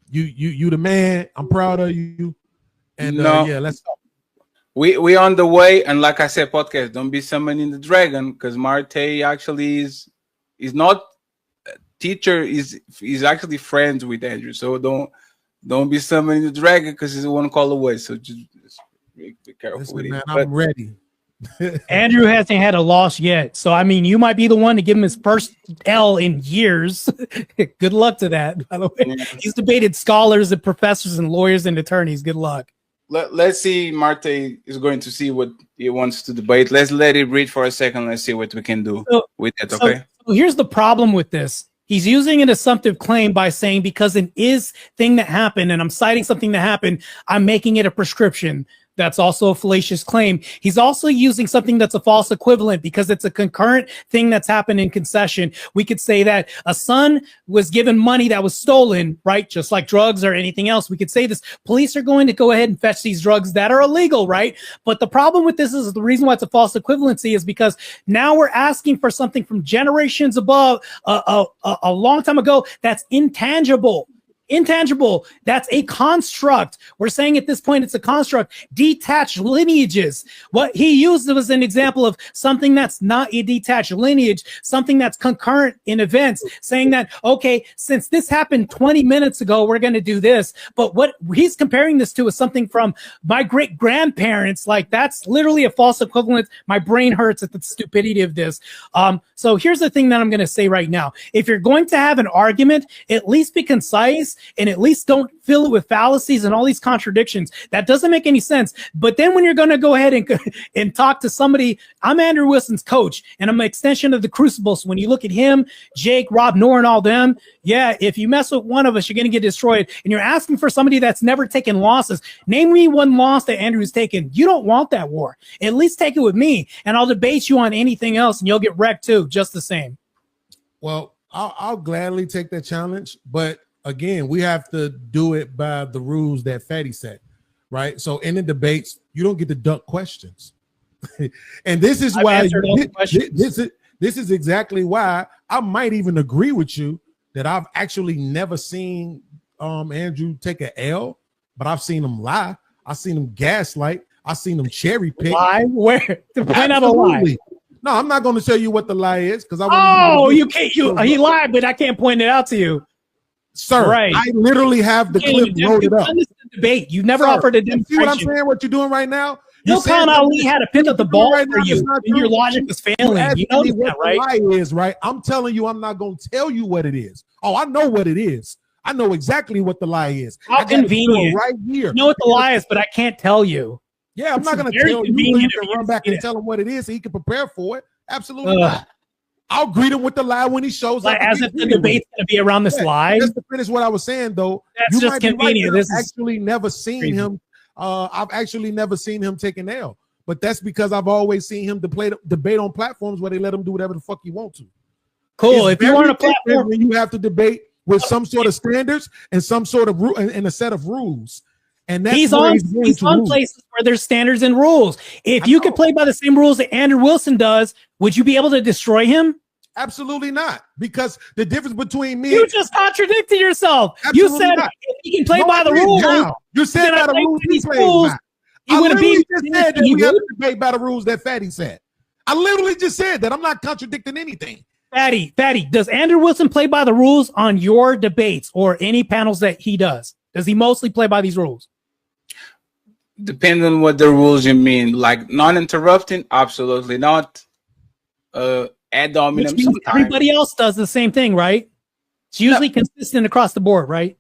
You the man. I'm proud of you. And yeah, let's go. We on the way, and like I said, podcast, don't be summoning the dragon, because Martae actually is not teacher, is actually friends with Andrew. So don't be summoning the dragon because he's one call away. So just be careful. Listen, with man, it. I'm ready. Andrew hasn't had a loss yet. So, I mean, you might be the one to give him his first L in years. Good luck to that, by the way. Yeah. He's debated scholars and professors and lawyers and attorneys. Good luck. Let's see. Martae is going to see what he wants to debate. Let's let it read for a second. Let's see what we can do with it. Okay. So here's the problem with this. He's using an assumptive claim by saying because an is thing that happened, and I'm citing something that happened, I'm making it a prescription. That's also a fallacious claim. He's also using something that's a false equivalent because it's a concurrent thing that's happened in concession. We could say that a son was given money that was stolen, right? Just like drugs or anything else. We could say this. Police are going to go ahead and fetch these drugs that are illegal, right? But the problem with this is the reason why it's a false equivalency is because now we're asking for something from generations above, a long time ago, that's intangible. That's a construct. We're saying at this point it's a construct. Detached lineages. What he used was an example of something that's not a detached lineage, something that's concurrent in events, saying that, okay, since this happened 20 minutes ago, we're going to do this. But what he's comparing this to is something from my great grandparents. Like, that's literally a false equivalent. My brain hurts at the stupidity of this. So here's the thing that I'm going to say right now. If you're going to have an argument, at least be concise and at least don't fill it with fallacies and all these contradictions. That doesn't make any sense. But then when you're going to go ahead and talk to somebody, I'm Andrew Wilson's coach and I'm an extension of the Crucible. So when you look at him, Jake, Rob, Nor, and all them, yeah, if you mess with one of us, you're going to get destroyed. And you're asking for somebody that's never taken losses. Name me one loss that Andrew's taken. You don't want that war. At least take it with me and I'll debate you on anything else and you'll get wrecked too, just the same. Well, I'll gladly take that challenge, but again, we have to do it by the rules that Fatty said, right? So in the debates, you don't get to duck questions. And this is why this is exactly why I might even agree with you that I've actually never seen Andrew take an L, but I've seen him lie. I've seen him gaslight. I've seen him cherry pick. Lie? Where? To point out a lie. No, I'm not going to tell you what the lie is because you can't. He lied, but I can't point it out to you. Sir, right. I literally have the clip loaded up. Debate. You've never offered a demonstration. See what I'm saying? What you're doing right now? No, Khan Ali had to pick up the ball right for you, and your logic was failing. You know that, right? The lie is, right? I'm telling you, I'm not going to tell you what it is. Oh, I know what it is. I know exactly what the lie is. How convenient! Right here. You know what the lie is, but I can't tell you. Yeah, I'm not going to tell you. You can run back and tell him what it is, so he can prepare for it. Absolutely not. I'll greet him with the lie when he shows up. As if the debate's going to be around this lie. Just to finish what I was saying, though, that's just convenient. I've actually never seen him. I've actually never seen him take an L, but that's because I've always seen him debate on platforms where they let him do whatever the fuck he want to. Cool. If you want a platform, when you have to debate with some sort of standards and some sort of and a set of rules. And that's he's on places where there's standards and rules. If you could play by the same rules that Andrew Wilson does, would you be able to destroy him? Absolutely not. Because the difference between me, you just contradicted yourself. You said if he can play by the rules, you said by the rules he plays by. I literally just said that we have to debate by the rules that Fatty said. I literally just said that. I'm not contradicting anything. Fatty, does Andrew Wilson play by the rules on your debates or any panels that he does? Does he mostly play by these rules? Depends on what the rules you mean. Like non-interrupting, absolutely not. Ad hominem. Everybody else does the same thing, right? It's usually consistent across the board, right?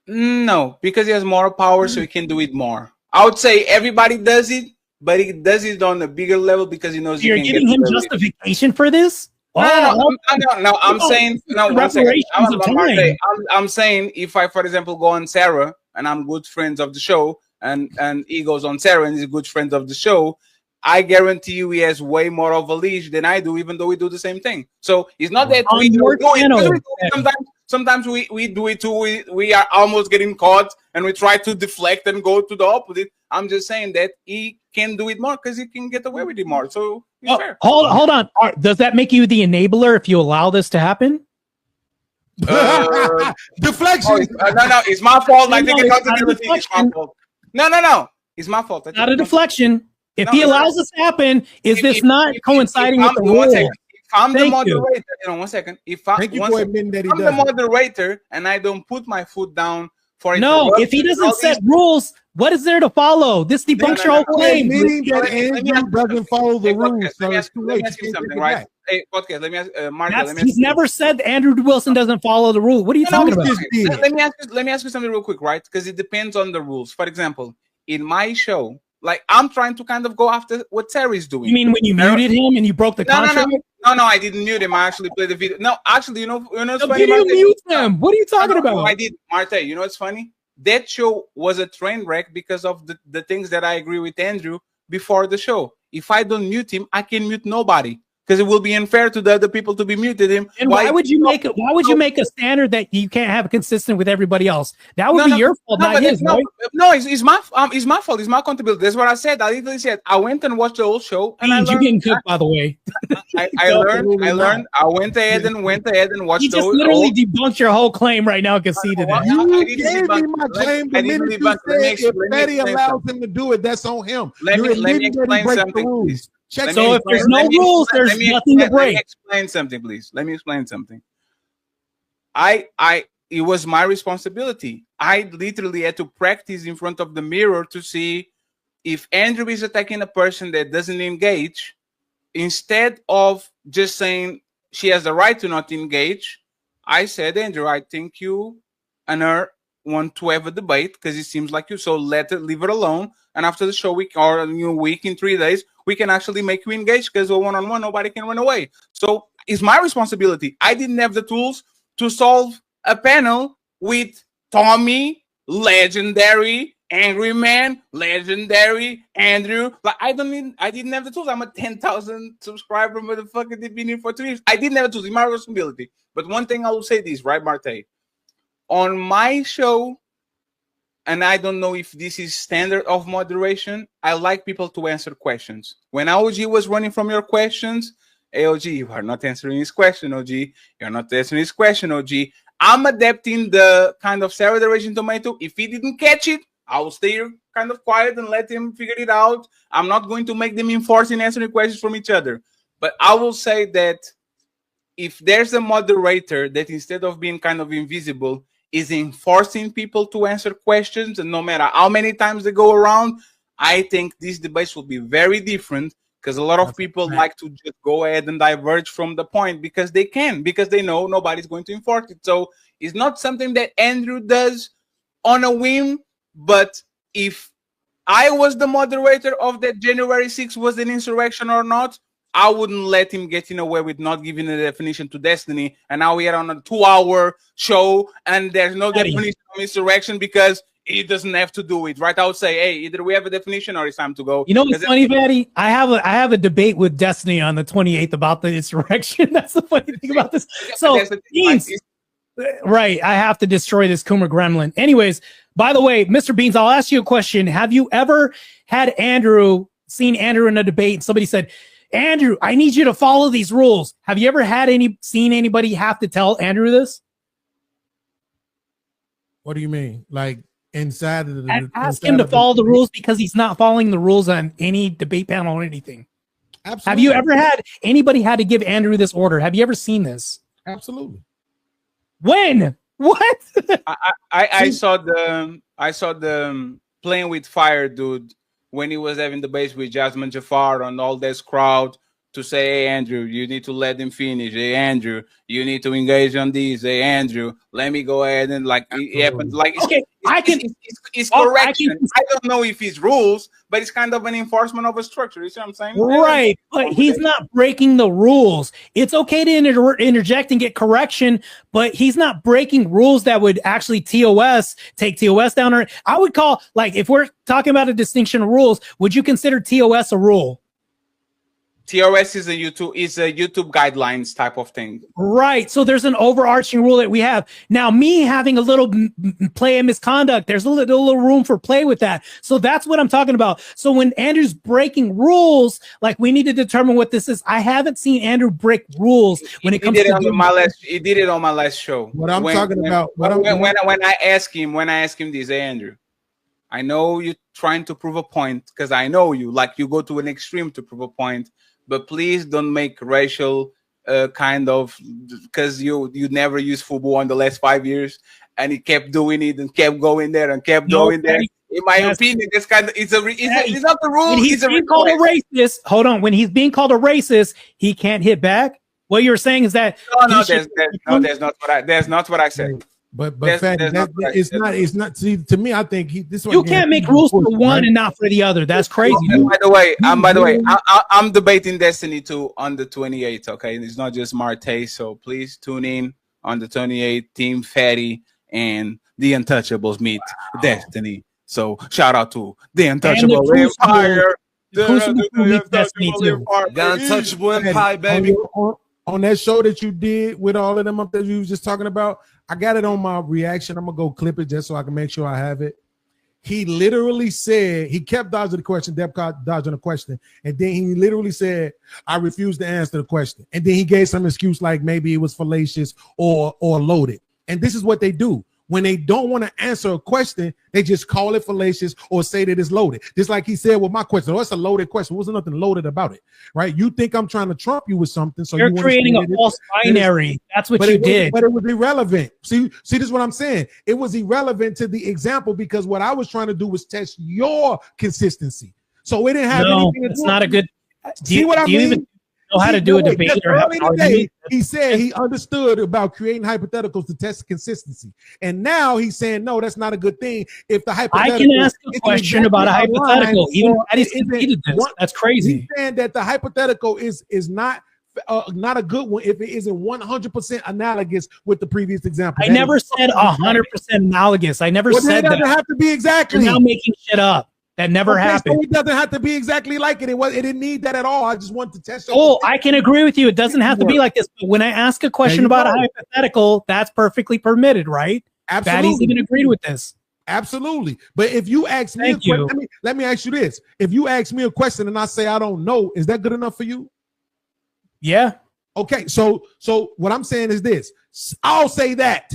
No, because he has more power, so he can do it more. I would say everybody does it, but he does it on a bigger level because he knows you're giving him justification for this. No, I'm saying I'm saying if I, for example, go on Sarah and I'm good friends of the show, and he goes on Sarah and he's good friends of the show, I guarantee you he has way more of a leash than I do, even though we do the same thing. So it's not that we do it. Sometimes we do it too. We are almost getting caught and we try to deflect and go to the opposite. I'm just saying that he can do it more because he can get away with it more. So fair. Hold on. Does that make you the enabler if you allow this to happen? Deflection. No, it's my fault. I think it's my fault. No. It's my fault. Not a deflection. If he allows this to happen, is this not coinciding with the rule? If I'm the moderator, one second. If I'm the moderator and I don't put my foot down for if he doesn't set rules, what is there to follow? This debunks your whole claim. Meaning that Andrew doesn't follow the rules, so it's too late. Let me ask you something, right? Hey, podcast. Let me ask Martae. He's never said Andrew Wilson doesn't follow the rule. What are you talking about? Let me ask you something real quick, right? Because it depends on the rules. For example, in my show, like I'm trying to kind of go after what Terry's doing. You mean when you muted him and you broke the contract? No, I didn't mute him. I actually played the video. No, actually, you know what's funny? You mute him. What are you talking about? I did, Martae. You know what's funny? that show was a train wreck because of the things that I agree with Andrew before the show. If I don't mute him, I can mute nobody because it will be unfair to the other people to be muted him. And why would you make a standard that you can't have consistent with everybody else? That would be your fault, not his, right? No, it's my fault. It's my accountability. That's what I said. I literally said I went and watched the whole show, and I learned. You getting cooked, by the way. I learned. I went ahead and watched. You just literally debunked your whole claim right now and conceded that. You gave me my claim the minute you said if Betty allows him to do it, that's on him. Let me explain something, please. So if there's no rules, there's nothing to break. Let me explain something, please. Let me explain something. It was my responsibility. I literally had to practice in front of the mirror to see if Andrew is attacking a person that doesn't engage, instead of just saying she has the right to not engage. I said, Andrew, I think you and her want to have a debate because it seems like you, so leave it alone. And after the show week or a new week in 3 days, we can actually make you engage because we're one-on-one, nobody can run away. So it's my responsibility. I didn't have the tools to solve a panel with Tommy, legendary, Angry Man, legendary, Andrew. Like I didn't have the tools. I'm a 10,000 subscriber motherfucker that been here for 2 years. I didn't have the tools. It's my responsibility. But one thing I will say this, right, Martae? On my show, and I don't know if this is standard of moderation, I like people to answer questions. When OG was running from your questions, hey, OG, you are not answering his question, OG. You're not answering his question, OG. I'm adapting the kind of Sarah the Raging Tomato. If he didn't catch it, I will stay kind of quiet and let him figure it out. I'm not going to make them enforcing answering questions from each other. But I will say that if there's a moderator that instead of being kind of invisible is enforcing people to answer questions, and no matter how many times they go around, I think these debates will be very different because a lot of people like to just go ahead and diverge from the point because they can, because they know nobody's going to enforce it. So it's not something that Andrew does on a whim, but if I was the moderator of that January 6th was an insurrection or not, I wouldn't let him get in away with not giving a definition to Destiny. And now we are on a 2-hour show and there's no definition of insurrection because he doesn't have to do it, right? I would say, hey, either we have a definition or it's time to go. You know what's funny, Fatty? I have a debate with Destiny on the 28th about the insurrection. That's the funny thing about this. So, Beans, right, I have to destroy this Coomer Gremlin. Anyways, by the way, Mr. Beans, I'll ask you a question. Have you ever had seen Andrew in a debate and somebody said, Andrew, I need you to follow these rules? Have you ever seen anybody have to tell Andrew this? What do you mean? Like inside of the ask him to follow the rules because he's not following the rules on any debate panel or anything. Absolutely. Have you ever had anybody had to give Andrew this order? Have you ever seen this? Absolutely. When? What? I saw the playing with fire dude when he was having debates with Jasmine Jafar and all this crowd to say, hey, Andrew, you need to let him finish. Hey, Andrew, you need to engage on these. Hey, Andrew, let me go ahead and it happens. Like, it's correction. I don't know if it's rules, but it's kind of an enforcement of a structure. You see what I'm saying? Right. But he's not breaking the rules. It's okay to interject and get correction, but he's not breaking rules that would actually take TOS down. Or I would call, like, if we're talking about a distinction of rules, would you consider TOS a rule? TOS is a YouTube guidelines type of thing. Right. So there's an overarching rule that we have. Now, me having a little play of misconduct, there's a little room for play with that. So that's what I'm talking about. So when Andrew's breaking rules, like we need to determine what this is. I haven't seen Andrew break rules when it comes to he did it on my last show. What I'm talking about. When I ask him this, hey, Andrew, I know you're trying to prove a point because I know you, like you go to an extreme to prove a point. But please don't make racial kind of, because you never used football in the last 5 years, and he kept doing it and kept going there and kept going there. In my opinion, this kind of it's not the rule. He's being called a racist. Hold on, when he's being called a racist, he can't hit back. What you're saying is that that's not what I said. But it's not. See, to me, I think you can't make rules for one and not for the other. That's crazy. By the way, I'm debating Destiny 2 on the 28th. Okay, it's not just Martae. So please tune in on the 28th. Team Fatty and the Untouchables meet Destiny. So shout out to the And the Untouchable Crucible. Empire. The Crucible meets Destiny Untouchable too. Empire. The Untouchable Empire, baby. On that show that you did with all of them up there you was just talking about, I got it on my reaction. I'm gonna go clip it just so I can make sure I have it. He literally said, he kept dodging the question, Deb kept dodging the question, and then he literally said, I refuse to answer the question. And then he gave some excuse like maybe it was fallacious or loaded. And this is what they do. When they don't want to answer a question, they just call it fallacious or say that it's loaded. Just like he said with my question. Oh, it's a loaded question. Wasn't nothing loaded about it, right? You think I'm trying to trump you with something. So you're creating a false binary. That's what you did. But it was irrelevant. See, this is what I'm saying. It was irrelevant to the example because what I was trying to do was test your consistency. So it didn't have anything to do. It's not a good. See what I mean? Even know how to do a debate or have an argument? He said he understood about creating hypotheticals to test consistency, and now he's saying no, that's not a good thing. If the hypothetical, I can ask a question about a hypothetical. Even Patty's conceded this. That's crazy. He's saying that the hypothetical is not a good one if it isn't 100% analogous with the previous example. I never said 100% analogous. I never said that. It doesn't have to be exactly. You're now making shit up. That never happened. So it doesn't have to be exactly like it. It didn't need that at all. I just wanted to test. Oh, I can agree with you. It doesn't have to be like this. But when I ask a question about a hypothetical, that's perfectly permitted, right? Absolutely. Patty's even agreed with this. Absolutely. But if you ask me, let me ask you this: if you ask me a question and I say I don't know, is that good enough for you? Yeah. Okay. So what I'm saying is this: I'll say that.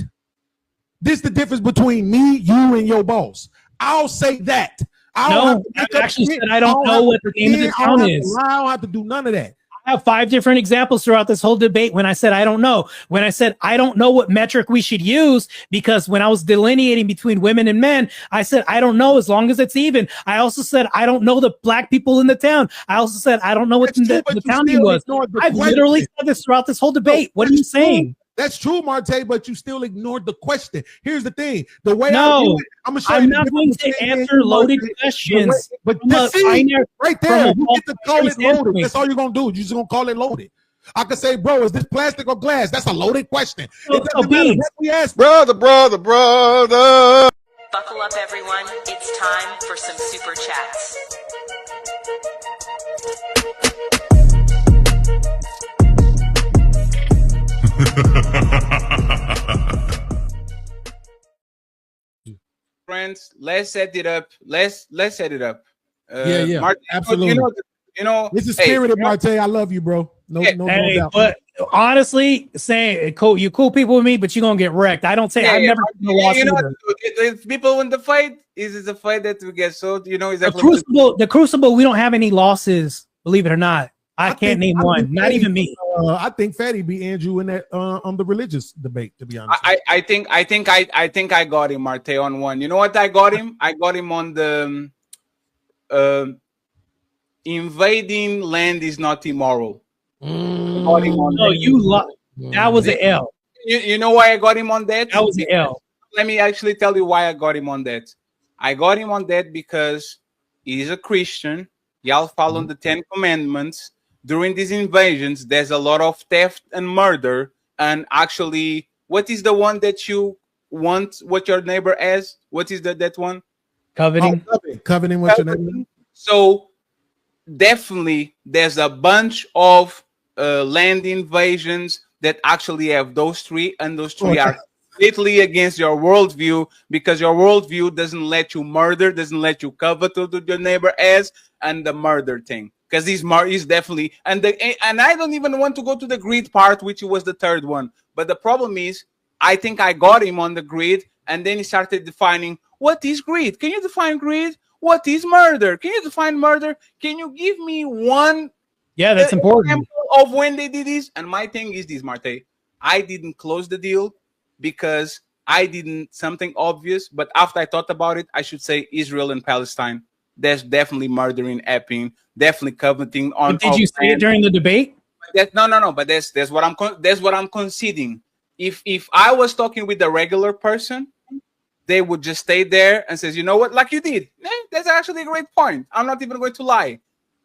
This is the difference between me, you, and your boss. I'll say that. I actually said I don't know what the name of the town is. I don't have to do none of that. I have 5 different examples throughout this whole debate when I said I don't know. When I said I don't know what metric we should use, because when I was delineating between women and men, I said I don't know as long as it's even. I also said I don't know the black people in the town. I also said I don't know what the town was. I've literally said this throughout this whole debate. What are you saying? That's true, Martae, but you still ignored the question. Here's the thing: the way I'm not going to answer loaded questions. But right there, you get to call it loaded. That's all you're gonna do. You're just gonna call it loaded. I could say, bro, is this plastic or glass? That's a loaded question. It doesn't matter what we ask. Brother. Buckle up, everyone. It's time for some super chats. Friends, let's set it up. Let's set it up. Yeah, Martae, absolutely. You know, this is spirited, Martae. I love you, bro. No doubt. But honestly, saying cool, you cool people with me, but you're gonna get wrecked. I don't say I've never lost. People in the fight is a fight that we get so exactly. The Crucible, we don't have any losses. Believe it or not, I can't name one. Not even me. I think Fatty beat Andrew in that on the religious debate. To be honest, I think I got him, Martae, on one. You know what I got him? I got him on the invading land is not immoral. No, that was an L. You know why I got him on that? That was an L. Let me actually tell you why I got him on that. I got him on that because he's a Christian. Y'all follow the 10 Commandments. During these invasions, there's a lot of theft and murder. And actually, what is the one that you want what your neighbor has? What is that one? Coveting. Coveting with your neighbor. So definitely there's a bunch of land invasions that actually have those 3, and those 3 are completely against your worldview, because your worldview doesn't let you murder, doesn't let you covet what your neighbor has, and the murder thing. Because he's definitely, and I don't even want to go to the greed part, which was the 3rd one. But the problem is, I think I got him on the greed, and then he started defining what is greed. Can you define greed? What is murder? Can you define murder? Can you give me one? Yeah, that's important. Of when they did this? And my thing is this, Martae. I didn't close the deal because I didn't something obvious. But after I thought about it, I should say Israel and Palestine. There's definitely murdering happening. Definitely coveting on. But did you say it during the debate? No. But that's what I'm conceding. If I was talking with a regular person, they would just stay there and says, you know what, like you did. That's actually a great point. I'm not even going to lie.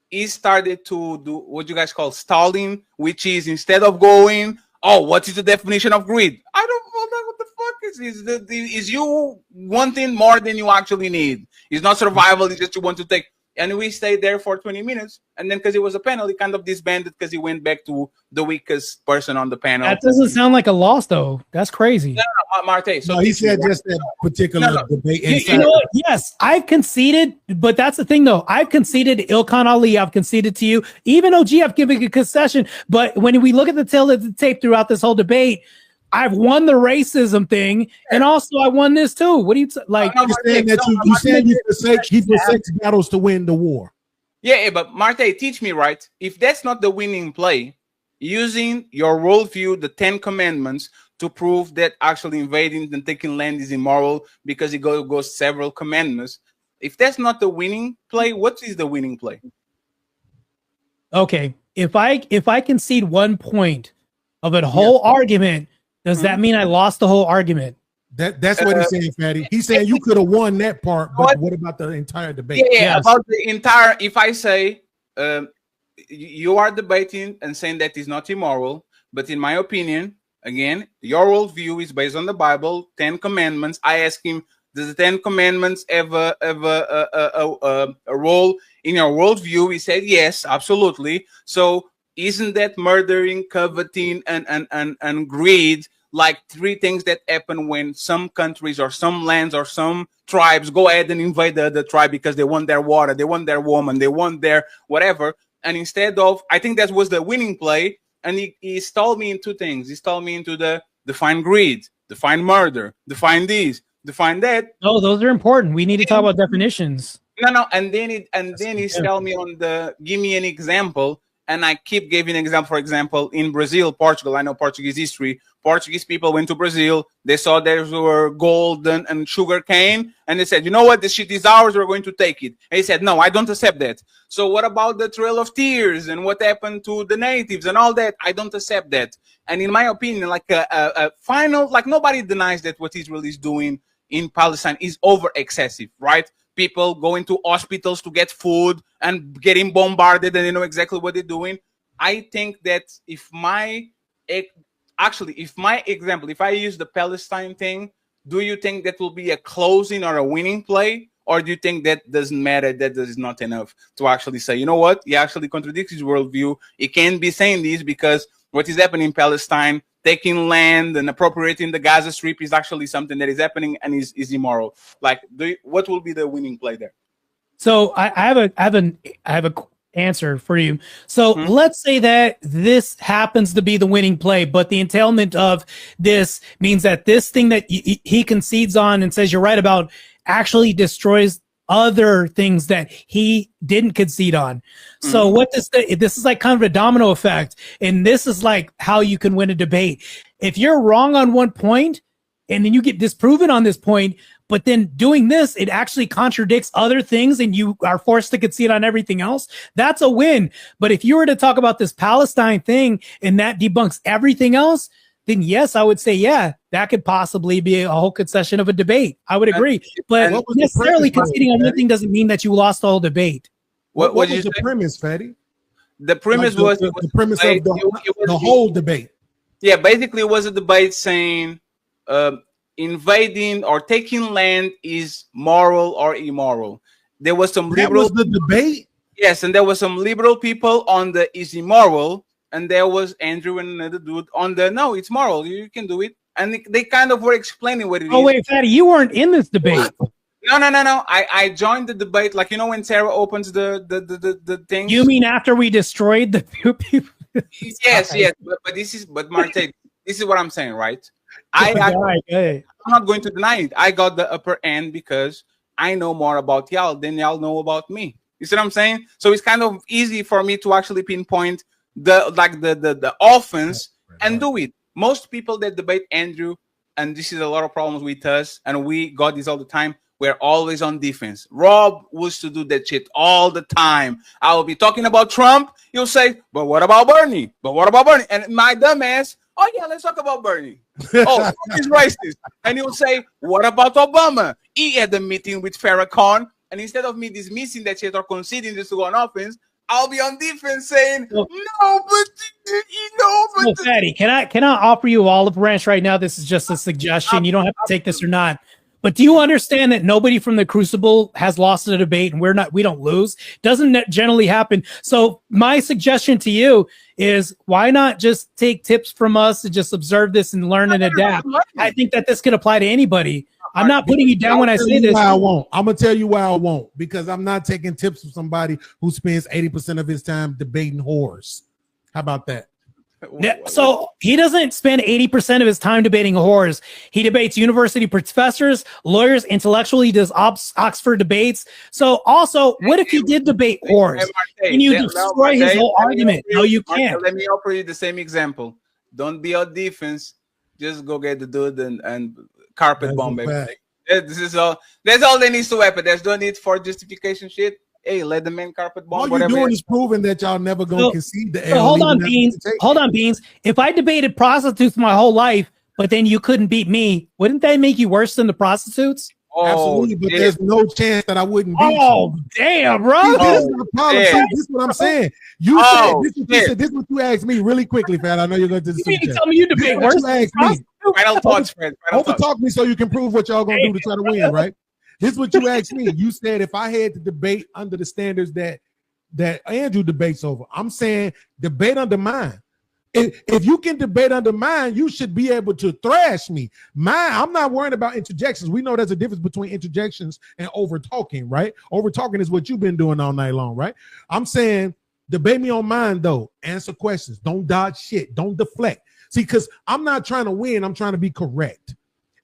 He started to do what you guys call stalling, which is instead of going, oh, what is the definition of greed? I don't know what the fuck It's you wanting more than you actually need. It's not survival. It's just you want to take. And we stayed there for 20 minutes. And then because it was a panel, he kind of disbanded because he went back to the weakest person on the panel. That doesn't sound like a loss, though. That's crazy. No, Martae. So no, he said just that particular debate. You know what? Yes, I've conceded, but that's the thing, though. I've conceded to Ilkhan Ali. I've conceded to you. Even OG, I've given a concession. But when we look at the tail of the tape throughout this whole debate, I've won the racism thing, and also I won this too. What do you like? You're saying that you said he forsakes battles to win the war. Yeah, but Martae, teach me right. If that's not the winning play, using your worldview, the 10 commandments, to prove that actually invading and taking land is immoral because it goes several commandments. If that's not the winning play, what is the winning play? Okay, if I concede 1 point of a whole argument, does that mean I lost the whole argument? That's what he's saying, Fatty. He's saying you could have won that part, but what about the entire debate? Yeah, about the entire. If I say you are debating and saying that is not immoral, but in my opinion, again, your worldview is based on the Bible, 10 commandments. I ask him, does the 10 commandments have a role in your worldview? He said yes, absolutely. So isn't that murdering, coveting, and greed like 3 things that happen when some countries or some lands or some tribes go ahead and invade the other tribe because they want their water, they want their woman, they want their whatever. And instead of, I think that was the winning play. And he stalled me in 2 things. He stalled me into the define greed, define murder, define this, define that. No, those are important. We need to talk about definitions. No. And then he stalled me on the give me an example. And I keep giving an example. For example, in Brazil, Portugal, I know Portuguese history. Portuguese people went to Brazil. They saw there were gold and sugar cane. And they said, you know what? This shit is ours. We're going to take it. And he said, no, I don't accept that. So what about the Trail of Tears and what happened to the natives and all that? I don't accept that. And in my opinion, like a final, like nobody denies that what Israel is doing in Palestine is over excessive, right? People going to hospitals to get food and getting bombarded and they know exactly what they're doing. I think that if I use the Palestine thing, do you think that will be a closing or a winning play? Or do you think that doesn't matter, that is not enough to actually say, you know what? He actually contradicts his worldview. He can't be saying this because what is happening in Palestine, taking land and appropriating the Gaza Strip is actually something that is happening and is immoral. Like, what will be the winning play there? So I have a answer for you. So let's say that this happens to be the winning play, but the entailment of this means that this thing that he concedes on and says you're right about actually destroys other things that he didn't concede on. So what this is like kind of a domino effect, and this is like how you can win a debate. If you're wrong on one point and then you get disproven on this point, but then doing this, it actually contradicts other things and you are forced to concede on everything else, that's a win. But if you were to talk about this Palestine thing and that debunks everything else, then yes, I would say, yeah, that could possibly be a whole concession of a debate. I would agree. But necessarily conceding on one thing doesn't mean that you lost the whole debate. What was the premise, Fatty? The premise was the premise of the whole debate. Yeah, basically it was a debate saying invading or taking land is moral or immoral. There was some liberal. That was the debate? Yes, and there was some liberal people on the is immoral, and there was Andrew and another dude on the no, it's moral. You can do it. And they kind of were explaining what it is. Oh, wait, Fatty, you weren't in this debate. No. I joined the debate. Like, you know, when Sarah opens the thing. You mean after we destroyed the few people? Yes. But Martae, this is what I'm saying, right? I'm not going to deny it. I got the upper end because I know more about y'all than y'all know about me. You see what I'm saying? So it's kind of easy for me to actually pinpoint the offense and do it. Most people that debate Andrew, and this is a lot of problems with us, and we got this all the time, we're always on defense. Rob used to do that shit all the time. I will be talking about Trump. He'll say, but what about Bernie? But what about Bernie? And my dumb ass, oh yeah, let's talk about Bernie. Oh, he's racist. And he'll say, what about Obama? He had a meeting with Farrakhan. And instead of me dismissing that shit or conceding this to go on offense, I'll be on defense saying, So, but Fatty, can I offer you an olive branch right now? This is just a suggestion. You don't have to take this or not. But do you understand that nobody from the Crucible has lost a debate, and we don't lose? Doesn't that generally happen? So my suggestion to you is, why not just take tips from us and just observe this and learn and adapt? I think that this could apply to anybody. I'm not putting you down when I say this. I won't. I'm gonna tell you why I won't, because I'm not taking tips from somebody who spends 80% of his time debating whores. How about that? So he doesn't spend 80% of his time debating whores. He debates university professors, lawyers, intellectually. He does Oxford debates. So also, what if he did debate whores? Can you destroy his whole argument? No, you can't. Let me offer you the same example. Don't be on defense. Just go get the dude and carpet bomb everything. This is all. That's all they need to happen. There's no need for justification shit. Hey, let the man carpet bomb. All you're doing is proving that y'all never gonna concede the L. So hold on, Beans. Hold on, Beans. If I debated prostitutes my whole life, but then you couldn't beat me, wouldn't that make you worse than the prostitutes? Absolutely, but there's no chance that I wouldn't beat you. Damn, bro. This is the problem. See, this is what I'm saying. You said this is what you asked me really quickly, Fat. I know you're going to do this. You tell me you debate worse than prostitutes. Final thoughts, friend. Overtalk me so you can prove what y'all gonna do to try to win, right? This is what you asked me. You said if I had to debate under the standards that Andrew debates over, I'm saying debate under mine. If you can debate under mine, you should be able to thrash me. I'm not worrying about interjections. We know there's a difference between interjections and over talking, right? Over talking is what you've been doing all night long, right? I'm saying debate me on mine though. Answer questions. Don't dodge shit. Don't deflect. See, because I'm not trying to win. I'm trying to be correct.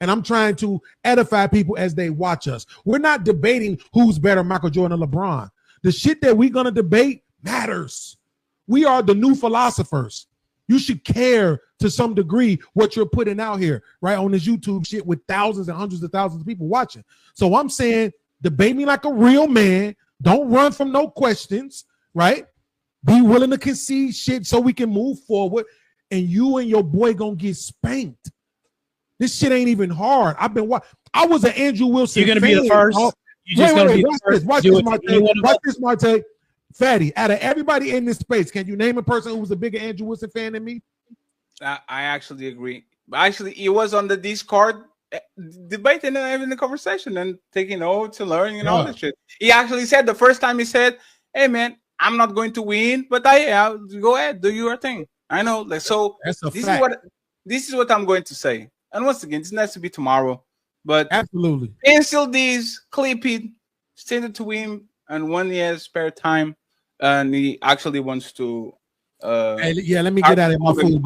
And I'm trying to edify people as they watch us. We're not debating who's better, Michael Jordan or LeBron. The shit that we're going to debate matters. We are the new philosophers. You should care to some degree what you're putting out here, right, on this YouTube shit with thousands and hundreds of thousands of people watching. So I'm saying debate me like a real man. Don't run from no questions, right? Be willing to concede shit so we can move forward. And you and your boy going to get spanked. This shit ain't even hard. I was an Andrew Wilson. You're gonna be the first. You're just gonna be the first. Watch this, Martae. Watch this, Martae. Fatty, out of everybody in this space, can you name a person who was a bigger Andrew Wilson fan than me? I actually agree. Actually, he was on the Discord debating and having the conversation and taking notes and learning and all that shit. He actually said the first time he said, "Hey man, I'm not going to win, but go ahead, do your thing." I know. Like, so this is what I'm going to say. And once again, this needs to be tomorrow. But absolutely, pencil these, clip it, send it to him, and when he has spare time, and he actually wants to. Let me get out of my food.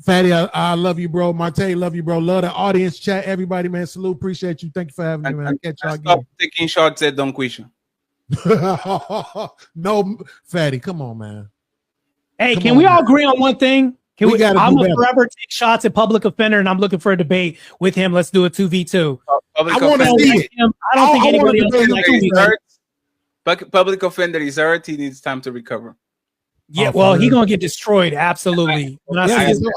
Fatty, I love you, bro. Martae, love you, bro. Love the audience, chat, everybody, man. Salute, appreciate you. Thank you for having me, man. Catch y'all stop taking shots at Don Quisha. No, Fatty, come on, man. Hey, can we all agree on one thing? I'm a forever take shots at public offender, and I'm looking for a debate with him. Let's do a 2v2. I want to see it. I don't think anybody else would like it. Public offender is hurt. He needs time to recover. Yeah, well, he's gonna get destroyed. Absolutely. This is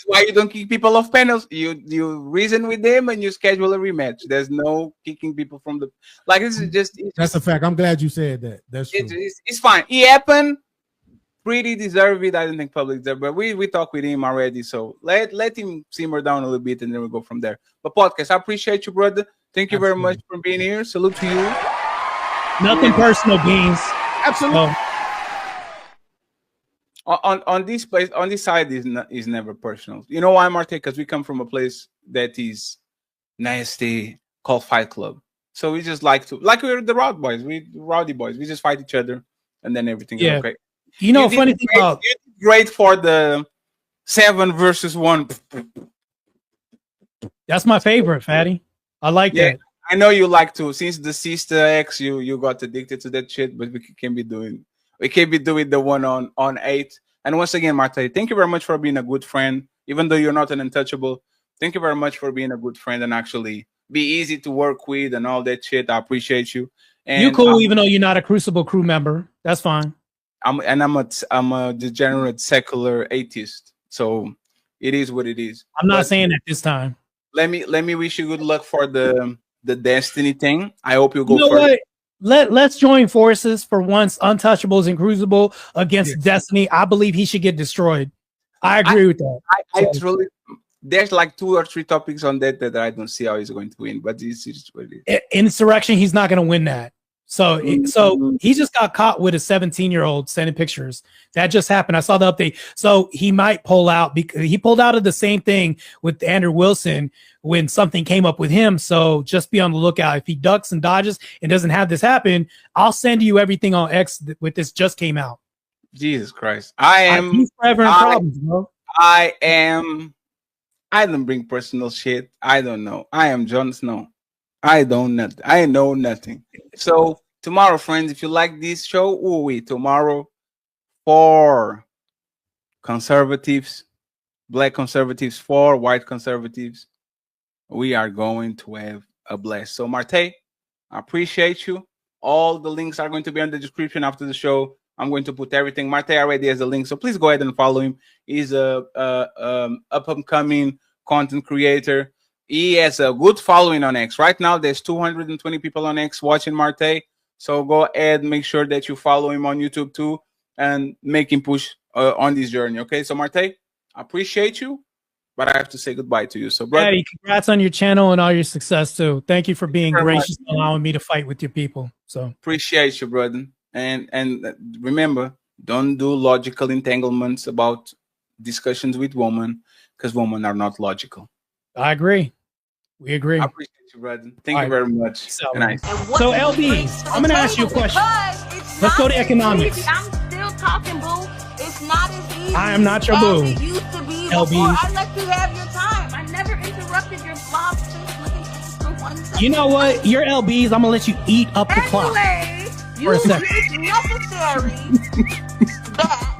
why you don't kick people off panels. You reason with them and you schedule a rematch. There's no kicking people from the This is just. That's a fact. I'm glad you said that. That's true. It's fine. It happened. Pretty deserve it. I don't think public deserve, but we talked with him already. So let him simmer down a little bit, and then we'll go from there. But podcast, I appreciate you, brother. Thank you very much for being here. Salute to you. Nothing personal, Beans. Absolutely. On this place, on this side is never personal. You know why, Martae? Because we come from a place that is nasty, called Fight Club. So we just like we're the rowdy boys. We just fight each other, and then everything is okay. You know, funny thing about you did great for the 7 versus 1. That's my favorite, Fatty. I like that. I know you like to. Since the Sister X, you got addicted to that shit, but we can't be doing the one on 8. And once again, Martae, thank you very much for being a good friend. Even though you're not an untouchable, thank you very much for being a good friend and actually be easy to work with and all that shit. I appreciate you. And you're cool, even though you're not a Crucible crew member. That's fine. I'm a degenerate secular atheist, so it is what it is. I'm not saying that this time. Let me wish you good luck for the Destiny thing. I hope you go first. What? let's join forces for once. Untouchables and Crucible against Destiny. I believe he should get destroyed. I agree with that. I truly. There's like 2 or 3 topics on that I don't see how he's going to win, but this is really Insurrection. He's not going to win that. So he just got caught with a 17-year-old sending pictures. That just happened. I saw the update. So he might pull out because he pulled out of the same thing with Andrew Wilson when something came up with him. So just be on the lookout. If he ducks and dodges and doesn't have this happen, I'll send you everything on X with this just came out. Jesus Christ. He's forever in problems, bro. I don't bring personal shit. I don't know. I am Jon Snow. I know nothing. So tomorrow, friends, if you like this show, tomorrow for conservatives, black conservatives, for white conservatives, we are going to have a blast. So Martae, I appreciate you. All the links are going to be in the description after the show. I'm going to put everything. Martae already has a link, so please go ahead and follow him. He's a up-and-coming content creator. He has a good following on X. Right now, there's 220 people on X watching Martae. So go ahead, make sure that you follow him on YouTube too, and make him push on this journey. Okay, so Martae, I appreciate you, but I have to say goodbye to you. So, brother, Daddy, congrats on your channel and all your success too. Thank you for being gracious and allowing me to fight with your people. So appreciate you, brother. And remember, don't do logical entanglements about discussions with women, because women are not logical. I agree. We agree. I appreciate you, brother. Thank you very much. So LB, I'm gonna ask you a question. Let's go to economics. I'm still talking, boo. It's not as easy. I am not your boo. It used to be LB. before. I let you have your time. I never interrupted your vlog looking for 1 second. You know what? Your LBs, I'm gonna let you eat up the clock. For a second. It's necessary that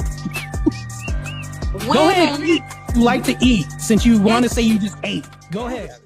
Go ahead and eat. You like to eat since you want to say you just ate. Go ahead.